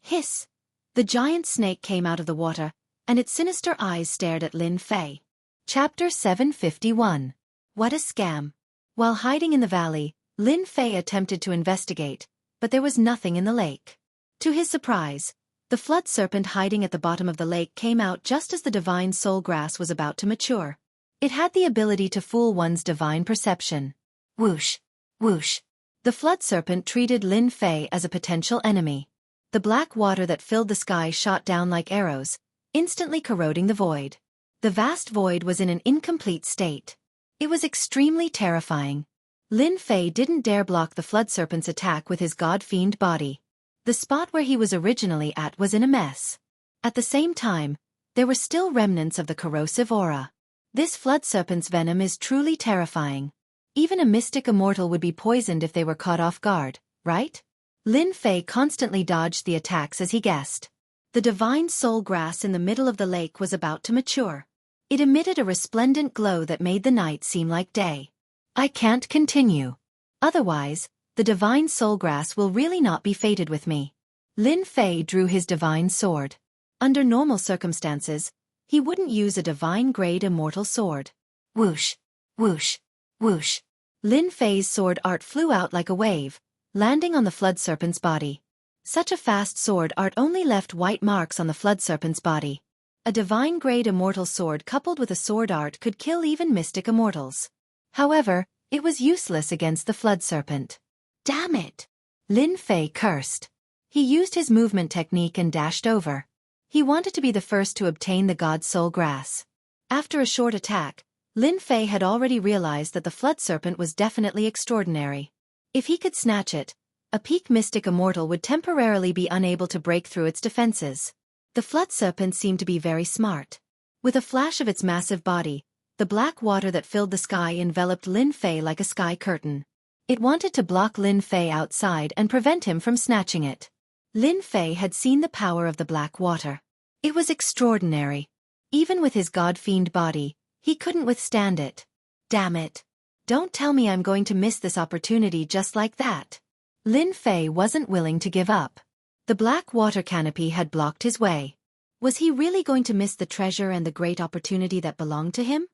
Speaker 1: Hiss! The giant snake came out of the water, and its sinister eyes stared at Lin Fei. Chapter 751. What a scam! While hiding in the valley, Lin Fei attempted to investigate, but there was nothing in the lake. To his surprise, the flood serpent hiding at the bottom of the lake came out just as the Divine Soul Grass was about to mature. It had the ability to fool one's divine perception. Whoosh! Whoosh! The flood serpent treated Lin Fei as a potential enemy. The black water that filled the sky shot down like arrows, instantly corroding the void. The vast void was in an incomplete state. It was extremely terrifying. Lin Fei didn't dare block the flood serpent's attack with his god-fiend body. The spot where he was originally at was in a mess. At the same time, there were still remnants of the corrosive aura. This flood serpent's venom is truly terrifying. Even a mystic immortal would be poisoned if they were caught off guard, right? Lin Fei constantly dodged the attacks as he guessed. The Divine Soul Grass in the middle of the lake was about to mature. It emitted a resplendent glow that made the night seem like day. I can't continue. Otherwise, the Divine Soul Grass will really not be fated with me. Lin Fei drew his divine sword. Under normal circumstances, he wouldn't use a divine-grade immortal sword. Whoosh! Whoosh! Whoosh! Lin Fei's sword art flew out like a wave, landing on the flood serpent's body. Such a fast sword art only left white marks on the flood serpent's body. A divine-grade immortal sword coupled with a sword art could kill even mystic immortals. However, it was useless against the flood serpent. Damn it! Lin Fei cursed. He used his movement technique and dashed over. He wanted to be the first to obtain the God's soul grass. After a short attack, Lin Fei had already realized that the flood serpent was definitely extraordinary. If he could snatch it, a peak mystic immortal would temporarily be unable to break through its defenses. The flood serpent seemed to be very smart. With a flash of its massive body, the black water that filled the sky enveloped Lin Fei like a sky curtain. It wanted to block Lin Fei outside and prevent him from snatching it. Lin Fei had seen the power of the black water. It was extraordinary. Even with his god-fiend body, he couldn't withstand it. Damn it. Don't tell me I'm going to miss this opportunity just like that. Lin Fei wasn't willing to give up. The black water canopy had blocked his way. Was he really going to miss the treasure and the great opportunity that belonged to him?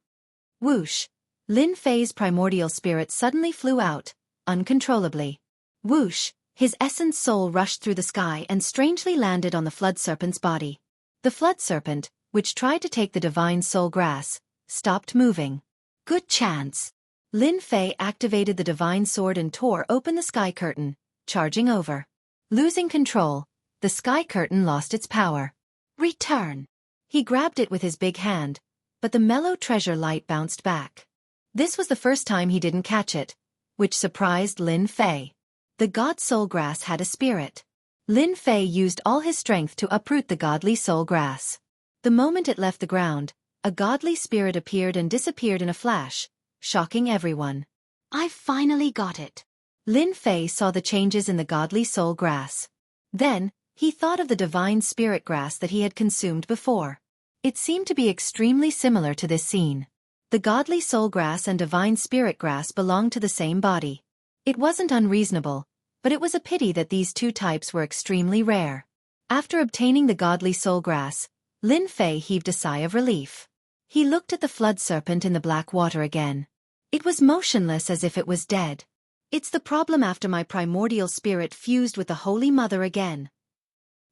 Speaker 1: Whoosh! Lin Fei's primordial spirit suddenly flew out, uncontrollably. Whoosh! His essence soul rushed through the sky and strangely landed on the flood serpent's body. The flood serpent, which tried to take the divine soul grass, stopped moving. Good chance. Lin Fei activated the divine sword and tore open the sky curtain, charging over. Losing control, the sky curtain lost its power. Return! He grabbed it with his big hand, but the mellow treasure light bounced back. This was the first time he didn't catch it, which surprised Lin Fei. The god soul grass had a spirit. Lin Fei used all his strength to uproot the godly soul grass. The moment it left the ground, a godly spirit appeared and disappeared in a flash, shocking everyone. I finally got it. Lin Fei saw the changes in the godly soul grass. Then, he thought of the divine spirit grass that he had consumed before. It seemed to be extremely similar to this scene. The godly soul grass and divine spirit grass belonged to the same body. It wasn't unreasonable, but it was a pity that these two types were extremely rare. After obtaining the godly soul grass, Lin Fei heaved a sigh of relief. He looked at the flood serpent in the black water again. It was motionless as if it was dead. It's the problem after my primordial spirit fused with the Holy Mother again.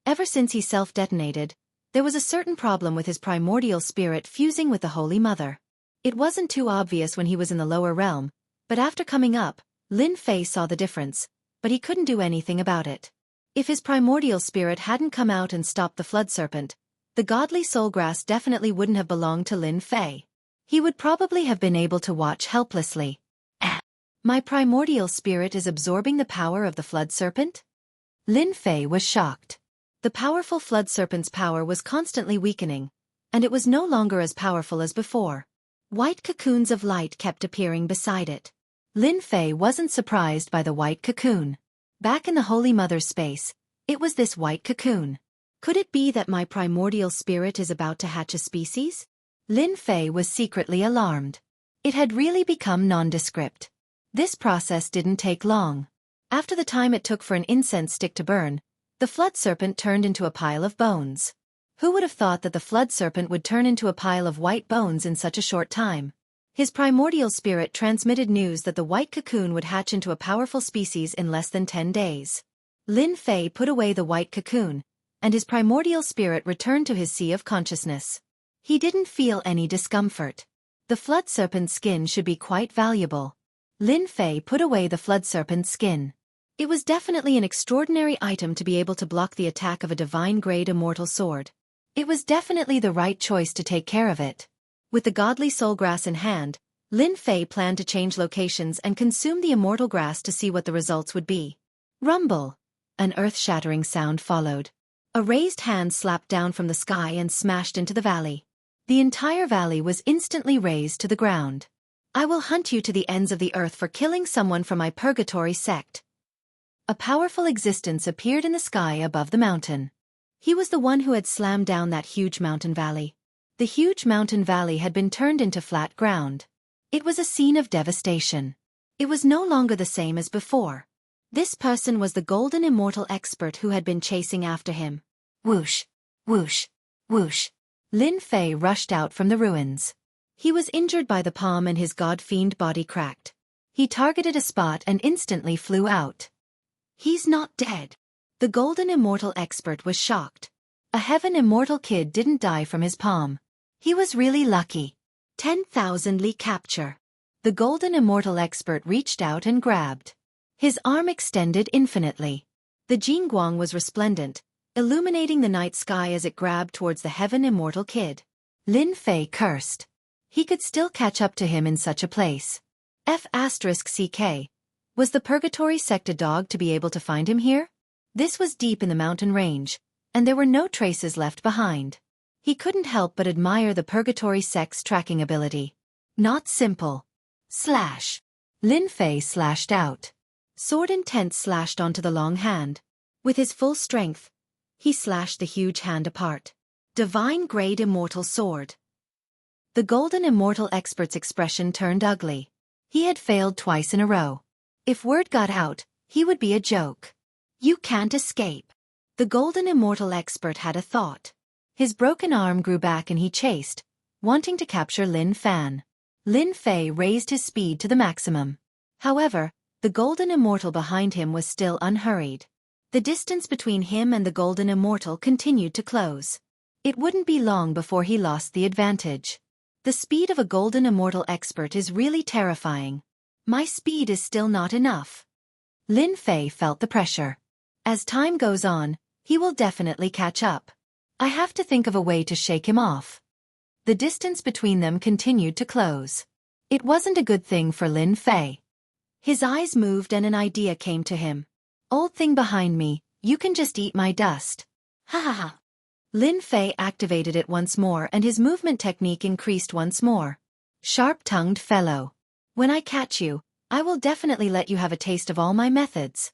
Speaker 1: Ever since he self-detonated, there was a certain problem with his primordial spirit fusing with the Holy Mother. It wasn't too obvious when he was in the lower realm, but after coming up, Lin Fei saw the difference, but he couldn't do anything about it. If his primordial spirit hadn't come out and stopped the flood serpent, the godly soul grass definitely wouldn't have belonged to Lin Fei. He would probably have been able to watch helplessly. My primordial spirit is absorbing the power of the flood serpent? Lin Fei was shocked. The powerful flood serpent's power was constantly weakening, and it was no longer as powerful as before. White cocoons of light kept appearing beside it. Lin Fei wasn't surprised by the white cocoon. Back in the Holy Mother's space, it was this white cocoon. Could it be that my primordial spirit is about to hatch a species? Lin Fei was secretly alarmed. It had really become nondescript. This process didn't take long. After the time it took for an incense stick to burn, the flood serpent turned into a pile of bones. Who would have thought that the flood serpent would turn into a pile of white bones in such a short time? His primordial spirit transmitted news that the white cocoon would hatch into a powerful species in less than 10 days. Lin Fei put away the white cocoon, and his primordial spirit returned to his sea of consciousness. He didn't feel any discomfort. The flood serpent's skin should be quite valuable. Lin Fei put away the flood serpent's skin. It was definitely an extraordinary item to be able to block the attack of a divine-grade immortal sword. It was definitely the right choice to take care of it. With the godly soul grass in hand, Lin Fei planned to change locations and consume the immortal grass to see what the results would be. Rumble! An earth-shattering sound followed. A raised hand slapped down from the sky and smashed into the valley. The entire valley was instantly razed to the ground. I will hunt you to the ends of the earth for killing someone from my purgatory sect. A powerful existence appeared in the sky above the mountain. He was the one who had slammed down that huge mountain valley. The huge mountain valley had been turned into flat ground. It was a scene of devastation. It was no longer the same as before. This person was the golden immortal expert who had been chasing after him. Whoosh! Whoosh! Whoosh! Lin Fei rushed out from the ruins. He was injured by the palm and his god-fiend body cracked. He targeted a spot and instantly flew out. He's not dead. The golden immortal expert was shocked. A heaven immortal kid didn't die from his palm. He was really lucky. 10,000 Li capture. The golden immortal expert reached out and grabbed. His arm extended infinitely. The Jingguang was resplendent, illuminating the night sky as it grabbed towards the heaven immortal kid. Lin Fei cursed. He could still catch up to him in such a place. F***CK. Was the Purgatory Sect a dog to be able to find him here? This was deep in the mountain range, and there were no traces left behind. He couldn't help but admire the Purgatory Sect's tracking ability. Not simple. Slash. Lin Fei slashed out. Sword intent slashed onto the long hand. With his full strength, he slashed the huge hand apart. Divine Grade Immortal Sword. The golden immortal expert's expression turned ugly. He had failed twice in a row. If word got out, he would be a joke. You can't escape. The golden immortal expert had a thought. His broken arm grew back and he chased, wanting to capture Lin Fan. Lin Fei raised his speed to the maximum. However, the golden immortal behind him was still unhurried. The distance between him and the golden immortal continued to close. It wouldn't be long before he lost the advantage. The speed of a golden immortal expert is really terrifying. My speed is still not enough. Lin Fei felt the pressure. As time goes on, he will definitely catch up. I have to think of a way to shake him off. The distance between them continued to close. It wasn't a good thing for Lin Fei. His eyes moved and an idea came to him. Old thing behind me, you can just eat my dust. Ha ha ha. Lin Fei activated it once more and his movement technique increased once more. Sharp-tongued fellow. When I catch you, I will definitely let you have a taste of all my methods.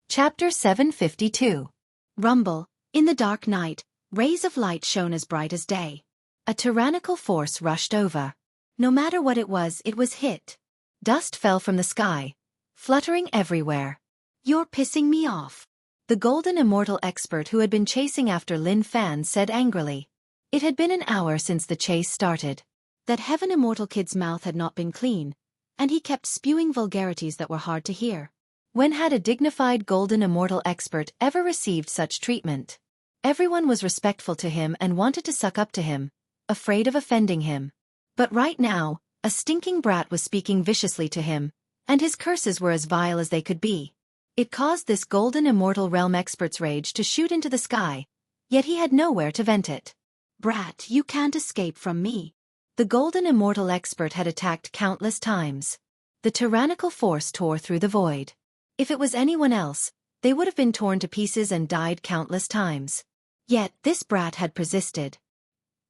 Speaker 1: Chapter 752. Rumble. In the dark night, rays of light shone as bright as day. A tyrannical force rushed over. No matter what it was hit. Dust fell from the sky, fluttering everywhere. You're pissing me off. The golden immortal expert who had been chasing after Lin Fan said angrily. It had been an hour since the chase started. That heaven immortal kid's mouth had not been clean, and he kept spewing vulgarities that were hard to hear. When had a dignified golden immortal expert ever received such treatment? Everyone was respectful to him and wanted to suck up to him, afraid of offending him. But right now, a stinking brat was speaking viciously to him, and his curses were as vile as they could be. It caused this golden immortal realm expert's rage to shoot into the sky, yet he had nowhere to vent it. Brat, you can't escape from me. The golden immortal expert had attacked countless times. The tyrannical force tore through the void. If it was anyone else, they would have been torn to pieces and died countless times. Yet this brat had persisted.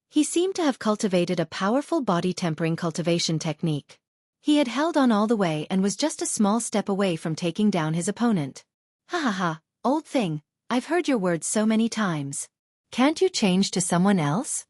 Speaker 1: He seemed to have cultivated a powerful body-tempering cultivation technique. He had held on all the way and was just a small step away from taking down his opponent. Ha ha ha, old thing, I've heard your words so many times. Can't you change to someone else?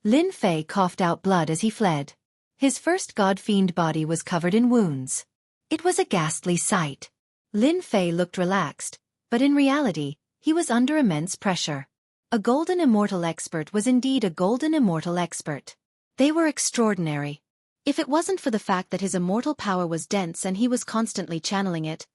Speaker 1: Lin Fei coughed out blood as he fled. His first god-fiend body was covered in wounds. It was a ghastly sight. Lin Fei looked relaxed, but in reality, he was under immense pressure. A golden immortal expert was indeed a golden immortal expert. They were extraordinary. If it wasn't for the fact that his immortal power was dense and he was constantly channeling it,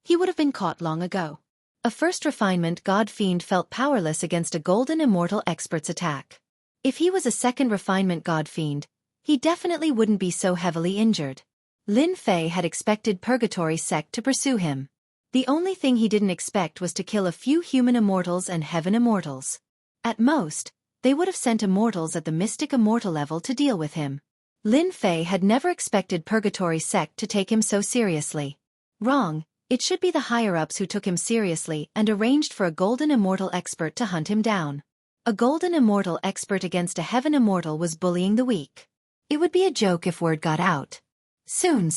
Speaker 1: he would have been caught long ago. A first refinement god-fiend felt powerless against a golden immortal expert's attack. If he was a second refinement god-fiend, he definitely wouldn't be so heavily injured. Lin Fei had expected Purgatory Sect to pursue him. The only thing he didn't expect was to kill a few human immortals and heaven immortals. At most, they would have sent immortals at the mystic immortal level to deal with him. Lin Fei had never expected Purgatory Sect to take him so seriously. Wrong, it should be the higher-ups who took him seriously and arranged for a golden immortal expert to hunt him down. A golden immortal expert against a heaven immortal was bullying the weak. It would be a joke if word got out. Soon.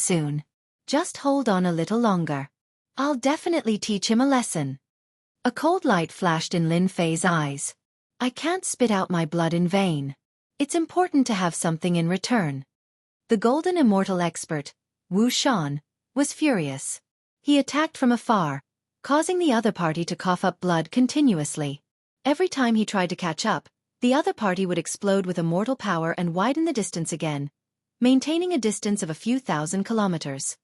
Speaker 1: Just hold on a little longer. I'll definitely teach him a lesson. A cold light flashed in Lin Fei's eyes. I can't spit out my blood in vain. It's important to have something in return. The golden immortal expert, Wu Shan, was furious. He attacked from afar, causing the other party to cough up blood continuously. Every time he tried to catch up, the other party would explode with immortal power and widen the distance again, maintaining a distance of a few thousand kilometers.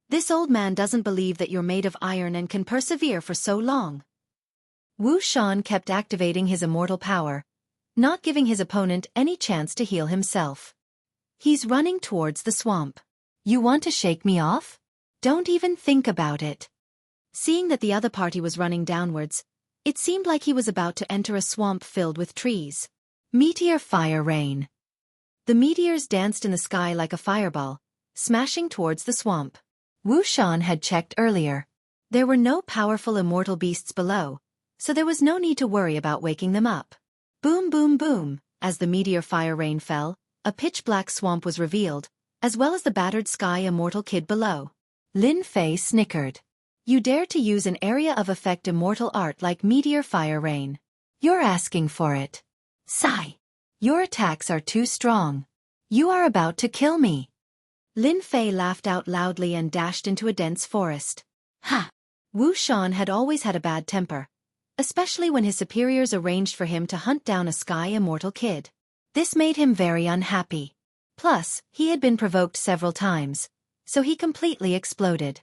Speaker 1: This old man doesn't believe that you're made of iron and can persevere for so long. Wu Shan kept activating his immortal power, not giving his opponent any chance to heal himself. He's running towards the swamp. You want to shake me off? Don't even think about it. Seeing that the other party was running downwards, it seemed like he was about to enter a swamp filled with trees. Meteor fire rain. The meteors danced in the sky like a fireball, smashing towards the swamp. Wu Shan had checked earlier. There were no powerful immortal beasts below, so there was no need to worry about waking them up. Boom boom boom, as the meteor fire rain fell, a pitch-black swamp was revealed, as well as the battered sky immortal kid below. Lin Fei snickered. You dare to use an area of effect immortal art like meteor fire rain. You're asking for it. Sigh. Your attacks are too strong. You are about to kill me. Lin Fei laughed out loudly and dashed into a dense forest. Ha! Wu Shan had always had a bad temper, especially when his superiors arranged for him to hunt down a sky immortal kid. This made him very unhappy. Plus, he had been provoked several times, so he completely exploded.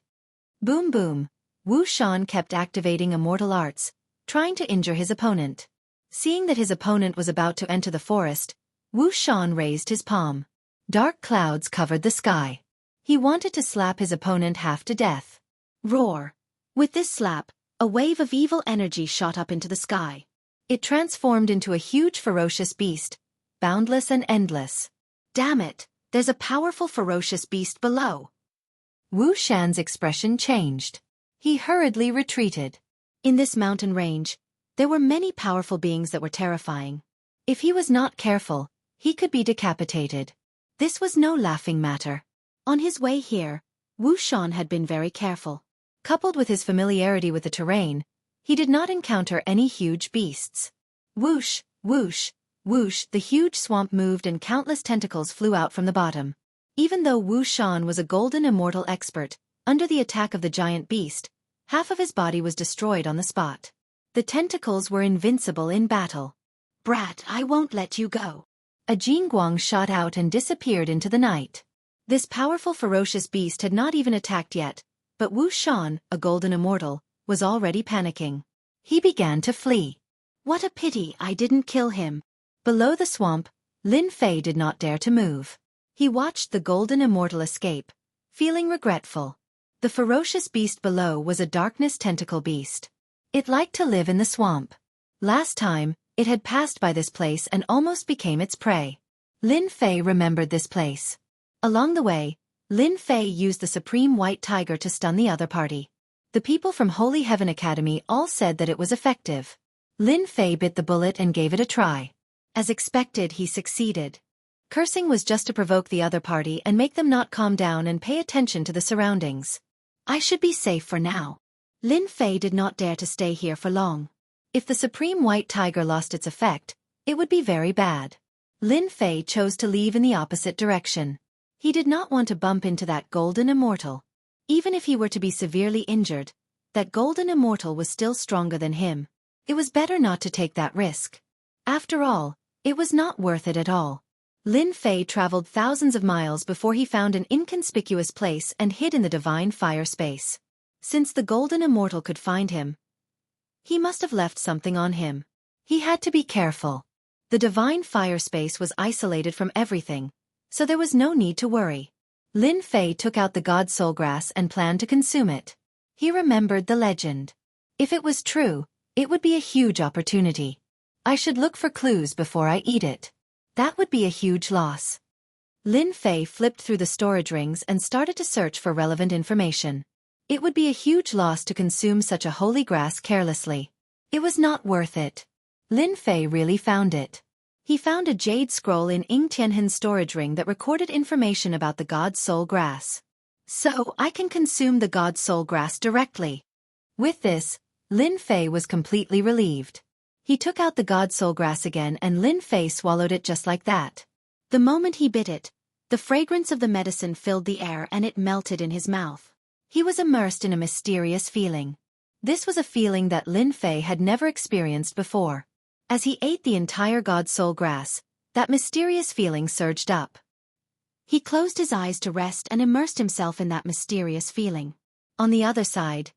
Speaker 1: Boom boom, Wu Shan kept activating immortal arts, trying to injure his opponent. Seeing that his opponent was about to enter the forest, Wu Shan raised his palm. Dark clouds covered the sky. He wanted to slap his opponent half to death. Roar! With this slap, a wave of evil energy shot up into the sky. It transformed into a huge ferocious beast, boundless and endless. Damn it, there's a powerful ferocious beast below. Wu Shan's expression changed. He hurriedly retreated. In this mountain range, there were many powerful beings that were terrifying. If he was not careful, he could be decapitated. This was no laughing matter. On his way here, Wu Shan had been very careful. Coupled with his familiarity with the terrain, he did not encounter any huge beasts. Whoosh, whoosh, whoosh, the huge swamp moved and countless tentacles flew out from the bottom. Even though Wu Shan was a golden immortal expert, under the attack of the giant beast, half of his body was destroyed on the spot. The tentacles were invincible in battle. Brat, I won't let you go. A Jingguang shot out and disappeared into the night. This powerful ferocious beast had not even attacked yet, but Wu Shan, a golden immortal, was already panicking. He began to flee. What a pity I didn't kill him. Below the swamp, Lin Fei did not dare to move. He watched the golden immortal escape, feeling regretful. The ferocious beast below was a darkness tentacle beast. It liked to live in the swamp. Last time, it had passed by this place and almost became its prey. Lin Fei remembered this place. Along the way, Lin Fei used the Supreme White Tiger to stun the other party. The people from Holy Heaven Academy all said that it was effective. Lin Fei bit the bullet and gave it a try. As expected, he succeeded. Cursing was just to provoke the other party and make them not calm down and pay attention to the surroundings. I should be safe for now. Lin Fei did not dare to stay here for long. If the Supreme White Tiger lost its effect, it would be very bad. Lin Fei chose to leave in the opposite direction. He did not want to bump into that golden immortal. Even if he were to be severely injured, that golden immortal was still stronger than him. It was better not to take that risk. After all, it was not worth it at all. Lin Fei traveled thousands of miles before he found an inconspicuous place and hid in the divine fire space. Since the golden immortal could find him, he must have left something on him. He had to be careful. The divine fire space was isolated from everything, so there was no need to worry. Lin Fei took out the god soul grass and planned to consume it. He remembered the legend. If it was true, it would be a huge opportunity. I should look for clues before I eat it. That would be a huge loss. Lin Fei flipped through the storage rings and started to search for relevant information. It would be a huge loss to consume such a holy grass carelessly. It was not worth it. Lin Fei really found it. He found a jade scroll in Ying Tianhen's storage ring that recorded information about the god soul grass. So I can consume the god soul grass directly. With this, Lin Fei was completely relieved. He took out the god soul grass again and Lin Fei swallowed it just like that. The moment he bit it, the fragrance of the medicine filled the air and it melted in his mouth. He was immersed in a mysterious feeling. This was a feeling that Lin Fei had never experienced before. As he ate the entire god soul grass, that mysterious feeling surged up. He closed his eyes to rest and immersed himself in that mysterious feeling. On the other side,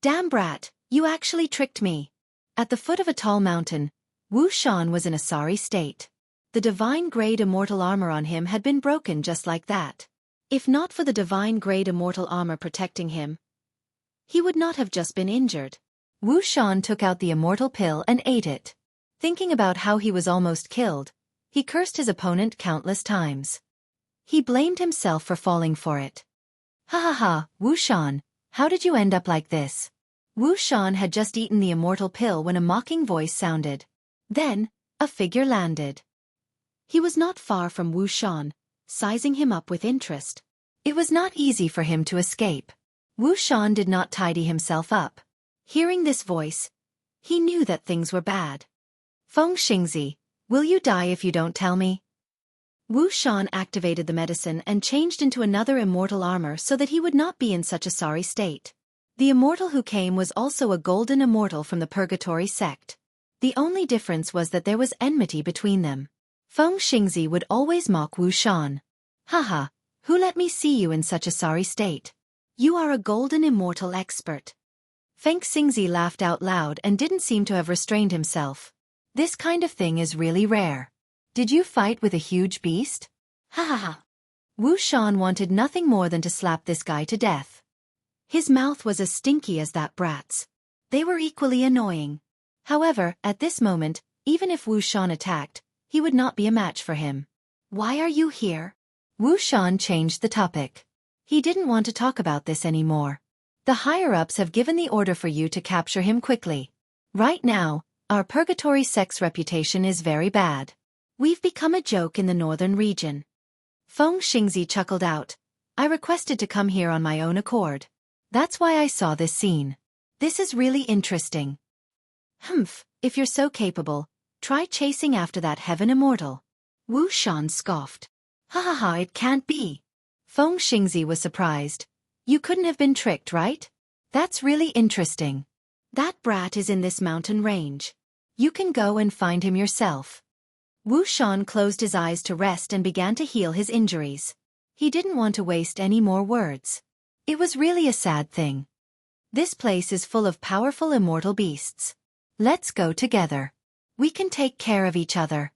Speaker 1: damn brat, you actually tricked me. At the foot of a tall mountain, Wu Shan was in a sorry state. The divine grade immortal armor on him had been broken just like that. If not for the divine-grade immortal armor protecting him, he would not have just been injured. Wu Shan took out the immortal pill and ate it. Thinking about how he was almost killed, he cursed his opponent countless times. He blamed himself for falling for it. Ha ha ha, Wu Shan, how did you end up like this? Wu Shan had just eaten the immortal pill when a mocking voice sounded. Then, a figure landed. He was not far from Wu Shan, sizing him up with interest. It was not easy for him to escape. Wu Shan did not tidy himself up. Hearing this voice, he knew that things were bad. Feng Xingzi, will you die if you don't tell me? Wu Shan activated the medicine and changed into another immortal armor so that he would not be in such a sorry state. The immortal who came was also a golden immortal from the Purgatory sect. The only difference was that there was enmity between them. Feng Xingzi would always mock Wu Shan. Haha, who let me see you in such a sorry state? You are a golden immortal expert. Feng Xingzi laughed out loud and didn't seem to have restrained himself. This kind of thing is really rare. Did you fight with a huge beast? Ha ha ha. Wu Shan wanted nothing more than to slap this guy to death. His mouth was as stinky as that brat's. They were equally annoying. However, at this moment, even if Wu Shan attacked, he would not be a match for him. Why are you here? Wu Shan changed the topic. He didn't want to talk about this anymore. The higher-ups have given the order for you to capture him quickly. Right now, our Purgatory sect's reputation is very bad. We've become a joke in the northern region. Feng Xingzi chuckled out. I requested to come here on my own accord. That's why I saw this scene. This is really interesting. Humph, if you're so capable, try chasing after that heaven immortal. Wu Shan scoffed. Ha ha ha, it can't be. Feng Xingzi was surprised. You couldn't have been tricked, right? That's really interesting. That brat is in this mountain range. You can go and find him yourself. Wu Shan closed his eyes to rest and began to heal his injuries. He didn't want to waste any more words. It was really a sad thing. This place is full of powerful immortal beasts. Let's go together. We can take care of each other.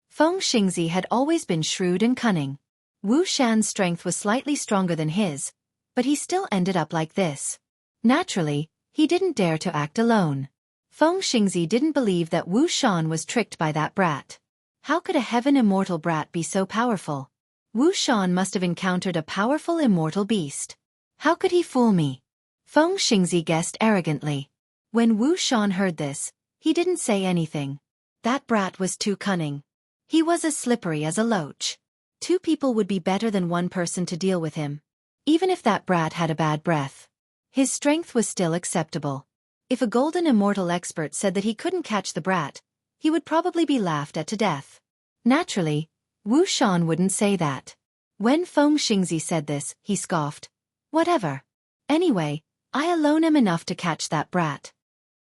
Speaker 1: Feng Xingzi had always been shrewd and cunning. Wu Shan's strength was slightly stronger than his, but he still ended up like this. Naturally, he didn't dare to act alone. Feng Xingzi didn't believe that Wu Shan was tricked by that brat. How could a heaven immortal brat be so powerful? Wu Shan must have encountered a powerful immortal beast. How could he fool me? Feng Xingzi guessed arrogantly. When Wu Shan heard this, he didn't say anything. That brat was too cunning. He was as slippery as a loach. Two people would be better than one person to deal with him. Even if that brat had a bad breath, his strength was still acceptable. If a golden immortal expert said that he couldn't catch the brat, he would probably be laughed at to death. Naturally, Wu Shan wouldn't say that. When Feng Xingzi said this, he scoffed. Whatever. Anyway, I alone am enough to catch that brat.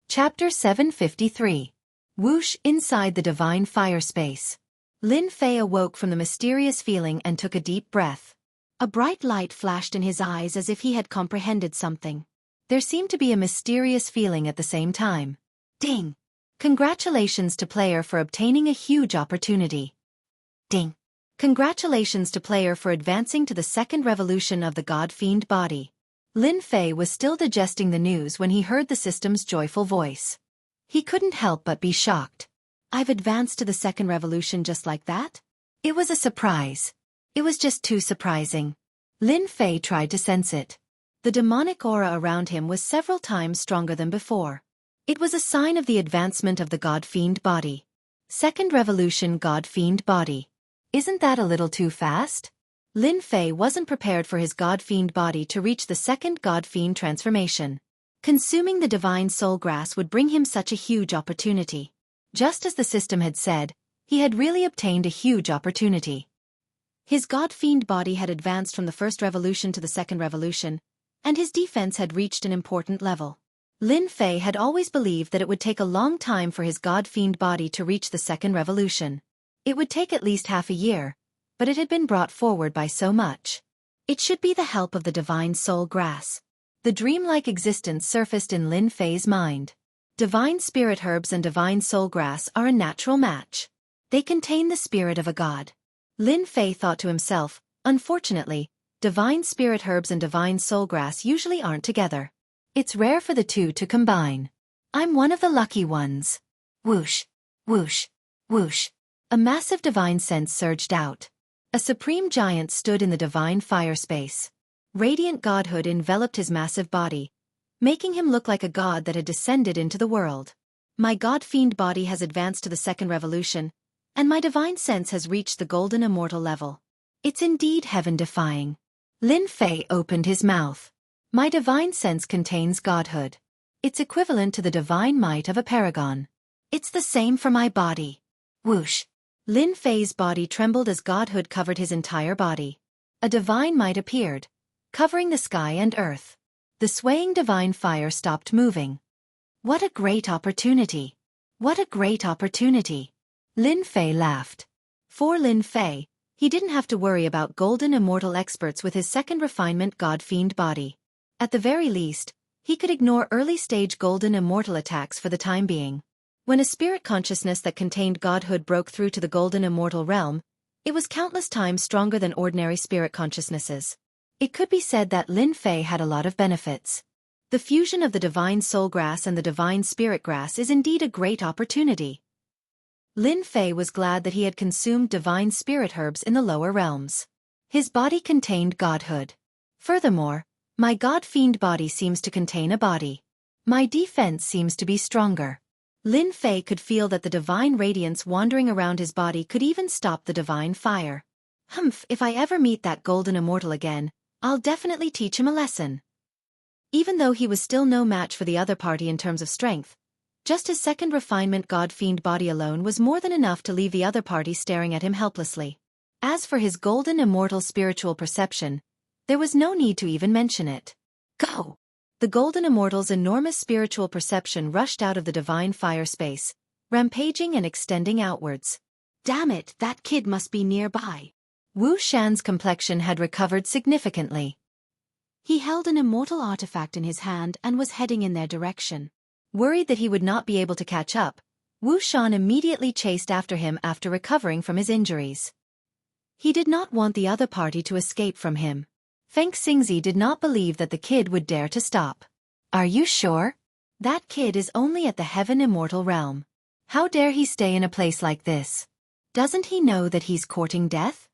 Speaker 1: Chapter 753. Whoosh inside the divine fire space. Lin Fei awoke from the mysterious feeling and took a deep breath. A bright light flashed in his eyes as if he had comprehended something. There seemed to be a mysterious feeling at the same time. Ding! Congratulations to player for obtaining a huge opportunity. Ding! Congratulations to player for advancing to the second revolution of the God-fiend body. Lin Fei was still digesting the news when he heard the system's joyful voice. He couldn't help but be shocked. I've advanced to the second revolution just like that? It was a surprise. It was just too surprising. Lin Fei tried to sense it. The demonic aura around him was several times stronger than before. It was a sign of the advancement of the God-fiend body. Second revolution God-fiend body. Isn't that a little too fast? Lin Fei wasn't prepared for his God-fiend body to reach the second God-fiend transformation. Consuming the divine soul grass would bring him such a huge opportunity. Just as the system had said, he had really obtained a huge opportunity. His God-fiend body had advanced from the first revolution to the second revolution, and his defense had reached an important level. Lin Fei had always believed that it would take a long time for his God-fiend body to reach the second revolution. It would take at least half a year, but it had been brought forward by so much. It should be the help of the divine soul grass. The dreamlike existence surfaced in Lin Fei's mind. Divine spirit herbs and divine soul grass are a natural match. They contain the spirit of a god. Lin Fei thought to himself, unfortunately, Divine spirit herbs and divine soulgrass usually aren't together. It's rare for the two to combine. I'm one of the lucky ones. Whoosh, whoosh, whoosh. A massive divine sense surged out. A supreme giant stood in the divine fire space. Radiant godhood enveloped his massive body, making him look like a god that had descended into the world. My god-fiend body has advanced to the second revolution, and my divine sense has reached the golden immortal level. It's indeed heaven-defying. Lin Fei opened his mouth. My divine sense contains godhood. It's equivalent to the divine might of a paragon. It's the same for my body. Whoosh. Lin Fei's body trembled as godhood covered his entire body. A divine might appeared, covering the sky and earth. The swaying divine fire stopped moving. What a great opportunity! What a great opportunity! Lin Fei laughed. For Lin Fei, he didn't have to worry about golden immortal experts with his second refinement god-fiend body. At the very least, he could ignore early-stage golden immortal attacks for the time being. When a spirit consciousness that contained godhood broke through to the golden immortal realm, it was countless times stronger than ordinary spirit consciousnesses. It could be said that Lin Fei had a lot of benefits. The fusion of the divine soul grass and the divine spirit grass is indeed a great opportunity. Lin Fei was glad that he had consumed divine spirit herbs in the lower realms. His body contained godhood. Furthermore, my god-fiend body seems to contain a body. My defense seems to be stronger. Lin Fei could feel that the divine radiance wandering around his body could even stop the divine fire. Humph, if I ever meet that golden immortal again, I'll definitely teach him a lesson. Even though he was still no match for the other party in terms of strength, just his second refinement god-fiend body alone was more than enough to leave the other party staring at him helplessly. As for his golden immortal spiritual perception, there was no need to even mention it. Go! The golden immortal's enormous spiritual perception rushed out of the divine fire space, rampaging and extending outwards. Damn it, that kid must be nearby. Wu Shan's complexion had recovered significantly. He held an immortal artifact in his hand and was heading in their direction. Worried that he would not be able to catch up, Wu Shan immediately chased after him after recovering from his injuries. He did not want the other party to escape from him. Feng Xingzi did not believe that the kid would dare to stop. Are you sure? That kid is only at the heaven immortal realm. How dare he stay in a place like this? Doesn't he know that he's courting death?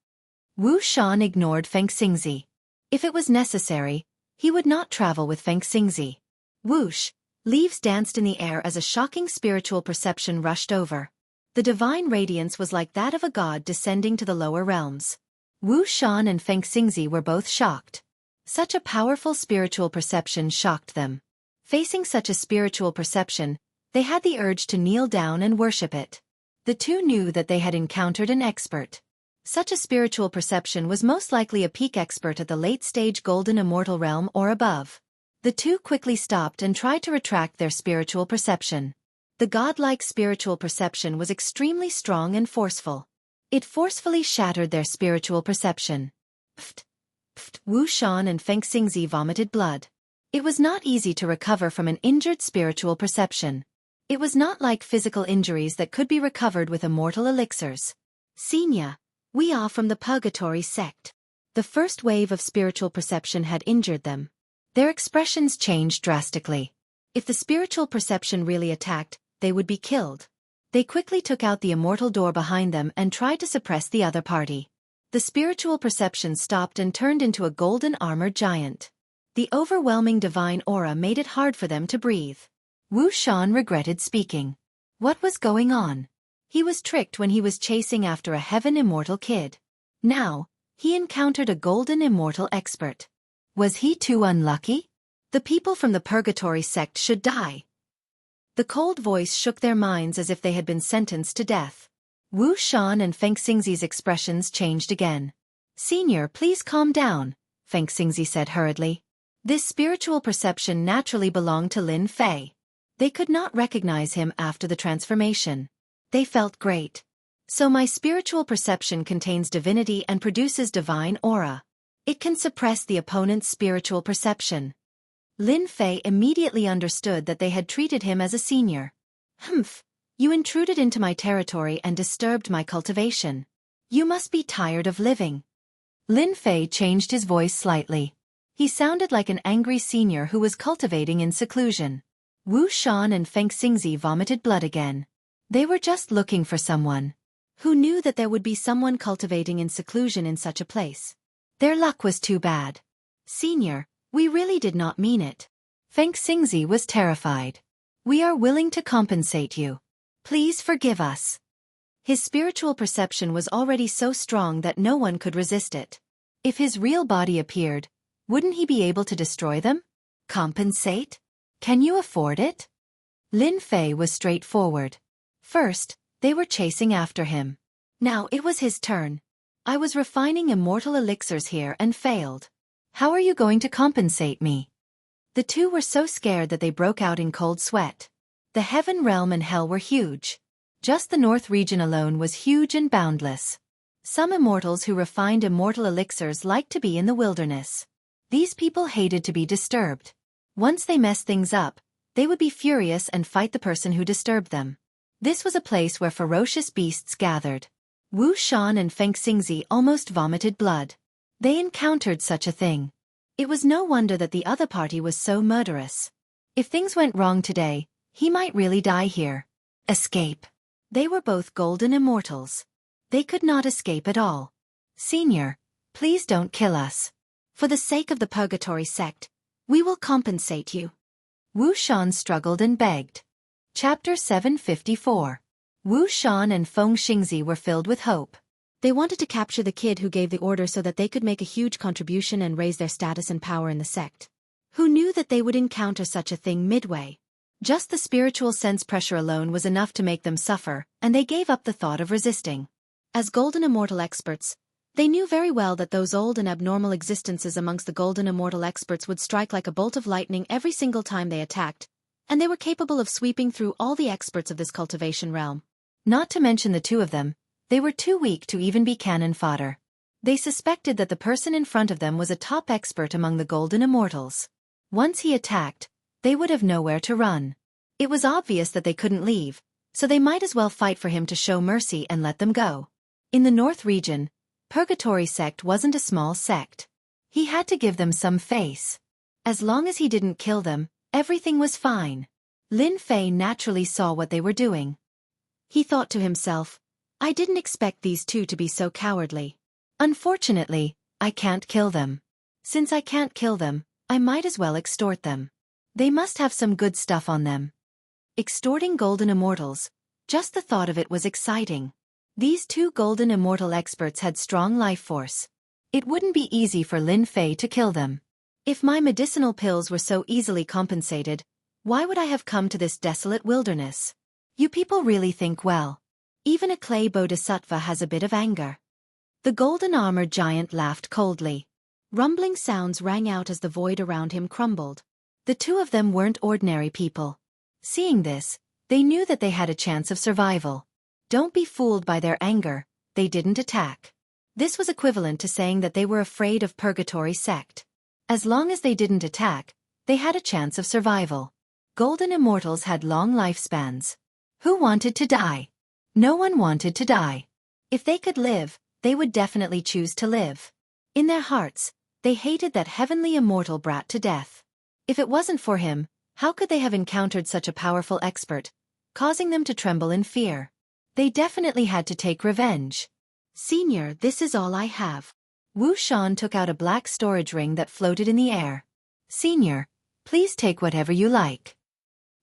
Speaker 1: Wu Shan ignored Feng Xingzi. If it was necessary, he would not travel with Feng Xingzi. Whoosh! Leaves danced in the air as a shocking spiritual perception rushed over. The divine radiance was like that of a god descending to the lower realms. Wu Shan and Feng Xingzi were both shocked. Such a powerful spiritual perception shocked them. Facing such a spiritual perception, they had the urge to kneel down and worship it. The two knew that they had encountered an expert. Such a spiritual perception was most likely a peak expert at the late-stage golden immortal realm or above. The two quickly stopped and tried to retract their spiritual perception. The godlike spiritual perception was extremely strong and forceful. It forcefully shattered their spiritual perception. Pft, pft, Wu Shan and Feng Xingzi vomited blood. It was not easy to recover from an injured spiritual perception. It was not like physical injuries that could be recovered with immortal elixirs. Senior, we are from the Purgatory sect. The first wave of spiritual perception had injured them. Their expressions changed drastically. If the spiritual perception really attacked, they would be killed. They quickly took out the immortal door behind them and tried to suppress the other party. The spiritual perception stopped and turned into a golden armored giant. The overwhelming divine aura made it hard for them to breathe. Wu Shan regretted speaking. What was going on? He was tricked when he was chasing after a heaven immortal kid. Now, he encountered a golden immortal expert. Was he too unlucky? The people from the Purgatory sect should die. The cold voice shook their minds as if they had been sentenced to death. Wu Shan and Feng Xingzi's expressions changed again. Senior, please calm down, Feng Xingzi said hurriedly. This spiritual perception naturally belonged to Lin Fei. They could not recognize him after the transformation. They felt great. So my spiritual perception contains divinity and produces divine aura. It can suppress the opponent's spiritual perception. Lin Fei immediately understood that they had treated him as a senior. Humph, you intruded into my territory and disturbed my cultivation. You must be tired of living. Lin Fei changed his voice slightly. He sounded like an angry senior who was cultivating in seclusion. Wu Shan and Feng Xingzi vomited blood again. They were just looking for someone. Who knew that there would be someone cultivating in seclusion in such a place? Their luck was too bad. Senior, we really did not mean it. Feng Xingzi was terrified. We are willing to compensate you. Please forgive us. His spiritual perception was already so strong that no one could resist it. If his real body appeared, wouldn't he be able to destroy them? Compensate? Can you afford it? Lin Fei was straightforward. First, they were chasing after him. Now it was his turn. I was refining immortal elixirs here and failed. How are you going to compensate me? The two were so scared that they broke out in cold sweat. The heaven realm and hell were huge. Just the north region alone was huge and boundless. Some immortals who refined immortal elixirs liked to be in the wilderness. These people hated to be disturbed. Once they messed things up, they would be furious and fight the person who disturbed them. This was a place where ferocious beasts gathered. Wu Shan and Feng Xingzi almost vomited blood. They encountered such a thing. It was no wonder that the other party was so murderous. If things went wrong today, he might really die here. Escape. They were both golden immortals. They could not escape at all. Senior, please don't kill us. For the sake of the Purgatory sect, we will compensate you. Wu Shan struggled and begged. Chapter 754. Wu Shan and Feng Xingzi were filled with hope. They wanted to capture the kid who gave the order so that they could make a huge contribution and raise their status and power in the sect. Who knew that they would encounter such a thing midway? Just the spiritual sense pressure alone was enough to make them suffer, and they gave up the thought of resisting. As golden immortal experts, they knew very well that those old and abnormal existences amongst the golden immortal experts would strike like a bolt of lightning every single time they attacked, and they were capable of sweeping through all the experts of this cultivation realm. Not to mention the two of them, they were too weak to even be cannon fodder. They suspected that the person in front of them was a top expert among the golden immortals. Once he attacked, they would have nowhere to run. It was obvious that they couldn't leave, so they might as well fight for him to show mercy and let them go. In the North region, Purgatory sect wasn't a small sect. He had to give them some face. As long as he didn't kill them, everything was fine. Lin Fei naturally saw what they were doing. He thought to himself, I didn't expect these two to be so cowardly. Unfortunately, I can't kill them. Since I can't kill them, I might as well extort them. They must have some good stuff on them. Extorting golden immortals, just the thought of it was exciting. These two golden immortal experts had strong life force. It wouldn't be easy for Lin Fei to kill them. If my medicinal pills were so easily compensated, why would I have come to this desolate wilderness? You people really think well. Even a clay bodhisattva has a bit of anger. The golden-armored giant laughed coldly. Rumbling sounds rang out as the void around him crumbled. The two of them weren't ordinary people. Seeing this, they knew that they had a chance of survival. Don't be fooled by their anger, they didn't attack. This was equivalent to saying that they were afraid of Purgatory sect. As long as they didn't attack, they had a chance of survival. Golden immortals had long lifespans. Who wanted to die? No one wanted to die. If they could live, they would definitely choose to live. In their hearts, they hated that heavenly immortal brat to death. If it wasn't for him, how could they have encountered such a powerful expert, causing them to tremble in fear? They definitely had to take revenge. Senior, this is all I have. Wu Shan took out a black storage ring that floated in the air. Senior, please take whatever you like.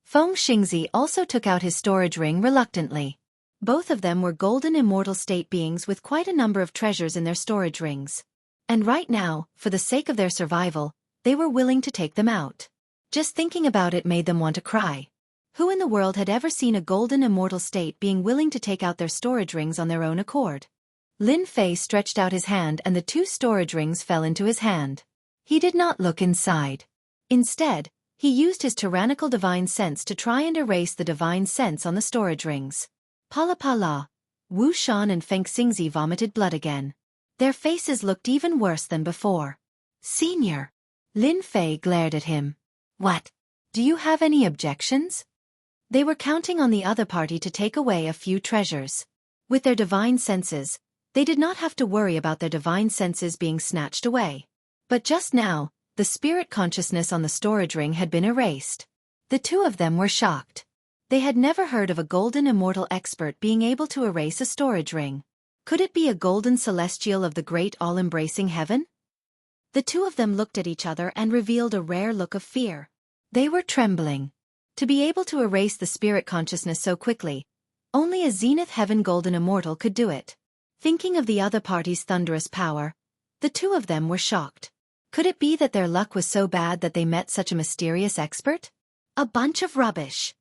Speaker 1: Feng Xingzi also took out his storage ring reluctantly. Both of them were golden immortal state beings with quite a number of treasures in their storage rings. And right now, for the sake of their survival, they were willing to take them out. Just thinking about it made them want to cry. Who in the world had ever seen a golden immortal state being willing to take out their storage rings on their own accord? Lin Fei stretched out his hand and the two storage rings fell into his hand. He did not look inside. Instead, he used his tyrannical divine sense to try and erase the divine sense on the storage rings. Pala pala. Wu Shan and Feng Xingzi vomited blood again. Their faces looked even worse than before. Senior. Lin Fei glared at him. What? Do you have any objections? They were counting on the other party to take away a few treasures. With their divine senses, They did not have to worry about their divine senses being snatched away. But just now, the spirit consciousness on the storage ring had been erased. The two of them were shocked. They had never heard of a golden immortal expert being able to erase a storage ring. Could it be a golden celestial of the great all-embracing heaven? The two of them looked at each other and revealed a rare look of fear. They were trembling. To be able to erase the spirit consciousness so quickly, only a Zenith Heaven Golden Immortal could do it. Thinking of the other party's thunderous power, the two of them were shocked. Could it be that their luck was so bad that they met such a mysterious expert? A bunch of rubbish.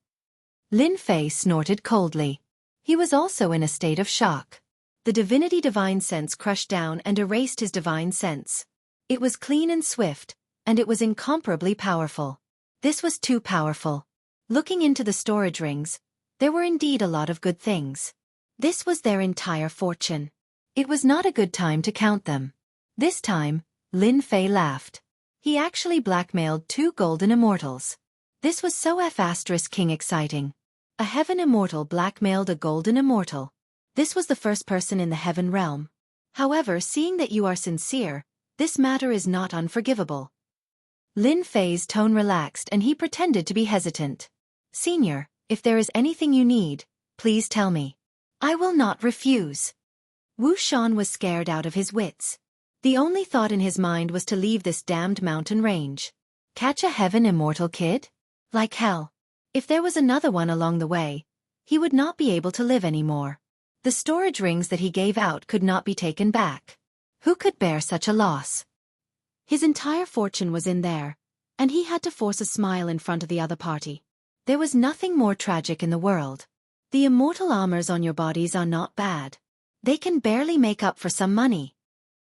Speaker 1: Lin Fei snorted coldly. He was also in a state of shock. The divinity divine sense crushed down and erased his divine sense. It was clean and swift, and it was incomparably powerful. This was too powerful. Looking into the storage rings, there were indeed a lot of good things. This was their entire fortune. It was not a good time to count them. This time, Lin Fei laughed. He actually blackmailed two golden immortals. This was so *King exciting. A heaven immortal blackmailed a golden immortal. This was the first person in the heaven realm. However, seeing that you are sincere, this matter is not unforgivable. Lin Fei's tone relaxed and he pretended to be hesitant. Senior, if there is anything you need, please tell me. I will not refuse. Wu Shan was scared out of his wits. The only thought in his mind was to leave this damned mountain range. Catch a heaven immortal kid? Like hell. If there was another one along the way, he would not be able to live anymore. The storage rings that he gave out could not be taken back. Who could bear such a loss? His entire fortune was in there, and he had to force a smile in front of the other party. There was nothing more tragic in the world. The immortal armors on your bodies are not bad. They can barely make up for some money.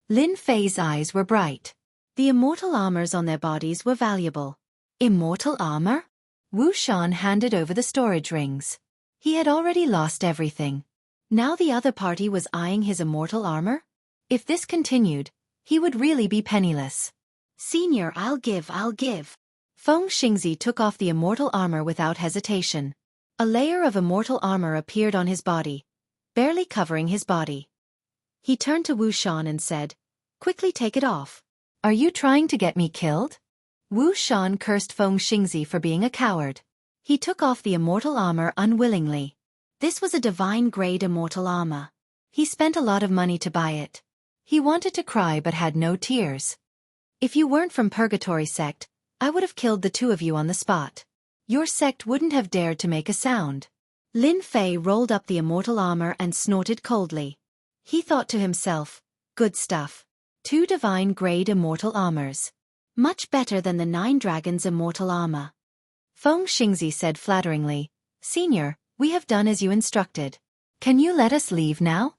Speaker 1: Lin Fei's eyes were bright. The immortal armors on their bodies were valuable. Immortal armor? Wu Shan handed over the storage rings. He had already lost everything. Now the other party was eyeing his immortal armor? If this continued, he would really be penniless. Senior, I'll give. Feng Xingzi took off the immortal armor without hesitation. A layer of immortal armor appeared on his body, barely covering his body. He turned to Wu Shan and said, "Quickly take it off. Are you trying to get me killed?" Wu Shan cursed Feng Xingzi for being a coward. He took off the immortal armor unwillingly. This was a divine-grade immortal armor. He spent a lot of money to buy it. He wanted to cry but had no tears. If you weren't from Purgatory Sect, I would have killed the two of you on the spot. Your sect wouldn't have dared to make a sound. Lin Fei rolled up the immortal armor and snorted coldly. He thought to himself, good stuff. 2 divine-grade immortal armors. Much better than the 9 dragons' immortal armor. Feng Xingzi said flatteringly, "Senior, we have done as you instructed. Can you let us leave now?"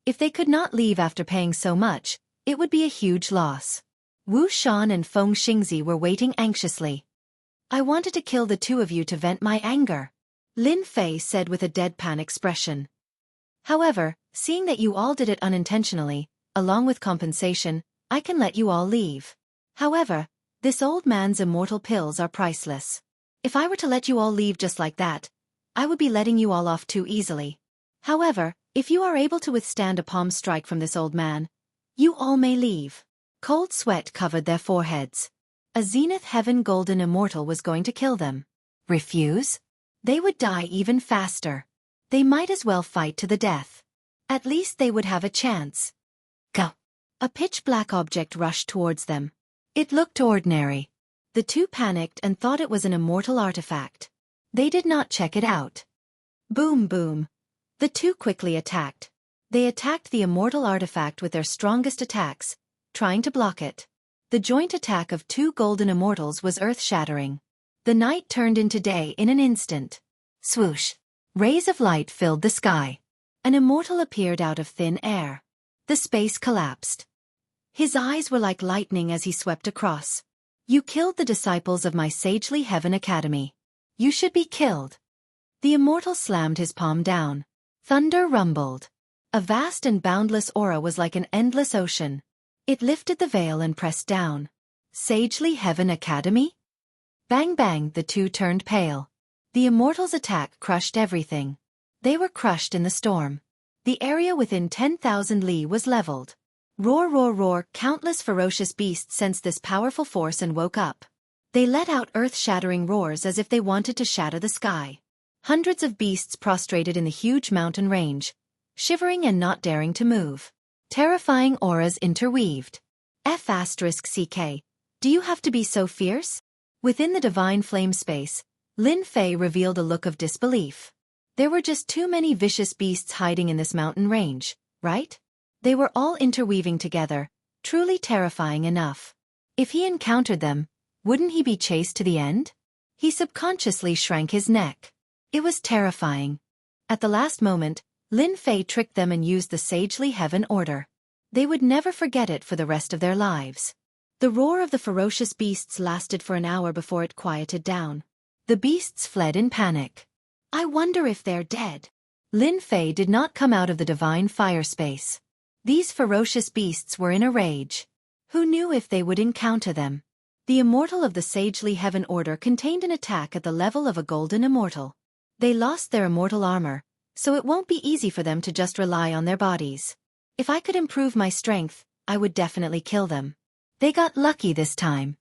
Speaker 1: If they could not leave after paying so much, it would be a huge loss. Wu Shan and Feng Xingzi were waiting anxiously. "I wanted to kill the two of you to vent my anger," Lin Fei said with a deadpan expression. "However, seeing that you all did it unintentionally, along with compensation, I can let you all leave. However, this old man's immortal pills are priceless. If I were to let you all leave just like that, I would be letting you all off too easily. However, if you are able to withstand a palm strike from this old man, you all may leave." Cold sweat covered their foreheads. A Zenith Heaven Golden Immortal was going to kill them. Refuse? They would die even faster. They might as well fight to the death. At least they would have a chance. Go. A pitch-black object rushed towards them. It looked ordinary. The two panicked and thought it was an immortal artifact. They did not check it out. Boom boom. The two quickly attacked. They attacked the immortal artifact with their strongest attacks, trying to block it. The joint attack of 2 golden immortals was earth-shattering. The night turned into day in an instant. Swoosh. Rays of light filled the sky. An immortal appeared out of thin air. The space collapsed. His eyes were like lightning as he swept across. "You killed the disciples of my sagely Heaven Academy. You should be killed." The immortal slammed his palm down. Thunder rumbled. A vast and boundless aura was like an endless ocean. It lifted the veil and pressed down. Sagely Heaven Academy? Bang bang, the two turned pale. The immortal's attack crushed everything. They were crushed in the storm. The area within 10,000 li was leveled. Roar, roar, roar, countless ferocious beasts sensed this powerful force and woke up. They let out earth-shattering roars as if they wanted to shatter the sky. Hundreds of beasts prostrated in the huge mountain range, shivering and not daring to move. Terrifying auras interweaved. F***ck. Do you have to be so fierce? Within the divine flame space, Lin Fei revealed a look of disbelief. There were just too many vicious beasts hiding in this mountain range, right? They were all interweaving together, truly terrifying enough. If he encountered them, wouldn't he be chased to the end? He subconsciously shrank his neck. It was terrifying. At the last moment, Lin Fei tricked them and used the sagely heaven order. They would never forget it for the rest of their lives. The roar of the ferocious beasts lasted for an hour before it quieted down. The beasts fled in panic. I wonder if they're dead. Lin Fei did not come out of the divine fire space. These ferocious beasts were in a rage. Who knew if they would encounter them? The immortal of the sagely heaven order contained an attack at the level of a golden immortal. They lost their immortal armor, so it won't be easy for them to just rely on their bodies. If I could improve my strength, I would definitely kill them. They got lucky this time.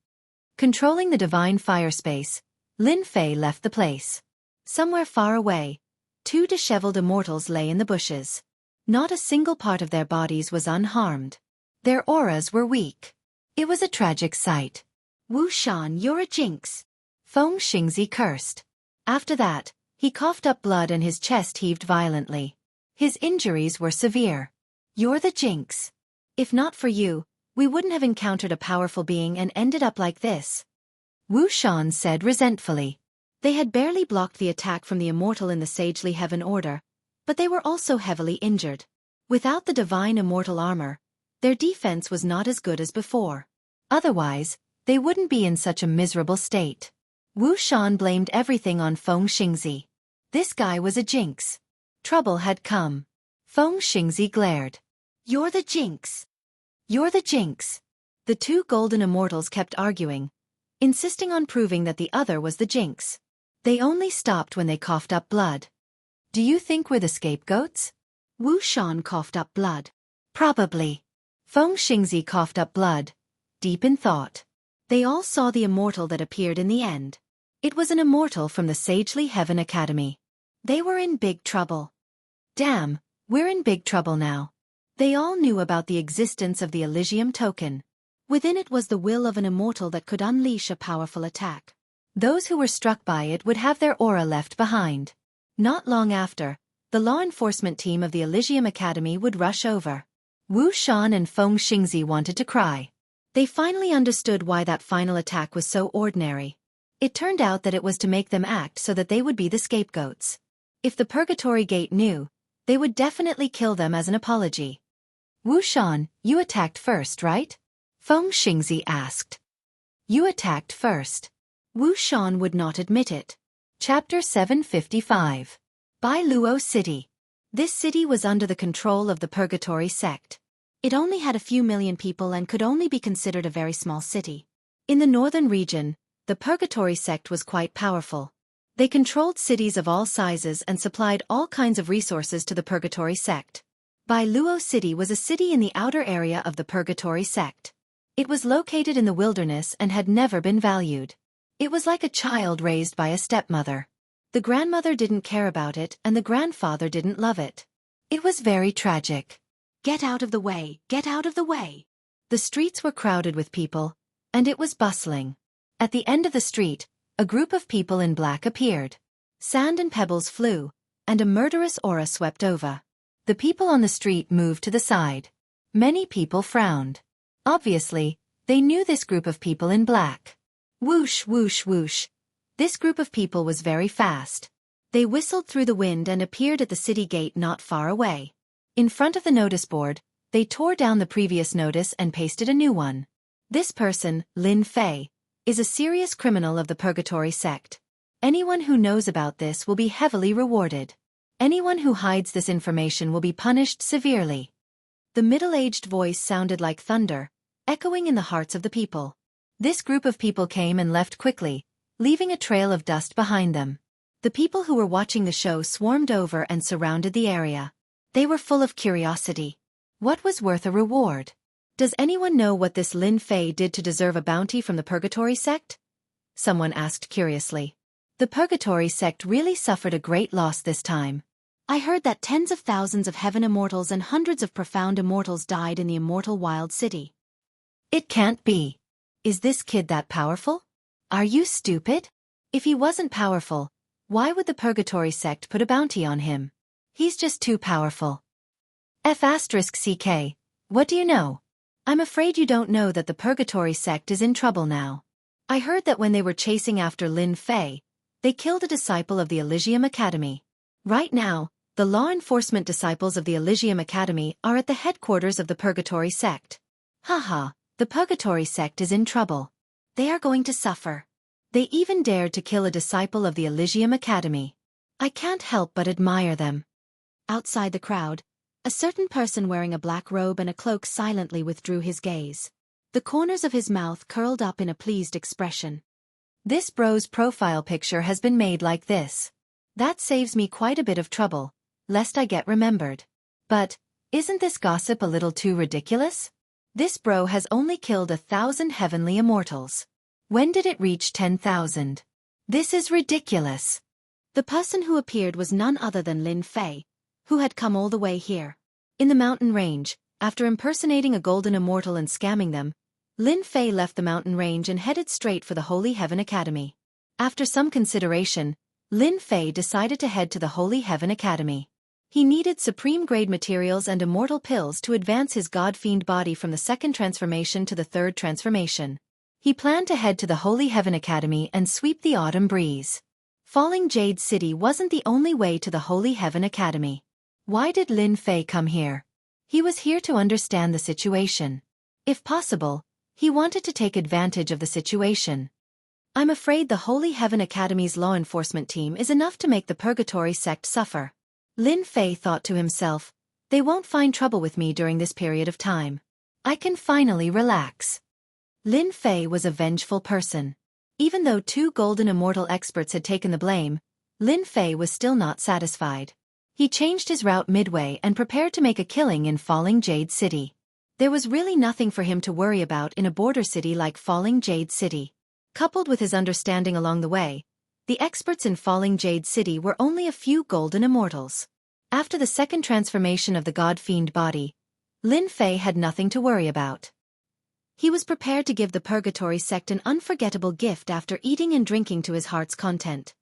Speaker 1: Controlling the divine fire space, Lin Fei left the place. Somewhere far away, two disheveled immortals lay in the bushes. Not a single part of their bodies was unharmed. Their auras were weak. It was a tragic sight. Wu Shan, you're a jinx. Feng Xingzi cursed. After that, he coughed up blood and his chest heaved violently. His injuries were severe. You're the jinx. If not for you, we wouldn't have encountered a powerful being and ended up like this. Wu Shan said resentfully. They had barely blocked the attack from the immortal in the sagely heaven order, but they were also heavily injured. Without the divine immortal armor, their defense was not as good as before. Otherwise, they wouldn't be in such a miserable state. Wu Shan blamed everything on Feng Xingzi. This guy was a jinx. Trouble had come. Feng Xingzi glared. You're the jinx. You're the jinx. The two golden immortals kept arguing, insisting on proving that the other was the jinx. They only stopped when they coughed up blood. Do you think we're the scapegoats? Wu Shan coughed up blood. Probably. Feng Xingzi coughed up blood, deep in thought. They all saw the immortal that appeared in the end. It was an immortal from the Sagely Heaven Academy. They were in big trouble. Damn, we're in big trouble now. They all knew about the existence of the Elysium token. Within it was the will of an immortal that could unleash a powerful attack. Those who were struck by it would have their aura left behind. Not long after, the law enforcement team of the Elysium Academy would rush over. Wu Shan and Feng Xingzi wanted to cry. They finally understood why that final attack was so ordinary. It turned out that it was to make them act so that they would be the scapegoats. If the Purgatory Gate knew, they would definitely kill them as an apology. Wu Shan, you attacked first, right? Feng Xingzi asked. You attacked first. Wu Shan would not admit it. Chapter 755. Bai Luo City. This city was under the control of the Purgatory sect. It only had a few million people and could only be considered a very small city. In the northern region, the Purgatory sect was quite powerful. They controlled cities of all sizes and supplied all kinds of resources to the Purgatory sect. Bai Luo City was a city in the outer area of the Purgatory sect. It was located in the wilderness and had never been valued. It was like a child raised by a stepmother. The grandmother didn't care about it and the grandfather didn't love it. It was very tragic. Get out of the way, get out of the way. The streets were crowded with people, and it was bustling. At the end of the street, a group of people in black appeared. Sand and pebbles flew, and a murderous aura swept over. The people on the street moved to the side. Many people frowned. Obviously, they knew this group of people in black. Whoosh, whoosh, whoosh. This group of people was very fast. They whistled through the wind and appeared at the city gate not far away. In front of the notice board, they tore down the previous notice and pasted a new one. This person, Lin Fei, is a serious criminal of the Purgatory sect. Anyone who knows about this will be heavily rewarded. Anyone who hides this information will be punished severely. The middle-aged voice sounded like thunder, echoing in the hearts of the people. This group of people came and left quickly, leaving a trail of dust behind them. The people who were watching the show swarmed over and surrounded the area. They were full of curiosity. What was worth a reward? Does anyone know what this Lin Fei did to deserve a bounty from the Purgatory sect? Someone asked curiously. The Purgatory sect really suffered a great loss this time. I heard that tens of thousands of heaven immortals and hundreds of profound immortals died in the immortal wild city. It can't be. Is this kid that powerful? Are you stupid? If he wasn't powerful, why would the Purgatory sect put a bounty on him? He's just too powerful. F***CK, what do you know? I'm afraid you don't know that the Purgatory sect is in trouble now. I heard that when they were chasing after Lin Fei, they killed a disciple of the Elysium Academy. Right now, the law enforcement disciples of the Elysium Academy are at the headquarters of the Purgatory sect. Haha, the Purgatory sect is in trouble. They are going to suffer. They even dared to kill a disciple of the Elysium Academy. I can't help but admire them. Outside the crowd, a certain person wearing a black robe and a cloak silently withdrew his gaze. The corners of his mouth curled up in a pleased expression. This bro's profile picture has been made like this. That saves me quite a bit of trouble, lest I get remembered. But, isn't this gossip a little too ridiculous? This bro has only killed 1,000 heavenly immortals. When did it reach 10,000? This is ridiculous. The person who appeared was none other than Lin Fei, who had come all the way here. In the mountain range, after impersonating a golden immortal and scamming them, Lin Fei left the mountain range and headed straight for the Holy Heaven Academy. After some consideration, Lin Fei decided to head to the Holy Heaven Academy. He needed supreme-grade materials and immortal pills to advance his god-fiend body from the second transformation to the third transformation. He planned to head to the Holy Heaven Academy and sweep the autumn breeze. Falling Jade City wasn't the only way to the Holy Heaven Academy. Why did Lin Fei come here? He was here to understand the situation. If possible, he wanted to take advantage of the situation. I'm afraid the Holy Heaven Academy's law enforcement team is enough to make the Purgatory sect suffer. Lin Fei thought to himself, they won't find trouble with me during this period of time. I can finally relax. Lin Fei was a vengeful person. Even though 2 golden immortal experts had taken the blame, Lin Fei was still not satisfied. He changed his route midway and prepared to make a killing in Falling Jade City. There was really nothing for him to worry about in a border city like Falling Jade City. Coupled with his understanding along the way, the experts in Falling Jade City were only a few golden immortals. After the second transformation of the god-fiend body, Lin Fei had nothing to worry about. He was prepared to give the Purgatory sect an unforgettable gift after eating and drinking to his heart's content.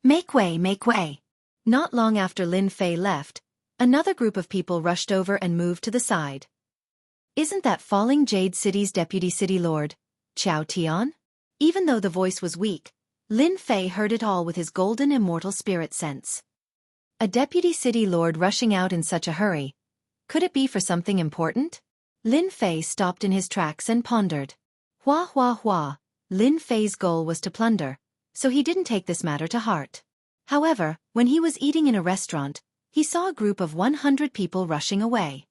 Speaker 1: Make way, make way. Not long after Lin Fei left, another group of people rushed over and moved to the side. Isn't that Falling Jade City's deputy city lord, Qiao Tian? Even though the voice was weak, Lin Fei heard it all with his golden immortal spirit sense. A deputy city lord rushing out in such a hurry. Could it be for something important? Lin Fei stopped in his tracks and pondered. Hua. Lin Fei's goal was to plunder, so he didn't take this matter to heart. However, when he was eating in a restaurant, he saw a group of 100 people rushing away.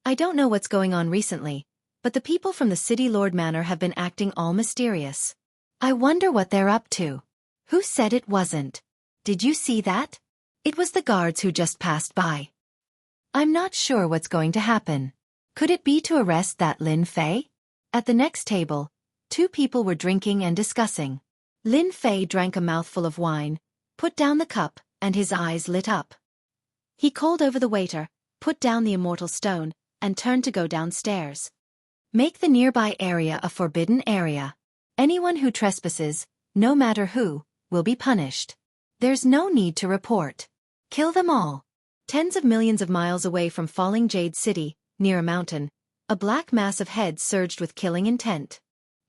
Speaker 1: I don't know what's going on recently, but the people from the City Lord Manor have been acting all mysterious. I wonder what they're up to. Who said it wasn't? Did you see that? It was the guards who just passed by. I'm not sure what's going to happen. Could it be to arrest that Lin Fei? At the next table, 2 people were drinking and discussing. Lin Fei drank a mouthful of wine, put down the cup, and his eyes lit up. He called over the waiter, put down the immortal stone, and turned to go downstairs. Make the nearby area a forbidden area. Anyone who trespasses, no matter who, will be punished. There's no need to report. Kill them all. Tens of millions of miles away from Falling Jade City, near a mountain, a black mass of heads surged with killing intent.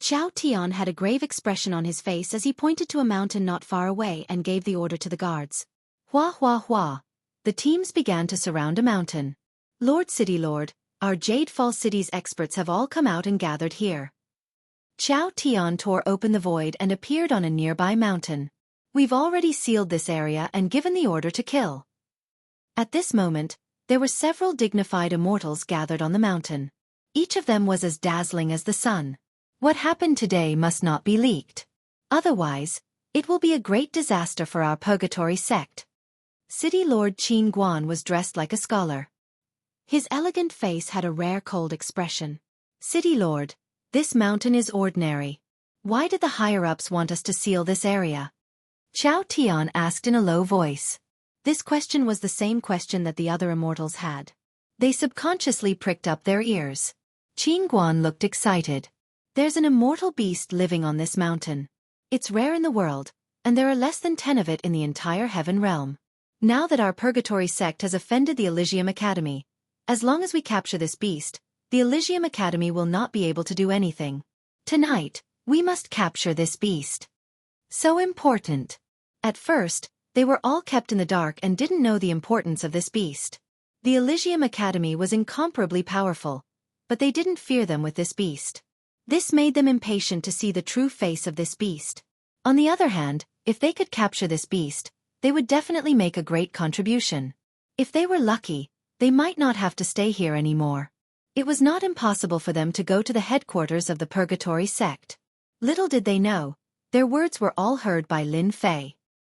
Speaker 1: Qiao Tian had a grave expression on his face as he pointed to a mountain not far away and gave the order to the guards. Hua. The teams began to surround a mountain. Lord City Lord, our Jade Fall City's experts have all come out and gathered here. Qiao Tian tore open the void and appeared on a nearby mountain. We've already sealed this area and given the order to kill. At this moment, there were several dignified immortals gathered on the mountain. Each of them was as dazzling as the sun. What happened today must not be leaked. Otherwise, it will be a great disaster for our Purgatory sect. City Lord Qin Guan was dressed like a scholar. His elegant face had a rare cold expression. City Lord, this mountain is ordinary. Why did the higher-ups want us to seal this area? Chao Tian asked in a low voice. This question was the same question that the other immortals had. They subconsciously pricked up their ears. Qing Guan looked excited. There's an immortal beast living on this mountain. It's rare in the world, and there are less than 10 of it in the entire heaven realm. Now that our purgatory sect has offended the Elysium Academy, as long as we capture this beast, the Elysium Academy will not be able to do anything. Tonight, we must capture this beast. So important. At first, they were all kept in the dark and didn't know the importance of this beast. The Elysium Academy was incomparably powerful, but they didn't fear them with this beast. This made them impatient to see the true face of this beast. On the other hand, if they could capture this beast, they would definitely make a great contribution. If they were lucky, they might not have to stay here anymore. It was not impossible for them to go to the headquarters of the Purgatory sect. Little did they know, their words were all heard by Lin Fei.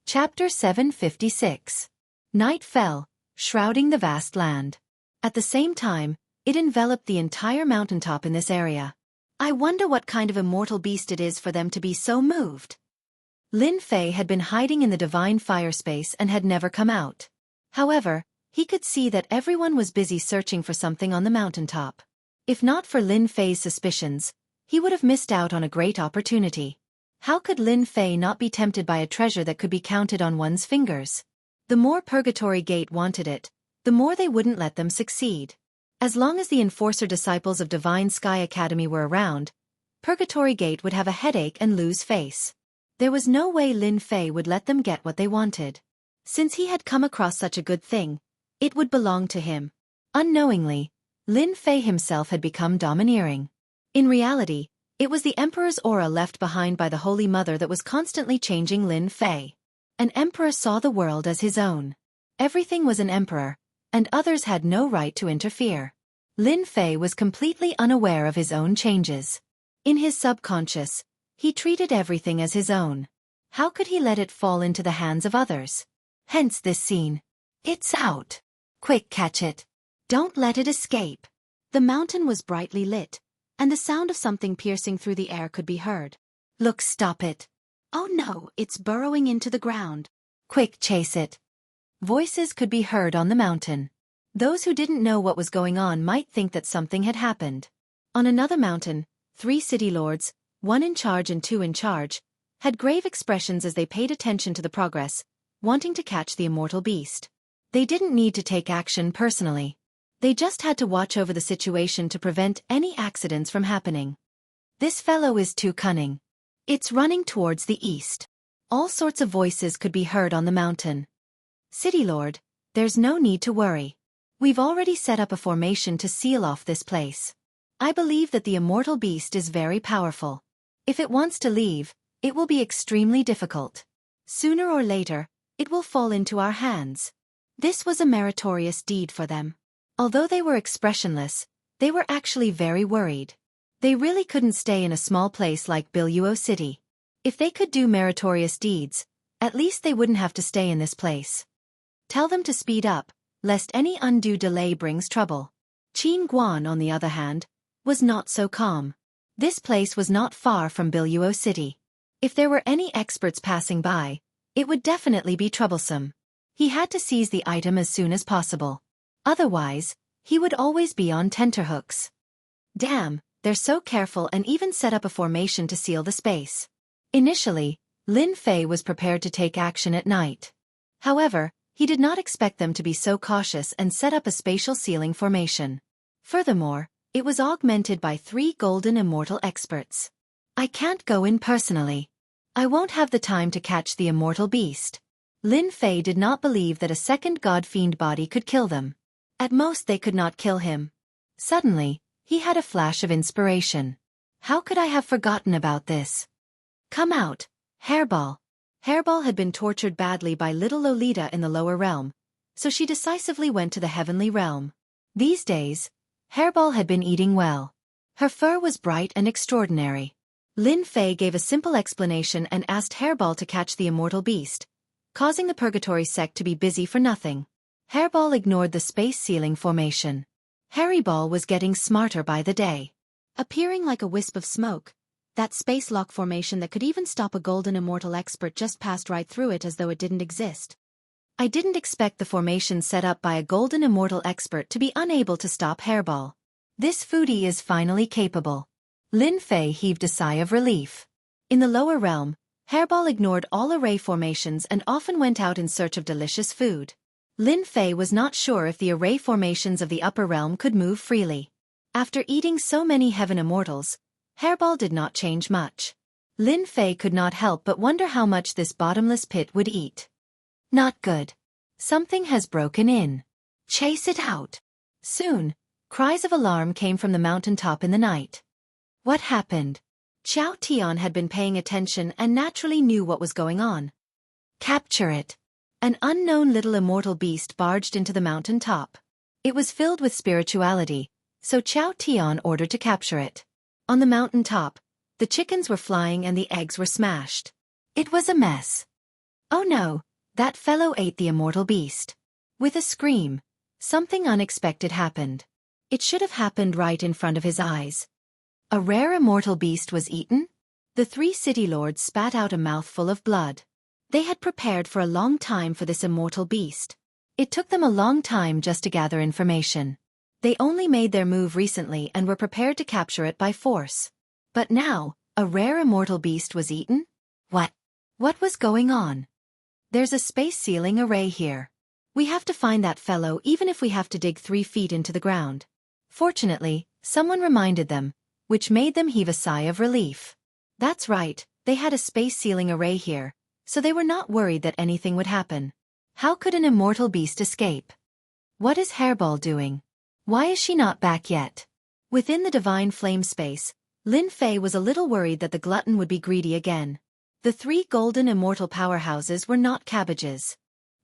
Speaker 1: Chapter 756. Night fell, shrouding the vast land. At the same time, it enveloped the entire mountaintop in this area. I wonder what kind of immortal beast it is for them to be so moved. Lin Fei had been hiding in the divine fire space and had never come out. However, he could see that everyone was busy searching for something on the mountaintop. If not for Lin Fei's suspicions, he would have missed out on a great opportunity. How could Lin Fei not be tempted by a treasure that could be counted on one's fingers? The more Purgatory Gate wanted it, the more they wouldn't let them succeed. As long as the Enforcer disciples of Divine Sky Academy were around, Purgatory Gate would have a headache and lose face. There was no way Lin Fei would let them get what they wanted. Since he had come across such a good thing, it would belong to him. Unknowingly, Lin Fei himself had become domineering. In reality, it was the Emperor's aura left behind by the Holy Mother that was constantly changing Lin Fei. An emperor saw the world as his own. Everything was an emperor, and others had no right to interfere. Lin Fei was completely unaware of his own changes. In his subconscious, he treated everything as his own. How could he let it fall into the hands of others? Hence this scene. It's out. Quick, catch it. Don't let it escape. The mountain was brightly lit, and the sound of something piercing through the air could be heard. Look, stop it. Oh no, it's burrowing into the ground. Quick, chase it. Voices could be heard on the mountain. Those who didn't know what was going on might think that something had happened. On another mountain, 3 city lords, 1 in charge and 2 in charge, had grave expressions as they paid attention to the progress, wanting to catch the immortal beast. They didn't need to take action personally. They just had to watch over the situation to prevent any accidents from happening. This fellow is too cunning. It's running towards the east. All sorts of voices could be heard on the mountain. City Lord, there's no need to worry. We've already set up a formation to seal off this place. I believe that the immortal beast is very powerful. If it wants to leave, it will be extremely difficult. Sooner or later, it will fall into our hands. This was a meritorious deed for them. Although they were expressionless, they were actually very worried. They really couldn't stay in a small place like Biluo City. If they could do meritorious deeds, at least they wouldn't have to stay in this place. Tell them to speed up, lest any undue delay brings trouble. Qin Guan, on the other hand, was not so calm. This place was not far from Biluo City. If there were any experts passing by, it would definitely be troublesome. He had to seize the item as soon as possible. Otherwise, he would always be on tenterhooks. Damn, they're so careful and even set up a formation to seal the space. Initially, Lin Fei was prepared to take action at night. However, he did not expect them to be so cautious and set up a spatial sealing formation. Furthermore, it was augmented by 3 golden immortal experts. I can't go in personally. I won't have the time to catch the immortal beast. Lin Fei did not believe that a second god-fiend body could kill them. At most they could not kill him. Suddenly, he had a flash of inspiration. How could I have forgotten about this? Come out, Hairball. Hairball had been tortured badly by little Lolita in the lower realm, so she decisively went to the heavenly realm. These days, Hairball had been eating well. Her fur was bright and extraordinary. Lin Fei gave a simple explanation and asked Hairball to catch the immortal beast, causing the Purgatory sect to be busy for nothing. Hairball ignored the space sealing formation. Hairball was getting smarter by the day. Appearing like a wisp of smoke, that space lock formation that could even stop a golden immortal expert just passed right through it as though it didn't exist. I didn't expect the formation set up by a golden immortal expert to be unable to stop Hairball. This foodie is finally capable. Lin Fei heaved a sigh of relief. In the lower realm, Hairball ignored all array formations and often went out in search of delicious food. Lin Fei was not sure if the array formations of the upper realm could move freely. After eating so many heaven immortals, Hairball did not change much. Lin Fei could not help but wonder how much this bottomless pit would eat. Not good. Something has broken in. Chase it out. Soon, cries of alarm came from the mountaintop in the night. What happened? Xiao Tian had been paying attention and naturally knew what was going on. Capture it. An unknown little immortal beast barged into the mountain top. It was filled with spirituality, so Xiao Tian ordered to capture it. On the mountain top, the chickens were flying and the eggs were smashed. It was a mess. Oh no, that fellow ate the immortal beast. With a scream, something unexpected happened. It should have happened right in front of his eyes. A rare immortal beast was eaten? The 3 city lords spat out a mouthful of blood. They had prepared for a long time for this immortal beast. It took them a long time just to gather information. They only made their move recently and were prepared to capture it by force. But now, a rare immortal beast was eaten? What? What was going on? There's a space ceiling array here. We have to find that fellow even if we have to dig 3 feet into the ground. Fortunately, someone reminded them, which made them heave a sigh of relief. That's right, they had a space ceiling array here, so they were not worried that anything would happen. How could an immortal beast escape? What is Hairball doing? Why is she not back yet? Within the divine flame space, Lin Fei was a little worried that the glutton would be greedy again. The 3 golden immortal powerhouses were not cabbages.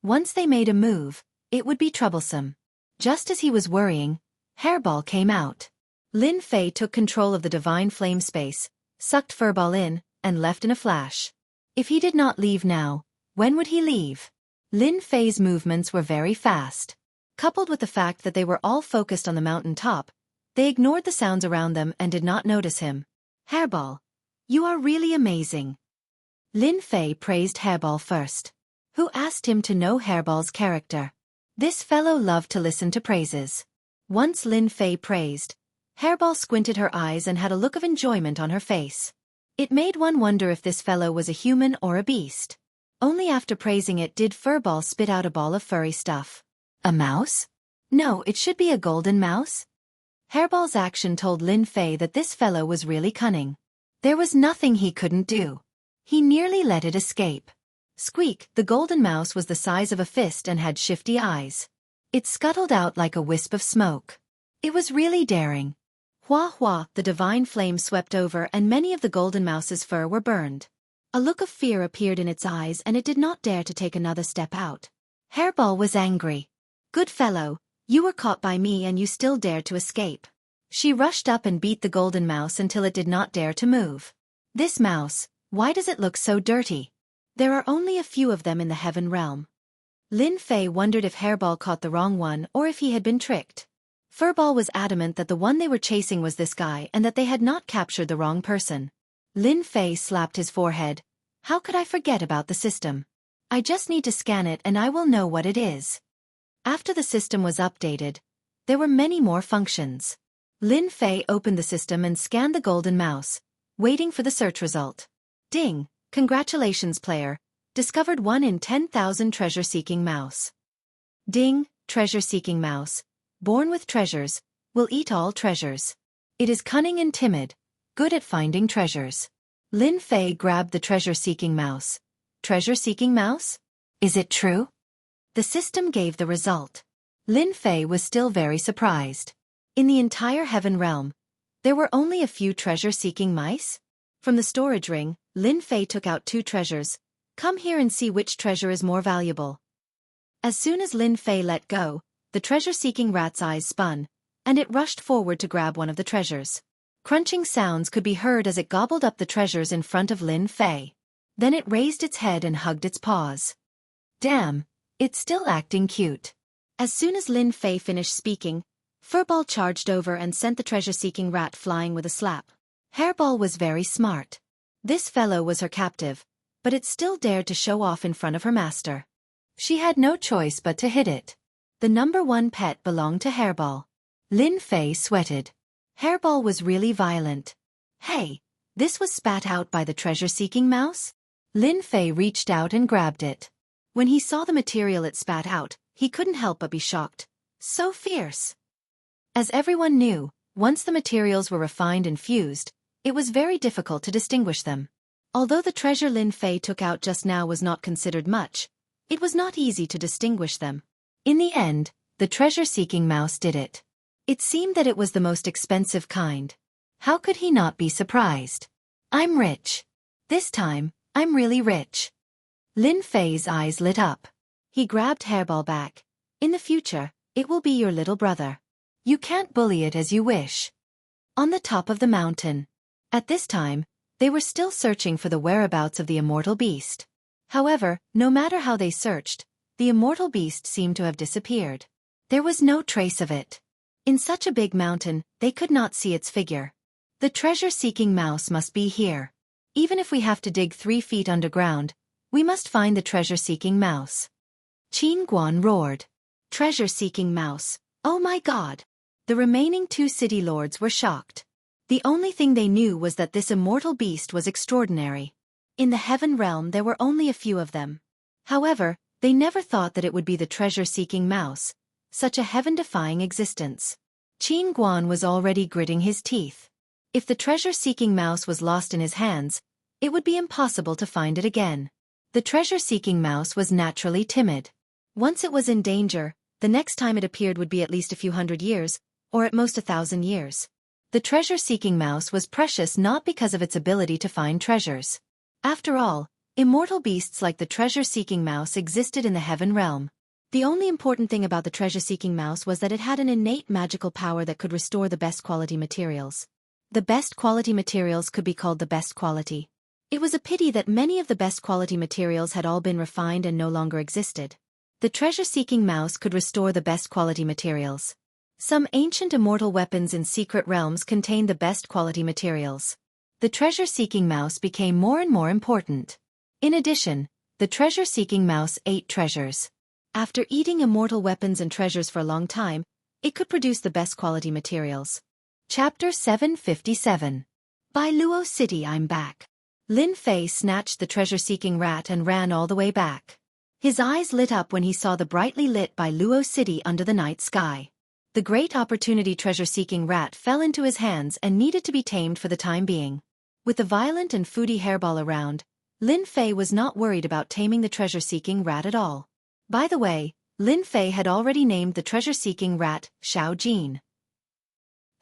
Speaker 1: Once they made a move, it would be troublesome. Just as he was worrying, Hairball came out. Lin Fei took control of the divine flame space, sucked Furball in, and left in a flash. If he did not leave now, when would he leave? Lin Fei's movements were very fast. Coupled with the fact that they were all focused on the mountain top, they ignored the sounds around them and did not notice him. Hairball, you are really amazing. Lin Fei praised Hairball first. Who asked him to know Hairball's character? This fellow loved to listen to praises. Once Lin Fei praised, Hairball squinted her eyes and had a look of enjoyment on her face. It made one wonder if this fellow was a human or a beast. Only after praising it did Furball spit out a ball of furry stuff. A mouse? No, it should be a golden mouse. Hairball's action told Lin Fei that this fellow was really cunning. There was nothing he couldn't do. He nearly let it escape. Squeak, the golden mouse was the size of a fist and had shifty eyes. It scuttled out like a wisp of smoke. It was really daring. Hua hua, the divine flame swept over and many of the golden mouse's fur were burned. A look of fear appeared in its eyes and it did not dare to take another step out. Hairball was angry. Good fellow, you were caught by me and you still dared to escape. She rushed up and beat the golden mouse until it did not dare to move. This mouse, why does it look so dirty? There are only a few of them in the heaven realm. Lin Fei wondered if Hairball caught the wrong one or if he had been tricked. Furball was adamant that the one they were chasing was this guy and that they had not captured the wrong person. Lin Fei slapped his forehead. How could I forget about the system? I just need to scan it and I will know what it is. After the system was updated, there were many more functions. Lin Fei opened the system and scanned the golden mouse, waiting for the search result. Ding! Congratulations, player. Discovered 1 in 10,000 treasure-seeking mouse. Ding! Treasure-seeking mouse. Born with treasures, will eat all treasures. It is cunning and timid, good at finding treasures. Lin Fei grabbed the treasure-seeking mouse. Treasure-seeking mouse? Is it true? The system gave the result. Lin Fei was still very surprised. In the entire heaven realm, there were only a few treasure-seeking mice? From the storage ring, Lin Fei took out 2 treasures. Come here and see which treasure is more valuable. As soon as Lin Fei let go, the treasure-seeking rat's eyes spun, and it rushed forward to grab one of the treasures. Crunching sounds could be heard as it gobbled up the treasures in front of Lin Fei. Then it raised its head and hugged its paws. Damn, it's still acting cute. As soon as Lin Fei finished speaking, Furball charged over and sent the treasure-seeking rat flying with a slap. Hairball was very smart. This fellow was her captive, but it still dared to show off in front of her master. She had no choice but to hit it. The #1 pet belonged to Hairball. Lin Fei sweated. Hairball was really violent. Hey, this was spat out by the treasure-seeking mouse? Lin Fei reached out and grabbed it. When he saw the material it spat out, he couldn't help but be shocked. So fierce. As everyone knew, once the materials were refined and fused, it was very difficult to distinguish them. Although the treasure Lin Fei took out just now was not considered much, it was not easy to distinguish them. In the end, the treasure-seeking mouse did it. It seemed that it was the most expensive kind. How could he not be surprised? I'm rich. This time, I'm really rich. Lin Fei's eyes lit up. He grabbed Hairball back. In the future, it will be your little brother. You can't bully it as you wish. On the top of the mountain. At this time, they were still searching for the whereabouts of the immortal beast. However, no matter how they searched, the immortal beast seemed to have disappeared. There was no trace of it. In such a big mountain, they could not see its figure. The treasure-seeking mouse must be here. Even if we have to dig 3 feet underground, we must find the treasure-seeking mouse. Qin Guan roared. Treasure-seeking mouse, oh my god! The remaining 2 city lords were shocked. The only thing they knew was that this immortal beast was extraordinary. In the heaven realm there were only a few of them. However, they never thought that it would be the treasure-seeking mouse, such a heaven-defying existence. Qin Guan was already gritting his teeth. If the treasure-seeking mouse was lost in his hands, it would be impossible to find it again. The treasure-seeking mouse was naturally timid. Once it was in danger, the next time it appeared would be at least a few hundred years, or at most 1,000 years. The treasure-seeking mouse was precious not because of its ability to find treasures. After all, immortal beasts like the treasure-seeking mouse existed in the heaven realm. The only important thing about the treasure-seeking mouse was that it had an innate magical power that could restore the best quality materials. The best quality materials could be called the best quality. It was a pity that many of the best quality materials had all been refined and no longer existed. The treasure-seeking mouse could restore the best quality materials. Some ancient immortal weapons in secret realms contained the best quality materials. The treasure-seeking mouse became more and more important. In addition, the treasure-seeking mouse ate treasures. After eating immortal weapons and treasures for a long time, it could produce the best quality materials. Chapter 757. By Luo City I'm back. Lin Fei snatched the treasure-seeking rat and ran all the way back. His eyes lit up when he saw the brightly lit By Luo City under the night sky. The great opportunity treasure-seeking rat fell into his hands and needed to be tamed for the time being. With the violent and foodie Hairball around, Lin Fei was not worried about taming the treasure-seeking rat at all. By the way, Lin Fei had already named the treasure-seeking rat Xiao Jin.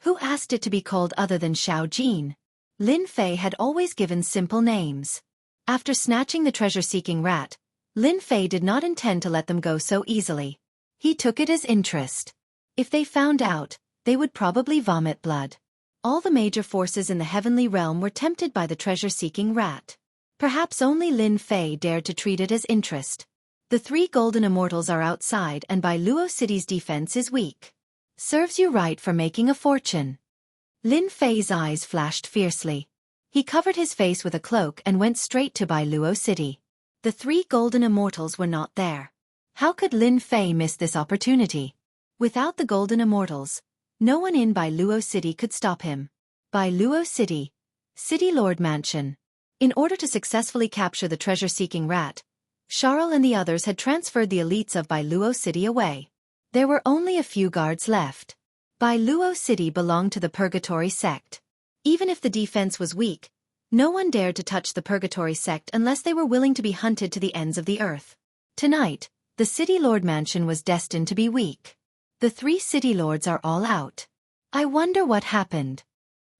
Speaker 1: Who asked it to be called other than Xiao Jin? Lin Fei had always given simple names. After snatching the treasure-seeking rat, Lin Fei did not intend to let them go so easily. He took it as interest. If they found out, they would probably vomit blood. All the major forces in the heavenly realm were tempted by the treasure-seeking rat. Perhaps only Lin Fei dared to treat it as interest. The 3 golden immortals are outside and By Luo City's defense is weak. Serves you right for making a fortune. Lin Fei's eyes flashed fiercely. He covered his face with a cloak and went straight to By Luo City. The 3 golden immortals were not there. How could Lin Fei miss this opportunity? Without the golden immortals, no one in By Luo City could stop him. By Luo City, City Lord Mansion. In order to successfully capture the treasure-seeking rat, Charles and the others had transferred the elites of By Luo City away. There were only a few guards left. By Luo City belonged to the Purgatory sect. Even if the defense was weak, no one dared to touch the Purgatory sect unless they were willing to be hunted to the ends of the earth. Tonight, the City Lord Mansion was destined to be weak. The 3 city lords are all out. I wonder what happened.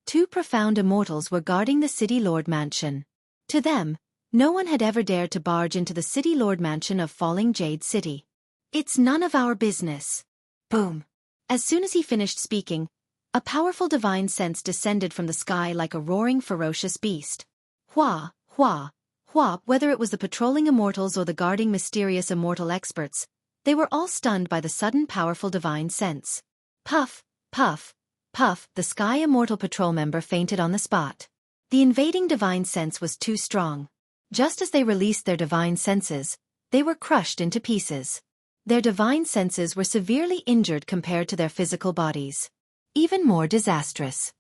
Speaker 1: 2 profound immortals were guarding the City Lord Mansion. To them, no one had ever dared to barge into the City Lord Mansion of Falling Jade City. It's none of our business. Boom. As soon as he finished speaking, a powerful divine sense descended from the sky like a roaring ferocious beast. Hua, hua, hua. Whether it was the patrolling immortals or the guarding mysterious immortal experts, they were all stunned by the sudden powerful divine sense. Puff, Puff, puff, the Sky Immortal Patrol member fainted on the spot. The invading divine sense was too strong. Just as they released their divine senses, they were crushed into pieces. Their divine senses were severely injured compared to their physical bodies. Even more disastrous.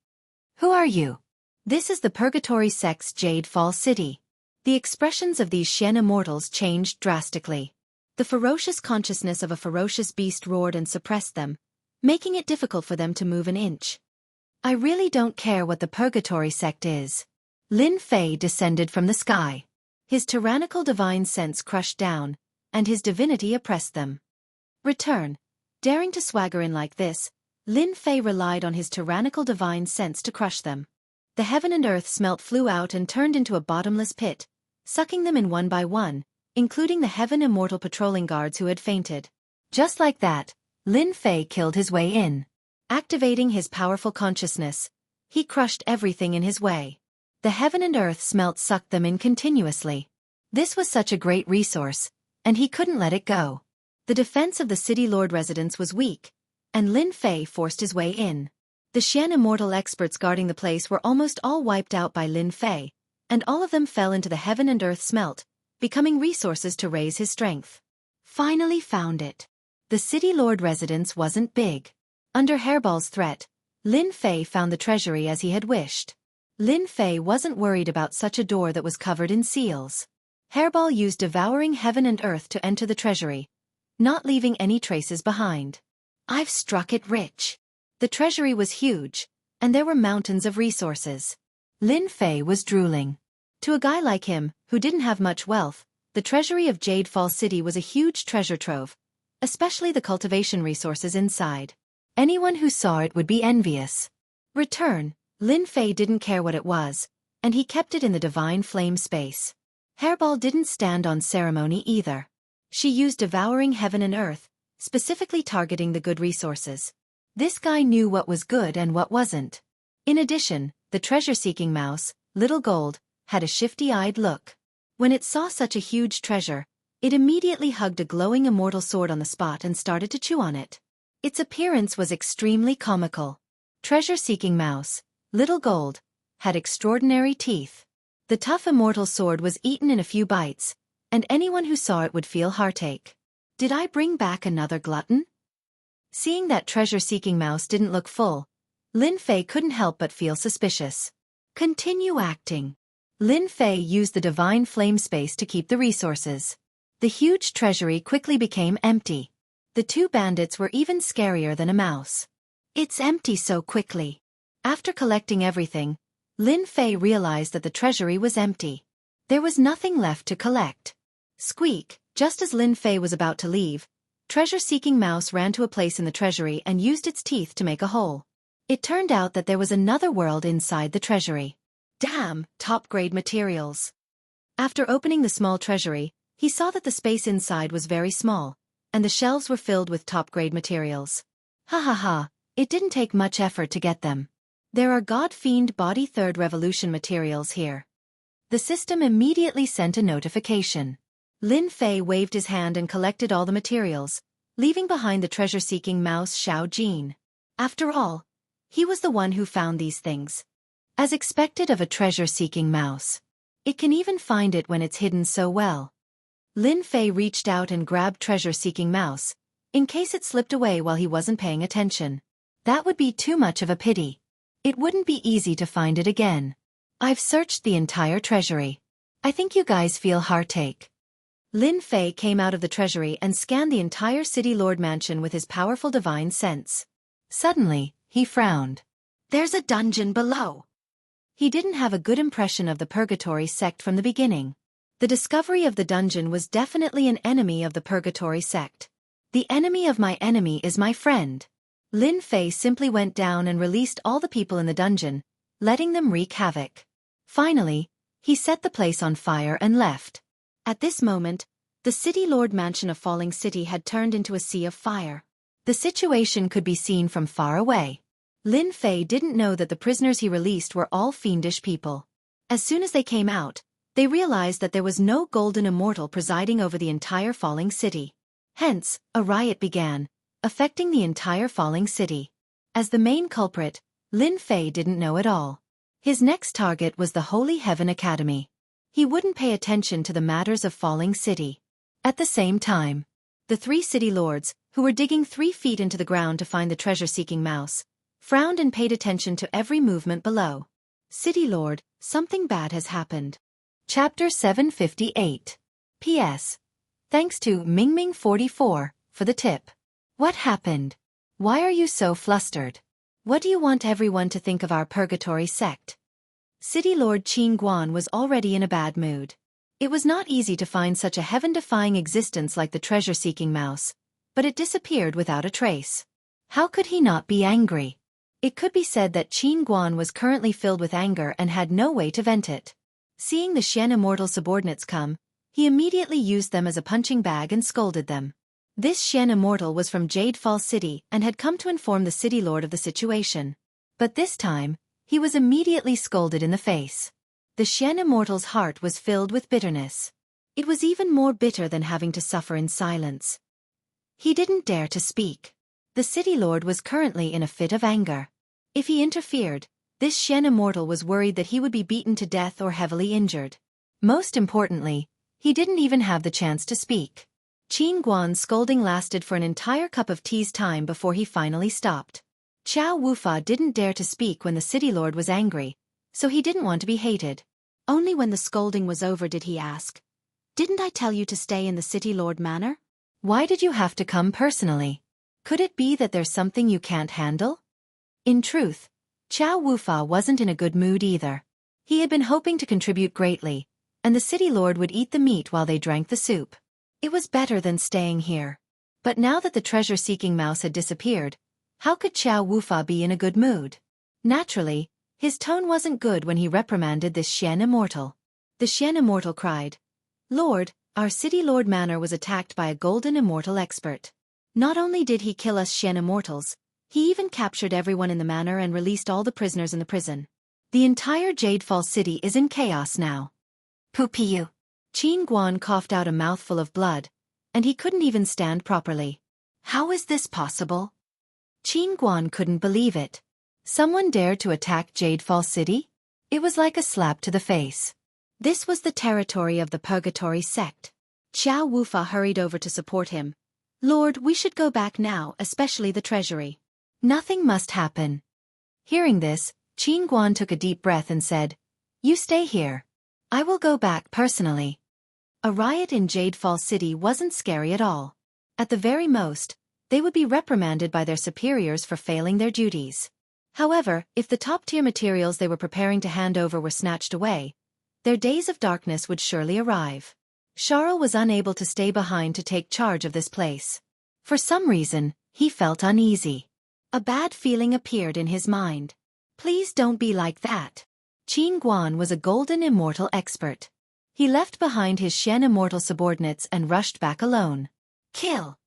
Speaker 1: Who are you? This is the Purgatory Sect's Jade Fall City. The expressions of these Shen immortals changed drastically. The ferocious consciousness of a ferocious beast roared and suppressed them, making it difficult for them to move an inch. I really don't care what the Purgatory Sect is. Lin Fei descended from the sky. His tyrannical divine sense crushed down, and his divinity oppressed them. Return. Daring to swagger in like this, Lin Fei relied on his tyrannical divine sense to crush them. The heaven and earth smelt flew out and turned into a bottomless pit, sucking them in one by one, including the Heaven Immortal patrolling guards who had fainted. Just like that, Lin Fei killed his way in. Activating his powerful consciousness, he crushed everything in his way. The heaven and earth smelt sucked them in continuously. This was such a great resource, and he couldn't let it go. The defense of the city lord residence was weak, and Lin Fei forced his way in. The Shen immortal experts guarding the place were almost all wiped out by Lin Fei, and all of them fell into the heaven and earth smelt, becoming resources to raise his strength. Finally found it. The city lord residence wasn't big. Under Hairball's threat, Lin Fei found the treasury as he had wished. Lin Fei wasn't worried about such a door that was covered in seals. Hairball used devouring heaven and earth to enter the treasury, not leaving any traces behind. I've struck it rich. The treasury was huge, and there were mountains of resources. Lin Fei was drooling. To a guy like him, who didn't have much wealth, the treasury of Jade Fall City was a huge treasure trove, especially the cultivation resources inside. Anyone who saw it would be envious. Return. Lin Fei didn't care what it was, and he kept it in the divine flame space. Hairball didn't stand on ceremony either. She used devouring heaven and earth, specifically targeting the good resources. This guy knew what was good and what wasn't. In addition, the treasure-seeking mouse, Little Gold, had a shifty-eyed look. When it saw such a huge treasure, it immediately hugged a glowing immortal sword on the spot and started to chew on it. Its appearance was extremely comical. Treasure-seeking mouse, Little Gold, had extraordinary teeth. The tough immortal sword was eaten in a few bites, and anyone who saw it would feel heartache. Did I bring back another glutton? Seeing that treasure-seeking mouse didn't look full, Lin Fei couldn't help but feel suspicious. Continue acting. Lin Fei used the divine flame space to keep the resources. The huge treasury quickly became empty. The two bandits were even scarier than a mouse. It's empty so quickly. After collecting everything, Lin Fei realized that the treasury was empty. There was nothing left to collect. Squeak, just as Lin Fei was about to leave, treasure-seeking mouse ran to a place in the treasury and used its teeth to make a hole. It turned out that there was another world inside the treasury. Damn, top-grade materials. After opening the small treasury, he saw that the space inside was very small, and the shelves were filled with top-grade materials. Ha ha ha, it didn't take much effort to get them. There are God-fiend body third revolution materials here. The system immediately sent a notification. Lin Fei waved his hand and collected all the materials, leaving behind the treasure-seeking mouse Xiao Jin. After all, he was the one who found these things. As expected of a treasure-seeking mouse. It can even find it when it's hidden so well. Lin Fei reached out and grabbed treasure-seeking mouse, in case it slipped away while he wasn't paying attention. That would be too much of a pity. It wouldn't be easy to find it again. I've searched the entire treasury. I think you guys feel heartache. Lin Fei came out of the treasury and scanned the entire city lord mansion with his powerful divine sense. Suddenly, he frowned. There's a dungeon below. He didn't have a good impression of the Purgatory Sect from the beginning. The discovery of the dungeon was definitely an enemy of the Purgatory Sect. The enemy of my enemy is my friend. Lin Fei simply went down and released all the people in the dungeon, letting them wreak havoc. Finally, he set the place on fire and left. At this moment, the city lord mansion of Falling City had turned into a sea of fire. The situation could be seen from far away. Lin Fei didn't know that the prisoners he released were all fiendish people. As soon as they came out, they realized that there was no golden immortal presiding over the entire Falling City. Hence, a riot began, affecting the entire Falling City. As the main culprit, Lin Fei didn't know at all. His next target was the Holy Heaven Academy. He wouldn't pay attention to the matters of Falling City. At the same time, the 3 city lords, who were digging 3 feet into the ground to find the treasure-seeking mouse, frowned and paid attention to every movement below. City Lord, something bad has happened. Chapter 758. P.S. Thanks to Mingming44 for the tip. What happened? Why are you so flustered? What do you want everyone to think of our purgatory sect? City Lord Qin Guan was already in a bad mood. It was not easy to find such a heaven-defying existence like the treasure-seeking mouse, but it disappeared without a trace. How could he not be angry? It could be said that Qin Guan was currently filled with anger and had no way to vent it. Seeing the Shen immortal subordinates come, he immediately used them as a punching bag and scolded them. This Shen immortal was from Jade Fall City and had come to inform the city lord of the situation. But this time, he was immediately scolded in the face. The Shen immortal's heart was filled with bitterness. It was even more bitter than having to suffer in silence. He didn't dare to speak. The city lord was currently in a fit of anger. If he interfered, this Shen immortal was worried that he would be beaten to death or heavily injured. Most importantly, he didn't even have the chance to speak. Qin Guan's scolding lasted for an entire cup of tea's time before he finally stopped. Qiao Wufa didn't dare to speak when the city lord was angry, so he didn't want to be hated. Only when the scolding was over did he ask, "Didn't I tell you to stay in the city lord manor? Why did you have to come personally? Could it be that there's something you can't handle?" In truth, Qiao Wufa wasn't in a good mood either. He had been hoping to contribute greatly, and the city lord would eat the meat while they drank the soup. It was better than staying here. But now that the treasure-seeking mouse had disappeared, how could Qiao Wufa be in a good mood? Naturally, his tone wasn't good when he reprimanded this Shen immortal. The Shen immortal cried, "Lord, our city lord manor was attacked by a golden immortal expert. Not only did he kill us Shen immortals, he even captured everyone in the manor and released all the prisoners in the prison. The entire Jadefall city is in chaos now." Poopiu. Qin Guan coughed out a mouthful of blood, and he couldn't even stand properly. How is this possible? Qin Guan couldn't believe it. Someone dared to attack Jadefall City? It was like a slap to the face. This was the territory of the Purgatory sect. Qiao Wufa hurried over to support him. "Lord, we should go back now, especially the treasury. Nothing must happen." Hearing this, Qin Guan took a deep breath and said, "You stay here. I will go back personally." A riot in Jadefall City wasn't scary at all. At the very most, they would be reprimanded by their superiors for failing their duties. However, if the top-tier materials they were preparing to hand over were snatched away, their days of darkness would surely arrive. Charles was unable to stay behind to take charge of this place. For some reason, he felt uneasy. A bad feeling appeared in his mind. Please don't be like that. Qin Guan was a golden immortal expert. He left behind his Shen immortal subordinates and rushed back alone. Kill!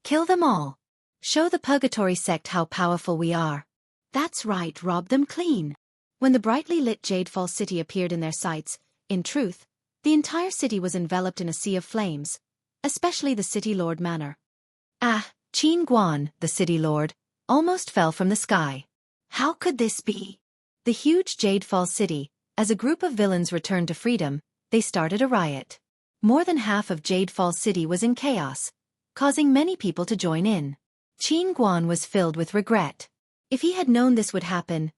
Speaker 1: Kill them all. Show the Purgatory sect how powerful we are. That's right, rob them clean. When the brightly lit Jadefall City appeared in their sights, in truth, the entire city was enveloped in a sea of flames, especially the city lord manor. Qin Guan, the city lord, almost fell from the sky. How could this be? The huge Jadefall City, as a group of villains returned to freedom, they started a riot. More than half of Jadefall City was in chaos, causing many people to join in. Qin Guan was filled with regret. If he had known this would happen,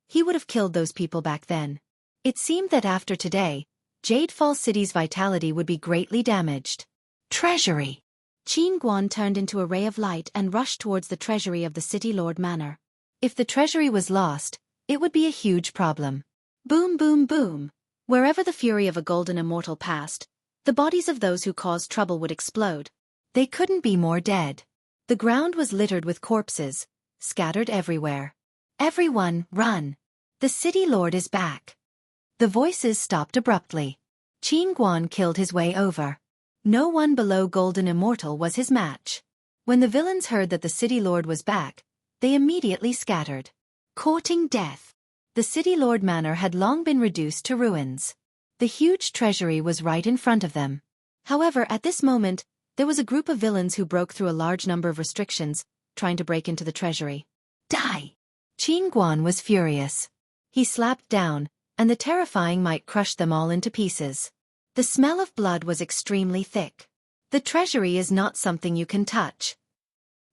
Speaker 1: he would have killed those people back then. It seemed that after today, Jadefall City's vitality would be greatly damaged. Treasury! Qin Guan turned into a ray of light and rushed towards the treasury of the City Lord Manor. If the treasury was lost, it would be a huge problem. Boom boom boom. Wherever the fury of a golden immortal passed, the bodies of those who caused trouble would explode. They couldn't be more dead. The ground was littered with corpses, scattered everywhere. Everyone, run! The City Lord is back. The voices stopped abruptly. Qin Guan killed his way over. No one below Golden Immortal was his match. When the villains heard that the City Lord was back, they immediately scattered. Courting death. The City Lord Manor had long been reduced to ruins. The huge treasury was right in front of them. However, at this moment, there was a group of villains who broke through a large number of restrictions, trying to break into the treasury. Die! Qin Guan was furious. He slapped down, and the terrifying might crushed them all into pieces. The smell of blood was extremely thick. The treasury is not something you can touch.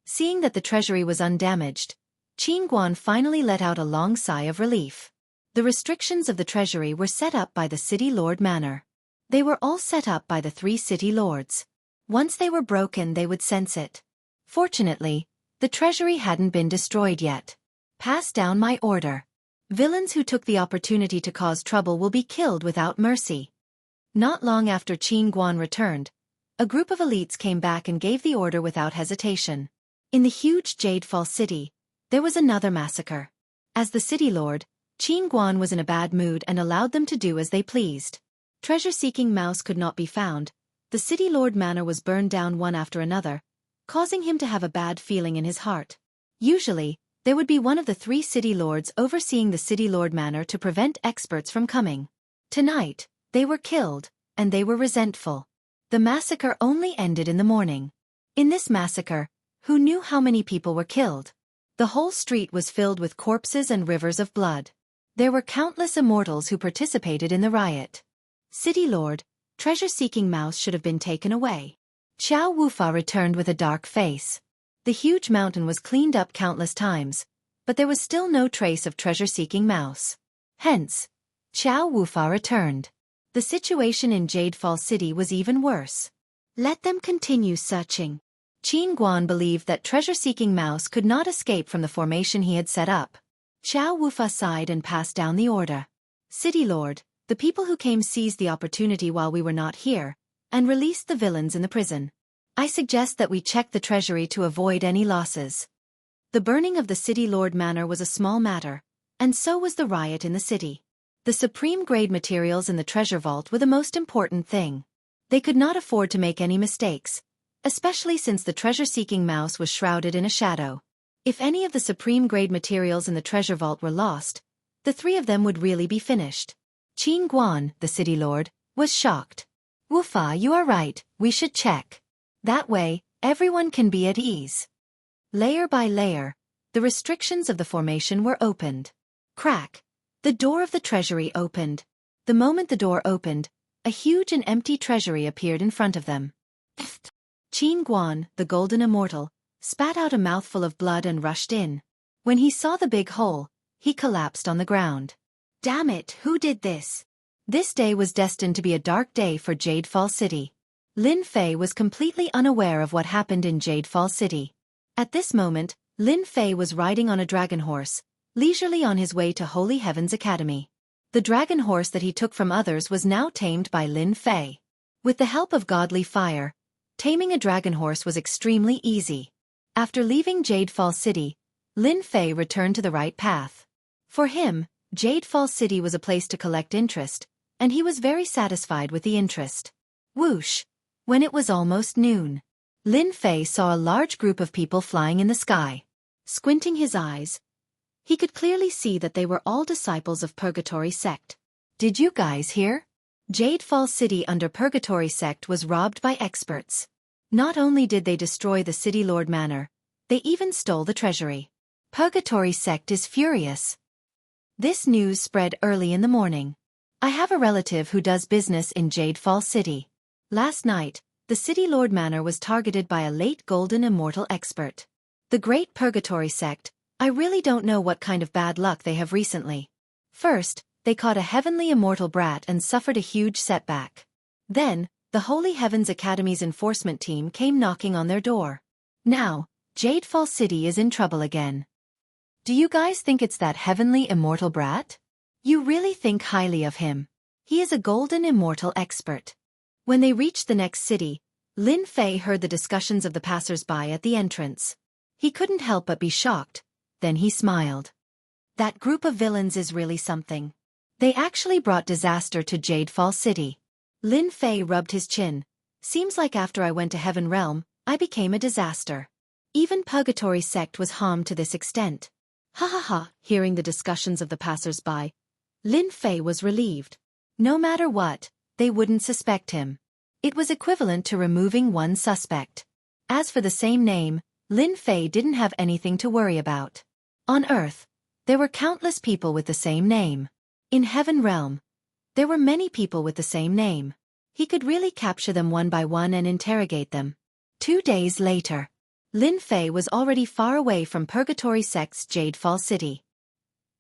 Speaker 1: Seeing that the treasury was undamaged, Qin Guan finally let out a long sigh of relief. The restrictions of the treasury were set up by the City Lord Manor. They were all set up by the 3 city lords. Once they were broken, they would sense it. Fortunately, the treasury hadn't been destroyed yet. Pass down my order. Villains who took the opportunity to cause trouble will be killed without mercy. Not long after Qin Guan returned, a group of elites came back and gave the order without hesitation. In the huge Jadefall city, there was another massacre. As the city lord, Qin Guan was in a bad mood and allowed them to do as they pleased. Treasure-seeking mouse could not be found. The city lord manor was burned down one after another, causing him to have a bad feeling in his heart. Usually, there would be one of the 3 city lords overseeing the city lord manor to prevent experts from coming. Tonight, they were killed, and they were resentful. The massacre only ended in the morning. In this massacre, who knew how many people were killed? The whole street was filled with corpses and rivers of blood. There were countless immortals who participated in the riot. City Lord, treasure-seeking mouse should have been taken away. Qiao Wufa returned with a dark face. The huge mountain was cleaned up countless times, but there was still no trace of treasure-seeking mouse. Hence, Qiao Wufa returned. The situation in Jadefall City was even worse. Let them continue searching. Qin Guan believed that treasure-seeking mouse could not escape from the formation he had set up. Qiao Wufa sighed and passed down the order. City Lord, the people who came seized the opportunity while we were not here, and released the villains in the prison. I suggest that we check the treasury to avoid any losses. The burning of the City Lord Manor was a small matter, and so was the riot in the city. The supreme-grade materials in the treasure vault were the most important thing. They could not afford to make any mistakes, especially since the treasure-seeking mouse was shrouded in a shadow. If any of the supreme-grade materials in the treasure vault were lost, the 3 of them would really be finished. Qin Guan, the city lord, was shocked. Wufa, you are right, we should check. That way, everyone can be at ease. Layer by layer, the restrictions of the formation were opened. Crack! The door of the treasury opened. The moment the door opened, a huge and empty treasury appeared in front of them. Qin Guan, the golden immortal, spat out a mouthful of blood and rushed in. When he saw the big hole, he collapsed on the ground. Damn it, who did this? This day was destined to be a dark day for Jadefall City. Lin Fei was completely unaware of what happened in Jadefall City. At this moment, Lin Fei was riding on a dragon horse, leisurely on his way to Holy Heaven's Academy. The dragon horse that he took from others was now tamed by Lin Fei. With the help of godly fire, taming a dragon horse was extremely easy. After leaving Jadefall City, Lin Fei returned to the right path. For him, Jadefall City was a place to collect interest, and he was very satisfied with the interest. Whoosh! When it was almost noon, Lin Fei saw a large group of people flying in the sky. Squinting his eyes, he could clearly see that they were all disciples of Purgatory Sect. Did you guys hear? Jadefall City under Purgatory Sect was robbed by experts. Not only did they destroy the City Lord Manor, they even stole the treasury. Purgatory Sect is furious. This news spread early in the morning. I have a relative who does business in Jadefall City. Last night, the City Lord Manor was targeted by a late golden immortal expert. The Great Purgatory Sect, I really don't know what kind of bad luck they have recently. First, they caught a heavenly immortal brat and suffered a huge setback. Then, the Holy Heavens Academy's enforcement team came knocking on their door. Now, Jadefall City is in trouble again. Do you guys think it's that heavenly immortal brat? You really think highly of him. He is a golden immortal expert. When they reached the next city, Lin Fei heard the discussions of the passers-by at the entrance. He couldn't help but be shocked. Then he smiled. That group of villains is really something. They actually brought disaster to Jadefall City. Lin Fei rubbed his chin. Seems like after I went to Heaven Realm, I became a disaster. Even Purgatory Sect was harmed to this extent. Ha ha ha, hearing the discussions of the passers-by, Lin Fei was relieved. No matter what, they wouldn't suspect him. It was equivalent to removing one suspect. As for the same name, Lin Fei didn't have anything to worry about. On Earth, there were countless people with the same name. In Heaven Realm, there were many people with the same name. He could really capture them one by one and interrogate them. 2 days later, Lin Fei was already far away from Purgatory Sect's Jadefall City.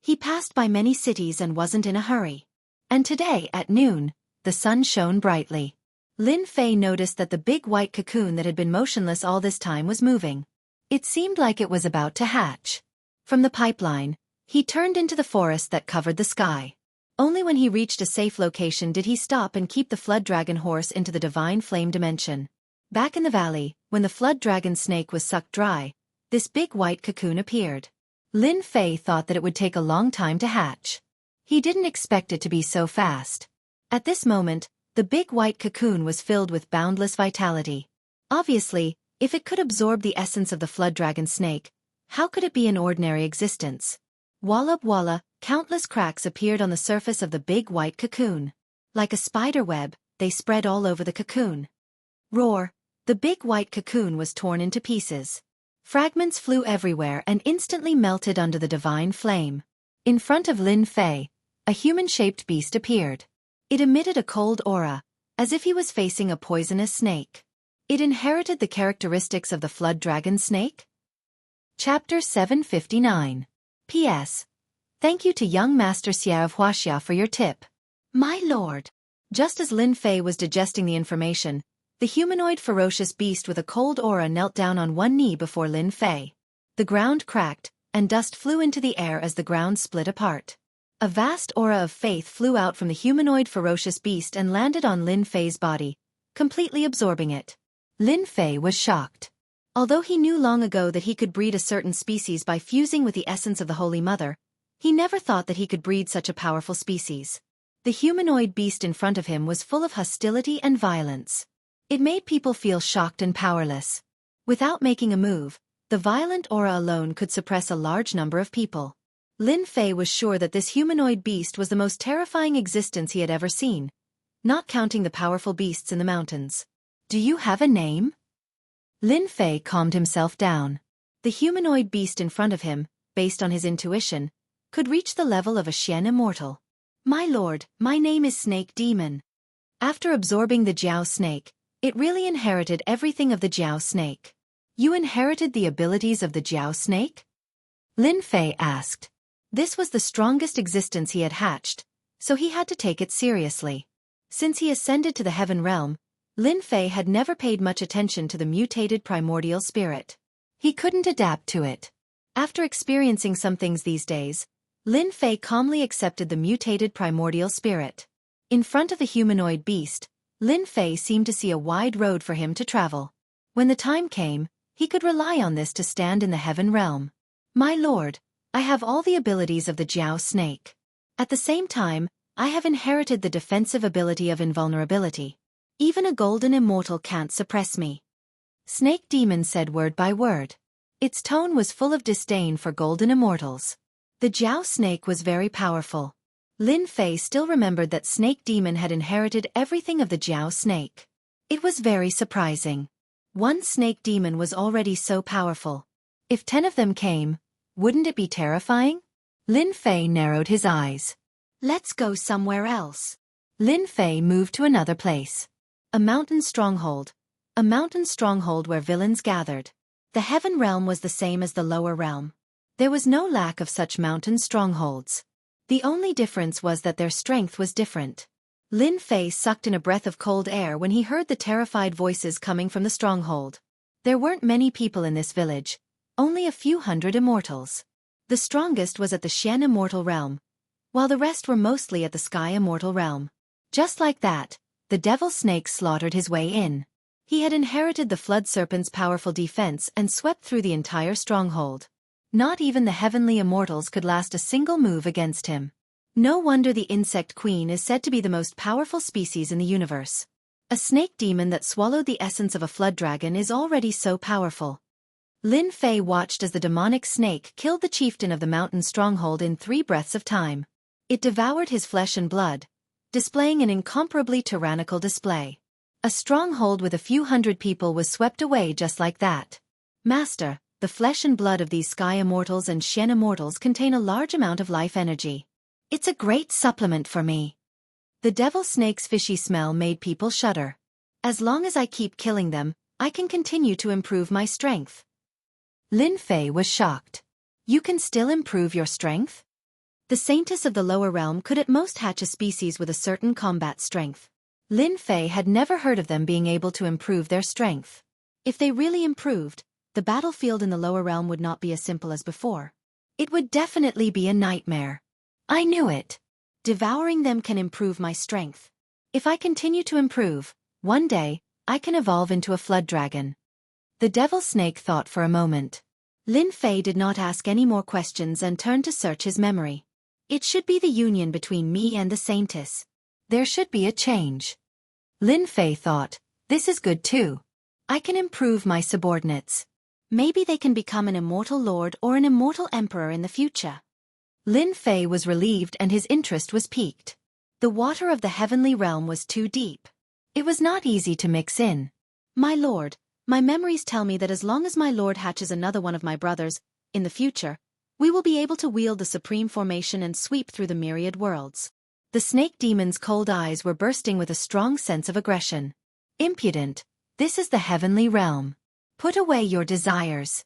Speaker 1: He passed by many cities and wasn't in a hurry. And today, at noon, the sun shone brightly. Lin Fei noticed that the big white cocoon that had been motionless all this time was moving. It seemed like it was about to hatch. From the pipeline, he turned into the forest that covered the sky. Only when he reached a safe location did he stop and keep the flood dragon horse into the divine flame dimension. Back in the valley, when the flood dragon snake was sucked dry, this big white cocoon appeared. Lin Fei thought that it would take a long time to hatch. He didn't expect it to be so fast. At this moment, the big white cocoon was filled with boundless vitality. Obviously, if it could absorb the essence of the flood dragon snake, how could it be an ordinary existence? Walla walla, countless cracks appeared on the surface of the big white cocoon. Like a spider web, they spread all over the cocoon. Roar! The big white cocoon was torn into pieces. Fragments flew everywhere and instantly melted under the divine flame. In front of Lin Fei, a human-shaped beast appeared. It emitted a cold aura, as if he was facing a poisonous snake. It inherited the characteristics of the flood dragon snake? Chapter 759. P.S. Thank you to young Master Xia of Huaxia for your tip. My lord. Just as Lin Fei was digesting the information, the humanoid ferocious beast with a cold aura knelt down on one knee before Lin Fei. The ground cracked, and dust flew into the air as the ground split apart. A vast aura of faith flew out from the humanoid ferocious beast and landed on Lin Fei's body, completely absorbing it. Lin Fei was shocked. Although he knew long ago that he could breed a certain species by fusing with the essence of the Holy Mother, he never thought that he could breed such a powerful species. The humanoid beast in front of him was full of hostility and violence. It made people feel shocked and powerless. Without making a move, the violent aura alone could suppress a large number of people. Lin Fei was sure that this humanoid beast was the most terrifying existence he had ever seen, not counting the powerful beasts in the mountains. Do you have a name? Lin Fei calmed himself down. The humanoid beast in front of him, based on his intuition, could reach the level of a Xian immortal. My lord, my name is Snake Demon. After absorbing the Jiao snake, it really inherited everything of the Jiao snake. You inherited the abilities of the Jiao snake? Lin Fei asked. This was the strongest existence he had hatched, so he had to take it seriously. Since he ascended to the heaven realm, Lin Fei had never paid much attention to the mutated primordial spirit. He couldn't adapt to it. After experiencing some things these days, Lin Fei calmly accepted the mutated primordial spirit. In front of the humanoid beast, Lin Fei seemed to see a wide road for him to travel. When the time came, he could rely on this to stand in the heaven realm. My lord, I have all the abilities of the Jiao snake. At the same time, I have inherited the defensive ability of invulnerability. Even a golden immortal can't suppress me. Snake Demon said word by word. Its tone was full of disdain for golden immortals. The Jiao snake was very powerful. Lin Fei still remembered that Snake Demon had inherited everything of the Jiao snake. It was very surprising. One Snake Demon was already so powerful. If 10 of them came, wouldn't it be terrifying? Lin Fei narrowed his eyes. Let's go somewhere else. Lin Fei moved to another place. A mountain stronghold. A mountain stronghold where villains gathered. The heaven realm was the same as the lower realm. There was no lack of such mountain strongholds. The only difference was that their strength was different. Lin Fei sucked in a breath of cold air when he heard the terrified voices coming from the stronghold. There weren't many people in this village, only a few hundred immortals. The strongest was at the Xian immortal realm, while the rest were mostly at the Sky immortal realm. Just like that, the devil snake slaughtered his way in. He had inherited the flood serpent's powerful defense and swept through the entire stronghold. Not even the heavenly immortals could last a single move against him. No wonder the insect queen is said to be the most powerful species in the universe. A snake demon that swallowed the essence of a flood dragon is already so powerful. Lin Fei watched as the demonic snake killed the chieftain of the mountain stronghold in 3 breaths of time. It devoured his flesh and blood, displaying an incomparably tyrannical display. A stronghold with a few hundred people was swept away just like that. Master, The flesh and blood of these sky immortals and Shen immortals contain a large amount of life energy. It's a great supplement for me. The devil snake's fishy smell made people shudder. As long as I keep killing them, I can continue to improve my strength. Lin Fei was shocked. You can still improve your strength? The saintess of the lower realm could at most hatch a species with a certain combat strength. Lin Fei had never heard of them being able to improve their strength. If they really improved, the battlefield in the lower realm would not be as simple as before. It would definitely be a nightmare. I knew it. Devouring them can improve my strength. If I continue to improve, one day, I can evolve into a flood dragon. The devil snake thought for a moment. Lin Fei did not ask any more questions and turned to search his memory. It should be the union between me and the saintess. There should be a change. Lin Fei thought, this is good too. I can improve my subordinates. Maybe they can become an immortal lord or an immortal emperor in the future. Lin Fei was relieved and his interest was piqued. The water of the heavenly realm was too deep. It was not easy to mix in. My lord, my memories tell me that as long as my lord hatches another one of my brothers, in the future, we will be able to wield the supreme formation and sweep through the myriad worlds. The snake demon's cold eyes were bursting with a strong sense of aggression. Impudent, this is the heavenly realm. Put away your desires.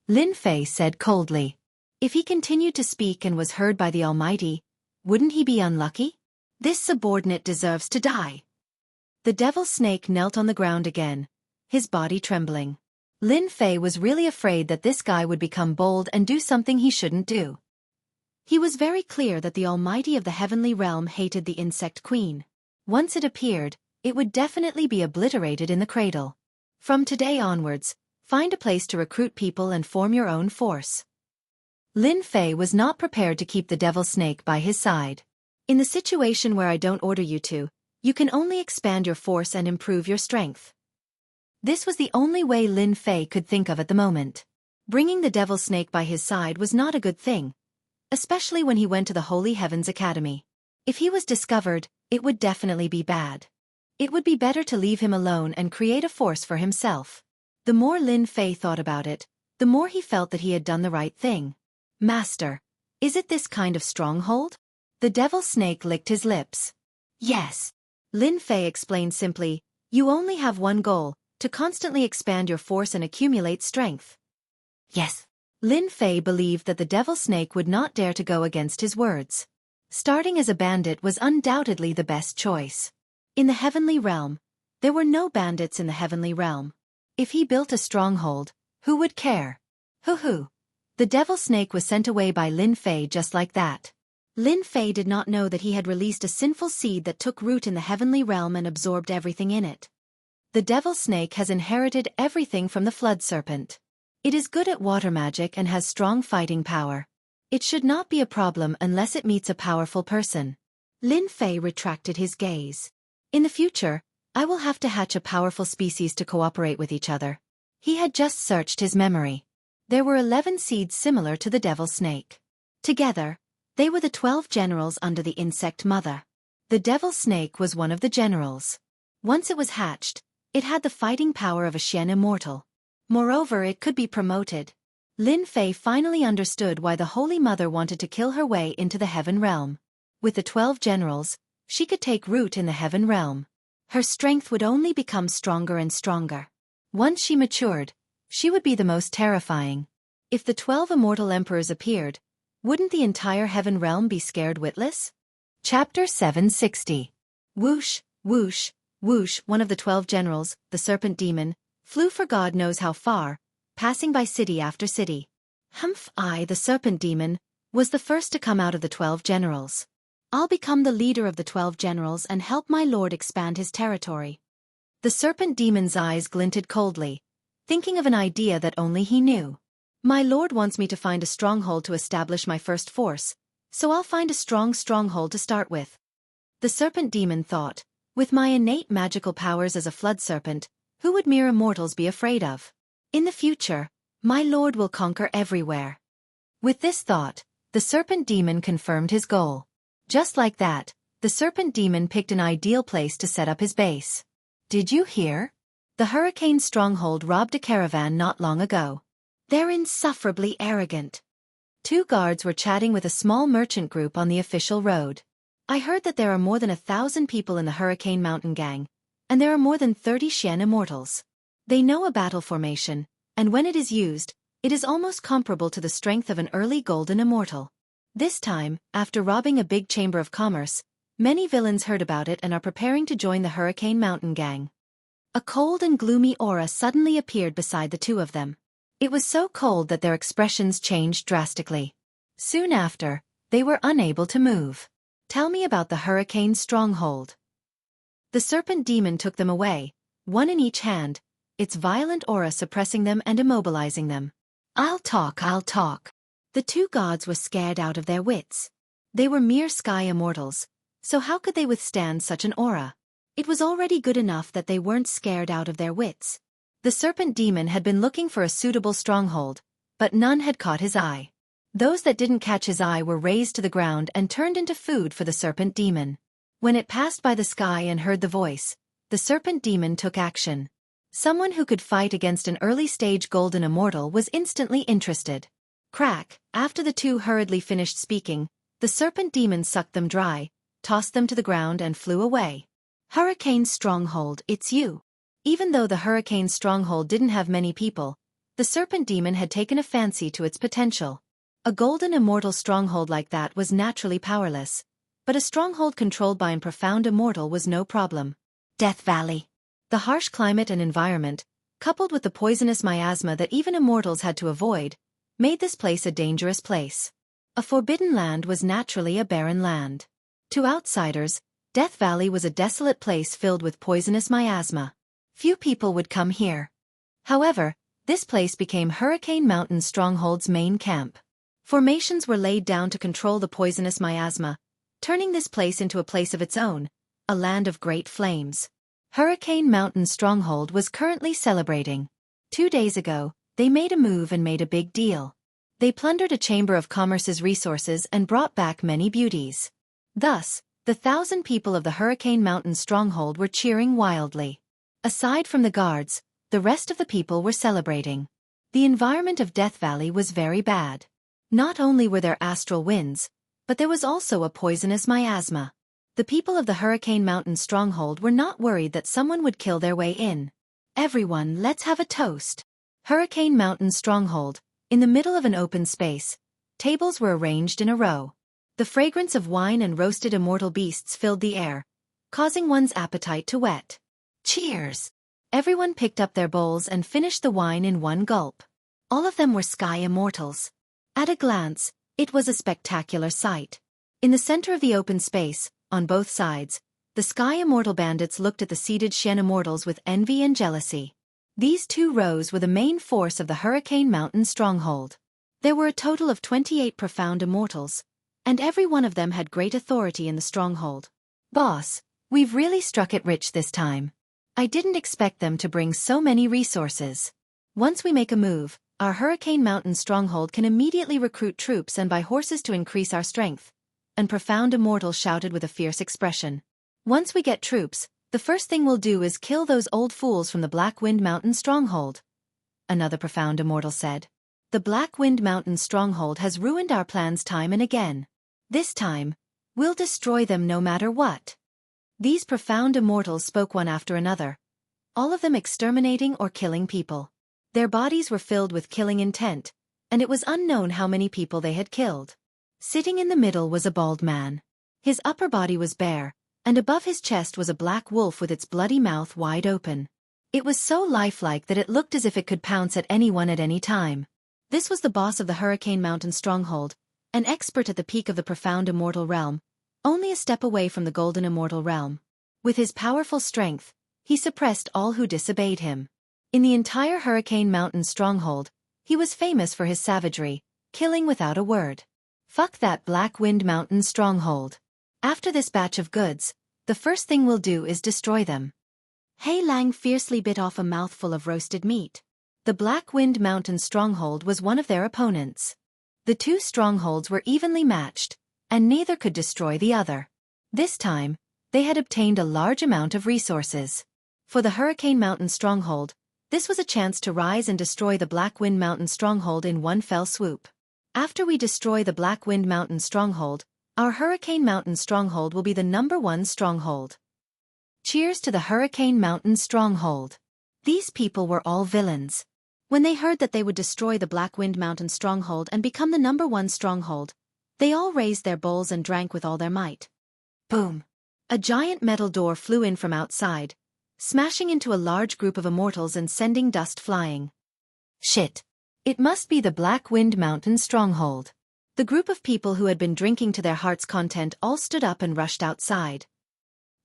Speaker 1: Lin Fei said coldly. If he continued to speak and was heard by the Almighty, wouldn't he be unlucky? This subordinate deserves to die. The devil snake knelt on the ground again, his body trembling. Lin Fei was really afraid that this guy would become bold and do something he shouldn't do. He was very clear that the Almighty of the heavenly realm hated the insect queen. Once it appeared, it would definitely be obliterated in the cradle. From today onwards, find a place to recruit people and form your own force. Lin Fei was not prepared to keep the devil snake by his side. In the situation where I don't order you to, you can only expand your force and improve your strength. This was the only way Lin Fei could think of at the moment. Bringing the devil snake by his side was not a good thing, especially when he went to the Holy Heavens Academy. If he was discovered, it would definitely be bad. It would be better to leave him alone and create a force for himself. The more Lin Fei thought about it, the more he felt that he had done the right thing. Master, is it this kind of stronghold? The devil snake licked his lips. Yes. Lin Fei explained simply, you only have one goal, to constantly expand your force and accumulate strength. Yes. Lin Fei believed that the devil snake would not dare to go against his words. Starting as a bandit was undoubtedly the best choice. In the heavenly realm, there were no bandits in the heavenly realm. If he built a stronghold, who would care? Hoo-hoo. The devil snake was sent away by Lin Fei just like that. Lin Fei did not know that he had released a sinful seed that took root in the heavenly realm and absorbed everything in it. The devil snake has inherited everything from the flood serpent. It is good at water magic and has strong fighting power. It should not be a problem unless it meets a powerful person. Lin Fei retracted his gaze. In the future, I will have to hatch a powerful species to cooperate with each other. He had just searched his memory. There were 11 seeds similar to the devil snake. Together, they were the 12 generals under the insect mother. The devil snake was one of the generals. Once it was hatched, it had the fighting power of a Shen immortal. Moreover, it could be promoted. Lin Fei finally understood why the Holy Mother wanted to kill her way into the heaven realm. With the 12 generals, she could take root in the heaven realm. Her strength would only become stronger and stronger. Once she matured, she would be the most terrifying. If the 12 immortal emperors appeared, wouldn't the entire heaven realm be scared witless? Chapter 760. Whoosh, whoosh, whoosh. One of the 12 generals, the serpent demon, flew for God knows how far, passing by city after city. The serpent demon, was the first to come out of the 12 generals. I'll become the leader of the 12 generals and help my lord expand his territory. The serpent demon's eyes glinted coldly, thinking of an idea that only he knew. My lord wants me to find a stronghold to establish my first force, so I'll find a strong stronghold to start with. The serpent demon thought, with my innate magical powers as a flood serpent, who would mere immortals be afraid of? In the future, my lord will conquer everywhere. With this thought, the serpent demon confirmed his goal. Just like that, the serpent demon picked an ideal place to set up his base. Did you hear? The hurricane stronghold robbed a caravan not long ago. They're insufferably arrogant. Two guards were chatting with a small merchant group on the official road. I heard that there are more than 1,000 people in the Hurricane Mountain Gang, and there are more than 30 Xian immortals. They know a battle formation, and when it is used, it is almost comparable to the strength of an early golden immortal. This time, after robbing a big chamber of commerce, many villains heard about it and are preparing to join the Hurricane Mountain Gang. A cold and gloomy aura suddenly appeared beside the two of them. It was so cold that their expressions changed drastically. Soon after, they were unable to move. Tell me about the Hurricane Stronghold. The serpent demon took them away, one in each hand, its violent aura suppressing them and immobilizing them. I'll talk. The two gods were scared out of their wits. They were mere sky immortals, so how could they withstand such an aura? It was already good enough that they weren't scared out of their wits. The serpent demon had been looking for a suitable stronghold, but none had caught his eye. Those that didn't catch his eye were razed to the ground and turned into food for the serpent demon. When it passed by the sky and heard the voice, the serpent demon took action. Someone who could fight against an early-stage golden immortal was instantly interested. Crack, after the two hurriedly finished speaking, the serpent demon sucked them dry, tossed them to the ground and flew away. Hurricane Stronghold, it's you. Even though the Hurricane Stronghold didn't have many people, the serpent demon had taken a fancy to its potential. A golden immortal stronghold like that was naturally powerless, but a stronghold controlled by a profound immortal was no problem. Death Valley. The harsh climate and environment, coupled with the poisonous miasma that even immortals had to avoid, made this place a dangerous place. A forbidden land was naturally a barren land. To outsiders, Death Valley was a desolate place filled with poisonous miasma. Few people would come here. However, this place became Hurricane Mountain Stronghold's main camp. Formations were laid down to control the poisonous miasma, turning this place into a place of its own, a land of great flames. Hurricane Mountain Stronghold was currently celebrating. 2 days ago, they made a move and made a big deal. They plundered a chamber of commerce's resources and brought back many beauties. Thus, the 1,000 people of the Hurricane Mountain Stronghold were cheering wildly. Aside from the guards, the rest of the people were celebrating. The environment of Death Valley was very bad. Not only were there astral winds, but there was also a poisonous miasma. The people of the Hurricane Mountain Stronghold were not worried that someone would kill their way in. Everyone, let's have a toast. Hurricane Mountain Stronghold, in the middle of an open space, tables were arranged in a row. The fragrance of wine and roasted immortal beasts filled the air, causing one's appetite to whet. Cheers! Everyone picked up their bowls and finished the wine in one gulp. All of them were sky immortals. At a glance, it was a spectacular sight. In the center of the open space, on both sides, the sky immortal bandits looked at the seated Xian immortals with envy and jealousy. These two rows were the main force of the Hurricane Mountain Stronghold. There were a total of 28 profound immortals, and every one of them had great authority in the stronghold. Boss, we've really struck it rich this time. I didn't expect them to bring so many resources. Once we make a move, our Hurricane Mountain Stronghold can immediately recruit troops and buy horses to increase our strength. And Profound Immortal shouted with a fierce expression. Once we get troops, the first thing we'll do is kill those old fools from the Black Wind Mountain Stronghold. Another Profound Immortal said. The Black Wind Mountain Stronghold has ruined our plans time and again. This time, we'll destroy them no matter what. These Profound Immortals spoke one after another, all of them exterminating or killing people. Their bodies were filled with killing intent, and it was unknown how many people they had killed. Sitting in the middle was a bald man. His upper body was bare, and above his chest was a black wolf with its bloody mouth wide open. It was so lifelike that it looked as if it could pounce at anyone at any time. This was the boss of the Hurricane Mountain Stronghold, an expert at the peak of the Profound Immortal realm, only a step away from the Golden Immortal realm. With his powerful strength, he suppressed all who disobeyed him. In the entire Hurricane Mountain Stronghold, he was famous for his savagery, killing without a word. Fuck that Black Wind Mountain Stronghold. After this batch of goods, the first thing we'll do is destroy them. Hei Lang fiercely bit off a mouthful of roasted meat. The Black Wind Mountain Stronghold was one of their opponents. The two strongholds were evenly matched, and neither could destroy the other. This time, they had obtained a large amount of resources. For the Hurricane Mountain Stronghold, This was a chance to rise and destroy the Black Wind Mountain stronghold in one fell swoop. After we destroy the Black Wind Mountain stronghold, our Hurricane Mountain stronghold will be the #1 stronghold. Cheers to the Hurricane Mountain stronghold. These people were all villains. When they heard that they would destroy the Black Wind Mountain stronghold and become the #1 stronghold, they all raised their bowls and drank with all their might. Boom! A giant metal door flew in from outside, smashing into a large group of immortals and sending dust flying. Shit! It must be the Black Wind Mountain stronghold. The group of people who had been drinking to their heart's content all stood up and rushed outside.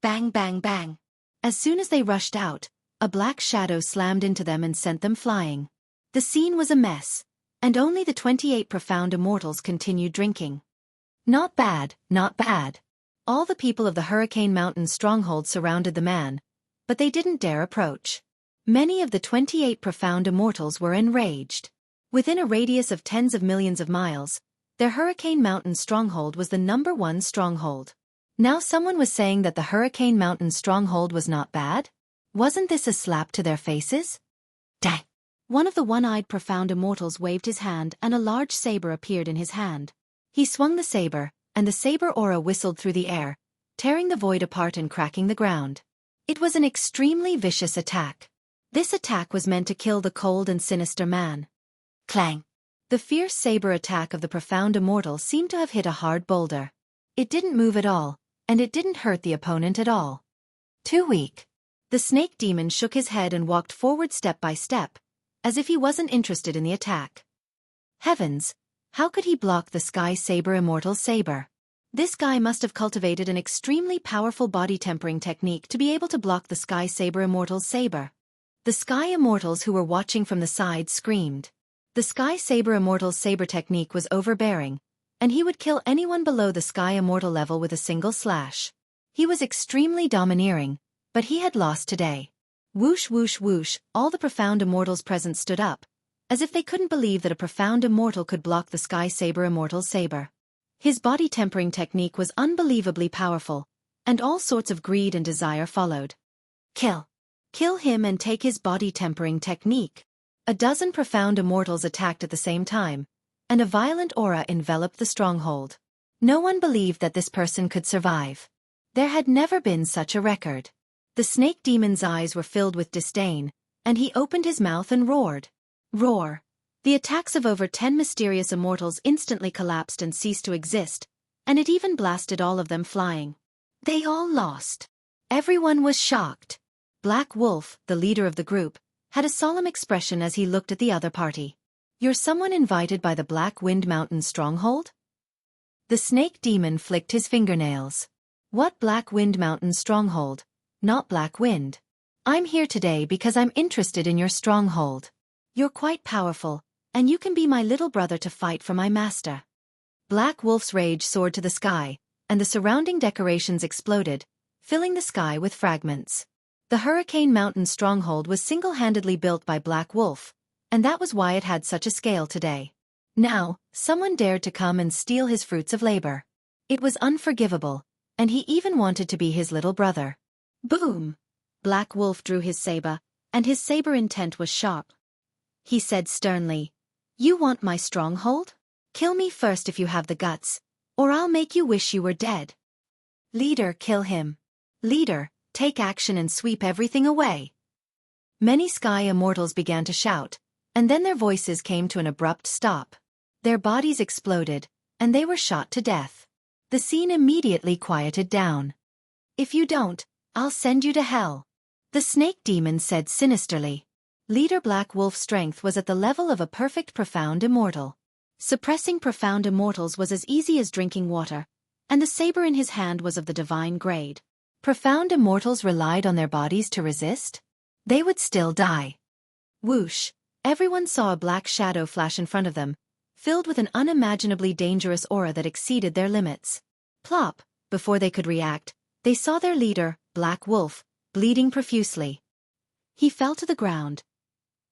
Speaker 1: Bang, bang, bang. As soon as they rushed out, a black shadow slammed into them and sent them flying. The scene was a mess, and only the 28 profound immortals continued drinking. Not bad, not bad. All the people of the Hurricane Mountain stronghold surrounded the man, but they didn't dare approach. Many of the 28 profound immortals were enraged. Within a radius of tens of millions of miles, their Hurricane Mountain stronghold was the #1 stronghold. Now someone was saying that the Hurricane Mountain stronghold was not bad? Wasn't this a slap to their faces? Dang! One of the one-eyed profound immortals waved his hand and a large saber appeared in his hand. He swung the saber, and the saber aura whistled through the air, tearing the void apart and cracking the ground. It was an extremely vicious attack. This attack was meant to kill the cold and sinister man. Clang! The fierce saber attack of the profound immortal seemed to have hit a hard boulder. It didn't move at all, and it didn't hurt the opponent at all. Too weak. The snake demon shook his head and walked forward step by step, as if he wasn't interested in the attack. Heavens! How could he block the Sky Saber Immortal's saber? This guy must have cultivated an extremely powerful body tempering technique to be able to block the Sky Saber Immortal's saber. The Sky Immortals who were watching from the side screamed. The Sky Saber Immortal's saber technique was overbearing, and he would kill anyone below the Sky Immortal level with a single slash. He was extremely domineering, but he had lost today. Whoosh whoosh whoosh, all the profound immortals present stood up, as if they couldn't believe that a profound immortal could block the Sky Saber Immortal's saber. His body tempering technique was unbelievably powerful, and all sorts of greed and desire followed. Kill! Kill him and take his body tempering technique. A dozen profound immortals attacked at the same time, and a violent aura enveloped the stronghold. No one believed that this person could survive. There had never been such a record. The snake demon's eyes were filled with disdain, and he opened his mouth and roared. Roar! The attacks of over 10 mysterious immortals instantly collapsed and ceased to exist, and it even blasted all of them flying. They all lost. Everyone was shocked. Black Wolf, the leader of the group, had a solemn expression as he looked at the other party. You're someone invited by the Black Wind Mountain stronghold? The snake demon flicked his fingernails. What Black Wind Mountain stronghold? Not Black Wind. I'm here today because I'm interested in your stronghold. You're quite powerful, and you can be my little brother to fight for my master. Black Wolf's rage soared to the sky, and the surrounding decorations exploded, filling the sky with fragments. The Hurricane Mountain stronghold was single-handedly built by Black Wolf, and that was why it had such a scale today. Now, someone dared to come and steal his fruits of labor. It was unforgivable, and he even wanted to be his little brother. Boom! Black Wolf drew his saber, and his saber intent was sharp. He said sternly, "You want my stronghold? Kill me first if you have the guts, or I'll make you wish you were dead." Leader, kill him. Leader, take action and sweep everything away. Many Sky Immortals began to shout, and then their voices came to an abrupt stop. Their bodies exploded, and they were shot to death. The scene immediately quieted down. "If you don't, I'll send you to hell," the snake demon said sinisterly. Leader Black Wolf's strength was at the level of a perfect profound immortal. Suppressing profound immortals was as easy as drinking water, and the saber in his hand was of the divine grade. Profound immortals relied on their bodies to resist? They would still die. Whoosh! Everyone saw a black shadow flash in front of them, filled with an unimaginably dangerous aura that exceeded their limits. Plop! Before they could react, they saw their leader, Black Wolf, bleeding profusely. He fell to the ground.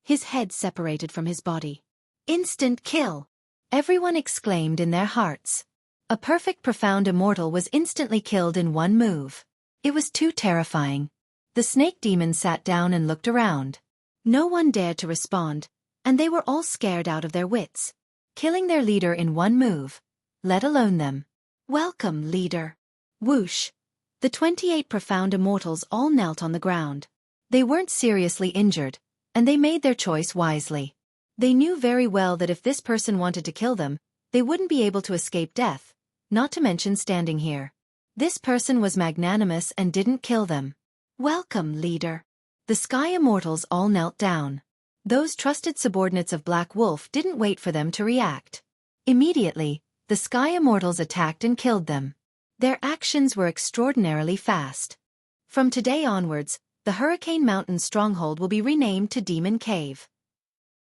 Speaker 1: His head separated from his body. Instant kill! Everyone exclaimed in their hearts. A perfect profound immortal was instantly killed in one move. It was too terrifying. The snake demon sat down and looked around. No one dared to respond, and they were all scared out of their wits. Killing their leader in one move, let alone them. Welcome, leader. Whoosh. The 28 profound immortals all knelt on the ground. They weren't seriously injured, and they made their choice wisely. They knew very well that if this person wanted to kill them, they wouldn't be able to escape death, not to mention standing here. This person was magnanimous and didn't kill them. Welcome, leader. The Sky Immortals all knelt down. Those trusted subordinates of Black Wolf didn't wait for them to react. Immediately, the Sky Immortals attacked and killed them. Their actions were extraordinarily fast. From today onwards, the Hurricane Mountain stronghold will be renamed to Demon Cave.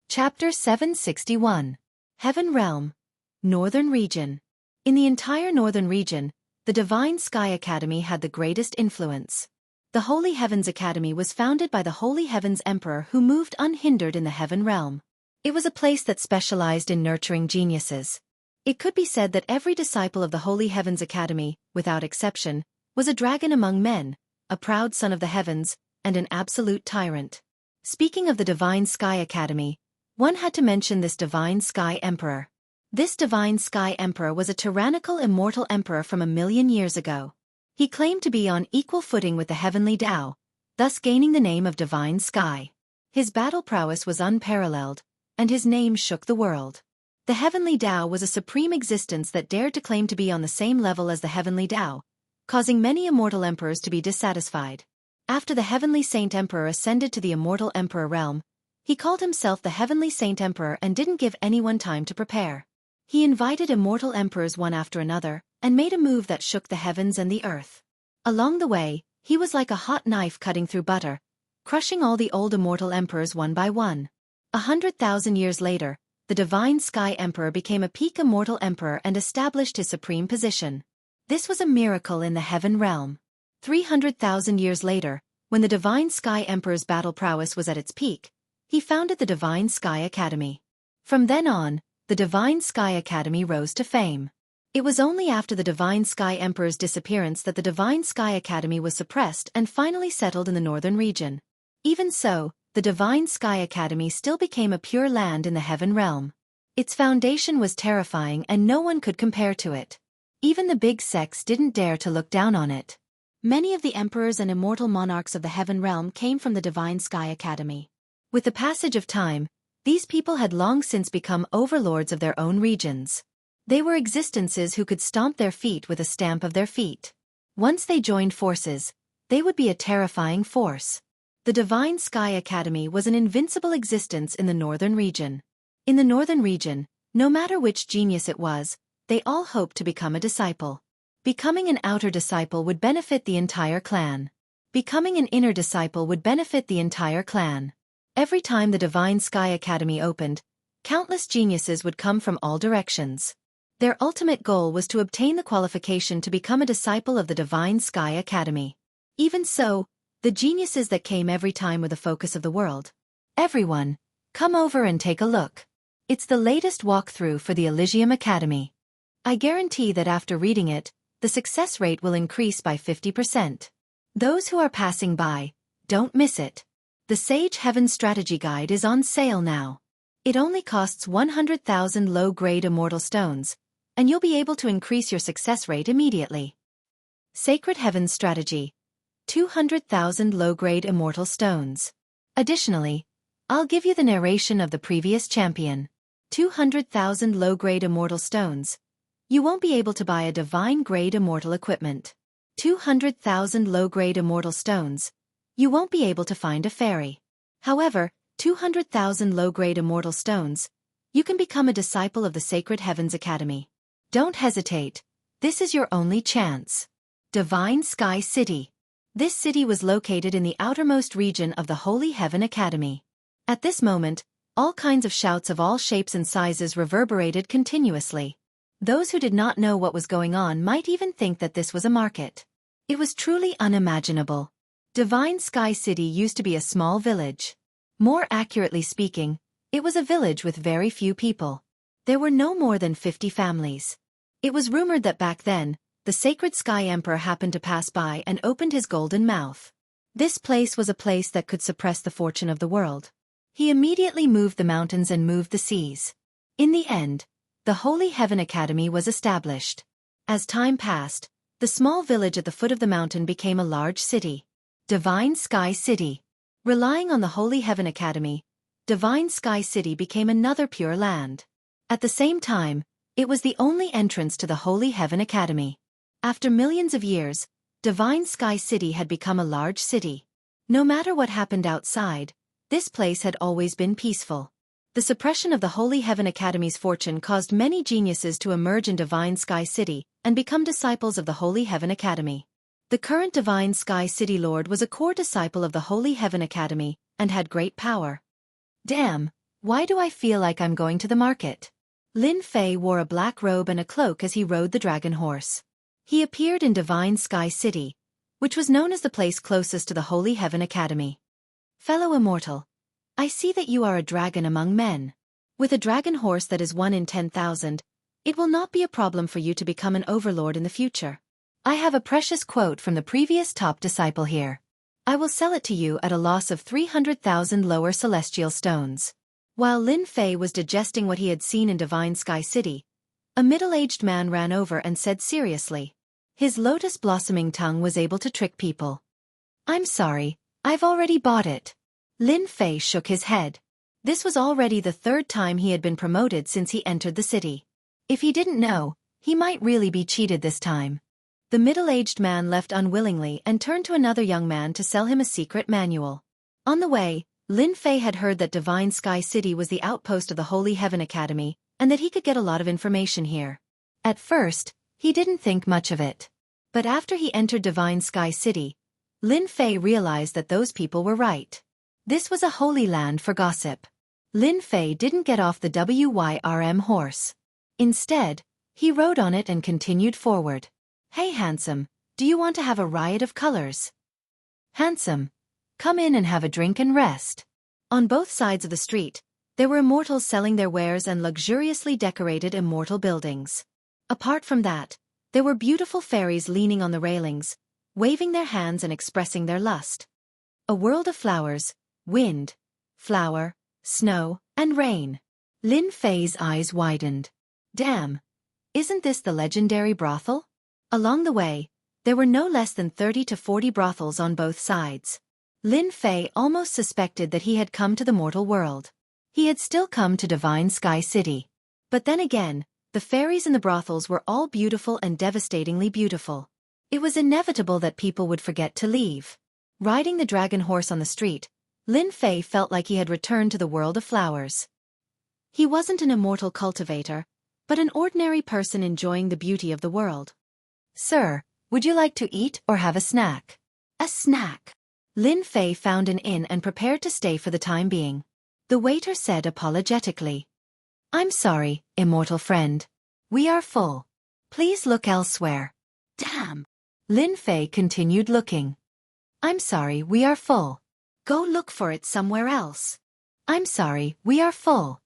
Speaker 1: Chapter 761. Heaven Realm. Northern Region. In the entire Northern Region, the Divine Sky Academy had the greatest influence. The Holy Heavens Academy was founded by the Holy Heavens Emperor who moved unhindered in the Heaven Realm. It was a place that specialized in nurturing geniuses. It could be said that every disciple of the Holy Heavens Academy, without exception, was a dragon among men, a proud son of the heavens, and an absolute tyrant. Speaking of the Divine Sky Academy, one had to mention this Divine Sky Emperor. This Divine Sky Emperor was a tyrannical immortal emperor from 1,000,000 years ago. He claimed to be on equal footing with the heavenly Tao, thus gaining the name of Divine Sky. His battle prowess was unparalleled, and his name shook the world. The heavenly Tao was a supreme existence that dared to claim to be on the same level as the heavenly Tao, causing many immortal emperors to be dissatisfied. After the heavenly Saint Emperor ascended to the immortal emperor realm, he called himself the heavenly Saint Emperor and didn't give anyone time to prepare. He invited immortal emperors one after another, and made a move that shook the heavens and the earth. Along the way, he was like a hot knife cutting through butter, crushing all the old immortal emperors one by one. 100,000 years later, the Divine Sky Emperor became a peak immortal emperor and established his supreme position. This was a miracle in the heaven realm. 300,000 years later, when the Divine Sky Emperor's battle prowess was at its peak, he founded the Divine Sky Academy. From then on, the Divine Sky Academy rose to fame. It was only after the Divine Sky Emperor's disappearance that the Divine Sky Academy was suppressed and finally settled in the northern region. Even so, the Divine Sky Academy still became a pure land in the heaven realm. Its foundation was terrifying and no one could compare to it. Even the big sects didn't dare to look down on it. Many of the emperors and immortal monarchs of the heaven realm came from the Divine Sky Academy. With the passage of time, these people had long since become overlords of their own regions. They were existences who could stomp their feet with a stamp of their feet. Once they joined forces, they would be a terrifying force. The Divine Sky Academy was an invincible existence in the northern region. In the northern region, no matter which genius it was, they all hoped to become a disciple. Becoming an outer disciple would benefit the entire clan. Becoming an inner disciple would benefit the entire clan. Every time the Divine Sky Academy opened, countless geniuses would come from all directions. Their ultimate goal was to obtain the qualification to become a disciple of the Divine Sky Academy. Even so, the geniuses that came every time were the focus of the world. Everyone, come over and take a look. It's the latest walkthrough for the Elysium Academy. I guarantee that after reading it, the success rate will increase by 50%. Those who are passing by, don't miss it. The Sage Heaven Strategy Guide is on sale now. It only costs 100,000 low-grade immortal stones, and you'll be able to increase your success rate immediately. Sacred Heaven Strategy. 200,000 low-grade immortal stones. Additionally, I'll give you the narration of the previous champion. 200,000 low-grade immortal stones. You won't be able to buy a divine-grade immortal equipment. 200,000 low-grade immortal stones. You won't be able to find a fairy. However, 200,000 low-grade immortal stones. You can become a disciple of the Sacred Heavens Academy. Don't hesitate. This is your only chance. Divine Sky City. This city was located in the outermost region of the Holy Heaven Academy. At this moment, all kinds of shouts of all shapes and sizes reverberated continuously. Those who did not know what was going on might even think that this was a market. It was truly unimaginable. Divine Sky City used to be a small village. More accurately speaking, it was a village with very few people. There were no more than 50 families. It was rumored that back then, the Sacred Sky Emperor happened to pass by and opened his golden mouth. This place was a place that could suppress the fortune of the world. He immediately moved the mountains and moved the seas. In the end, the Holy Heaven Academy was established. As time passed, the small village at the foot of the mountain became a large city. Divine Sky City. Relying on the Holy Heaven Academy, Divine Sky City became another pure land. At the same time, it was the only entrance to the Holy Heaven Academy. After millions of years, Divine Sky City had become a large city. No matter what happened outside, this place had always been peaceful. The suppression of the Holy Heaven Academy's fortune caused many geniuses to emerge in Divine Sky City and become disciples of the Holy Heaven Academy. The current Divine Sky City Lord was a core disciple of the Holy Heaven Academy and had great power. Damn, why do I feel like I'm going to the market? Lin Fei wore a black robe and a cloak as he rode the dragon horse. He appeared in Divine Sky City, which was known as the place closest to the Holy Heaven Academy. Fellow immortal, I see that you are a dragon among men. With a dragon horse that is 1 in 10,000, it will not be a problem for you to become an overlord in the future. I have a precious quote from the previous top disciple here. I will sell it to you at a loss of 300,000 lower celestial stones. While Lin Fei was digesting what he had seen in Divine Sky City, a middle-aged man ran over and said seriously. His lotus-blossoming tongue was able to trick people. I'm sorry, I've already bought it. Lin Fei shook his head. This was already the 3rd time he had been promoted since he entered the city. If he didn't know, he might really be cheated this time. The middle-aged man left unwillingly and turned to another young man to sell him a secret manual. On the way, Lin Fei had heard that Divine Sky City was the outpost of the Holy Heaven Academy, and that he could get a lot of information here. At first, he didn't think much of it. But after he entered Divine Sky City, Lin Fei realized that those people were right. This was a holy land for gossip. Lin Fei didn't get off the WYRM horse. Instead, he rode on it and continued forward. Hey handsome, do you want to have a riot of colors? Handsome, come in and have a drink and rest. On both sides of the street, there were immortals selling their wares and luxuriously decorated immortal buildings. Apart from that, there were beautiful fairies leaning on the railings, waving their hands and expressing their lust. A world of flowers, wind, flower, snow, and rain. Lin Fei's eyes widened. Damn, isn't this the legendary brothel? Along the way, there were no less than 30 to 40 brothels on both sides. Lin Fei almost suspected that he had come to the mortal world. He had still come to Divine Sky City. But then again, the fairies in the brothels were all beautiful and devastatingly beautiful. It was inevitable that people would forget to leave. Riding the dragon horse on the street, Lin Fei felt like he had returned to the world of flowers. He wasn't an immortal cultivator, but an ordinary person enjoying the beauty of the world. Sir, would you like to eat or have a snack? A snack. Lin Fei found an inn and prepared to stay for the time being. The waiter said apologetically. I'm sorry, immortal friend. We are full. Please look elsewhere. Damn. Lin Fei continued looking. I'm sorry, we are full. Go look for it somewhere else. I'm sorry, we are full.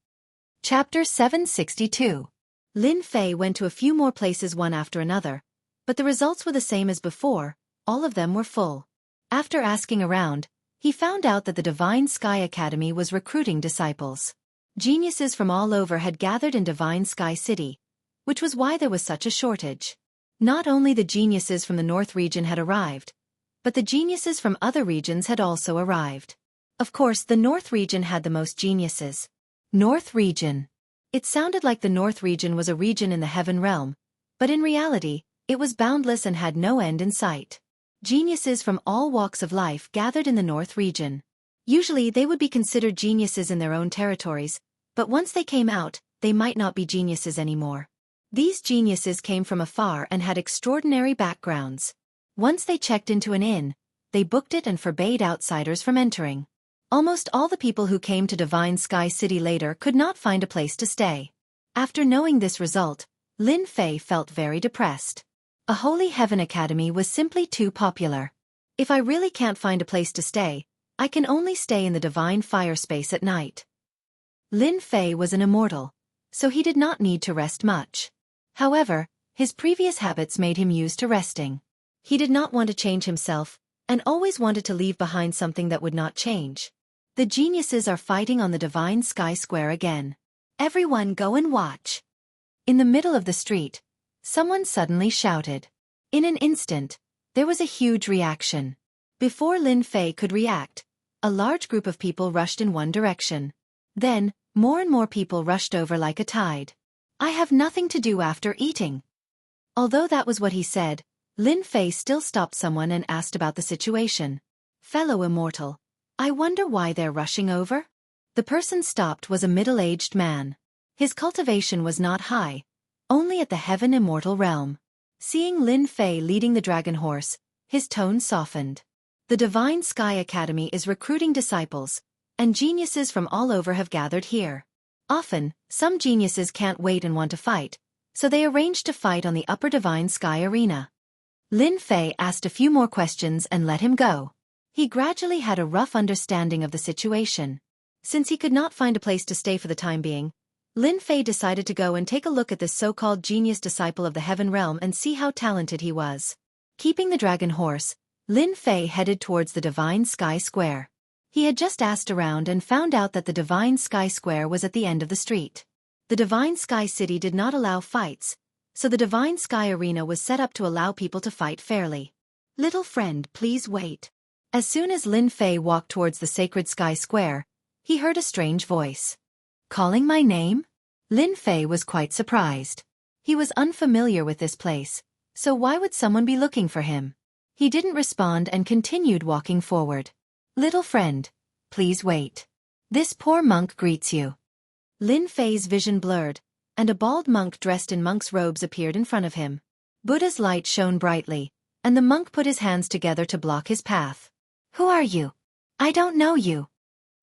Speaker 1: Chapter 762. Lin Fei went to a few more places one after another, but the results were the same as before, all of them were full. After asking around, he found out that the Divine Sky Academy was recruiting disciples. Geniuses from all over had gathered in Divine Sky City, which was why there was such a shortage. Not only the geniuses from the North region had arrived, but the geniuses from other regions had also arrived. Of course, the North region had the most geniuses. North region. It sounded like the North region was a region in the heaven realm, but in reality, it was boundless and had no end in sight. Geniuses from all walks of life gathered in the North region. Usually they would be considered geniuses in their own territories, but once they came out, they might not be geniuses anymore. These geniuses came from afar and had extraordinary backgrounds. Once they checked into an inn, they booked it and forbade outsiders from entering. Almost all the people who came to Divine Sky City later could not find a place to stay. After knowing this result, Lin Fei felt very depressed. A Holy Heaven Academy was simply too popular. If I really can't find a place to stay, I can only stay in the Divine Fire Space at night. Lin Fei was an immortal, so he did not need to rest much. However, his previous habits made him used to resting. He did not want to change himself, and always wanted to leave behind something that would not change. The geniuses are fighting on the Divine Sky Square again. Everyone go and watch. In the middle of the street, someone suddenly shouted. In an instant, there was a huge reaction. Before Lin Fei could react, a large group of people rushed in one direction. Then, more and more people rushed over like a tide. I have nothing to do after eating. Although that was what he said, Lin Fei still stopped someone and asked about the situation. Fellow immortal, I wonder why they're rushing over? The person stopped was a middle-aged man. His cultivation was not high, only at the heaven immortal realm. Seeing Lin Fei leading the dragon horse, his tone softened. The Divine Sky Academy is recruiting disciples, and geniuses from all over have gathered here. Often, some geniuses can't wait and want to fight, so they arranged to fight on the upper Divine Sky Arena. Lin Fei asked a few more questions and let him go. He gradually had a rough understanding of the situation. Since he could not find a place to stay for the time being, Lin Fei decided to go and take a look at this so-called genius disciple of the Heaven Realm and see how talented he was. Keeping the dragon horse, Lin Fei headed towards the Divine Sky Square. He had just asked around and found out that the Divine Sky Square was at the end of the street. The Divine Sky City did not allow fights, so the Divine Sky Arena was set up to allow people to fight fairly. Little friend, please wait. As soon as Lin Fei walked towards the sacred Sky Square, he heard a strange voice. Calling my name? Lin Fei was quite surprised. He was unfamiliar with this place, so why would someone be looking for him? He didn't respond and continued walking forward. Little friend, please wait. This poor monk greets you. Lin Fei's vision blurred, and a bald monk dressed in monk's robes appeared in front of him. Buddha's light shone brightly, and the monk put his hands together to block his path. Who are you? I don't know you.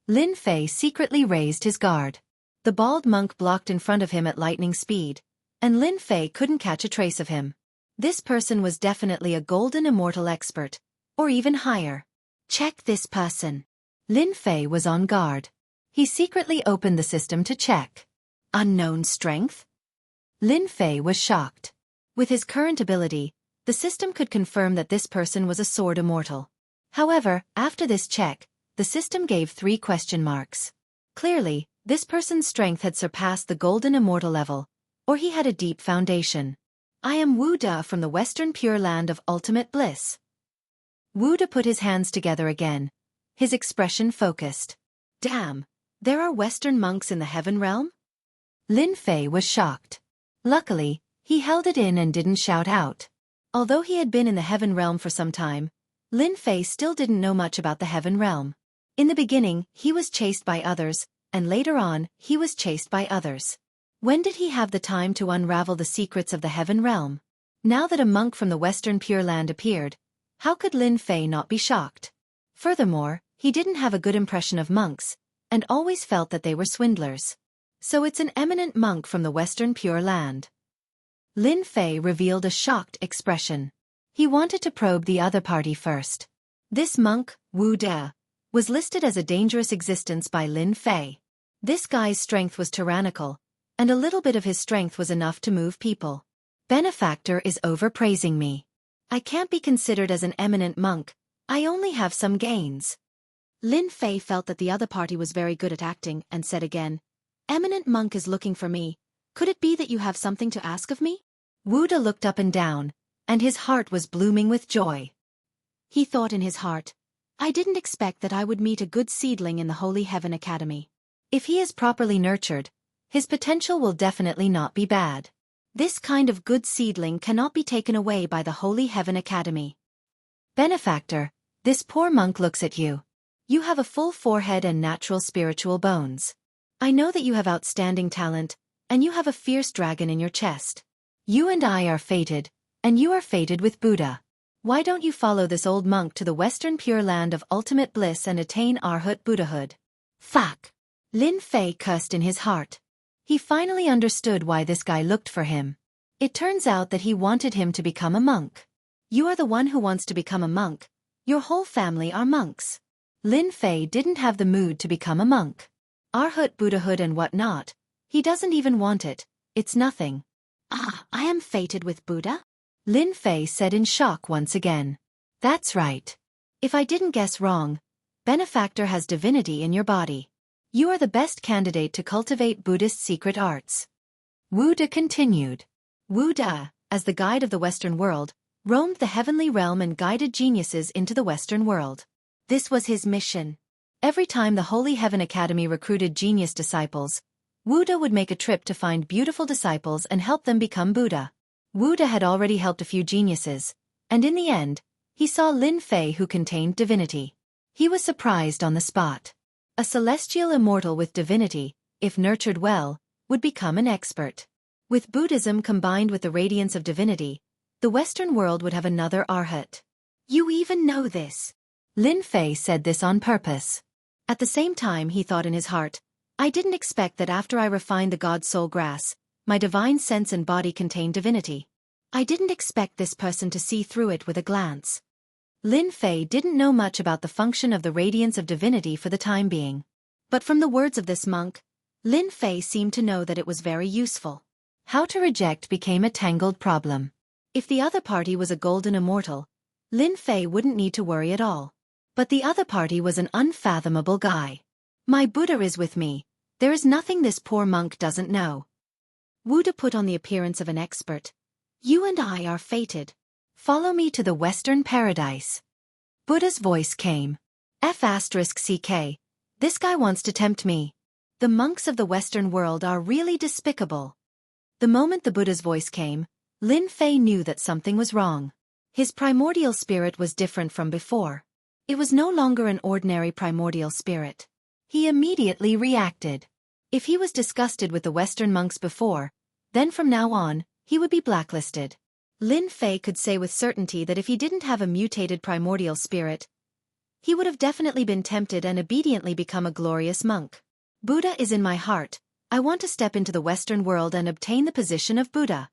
Speaker 1: Lin Fei secretly raised his guard. The bald monk blocked in front of him at lightning speed, and Lin Fei couldn't catch a trace of him. This person was definitely a golden immortal expert, or even higher. Check this person. Lin Fei was on guard. He secretly opened the system to check. Unknown strength? Lin Fei was shocked. With his current ability, the system could confirm that this person was a sword immortal. However, after this check, the system gave 3 question marks. Clearly, this person's strength had surpassed the golden immortal level, or he had a deep foundation. I am Wu Da from the Western Pure Land of Ultimate Bliss. Wu Da put his hands together again, his expression focused. Damn, there are Western monks in the Heaven Realm? Lin Fei was shocked. Luckily, he held it in and didn't shout out. Although he had been in the Heaven Realm for some time, Lin Fei still didn't know much about the Heaven Realm. In the beginning, he was chased by others, and later on, he was chased by others. When did he have the time to unravel the secrets of the Heaven Realm? Now that a monk from the Western Pure Land appeared, how could Lin Fei not be shocked? Furthermore, he didn't have a good impression of monks, and always felt that they were swindlers. So it's an eminent monk from the Western Pure Land. Lin Fei revealed a shocked expression. He wanted to probe the other party first. This monk, Wu Da, was listed as a dangerous existence by Lin Fei. This guy's strength was tyrannical, and a little bit of his strength was enough to move people. Benefactor is overpraising me. I can't be considered as an eminent monk, I only have some gains. Lin Fei felt that the other party was very good at acting and said again, Eminent monk is looking for me. Could it be that you have something to ask of me? Wu Da looked up and down, and his heart was blooming with joy. He thought in his heart, I didn't expect that I would meet a good seedling in the Holy Heaven Academy. If he is properly nurtured, his potential will definitely not be bad. This kind of good seedling cannot be taken away by the Holy Heaven Academy. Benefactor, this poor monk looks at you. You have a full forehead and natural spiritual bones. I know that you have outstanding talent, and you have a fierce dragon in your chest. You and I are fated, and you are fated with Buddha. Why don't you follow this old monk to the Western Pure Land of Ultimate Bliss and attain Arhat Buddhahood? Fuck! Lin Fei cursed in his heart. He finally understood why this guy looked for him. It turns out that he wanted him to become a monk. You are the one who wants to become a monk. Your whole family are monks. Lin Fei didn't have the mood to become a monk. Arhat Buddhahood and what not. He doesn't even want it. It's nothing. Ah, I am fated with Buddha? Lin Fei said in shock once again. That's right. If I didn't guess wrong, benefactor has divinity in your body. You are the best candidate to cultivate Buddhist secret arts. Wu De continued. Wu De, as the guide of the Western world, roamed the heavenly realm and guided geniuses into the Western world. This was his mission. Every time the Holy Heaven Academy recruited genius disciples, Wu De would make a trip to find beautiful disciples and help them become Buddha. Wu De had already helped a few geniuses, and in the end, he saw Lin Fei who contained divinity. He was surprised on the spot. A celestial immortal with divinity, if nurtured well, would become an expert. With Buddhism combined with the radiance of divinity, the Western world would have another arhat. You even know this. Lin Fei said this on purpose. At the same time he thought in his heart, I didn't expect that after I refined the God soul grass, my divine sense and body contained divinity. I didn't expect this person to see through it with a glance. Lin Fei didn't know much about the function of the radiance of divinity for the time being. But from the words of this monk, Lin Fei seemed to know that it was very useful. How to reject became a tangled problem. If the other party was a golden immortal, Lin Fei wouldn't need to worry at all. But the other party was an unfathomable guy. My Buddha is with me. There is nothing this poor monk doesn't know. Wu De put on the appearance of an expert. You and I are fated. Follow me to the Western paradise. Buddha's voice came. F***ck. This guy wants to tempt me. The monks of the Western world are really despicable. The moment the Buddha's voice came, Lin Fei knew that something was wrong. His primordial spirit was different from before. It was no longer an ordinary primordial spirit. He immediately reacted. If he was disgusted with the Western monks before, then from now on, he would be blacklisted. Lin Fei could say with certainty that if he didn't have a mutated primordial spirit, he would have definitely been tempted and obediently become a glorious monk. Buddha is in my heart. I want to step into the Western world and obtain the position of Buddha.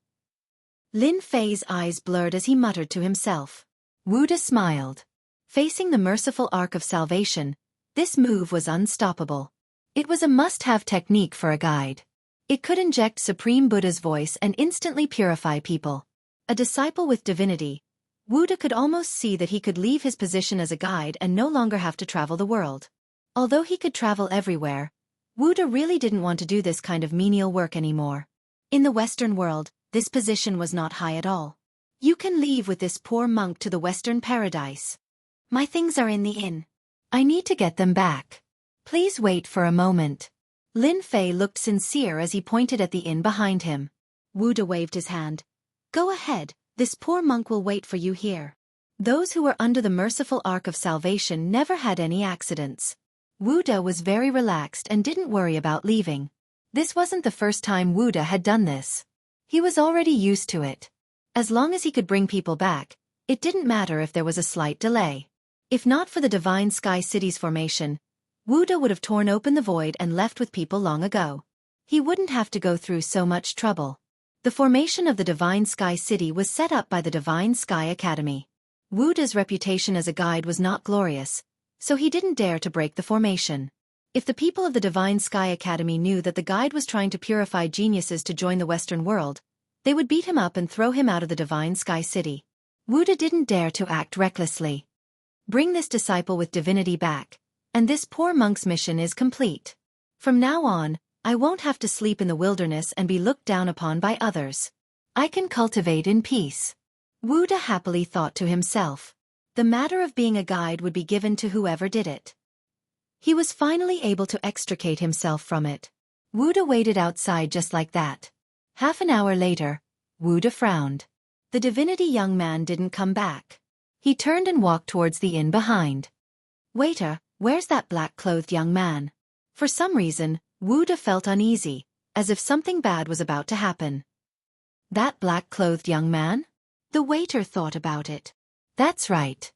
Speaker 1: Lin Fei's eyes blurred as he muttered to himself. Wu De smiled. Facing the merciful arc of salvation, this move was unstoppable. It was a must-have technique for a guide. It could inject Supreme Buddha's voice and instantly purify people. A disciple with divinity, Wu De could almost see that he could leave his position as a guide and no longer have to travel the world. Although he could travel everywhere, Wu De really didn't want to do this kind of menial work anymore. In the Western world, this position was not high at all. You can leave with this poor monk to the Western paradise. My things are in the inn. I need to get them back. Please wait for a moment. Lin Fei looked sincere as he pointed at the inn behind him. Wu De waved his hand. Go ahead, this poor monk will wait for you here. Those who were under the merciful arc of salvation never had any accidents. Wu De was very relaxed and didn't worry about leaving. This wasn't the first time Wu De had done this. He was already used to it. As long as he could bring people back, it didn't matter if there was a slight delay. If not for the Divine Sky City's formation, Wu De would have torn open the void and left with people long ago. He wouldn't have to go through so much trouble. The formation of the Divine Sky City was set up by the Divine Sky Academy. Wu De's reputation as a guide was not glorious, so he didn't dare to break the formation. If the people of the Divine Sky Academy knew that the guide was trying to purify geniuses to join the Western world, they would beat him up and throw him out of the Divine Sky City. Wu De didn't dare to act recklessly. Bring this disciple with divinity back, and this poor monk's mission is complete. From now on, I won't have to sleep in the wilderness and be looked down upon by others. I can cultivate in peace. Wu De happily thought to himself. The matter of being a guide would be given to whoever did it. He was finally able to extricate himself from it. Wu De waited outside just like that. Half an hour later, Wu De frowned. The divinity young man didn't come back. He turned and walked towards the inn behind. Waiter, where's that black-clothed young man? For some reason, Wu De felt uneasy, as if something bad was about to happen. That black-clothed young man? The waiter thought about it. That's right.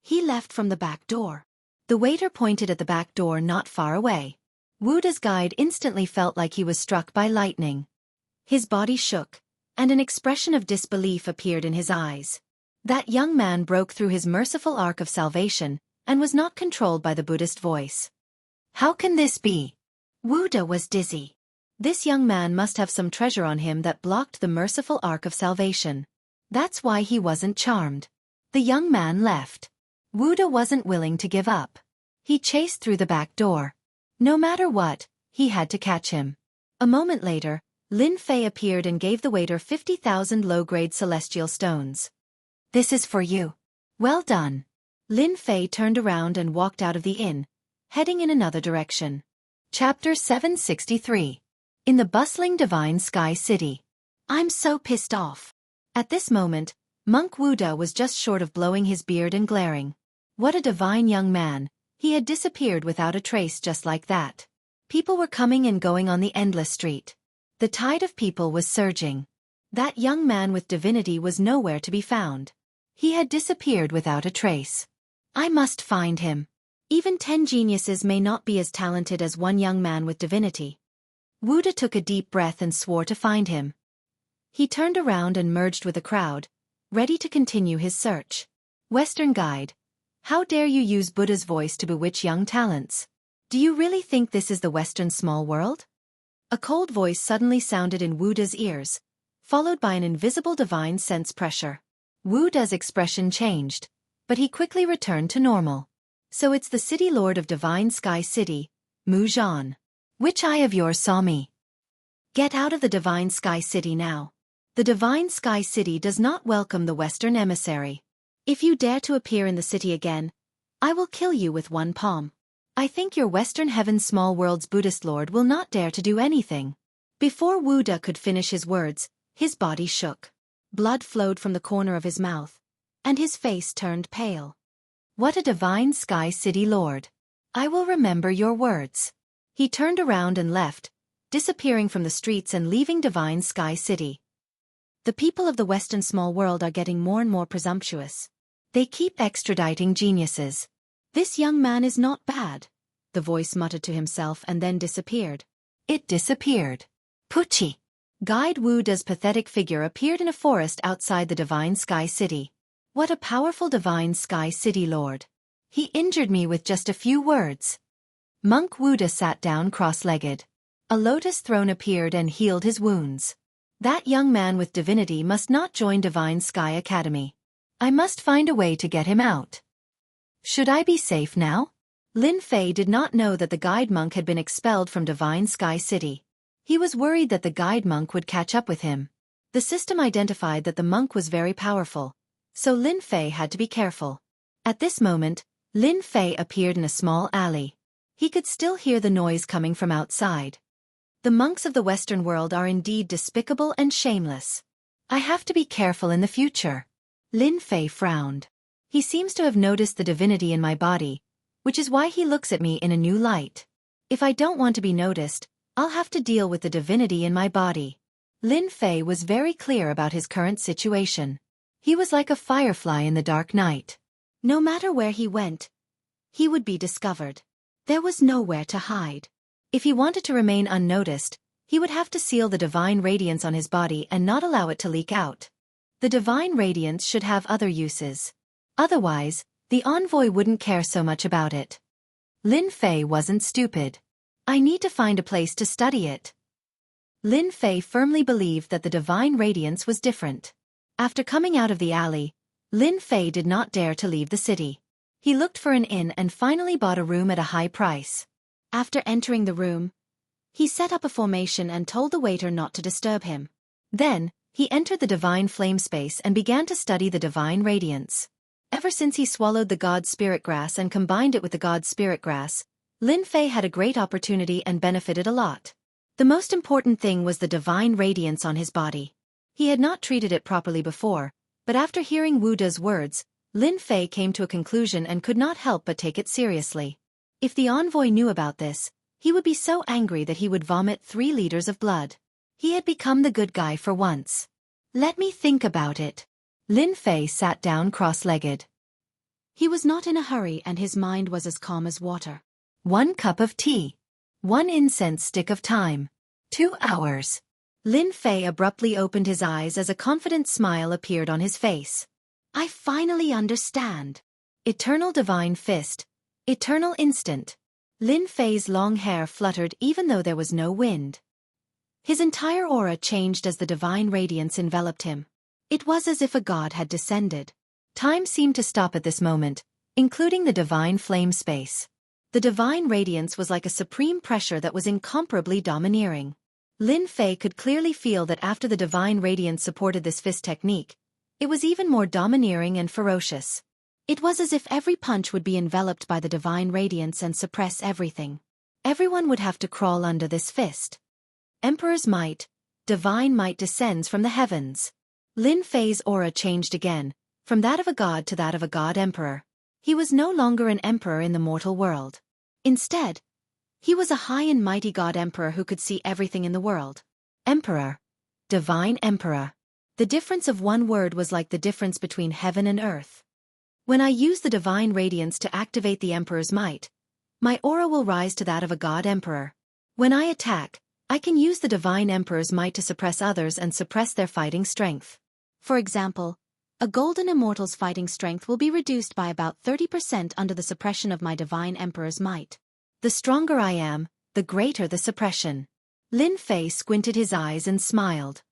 Speaker 1: He left from the back door. The waiter pointed at the back door not far away. Wu De's guide instantly felt like he was struck by lightning. His body shook, and an expression of disbelief appeared in his eyes. That young man broke through his merciful arc of salvation, and was not controlled by the Buddhist voice. How can this be? Wu De was dizzy. This young man must have some treasure on him that blocked the merciful arc of salvation. That's why he wasn't charmed. The young man left. Wuda wasn't willing to give up. He chased through the back door. No matter what, he had to catch him. A moment later, Lin Fei appeared and gave the waiter 50,000 low-grade celestial stones. "This is for you." "Well done." Lin Fei turned around and walked out of the inn, heading in another direction. Chapter 763. In the bustling Divine Sky City. I'm so pissed off. At this moment, Monk Wuda was just short of blowing his beard and glaring. What a divine young man. He had disappeared without a trace just like that. People were coming and going on the endless street. The tide of people was surging. That young man with divinity was nowhere to be found. He had disappeared without a trace. I must find him. Even 10 geniuses may not be as talented as one young man with divinity. Wuda took a deep breath and swore to find him. He turned around and merged with the crowd, ready to continue his search. Western Guide. How dare you use Buddha's voice to bewitch young talents? Do you really think this is the Western small world? A cold voice suddenly sounded in Wuda's ears, followed by an invisible divine sense pressure. Wuda's expression changed, but he quickly returned to normal. So it's the city lord of Divine Sky City, Mu Zhan. Which eye of yours saw me? Get out of the Divine Sky City now. The Divine Sky City does not welcome the Western emissary. If you dare to appear in the city again, I will kill you with one palm. I think your Western Heaven Small World's Buddhist Lord will not dare to do anything. Before Wuda could finish his words, his body shook. Blood flowed from the corner of his mouth, and his face turned pale. What a Divine Sky City Lord. I will remember your words. He turned around and left, disappearing from the streets and leaving Divine Sky City. The people of the Western small world are getting more and more presumptuous. They keep extraditing geniuses. This young man is not bad, the voice muttered to himself and then disappeared. It disappeared. Pucci. Guide Wuda's pathetic figure appeared in a forest outside the Divine Sky City. What a powerful Divine Sky City Lord. He injured me with just a few words. Monk Wuda sat down cross-legged. A lotus throne appeared and healed his wounds. That young man with divinity must not join Divine Sky Academy. I must find a way to get him out. Should I be safe now? Lin Fei did not know that the guide monk had been expelled from Divine Sky City. He was worried that the guide monk would catch up with him. The system identified that the monk was very powerful, so Lin Fei had to be careful. At this moment, Lin Fei appeared in a small alley. He could still hear the noise coming from outside. The monks of the Western world are indeed despicable and shameless. I have to be careful in the future. Lin Fei frowned. He seems to have noticed the divinity in my body, which is why he looks at me in a new light. If I don't want to be noticed, I'll have to deal with the divinity in my body. Lin Fei was very clear about his current situation. He was like a firefly in the dark night. No matter where he went, he would be discovered. There was nowhere to hide. If he wanted to remain unnoticed, he would have to seal the divine radiance on his body and not allow it to leak out. The divine radiance should have other uses. Otherwise, the envoy wouldn't care so much about it. Lin Fei wasn't stupid. I need to find a place to study it. Lin Fei firmly believed that the divine radiance was different. After coming out of the alley, Lin Fei did not dare to leave the city. He looked for an inn and finally bought a room at a high price. After entering the room, he set up a formation and told the waiter not to disturb him. Then, he entered the divine flame space and began to study the divine radiance. Ever since he swallowed the god spirit grass and combined it with the god spirit grass, Lin Fei had a great opportunity and benefited a lot. The most important thing was the divine radiance on his body. He had not treated it properly before, but after hearing Wuda's words, Lin Fei came to a conclusion and could not help but take it seriously. If the envoy knew about this, he would be so angry that he would vomit 3 liters of blood. He had become the good guy for once. Let me think about it. Lin Fei sat down cross-legged. He was not in a hurry and his mind was as calm as water. 1 cup of tea. 1 incense stick of time. 2 hours. Lin Fei abruptly opened his eyes as a confident smile appeared on his face. I finally understand. Eternal divine fist. Eternal instant. Lin Fei's long hair fluttered even though there was no wind. His entire aura changed as the divine radiance enveloped him. It was as if a god had descended. Time seemed to stop at this moment, including the divine flame space. The divine radiance was like a supreme pressure that was incomparably domineering. Lin Fei could clearly feel that after the divine radiance supported this fist technique, it was even more domineering and ferocious. It was as if every punch would be enveloped by the divine radiance and suppress everything. Everyone would have to crawl under this fist. Emperor's might, divine might descends from the heavens. Lin Fei's aura changed again, from that of a god to that of a god-emperor. He was no longer an emperor in the mortal world. Instead, he was a high and mighty god-emperor who could see everything in the world. Emperor. Divine emperor. The difference of one word was like the difference between heaven and earth. When I use the divine radiance to activate the emperor's might, my aura will rise to that of a god-emperor. When I attack, I can use the divine emperor's might to suppress others and suppress their fighting strength. For example, a golden immortal's fighting strength will be reduced by about 30% under the suppression of my divine emperor's might. The stronger I am, the greater the suppression. Lin Fei squinted his eyes and smiled.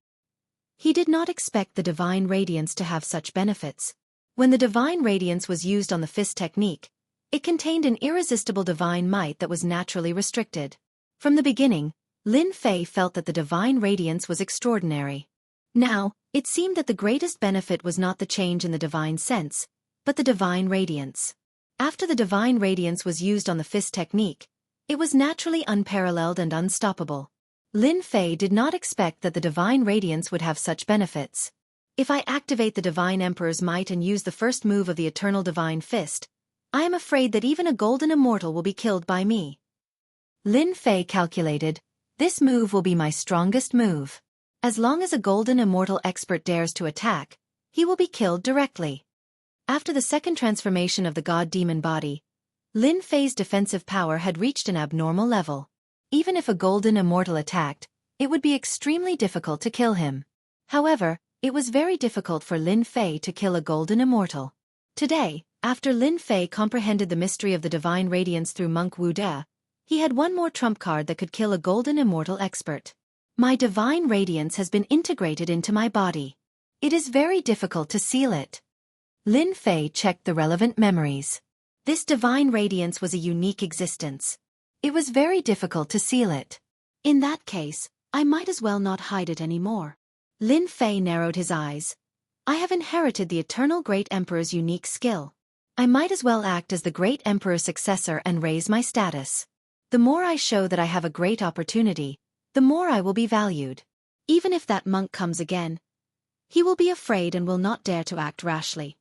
Speaker 1: He did not expect the divine radiance to have such benefits. When the divine radiance was used on the fist technique, it contained an irresistible divine might that was naturally restricted. From the beginning, Lin Fei felt that the divine radiance was extraordinary. Now, it seemed that the greatest benefit was not the change in the divine sense, but the divine radiance. After the divine radiance was used on the fist technique, it was naturally unparalleled and unstoppable. Lin Fei did not expect that the divine radiance would have such benefits. If I activate the divine emperor's might and use the first move of the eternal divine fist, I am afraid that even a golden immortal will be killed by me. Lin Fei calculated, this move will be my strongest move. As long as a golden immortal expert dares to attack, he will be killed directly. After the second transformation of the god-demon body, Lin Fei's defensive power had reached an abnormal level. Even if a golden immortal attacked, it would be extremely difficult to kill him. However, it was very difficult for Lin Fei to kill a golden immortal. Today, after Lin Fei comprehended the mystery of the divine radiance through Monk Wu De, he had one more trump card that could kill a golden immortal expert. My divine radiance has been integrated into my body. It is very difficult to seal it. Lin Fei checked the relevant memories. This divine radiance was a unique existence. It was very difficult to seal it. In that case, I might as well not hide it anymore. Lin Fei narrowed his eyes. I have inherited the eternal Great Emperor's unique skill. I might as well act as the Great Emperor's successor and raise my status. The more I show that I have a great opportunity, the more I will be valued. Even if that monk comes again, he will be afraid and will not dare to act rashly.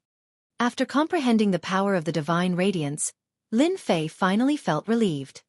Speaker 1: After comprehending the power of the divine radiance, Lin Fei finally felt relieved.